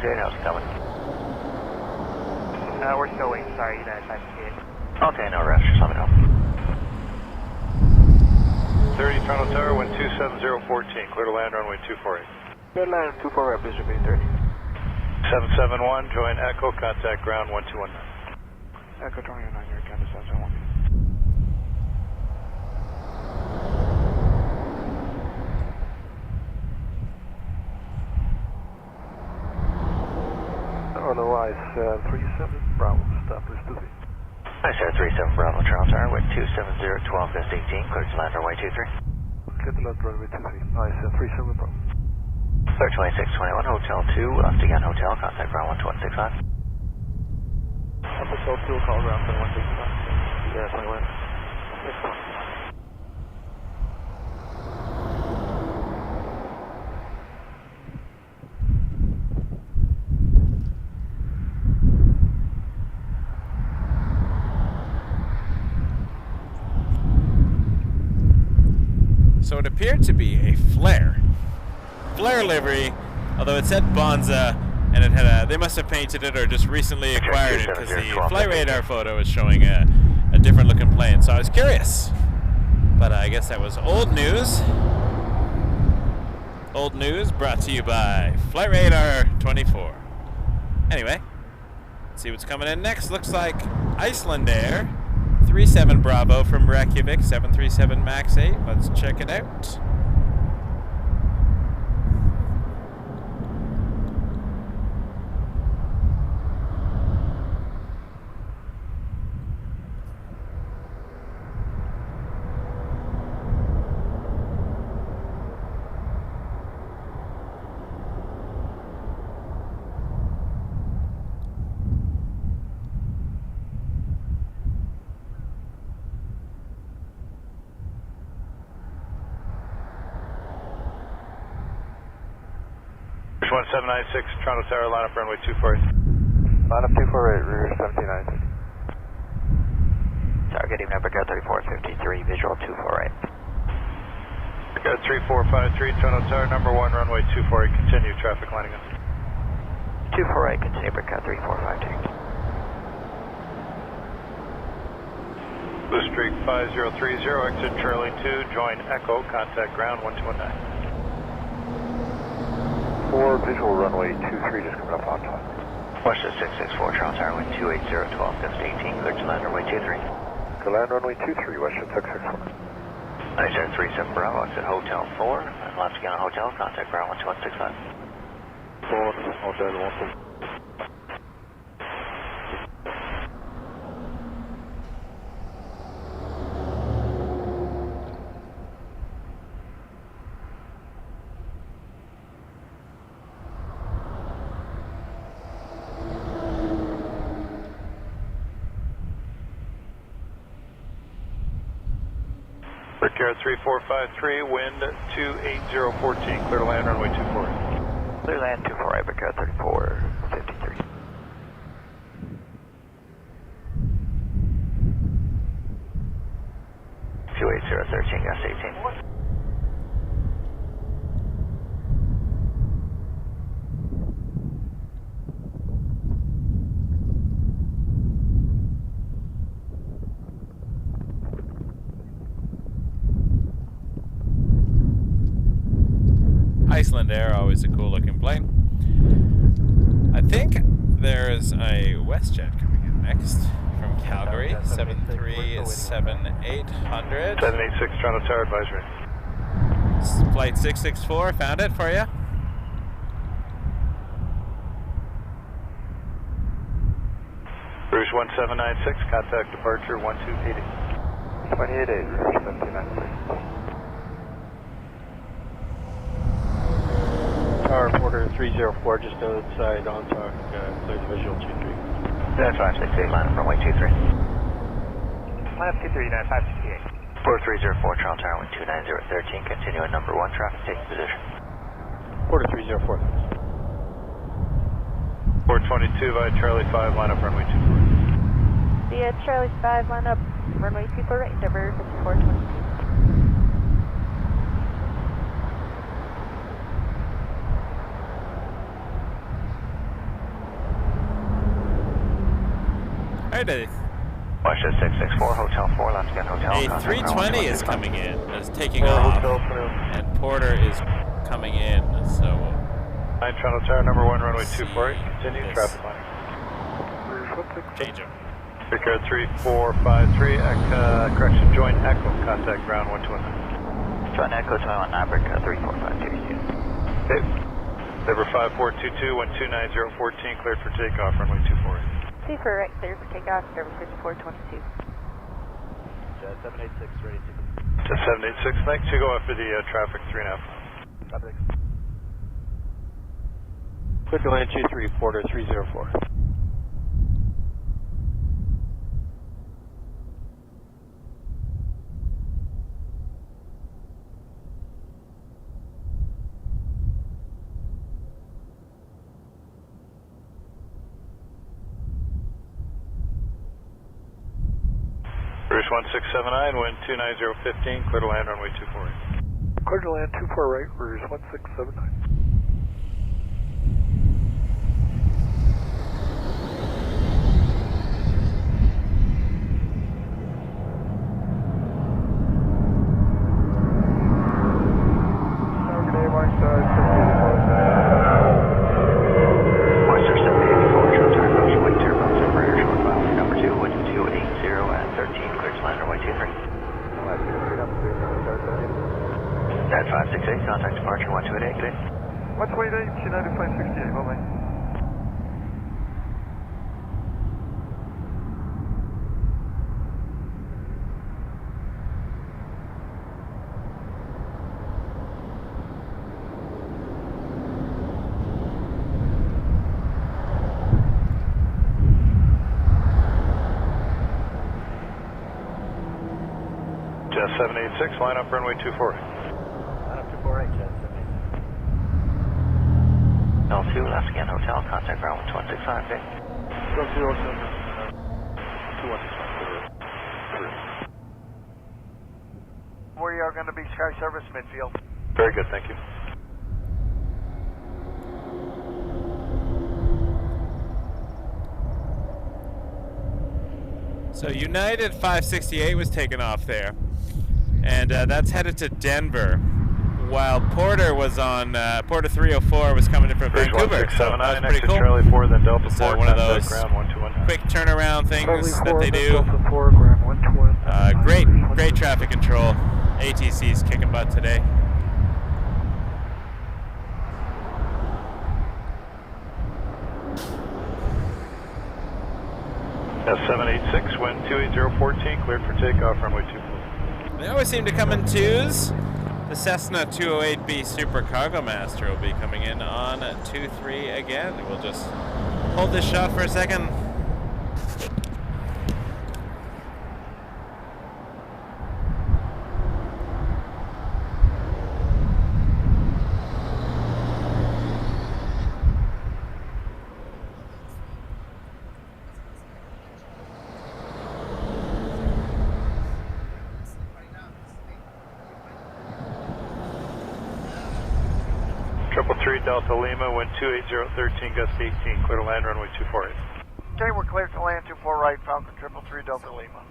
How's it coming? We're still waiting, sorry, United 568. Okay, no rush, just let me know. 30, Toronto Tower, wind 27014, clear to land runway 248. Clear to land 24 right, visual 30. 771, join Echo, contact ground 1219. Echo 29, Air Canada 771. Otherwise, 37 Bravo, stop this to Hi, sir, 37 Bravo, Toronto Tower, wind 27012, gust 18, clear to land runway 23. Clear to land runway 23, nice, 37 Bravo. Sir, 2621, Hotel 2, left again, Hotel, contact ground 1165. Hotel 2, call ground 1165. Yeah, 21. So it appeared to be a flare livery, although it said Bonza, and it had they must have painted it or just recently acquired it, because the flight radar photo is showing a different looking plane. So I was curious, but I guess that was old news. Old news brought to you by Flight Radar 24. Anyway, let's see what's coming in next. Looks like Icelandair 37 Bravo from Reykjavik, 737 MAX 8. Let's check it out. Push 1796, Toronto Tower, line up runway 248. Line up 248, rear 1796. Target even number 3453, visual 248. Got 3453, Toronto Tower, number 1, runway 248, continue traffic lining up. 248, continue Brickout 3452. Blue Streak 5030, exit Charlie 2, join Echo, contact ground 1219. 4 visual runway 23 just coming up on top. Western 664, Toronto Tower, wind 280, 12, gust 18, clear to land runway 23. To land runway 23, Western 664. Icelandair 37 Bravo, exit Hotel 4, and left again on Hotel, contact ground 12165. 4, Hotel 1. Brickyard 3453, wind 28014, clear to land runway 24. Clear land 248, Brickyard 3453. (28013, gust 18). Icelandair, always a cool looking plane. I think there is a WestJet coming in next from Calgary, 737-800. 786, Toronto Tower, advisory. Flight 664, found it for you. Rouge 1796, contact departure 1280. 28 Rouge 1796. Tower Porter 304, just outside on talk, clear the visual 23. That's 568, line up runway 23. Line up 239, 568. 4304, Toronto Tower, wind 29013, continue at number 1, traffic taking position. Porter 304. 422 via Charlie 5, line up runway 24. Via Charlie 5, line up runway 24, Endeavour 5422. Western 664, Hotel 4, left again Hotel. A320 is coming in, is taking off, and Porter is coming in, so... 9 Toronto Tower, number 1, runway 248, continue traffic lining. Change him. Brickyard 3453, correction, join Echo, contact ground 129. Join Echo, 21 Brickyard 3452. Okay. Number 5422, 129014, cleared for takeoff, runway 248. C for right, clear for takeoff, service 5422. 786, ready to. 786, thanks. You go after the traffic 3.5. Copy. Clear to land 23, Porter 304. Rouge 1679, wind 29015, clear to land runway 248. Clear to land 24 right, Rouge 1679. Contact departure 1288, good day. 1288, United 568, bye-bye. Jet 786, line up runway 24. L2, left again, hotel, contact ground 1165, okay? We are going to be Sky Service midfield. Very good, thank you. So United 568 was taken off there, and that's headed to Denver, while Porter was on, Porter 304 was coming in from Vancouver. So that's pretty cool. Charlie 4, then Delta 4, so one of those quick turnaround things that they do. Great traffic control. ATC's kicking butt today. S786, wind 28014, cleared for takeoff, runway 24. They always seem to come in twos. The Cessna 208B Super Cargo Master will be coming in on 2-3 again. We'll just hold this shot for a second. Delta Lima, wind 28013, gust 18, clear to land runway 248. Okay, we're clear to land 24 right, Falcon 333 Delta Lima.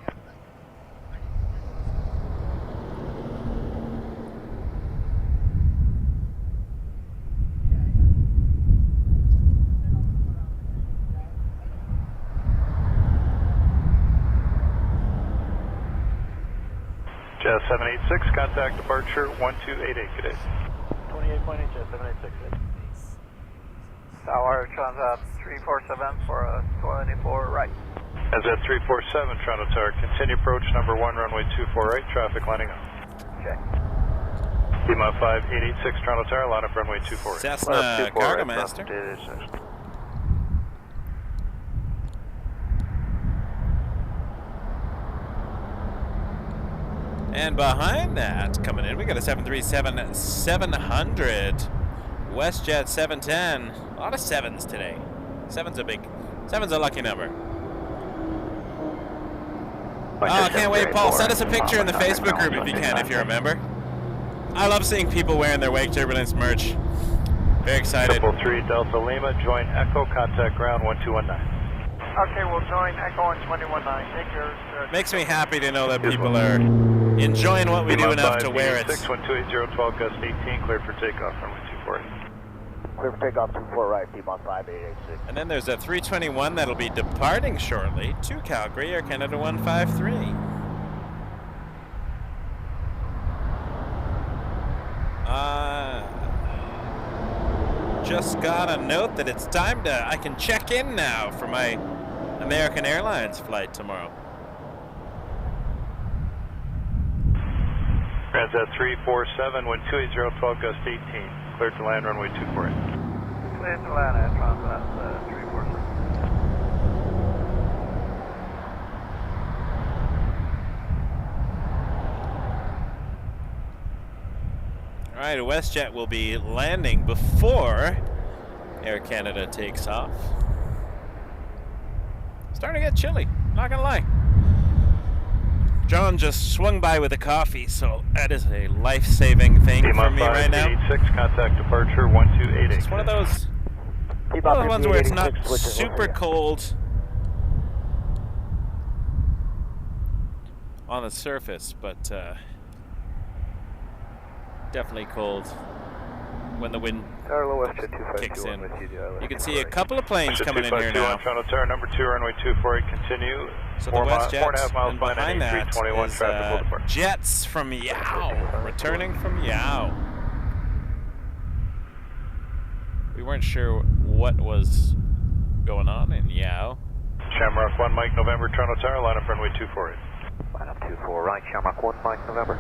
Jet 786, contact departure 1288, good day. 28.8, Jet 786. Tower, Transat 347 for a 24 right. As at 347, Toronto Tower, continue approach number 1, runway 24 right, traffic lining up. Okay. Lima 5886, Toronto Tower, line up runway 24 right. Cessna Cargo Master. And behind that, coming in, we got a 737-700, WestJet 710. A lot of sevens today. Seven's a lucky number. Oh, I can't wait, Paul. Send us a picture in the Facebook group if you can, if you remember. I love seeing people wearing their Wake Turbulence merch. Very excited. 333 Delta Lima, join Echo, contact ground 1219. Okay, we'll join Echo on 219. Take care. Makes me happy to know that people are enjoying what we do enough to wear it. 6128012, gust 18, cleared for takeoff, runway 240. Clear for takeoff 24 right, T-Mon 5886. And then there's a 321 that'll be departing shortly to Calgary, Air Canada 153. Just got a note that it's time to, I can check in now for my American Airlines flight tomorrow. Transat 347, wind 28012, gust 18. Cleared to land, runway 248. Cleared to land at Transat 347. All right, WestJet will be landing before Air Canada takes off. Starting to get chilly, not gonna lie. John just swung by with a coffee, so that is a life-saving thing for me right now. 86, contact departure 1288. It's one of those ones where it's not super cold on the surface, but definitely cold when the wind kicks in. You can see a couple of planes coming in here now. Toronto Tower, number 2, runway 24, continue. So the WestJets, 4.5 miles and behind that is jets from Yao, returning from Yao. We weren't sure what was going on in Yao. Shamrock 1, Mike November, Toronto Tower, line up runway 248. Line up 24 right, Shamrock 1, Mike November.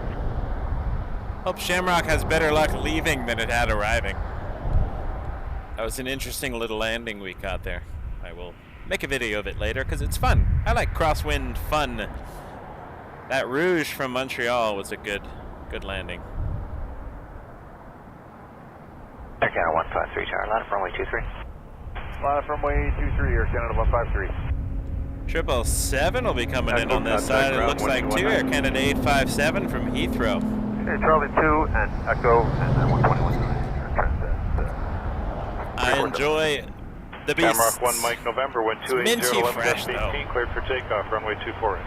Hope Shamrock has better luck leaving than it had arriving. That was an interesting little landing we got there. I will make a video of it later because it's fun. I like crosswind fun. That Rouge from Montreal was a good landing. Air Canada 153 Tower, line up runway 23. Line up runway 23, Air Canada 153. 777 will be coming in on this side. It looks like 2 Air Canada 857 from Heathrow. Charlie 2 and Echo and 121. I enjoy the beast. Shamrock 1, Mike November, wind 280, fresh, 18, cleared for takeoff, runway 24.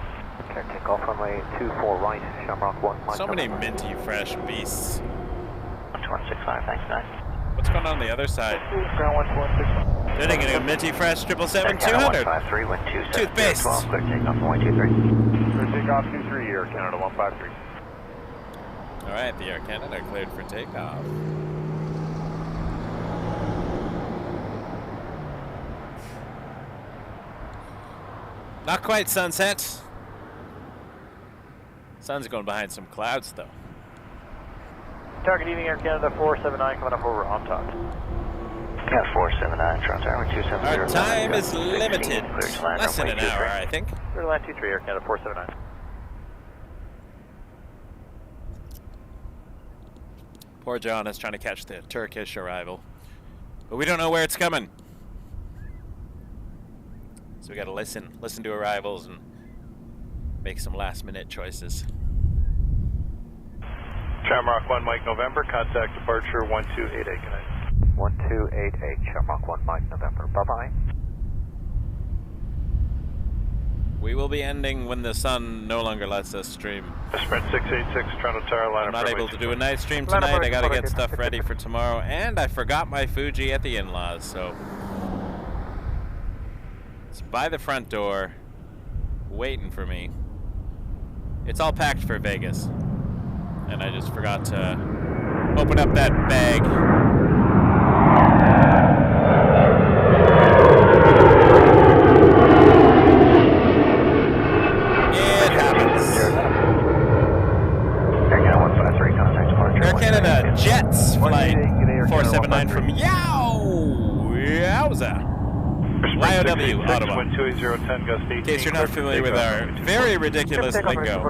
Okay, takeoff runway 24 right, Shamrock 1, Mike So many November. minty fresh beasts. 2165, thanks, guys. What's going on the other side? Ground 1265. They're getting a minty fresh 777-200. 153, wind 27, Toothpaste. 12, clear takeoff runway 23. Clear takeoff 23, Air Canada 153. All right, the Air Canada cleared for takeoff. Not quite sunset. Sun's going behind some clouds, though. Target evening Air Canada 479 coming up over on top. Yeah, 479, Toronto Tower, 270. Our time is limited. Less than an hour, I think. Clear to land 23 Air Canada 479. Poor John is trying to catch the Turkish arrival, but we don't know where it's coming. So we got to listen to arrivals and make some last-minute choices. Shamrock 1, Mike November, contact departure 1288, good night. 1288, Shamrock 1, Mike November, bye-bye. We will be ending when the sun no longer lets us stream. Sprint 686, Toronto Tower, line I'm up not able to do a night stream tonight. I got to get stuff ready for tomorrow, and I forgot my Fuji at the in-laws, so it's by the front door, waiting for me. It's all packed for Vegas, and I just forgot to open up that bag. It happens. Air Canada Jets flight 479 from Yowza. YOW, Ottawa. In case you're not familiar with our very ridiculous lingo.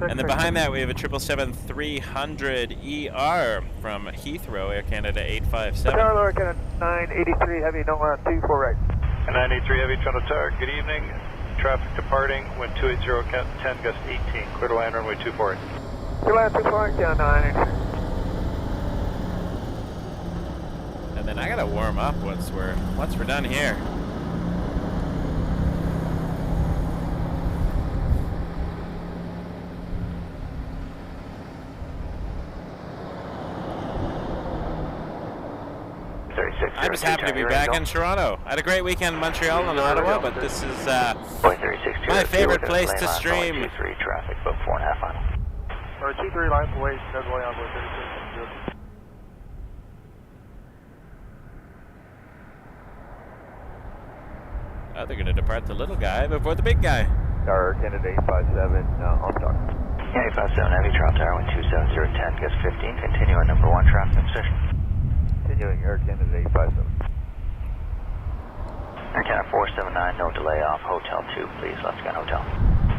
And then behind that we have a 777-300ER from Heathrow, Air Canada 857. Tower, Air Canada 983 Heavy, no 24 right. 983 Heavy, Toronto Tower, good evening. Traffic departing, wind 280, 10, gust 18, clear to land runway 24. Clear to land 24, Canada 983. And then I gotta warm up once we're done here. I'm just happy to be back in Toronto. I had a great weekend in Montreal and Ottawa, but this is my favorite place to stream. 23 traffic, but 4.5 final. 23 line away, deadway on 36. Oh, they're going to depart the little guy before the big guy. Tower, Canada 857, on top. Yeah, 857 Heavy, Toronto Tower, wind 270, 10, gust 15, continue on number 1 traffic position. Continuing Air Canada 857. Air Canada 479, no delay off Hotel 2, please. Let's go Hotel.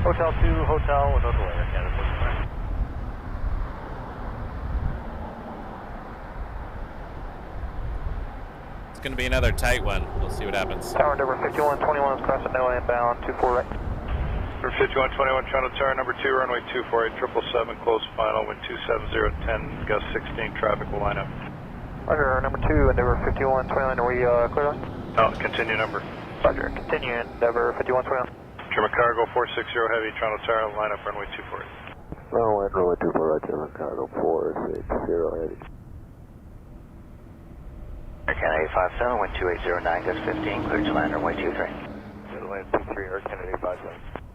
Hotel 2, hotel with no delay, Air Canada 479. It's going to be another tight one. We'll see what happens. Tower number 5121 is crossing no inbound, 24 right. For 5121 Toronto Tower, number 2, runway 248, 777, close final, wind 27010, gust 16, traffic will line up. Roger, number 2, Endeavour 5129, are we clear on? No, continue number. Roger, continue, Endeavour 5129. German cargo 460 Heavy, Toronto Tower, line up runway 248. Runway 248, German cargo 460 Heavy. Air Canada 857, wind 2809, gust 15, clear to land runway 23. Clear to land 23, Air Canada 857.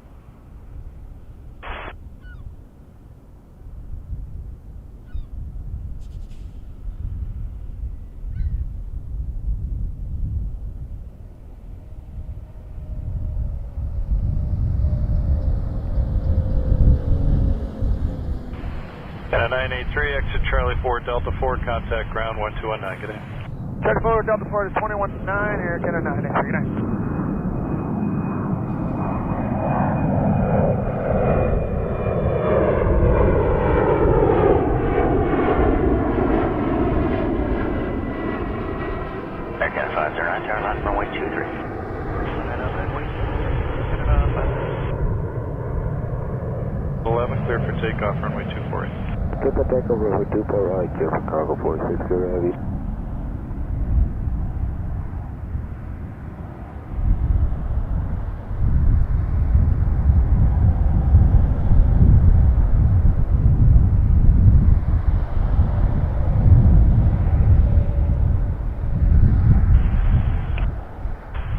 And a 983, exit Charlie 4, Delta 4, contact ground 1219, good day. Charlie 4, Delta 4 is 219, Air Canada 983, good night. Air Canada 509, tower line runway 23. Clear for takeoff, runway 248. Get the takeoff runway 248, German cargo 460 Heavy.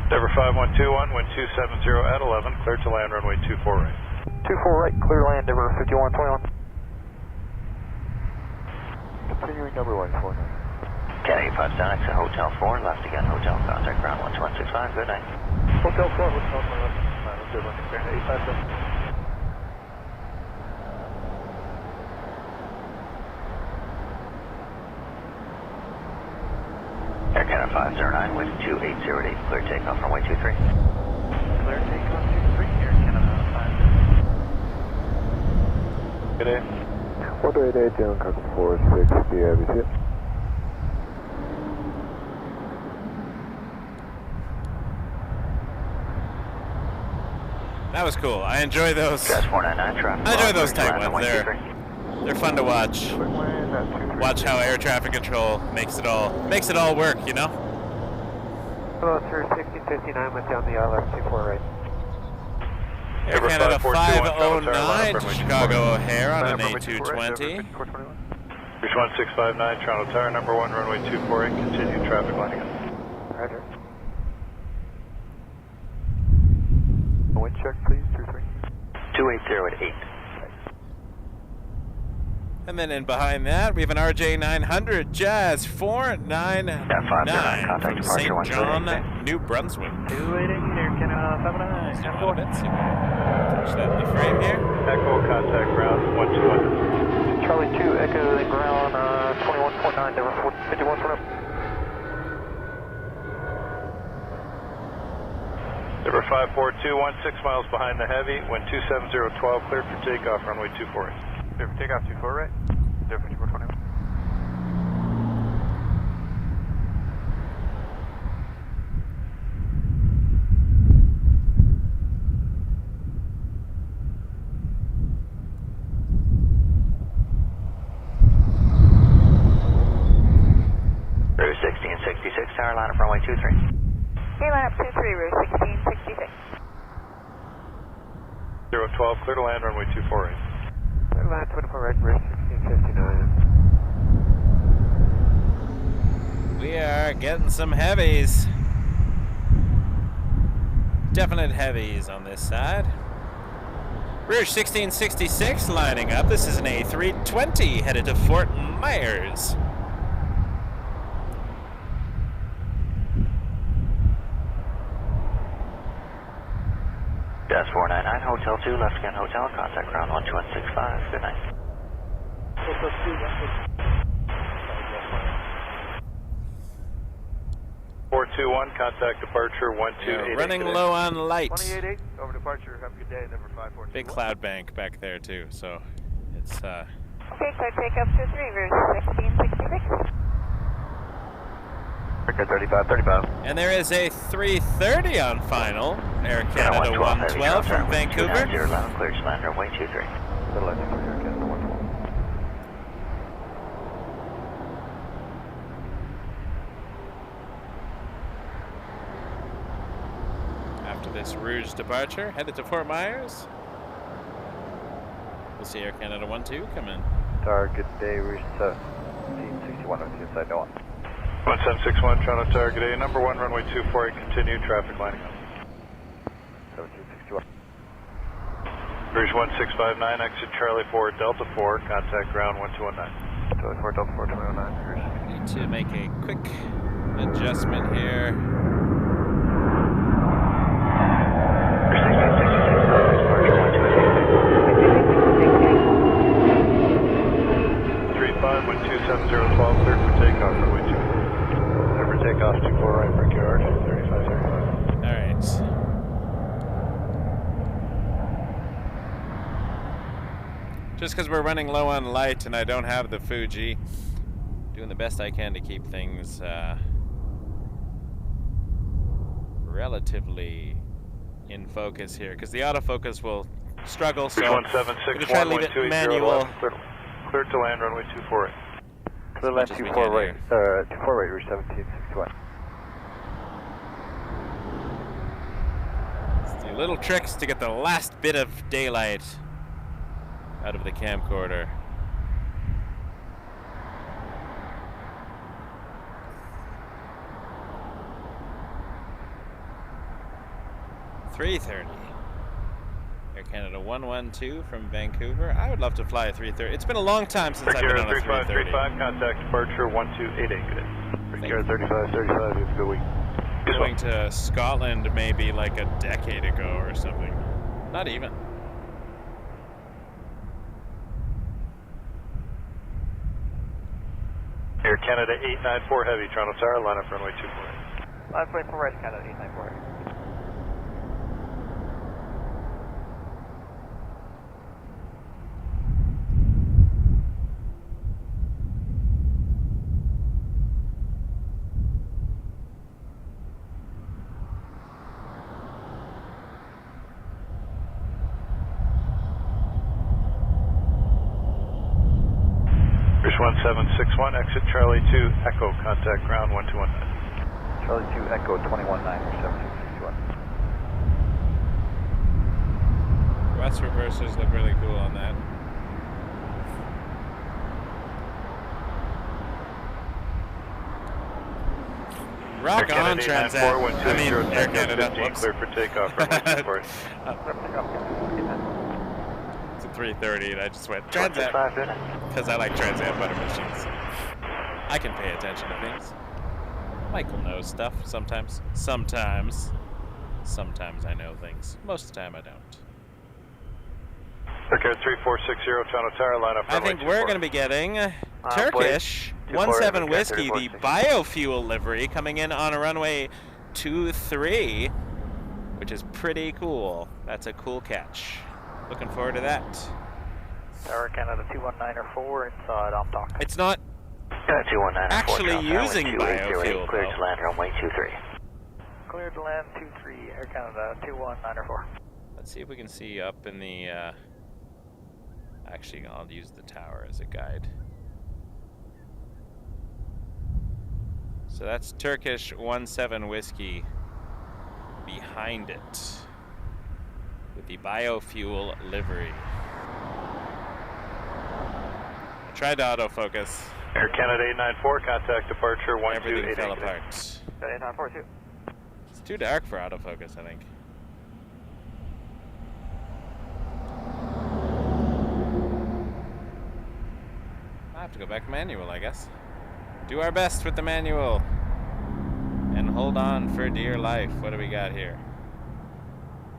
Endeavour 5121, wind 270 at 11, clear to land runway 24 right. 24 right, clear land, Endeavour 5121. Continuing number 149. Canada 857, exit Hotel 4, left again, Hotel, contact ground 1265, good night. Hotel 4, Hotel 4, left, Canada 857. Air Canada 509, wind 2808, clear takeoff runway 23. Clear takeoff 23, Air Canada 509. Good day. 188, German cargo 460 Heavy, ship. That was cool. I enjoy those. Gas 499, traffic. I enjoy those tight ones. They're fun to watch. Watch how air traffic control makes it all work, you know? Hello, sir, 1659 went down the left 24 right. Air Canada 509, Chicago O'Hare on an A220. Bridge 1659, Toronto Tower, number 1, runway 248, continue traffic line again. Roger. Wind check, please, 23. 280 at 8. And then in behind that, we have an RJ900 Jazz 499 from St. John, New Brunswick. 288, Air Canada 509. Touch that in the frame here. Echo, contact ground 1200. Charlie 2, Echo, the ground 21.9, number 51 front up. Number 542, 16 miles behind the Heavy, wind 27012, clear for takeoff, runway 248. Clear for takeoff 24 right, clear for 2421. Route 1666, tower line up runway 23. Okay, line up 23, Route 1666. 012, clear to land, runway 248. Clear line 24 right, Route 1659. We are getting some heavies. Definite heavies on this side. Rouge 1666 lining up. This is an A320 headed to Fort Myers. Jazz 499, Hotel 2, left again, Hotel, contact ground 12165, good night. Hotel 2, left. 421, contact departure 128. Running low on light. 288, over departure, have a good day, number 542. Big cloud bank back there too, so it's Okay, so take up 23, Route 1666. Record 3535. And there is a 330 on final. Air Canada 112 from Vancouver. Clear land runway 23. Little landing for Air Canada 112. After this Rouge departure, headed to Fort Myers. We'll see Air Canada 12 come in. Target day, Rouge 1761 with you inside, no one. 1761, Toronto target A, number 1, runway 248, continue, traffic lining up. 1761. Rouge 1659, exit Charlie 4, Delta 4, contact ground 1219. Charlie 4, Delta 4, 1219, Rouge. Need to make a quick adjustment here. 35, wind 27012, cleared for takeoff, runway 2. Takeoff 24 right, brickyard, 3535. Alright. Just because we're running low on light and I don't have the Fuji, doing the best I can to keep things relatively in focus here, because the autofocus will struggle, so I'm going to try to leave it manual. Cleared to land, runway 248. Clear land 24 right, 24 right, Rouge 1761. Let's do little tricks to get the last bit of daylight out of the camcorder. $330. Air Canada 112 from Vancouver. I would love to fly a 330. It's been a long time since I've been on a 330. 3535, contact departure 1288, good day. Brickyard 3535, you have a good week. Going to Scotland maybe like a decade ago or something. Not even. Air Canada 894 Heavy, Toronto Tower, line up runway 248. Line 24 right, Canada 894. Rouge 1761, exit Charlie 2, Echo, contact ground 1219. Charlie 2, Echo 219, Rouge 1761. West reversers look really cool on that. Rock on, Transat. I mean, Air Canada. Clear for takeoff, runway 248. It's a 330 and I just went Transat because I like Transat butter machines. I can pay attention to things. Michael knows stuff sometimes. Sometimes I know things. Most of the time I don't. Air 3460, Toronto Tower, line up. I think we're going to be getting Turkish 17 Whiskey, the biofuel livery, coming in on a runway 23, which is pretty cool. That's a cool catch. Looking forward to that. Tower Canada 21904 inside on dock. It's not actually using biofuel, cleared to land runway 23. Cleared to land 23, Air Canada 21904. Let's see if we can see up in the... Actually, I'll use the tower as a guide. So that's Turkish 17 Whiskey behind it with the biofuel livery. I tried to autofocus. Air Canada 894, contact departure 1288. Everything fell apart. 894 too. It's too dark for autofocus, I think. I have to go back manual, I guess. Do our best with the manual. And hold on for dear life. What do we got here?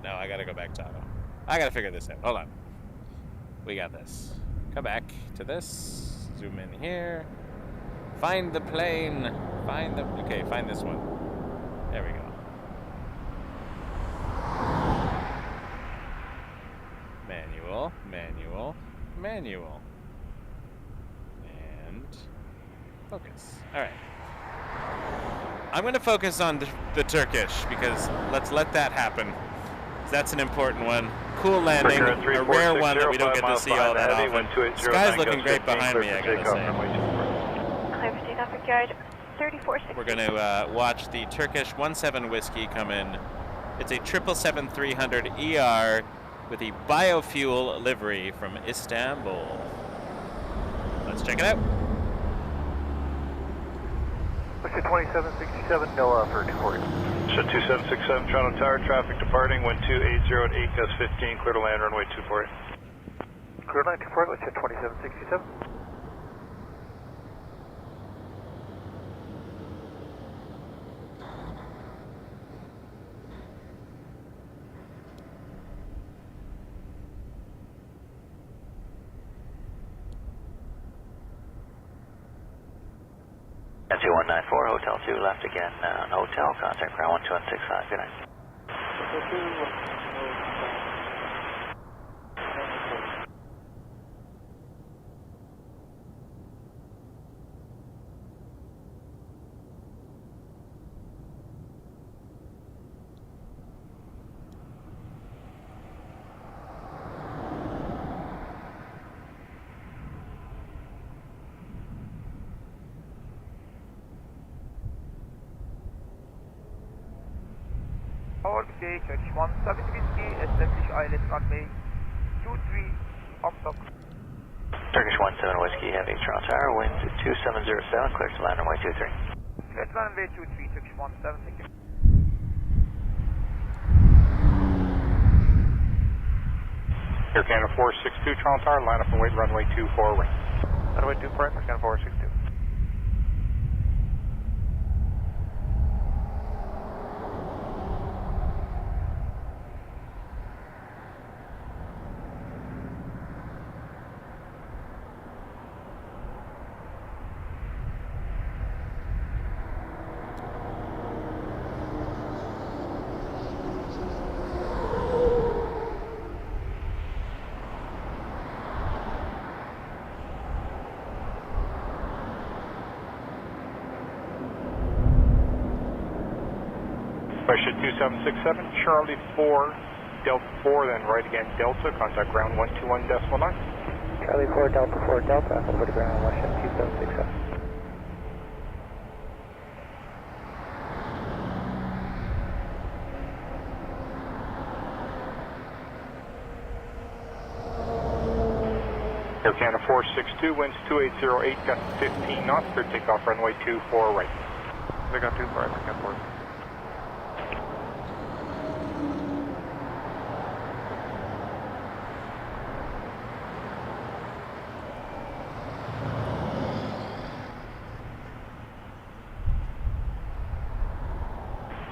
No, I gotta go back to auto. I gotta figure this out. Hold on. We got this. Come back to this. Zoom in here. Find the plane. Okay, find this one. There we go. Manual. And focus. All right. I'm going to focus on the Turkish because let's let that happen. That's an important one. Cool landing, a rare one that we don't get to see all that often. Sky's looking great behind me, I gotta say. Clear for takeoff, Brickyard 3460. We're going to watch the Turkish 17 Whiskey come in. It's a 777-300 ER with a biofuel livery from Istanbul. Let's check it out. Push 2767, no for 240. So 2767 Toronto Tower, traffic departing, wind 280 at 8 gust 15, clear to land, runway 24. Clear to land 24, let's hit 2767. Nancy 194, Hotel 2, left again, hotel, contact ground 12165, good night. Okay, Turkish 17 Whiskey, establish ILS runway 23, Amsterdam. Turkish 17 Whiskey, Heavy, Toronto Tower, wind 2707, clear to land, runway 23. Clear to runway 23, Turkish 17, thank you. Air Canada 462, Toronto Tower, line up and wait, runway 24, wing. Runway 24, Air Canada 462. Russia 2767, Charlie 4, Delta 4, then right again Delta, contact ground 121.9. Charlie 4, Delta 4, Delta, over to ground, Russia 2767. Air Canada 462, winds 2808, gust 15 knots, clear takeoff runway 24 right. Takeoff 24 right, Air 4.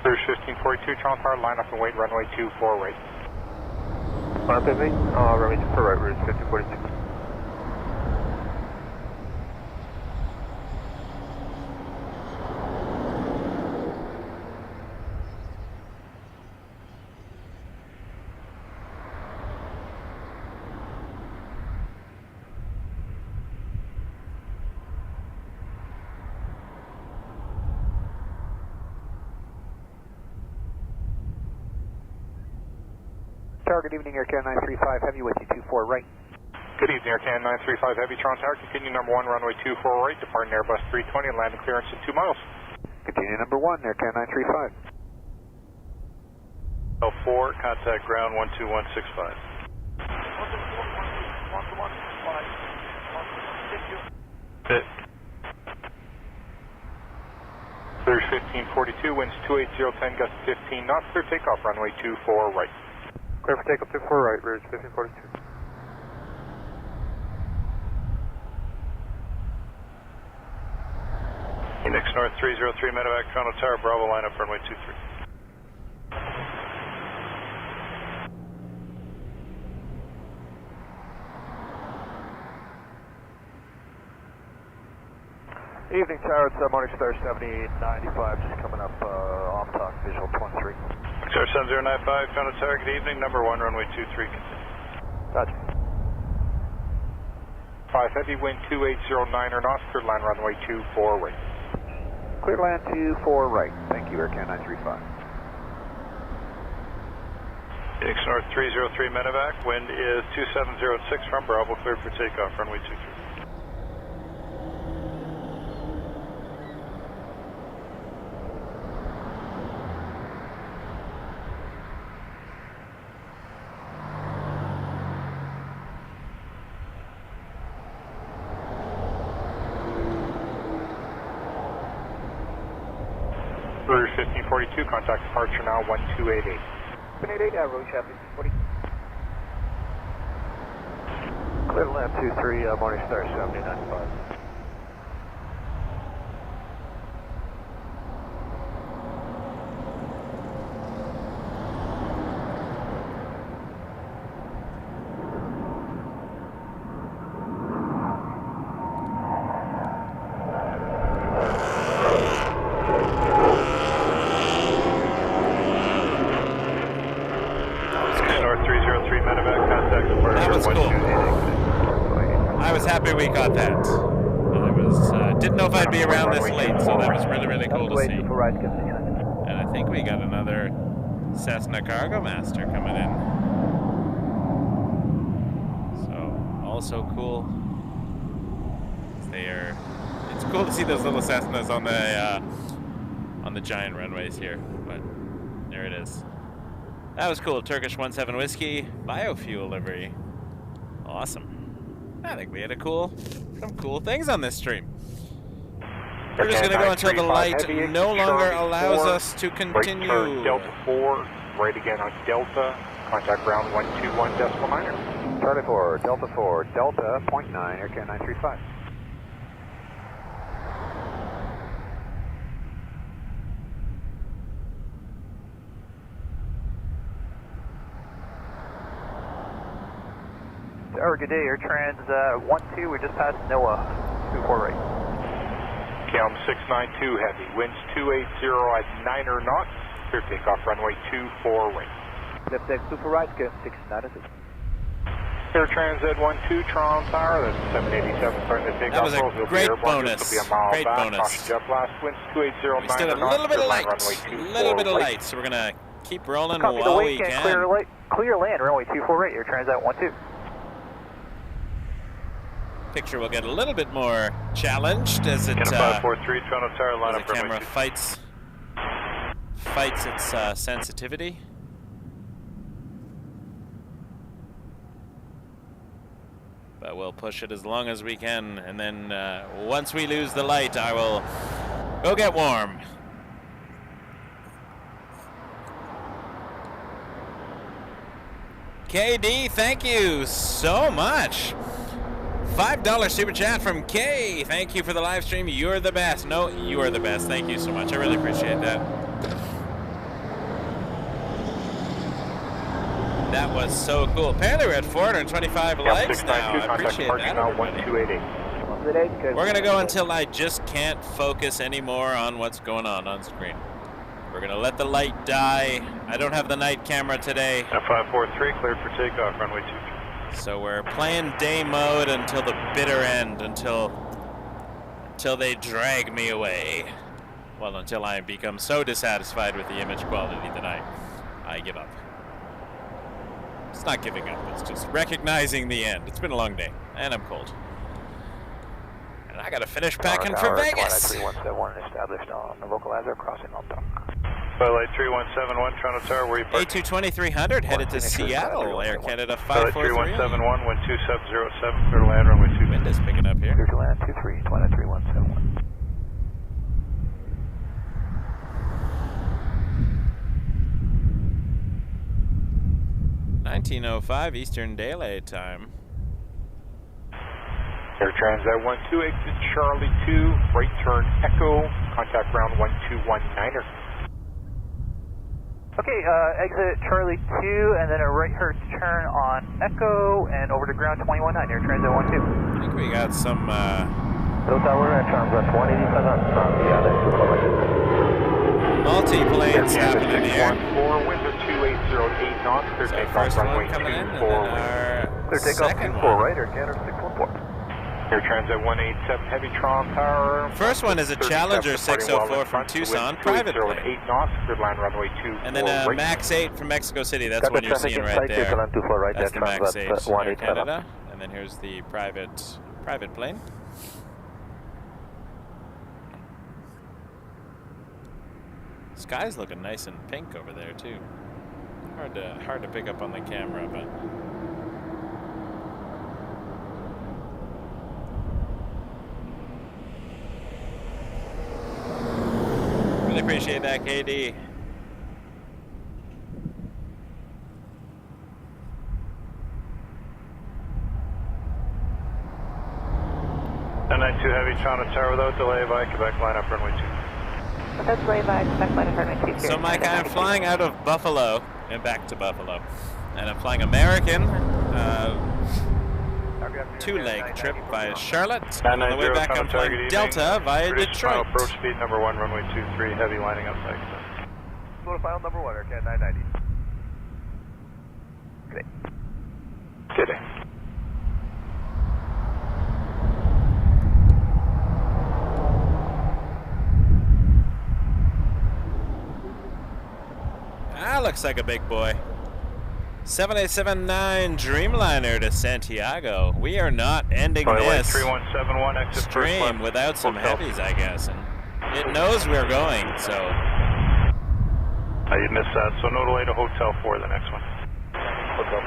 Clear 1542, Toronto Tower, line up and wait, runway 24 right. Line up and wait, runway 24 right, route 1542. Good evening, Air Canada 935 Heavy with you, 24 right. Good evening, Air Canada 935 Heavy, Toronto Tower, continue number 1, runway 24 right, departing Airbus 320 and landing clearance at 2 miles. Continue number 1, Air Canada 935. L4, contact ground 12165. Fit. Clear 1542, winds 28010, gust 15 knots, clear takeoff runway 24 right. Clear for takeoff 24 right, route 1542. Phoenix North 303, medevac, Toronto Tower, Bravo, line up runway 23. Evening Tower, it's Munich Star 7095, just coming up off talk, visual 23. Star 7095, Toronto Tower, good evening, number 1, runway 23, continue. Gotcha. 5 heavy, wind 2809 knots, clear line runway 24 right. Clear to land 24 right. Thank you, Air Canada 935. Phoenix North 303 medevac, wind is 2706 from Bravo, cleared for takeoff, runway 23. Route 1542, contact departure now 1288. 188, Rouge, 1540. Clear to land 23, Morningstar 7095. We got that. I didn't know if I'd be around this late, so that was really, really cool to see. And I think we got another Cessna Cargo Master coming in. So, also cool. It's cool to see those little Cessnas on the giant runways here, but there it is. That was cool. Turkish 17 Whiskey, biofuel livery. Awesome. I think we had some cool things on this stream. We're just going to go until the light no longer allows us to continue. Right turn Delta 4, right again on Delta, contact ground 121.9. Charlie 4, Delta 4, Delta, 0.9, Air Canada 935. Good day, Air Trans 12, we just passed NOAA, 24 right. Calm 692 heavy, winds 280 at 9 knots, clear takeoff runway 24 right. Left deck super right, go 696. Air Trans Z12, Toronto Tower, that's 787 starting to take off. That was a great bonus, great bonus. Jet blast, winds 280 we still have a little bit of light, so we're going to keep rolling while we can. Clear land, runway 24 right, Air Trans Z12. Picture will get a little bit more challenged as it the camera fights its sensitivity. But we'll push it as long as we can, and then once we lose the light, I will go get warm. KD, thank you so much. $5 super chat from Kay. Thank you for the live stream. You're the best. No, you are the best. Thank you so much. I really appreciate that. That was so cool. Apparently we're at 425 likes now. I appreciate that. We're going to go until I just can't focus anymore on what's going on screen. We're going to let the light die. I don't have the night camera today. F543, cleared for takeoff, runway 23. So we're playing day mode until the bitter end, until they drag me away. Well, until I become so dissatisfied with the image quality that I give up. It's not giving up, it's just recognizing the end. It's been a long day, and I'm cold. And I gotta finish packing for Vegas. 3171 established on the localizer crossing on top. Flight 3171, Toronto Tower, where you park? A22300 headed to Seattle, Air Canada 543. Flight 3171, wind 2707, clear to land, runway 23. Wind is picking up here. Clear to land 23, 3171. (19:05) Eastern Daylight Time. Air Trans Z12, exit Charlie 2, right turn Echo, contact ground 1219er. Okay, exit Charlie 2, and then a right turn on Echo, and over to ground 219, Air Trans Z12. I think we got some, Tower, Air Trans 187 from the other. multi-planes happening here. 4, winds are 2808 knots, clear takeoff runway 24 right. Clear takeoff 24 right, Air Canada 614. Air Transat 187 Heavy Toronto Tower. First one is a Challenger 604 from Tucson, private plane. 8 knots, grid line runway 24 And then a Max 8 from Mexico City. That's one you're seeing right there. That's the Max 8 Air Canada. And then here's the private plane. Sky's looking nice and pink over there too. Hard to pick up on the camera, but really appreciate that, KD. Two Heavy Toronto Tower without delay by Quebec line up runway 2. That's delay by Quebec line up runway 2. So Mike, I'm flying out of Buffalo and back to Buffalo. And I'm flying American, 2-leg trip via Charlotte. And on the way back I'm flying Delta via Detroit. Approach speed number 1, runway 23, heavy lining outside. Go to final number 1, Air 990. Good day. Good day. That looks like a big boy. 7879 Dreamliner to Santiago. We are not ending this 3171 exit stream without some heavies, I guess. And it knows we're going, so. You missed that, so no delay to Hotel 4, the next one. Hotel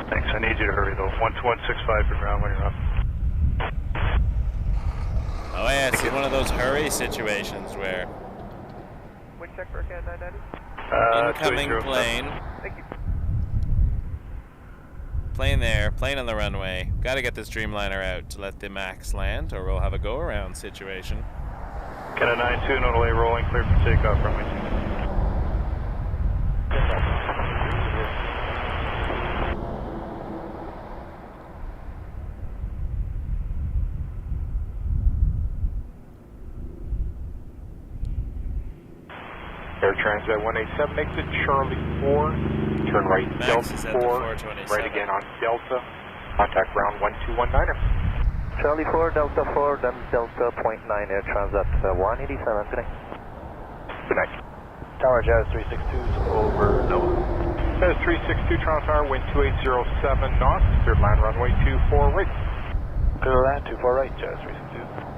4. Thanks, I need you to hurry though. 12165 for ground when you're up. Oh yeah, it's one of those hurry situations where Wind check for Can 990. incoming plane. Thank you. Plane there, plane on the runway. Got to get this Dreamliner out to let the Max land, or we'll have a go-around situation. Canada 92, no delay, rolling, clear for takeoff, runway 2. Air Transat 187, exit Charlie 4, turn right, Max Delta 4, right again on Delta, contact ground 1219er. Charlie 4, Delta 4, then Delta .9, Air Transat 187, good night. Good night. Tower Jazz 362 is over, Noah. Jazz 362, Toronto Tower, wind 2807 knots, cleared land runway 24 right. Clear land 24 right, Jazz 362.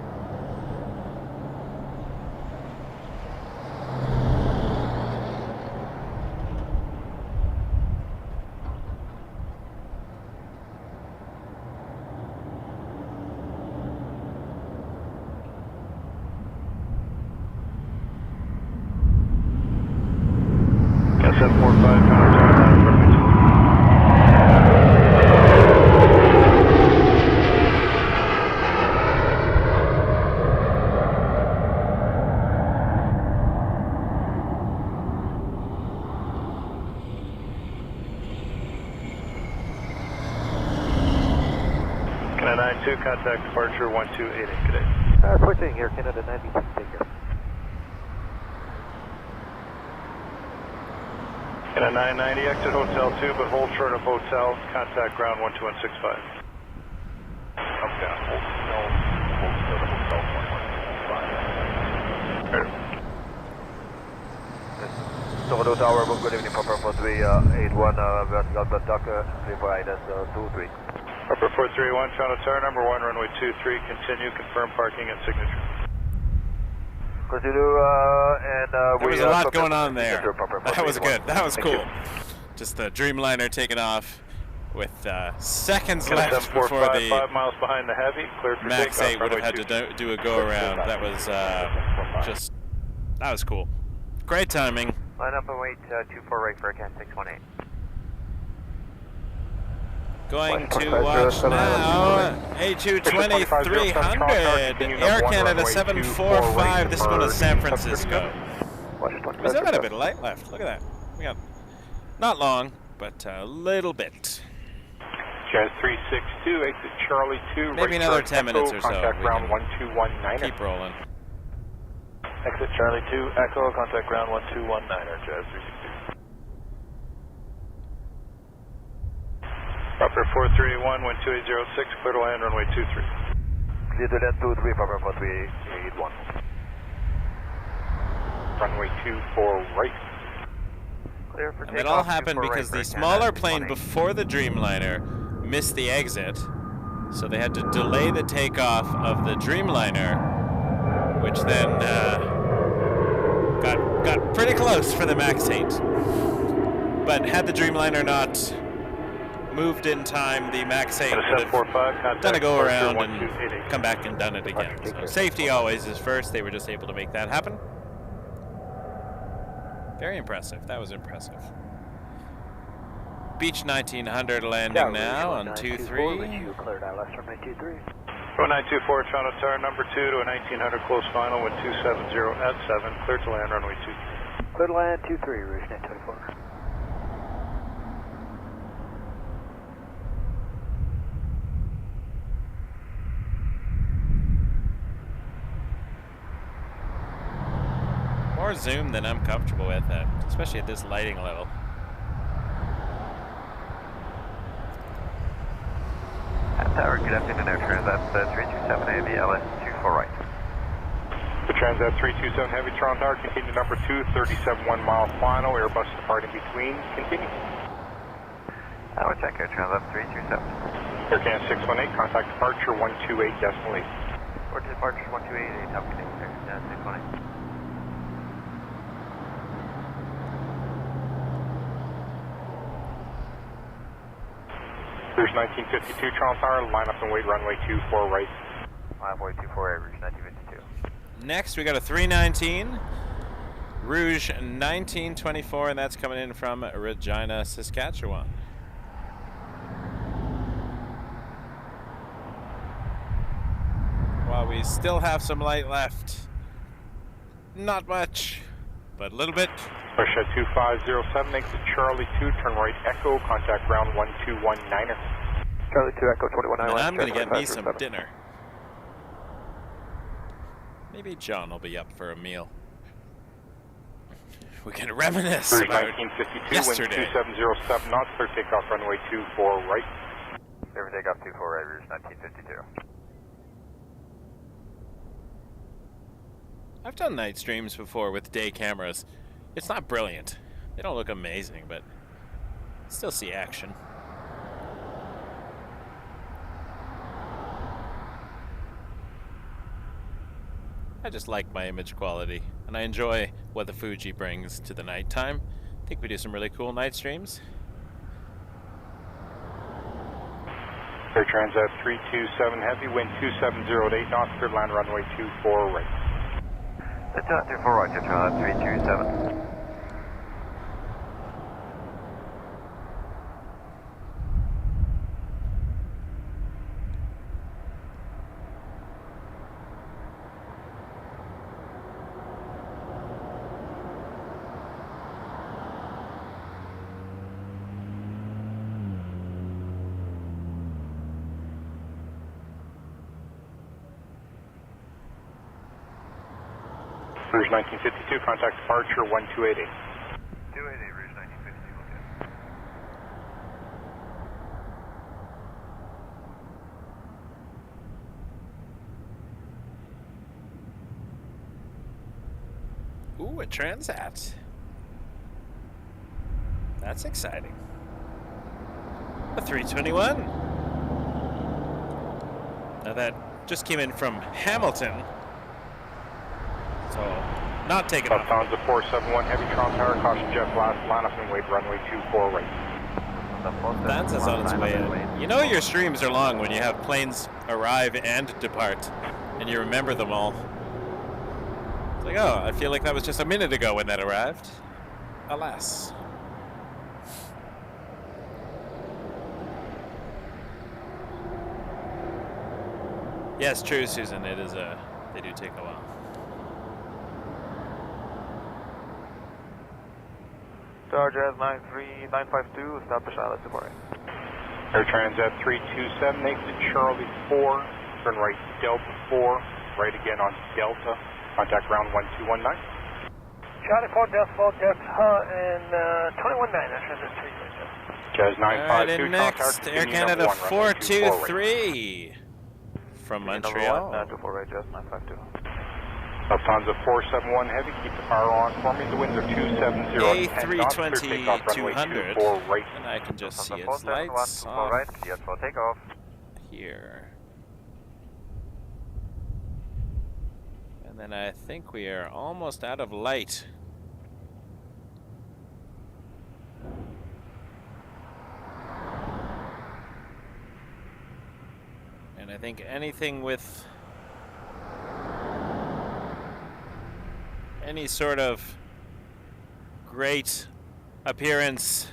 Contact departure 1288, good day. Switching here, Canada 90, take care. Canada 990, exit Hotel 2, but hold short of Hotel, contact ground 12165. Up down, hold short of Hotel 115. Toronto Tower, good evening, Papa 4381, vertical duck, 34 IDS 23. Upper 431, Toronto Tower, number 1, runway 23, continue, confirm parking at signature. Continue, and there was a lot going on there. That was good, that was cool. Just the Dreamliner taking off with seconds left before the 5 miles behind the Heavy, cleared for Max takeoff, 8 would have had to do a go-around. That was that was cool. Great timing. Line up and wait 24 right for a CAN 618. Going to watch now, A220-300, Air Canada 745, this one is San Francisco. We still got a bit of light left, look at that. We got, not long, but a little bit. Jazz 362, exit Charlie 2. Maybe another 10 minutes or so. Contact ground 1219er. Keep rolling. Exit Charlie 2, Echo, contact ground 1219er, Jazz 362. Proper 431, wind 2806, clear to land, runway 23. Clear to land 23, proper 4381. Runway 24 right. Clear for And it all happened because the smaller plane before the Dreamliner missed the exit, so they had to delay the takeoff of the Dreamliner, which then got pretty close for the MAX 8. But had the Dreamliner not moved in time, the MAX 8 would have done a go around and come back and done it again. So safety always is first. They were just able to make that happen. Very impressive. That was impressive. Beach 1900 landing now on 23. Cleared ILS runway 23. 0924, Toronto Tower, number 2 to a 1900 close final, wind 270 at 7, clear to land, runway 23. Clear to land 23, Rouge 924. More zoom than I'm comfortable with, especially at this lighting level. Tower, good afternoon, Air Transat 327 Heavy, LS 24 right. The Transat 327 Heavy, Toronto Tower, continue number 2, 37.1 mile final, Airbus departing between, continue. Tower check, Air Transat 327. Air Canada 618, contact departure 128.8. Or departure 128, Top Connect, Air Canada 618. Rouge 1952, Toronto Tower, line up and wait, runway 24 right. Runway 24 Rouge 1952. Next, we got a 319, Rouge 1924, and that's coming in from Regina, Saskatchewan. While we still have some light left, not much, but a little bit. Russia 2507, exit Charlie 2, turn right Echo, contact ground 1219er. Charlie 2 Echo 21. And I'm going to get me some dinner. Maybe John will be up for a meal. We can reminisce about 1952, yesterday. wind 2707 knots, clear takeoff runway 24 right. Clear for takeoff 24 right, Rouge 1952. I've done night streams before with day cameras. It's not brilliant. They don't look amazing, but still see action. I just like my image quality, and I enjoy what the Fuji brings to the nighttime. I think we do some really cool night streams. Air Transat 327 Heavy, wind 2708 knots, clear land runway 24 right. That's 24 right, Air Transat 327. Rouge 1952, contact departure 1288. 288, Rouge 1952, okay. Ooh, a Transat. That's exciting. A 321. Now that just came in from Hamilton. So, not taking off. Lufthansa 471 Heavy, Toronto Tower, caution jet blast, line up and wait, runway 24 right. Lufthansa's on its way in. You know your streams are long when you have planes arrive and depart, and you remember them all. It's like, oh, I feel like that was just a minute ago when that arrived. Alas. Yes, true, Susan. It is they do take a while. Starjazz 93952, stop the Charlotte departing. Air Transat 327, exit Charlie 4, turn right Delta 4, right again on Delta, contact ground 1219. Charlie 4, Delta 4, Delta, and 219, that's 327. Jazz 952, next, Air Canada 423 from Montreal. 24 right, Jazz 952. Lufthansa 471 Heavy, keep the power on for me. The winds are 270 at 10 knots. A320 200, right. and I can just see its lights off right, yes, for takeoff. here. And then I think we are almost out of light. And I think anything with any sort of great appearance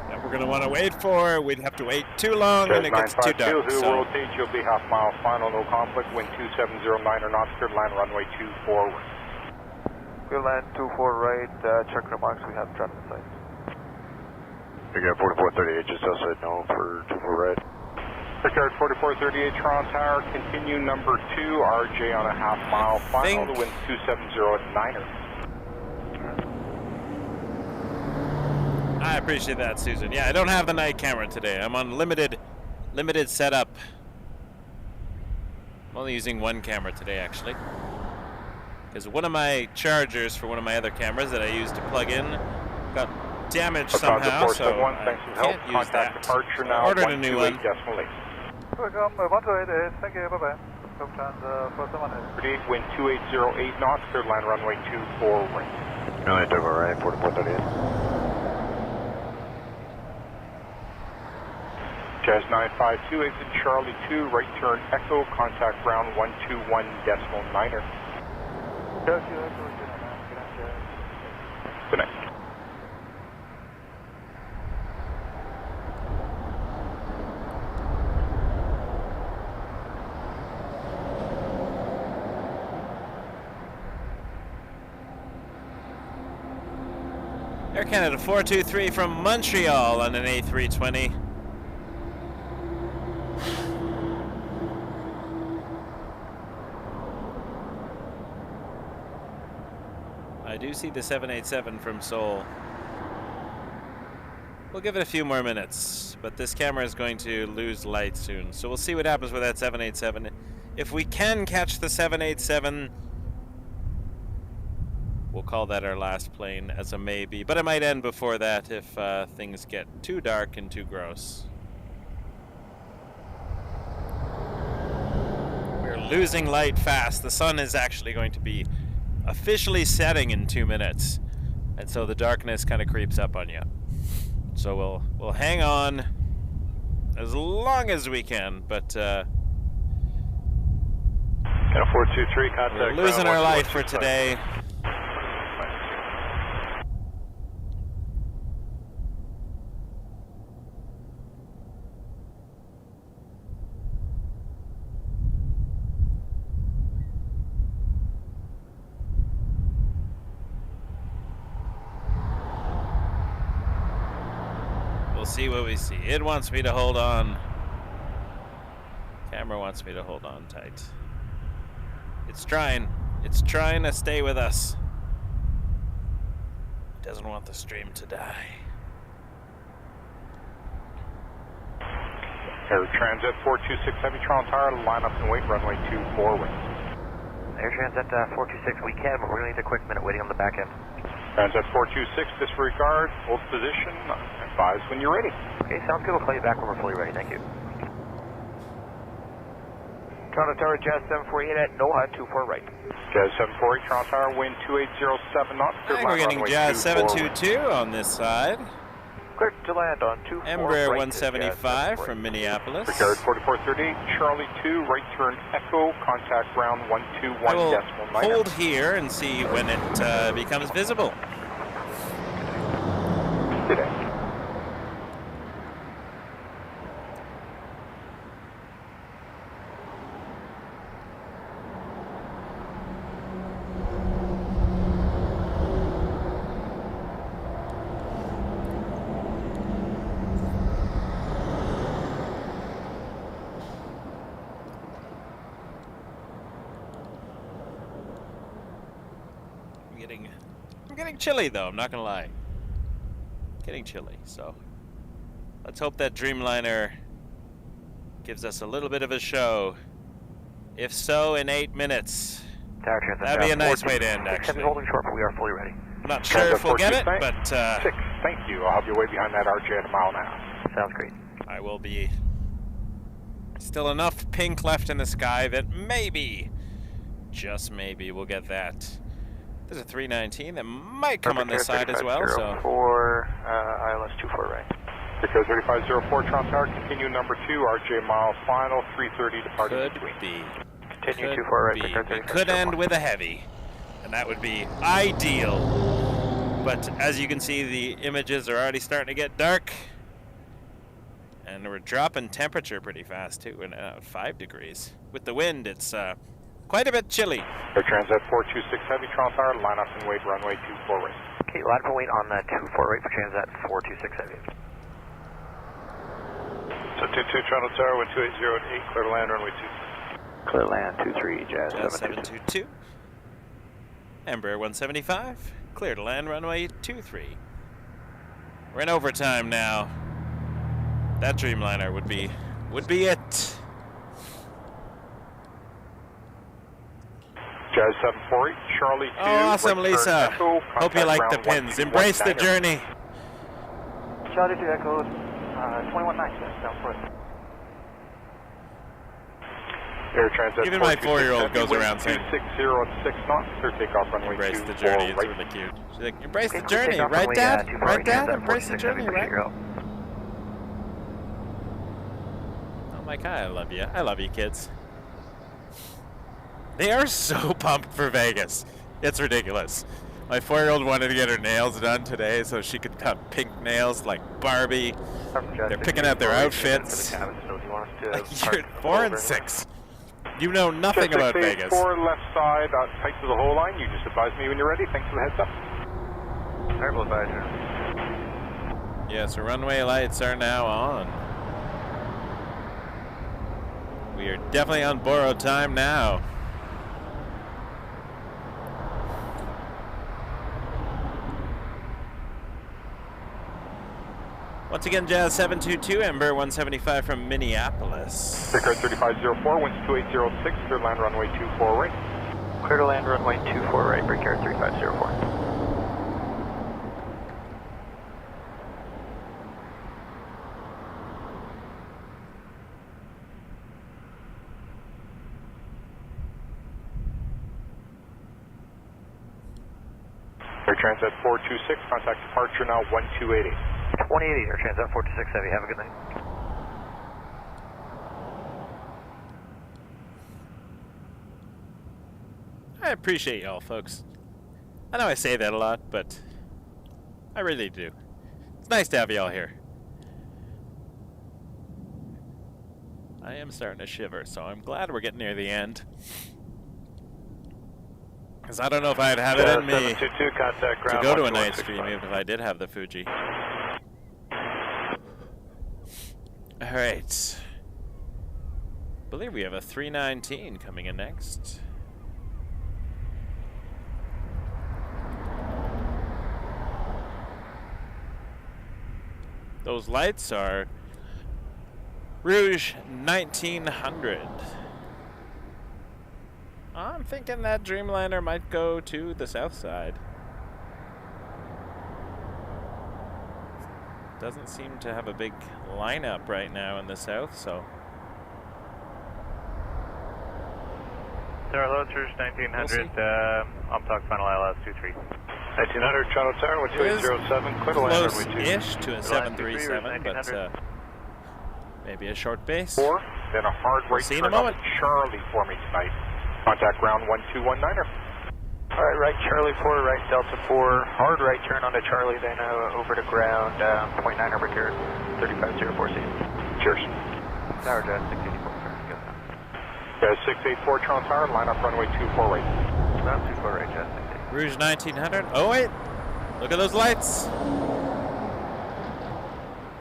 that we're going to want to wait for, we'd have to wait too long and it gets too dark. Who will rotate, you'll be half mile final, no conflict, wind 2709 knots, clear line runway 24 right. Clear line 24 right, check remarks, we have traffic sight. We got 4438 just outside no for 24 right. Ricard 4438 Toronto Tower, continue number 2, RJ on a half mile final, the wind 270 at 9er. I appreciate that, Susan. Yeah, I don't have the night camera today. I'm on limited setup. I'm only using one camera today, actually. Because one of my chargers for one of my other cameras that I used to plug in got damaged somehow, so I can't use that. I ordered a new one. Welcome, 1288, thank you, bye-bye. Lufthansa 471. Wind 2808 knots, clear line runway 24 right. Runway 24 right, 4438. Jazz 952, exit Charlie 2, right turn Echo, contact ground 121.9er. Good night. Air Canada 423 from Montreal on an A320. I do see the 787 from Seoul. We'll give it a few more minutes, but this camera is going to lose light soon. So we'll see what happens with that 787. If we can catch the 787, we'll call that our last plane as a maybe, but it might end before that if things get too dark and too gross. We're losing light fast. The sun is actually going to be officially setting in 2 minutes, and so the darkness kind of creeps up on you. So we'll hang on as long as we can, but 423, contact we're losing our light for today. See what we see. It wants me to hold on. Camera wants me to hold on tight. It's trying to stay with us. It doesn't want the stream to die. Air Transat 426 Heavy Toronto Tower, line up and wait, runway 24 right. Air Transat 426, we can, but we're going to need a quick minute waiting on the back end. Transat 426, disregard, hold position, advise when you're ready. Okay, sounds good. We'll call you back when we're fully ready. Thank you. Toronto Tower, Jazz 748 at NOAA 24 right. Jazz 748, Toronto Tower, wind 2807 knots. I think we're getting Jazz 722 on this side. Clear to land on 24 Embraer right 175 from Minneapolis. Ricard 4438, Charlie 2, right turn Echo, contact ground 121.9. Hold here and see when it becomes visible. Today. I'm getting chilly though, I'm not gonna lie. getting chilly. So let's hope that Dreamliner gives us a little bit of a show. If so, in 8 minutes. That'd be a nice way to end, actually. Holding short, but we are fully ready. I'm not sure if we'll get it, but... 6, thank you. I'll have you way behind that RJ at a mile now. Sounds great. I will be... Still enough pink left in the sky that maybe, just maybe, we'll get that. There's a 319 that might come on this side as well, so... ILS 24 right. Because 3504, Toronto Tower, continue number 2, RJ mile final, 330 departing Could between. be. Continue 24 right. It could end with a heavy, and that would be ideal. But as you can see, the images are already starting to get dark. And we're dropping temperature pretty fast too, and 5 degrees. With the wind, it's quite a bit chilly. Air Transat 426 Heavy, Toronto Tower, line up and wait runway 24 right. Okay, line up and wait on that 24 right for Transat 426 Heavy. So 22 Toronto Tower, 12808, clear to land, runway 2. Clear land 23, Jazz 722. Embraer 175, clear to land, runway 23. We're in overtime now. That Dreamliner would be it. Jazz 748, Charlie 2. Oh, awesome, Lisa. Hope you like the pins. Embrace the journey. Charlie 2 Echo, 21.9, down for it. Air Transat Even my 4-year-old goes around saying, 260 at 6 knots, clear takeoff runway 24 embrace the journey. It's really cute. She's like, embrace the journey, right, Dad? Right, Dad? Embrace the journey, right? Like, I love you. I love you, kids. They are so pumped for Vegas. It's ridiculous. My 4-year-old wanted to get her nails done today so she could cut pink nails like Barbie. They're picking out their outfits. You're 4 and 6. You know nothing about Vegas. 4 left side, tight to the whole line. You just advise me when you're ready. Thanks for the heads up. Terrible advisor. Yes, runway lights are now on. We are definitely on borrowed time now. Once again, Jazz 722, Embraer 175 from Minneapolis. Vicar 3504, winds 2806, clear to land runway 24 right. Clear to land runway 24 right, Vicar 3504. Air Transat 426, contact departure now 1280. 2080, Air Transat 426 Heavy, have a good night. I appreciate y'all, folks. I know I say that a lot, but I really do. It's nice to have y'all here. I am starting to shiver, so I'm glad we're getting near the end. Because I don't know if I'd have it in me to go to a night stream even if I did have the Fuji. Alright. I believe we have a 319 coming in next. Those lights are Rouge 1900. I'm thinking that Dreamliner might go to the south side. Doesn't seem to have a big lineup right now in the south, so. Tower Loads, Rouge 1900, I'm talking final ILS 23. 1900, Toronto Tower, 2807, clear to land runway 2. Close-ish to a 737, but maybe a short base. 4, then a hard right see in a turn moment. up Charlie for me tonight. Contact ground 1219er. Alright, right Charlie 4, right Delta 4, hard right turn onto Charlie, then over to ground, point 9 over here, 3504C. Cheers. Tower Jazz 684, Jazz 684, Toronto Tower, line up runway 24 right. Ground 24 right, Jazz 684. Rouge 1900. Oh wait, look at those lights.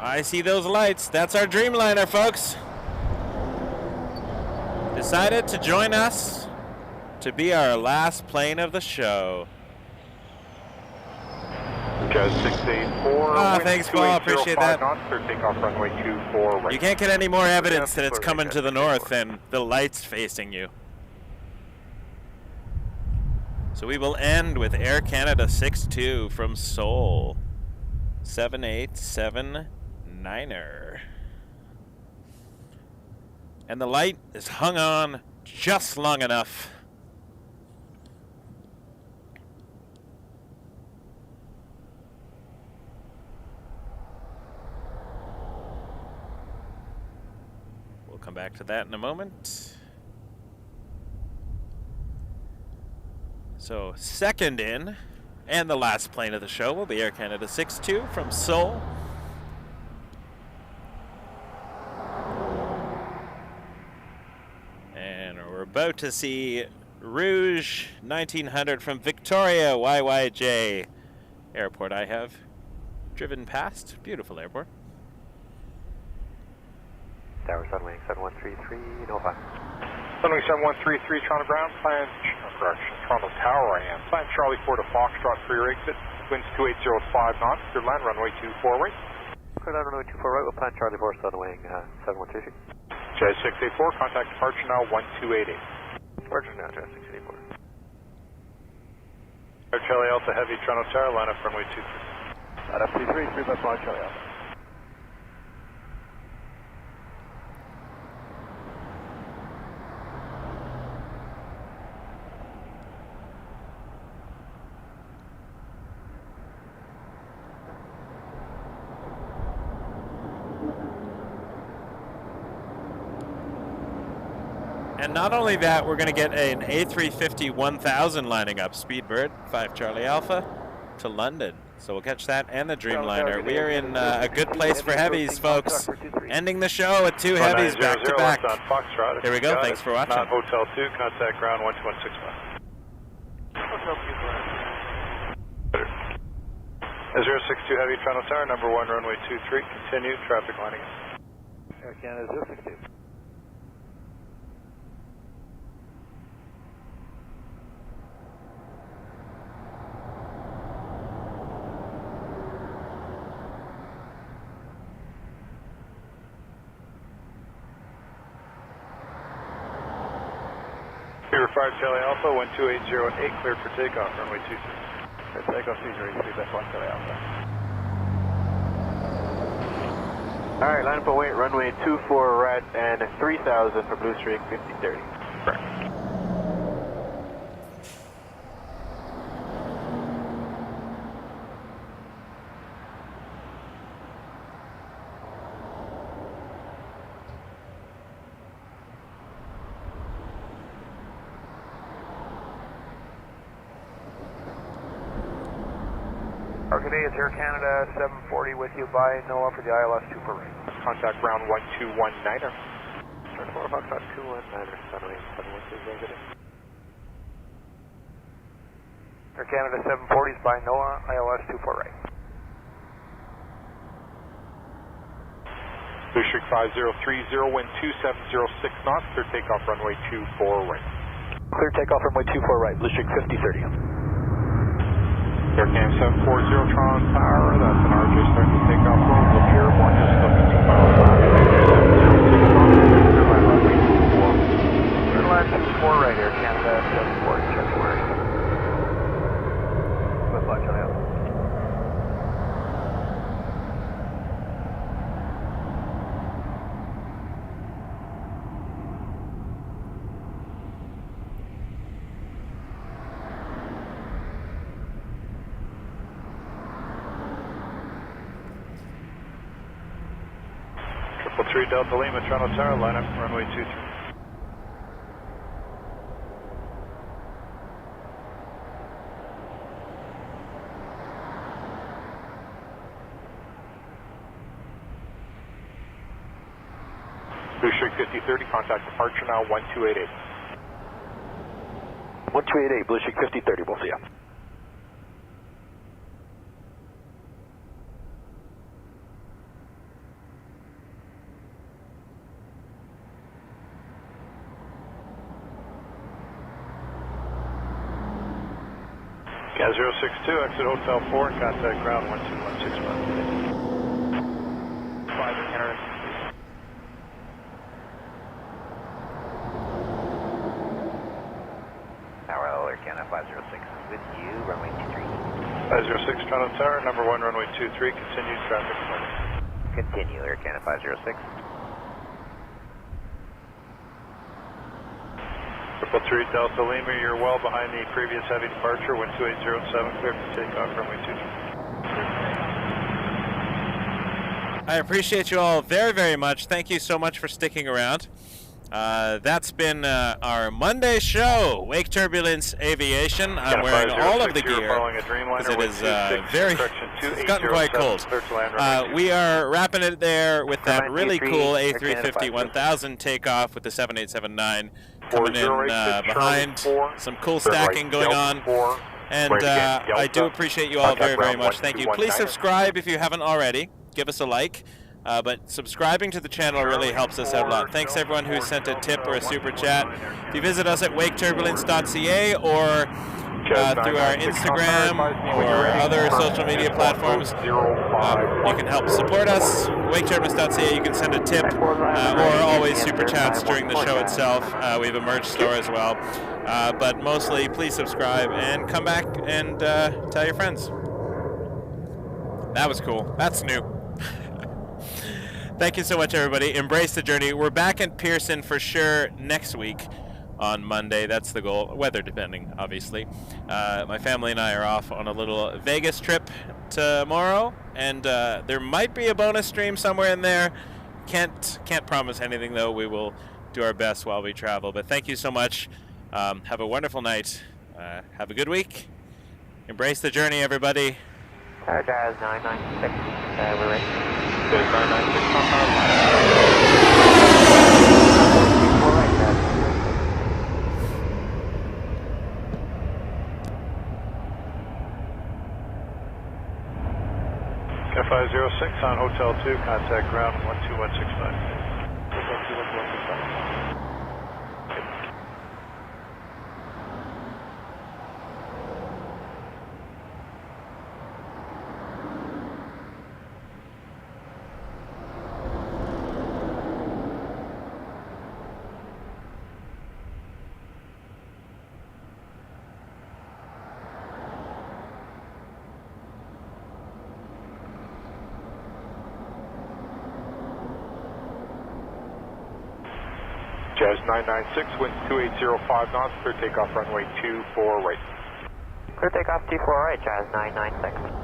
I see those lights. That's our Dreamliner, folks. Decided to join us to be our last plane of the show. Jazz 684. Thanks, Paul. Appreciate that. Knots, clear takeoff runway 24 right. You can't get any more evidence that it's coming to the north than the lights facing you. So we will end with Air Canada 62 from Seoul. 787-9er. And the light is hung on just long enough. We'll come back to that in a moment. So second in, and the last plane of the show will be Air Canada 62 from Seoul. And we're about to see Rouge 1900 from Victoria YYJ Airport. I have driven past. Beautiful airport. Tower Sunwing 7133, Nova. Sunwing 7133, Toronto ground, plan, correction, Toronto Tower I am. Plan Charlie 4 to Foxtrot for your exit. Winds 2805 knots, clear land runway 24 right. Clear land runway 24 right, we'll plan Charlie 4 Sunwing 7133. Jazz 684, contact departure now 1288. Departure now, Jazz 684. Charlie Alpha Heavy, Toronto Tower, line up runway 23. Line up 23, 3 by 5, Charlie Alpha. And not only that, we're going to get an A350-1000 lining up, Speedbird, 5 Charlie Alpha, to London. So we'll catch that and the Dreamliner. We are in a good place for Heavies, folks. Ending the show with 2 Heavies back to back. Here we go. Thanks for watching. Hotel 2, contact ground 12165. Hotel 2, 062 Heavy, Toronto Tower, number 1, runway 23. Continue, traffic lining up. Air Canada 062. Fever 5 Charlie Alpha, 12808, cleared for takeoff, runway 23. Clear takeoff, Caesar 3 by 1 Charlie Alpha. Alright, line up and wait, runway 24 right and 3000 for Blue Streak 5030. Correct. Today it's Air Canada 740 with you by NOAA for the ILS 2 for right. Contact ground 1219er. Turn 4 Foxtrot 219er, Sunwing 713 good. Air Canada 740 is by NOAA, ILS 2 for right. Blue Streak 5030, wind 2706 knots, clear takeoff runway 24 right. Clear takeoff runway 24 right, Blue Streak 5030. Air Canada 740, Toronto Tower, that's an RJ, starting to take off low, we'll be airborne, just looking 2 miles back, 706 knots, clear line runway 24. Clear line 24 right, Air Canada 740, check for it. Good luck, Charlie Alpha. Three Delta Lima, Toronto Tower, line up runway 23. Blue Streak 5030, contact departure now 1288. 1288, Blue Streak 5030, we'll see ya. Canada Jazz 062, exit Hotel 4 and contact ground 12165. 5 Canada. Tower Air Canada 506 is with you, runway 23. 506 Toronto Tower, number 1, runway 23, continued traffic. Continue, Air Canada 506. 333 Delta Lima, you're well behind the previous heavy departure, wind 2807, clear for takeoff, runway 23. I appreciate you all very, very much. Thank you so much for sticking around. That's been our Monday show, Wake Turbulence Aviation. I'm wearing all of the gear because it is it's gotten quite cold. We are wrapping it there with that really cool A350-1000 takeoff with the 7879 coming in behind. Some cool stacking going on. And I do appreciate you all very, very much. Thank you. Please subscribe if you haven't already. Give us a like. But subscribing to the channel really helps us out a lot. Thanks everyone who sent a tip or a super chat. If you visit us at waketurbulence.ca or through our Instagram or other social media platforms, you can help support us. Waketurbulence.ca, you can send a tip or always super chats during the show itself. We have a merch store as well. But mostly, please subscribe and come back and tell your friends. That was cool. That's new. Thank you so much, everybody. Embrace the journey. We're back in Pearson for sure next week on Monday. That's the goal. Weather depending, obviously. My family and I are off on a little Vegas trip tomorrow, and there might be a bonus stream somewhere in there. Can't promise anything, though. We will do our best while we travel. But thank you so much. Have a wonderful night. Have a good week. Embrace the journey, everybody. Jazz 996, we're ready. Jazz 996 on power. Cat 506 on Hotel 2, contact ground 12165. 12165. Jazz 996, wind 2805 knots, clear takeoff runway 24 right. Clear takeoff 24 right, Jazz 996.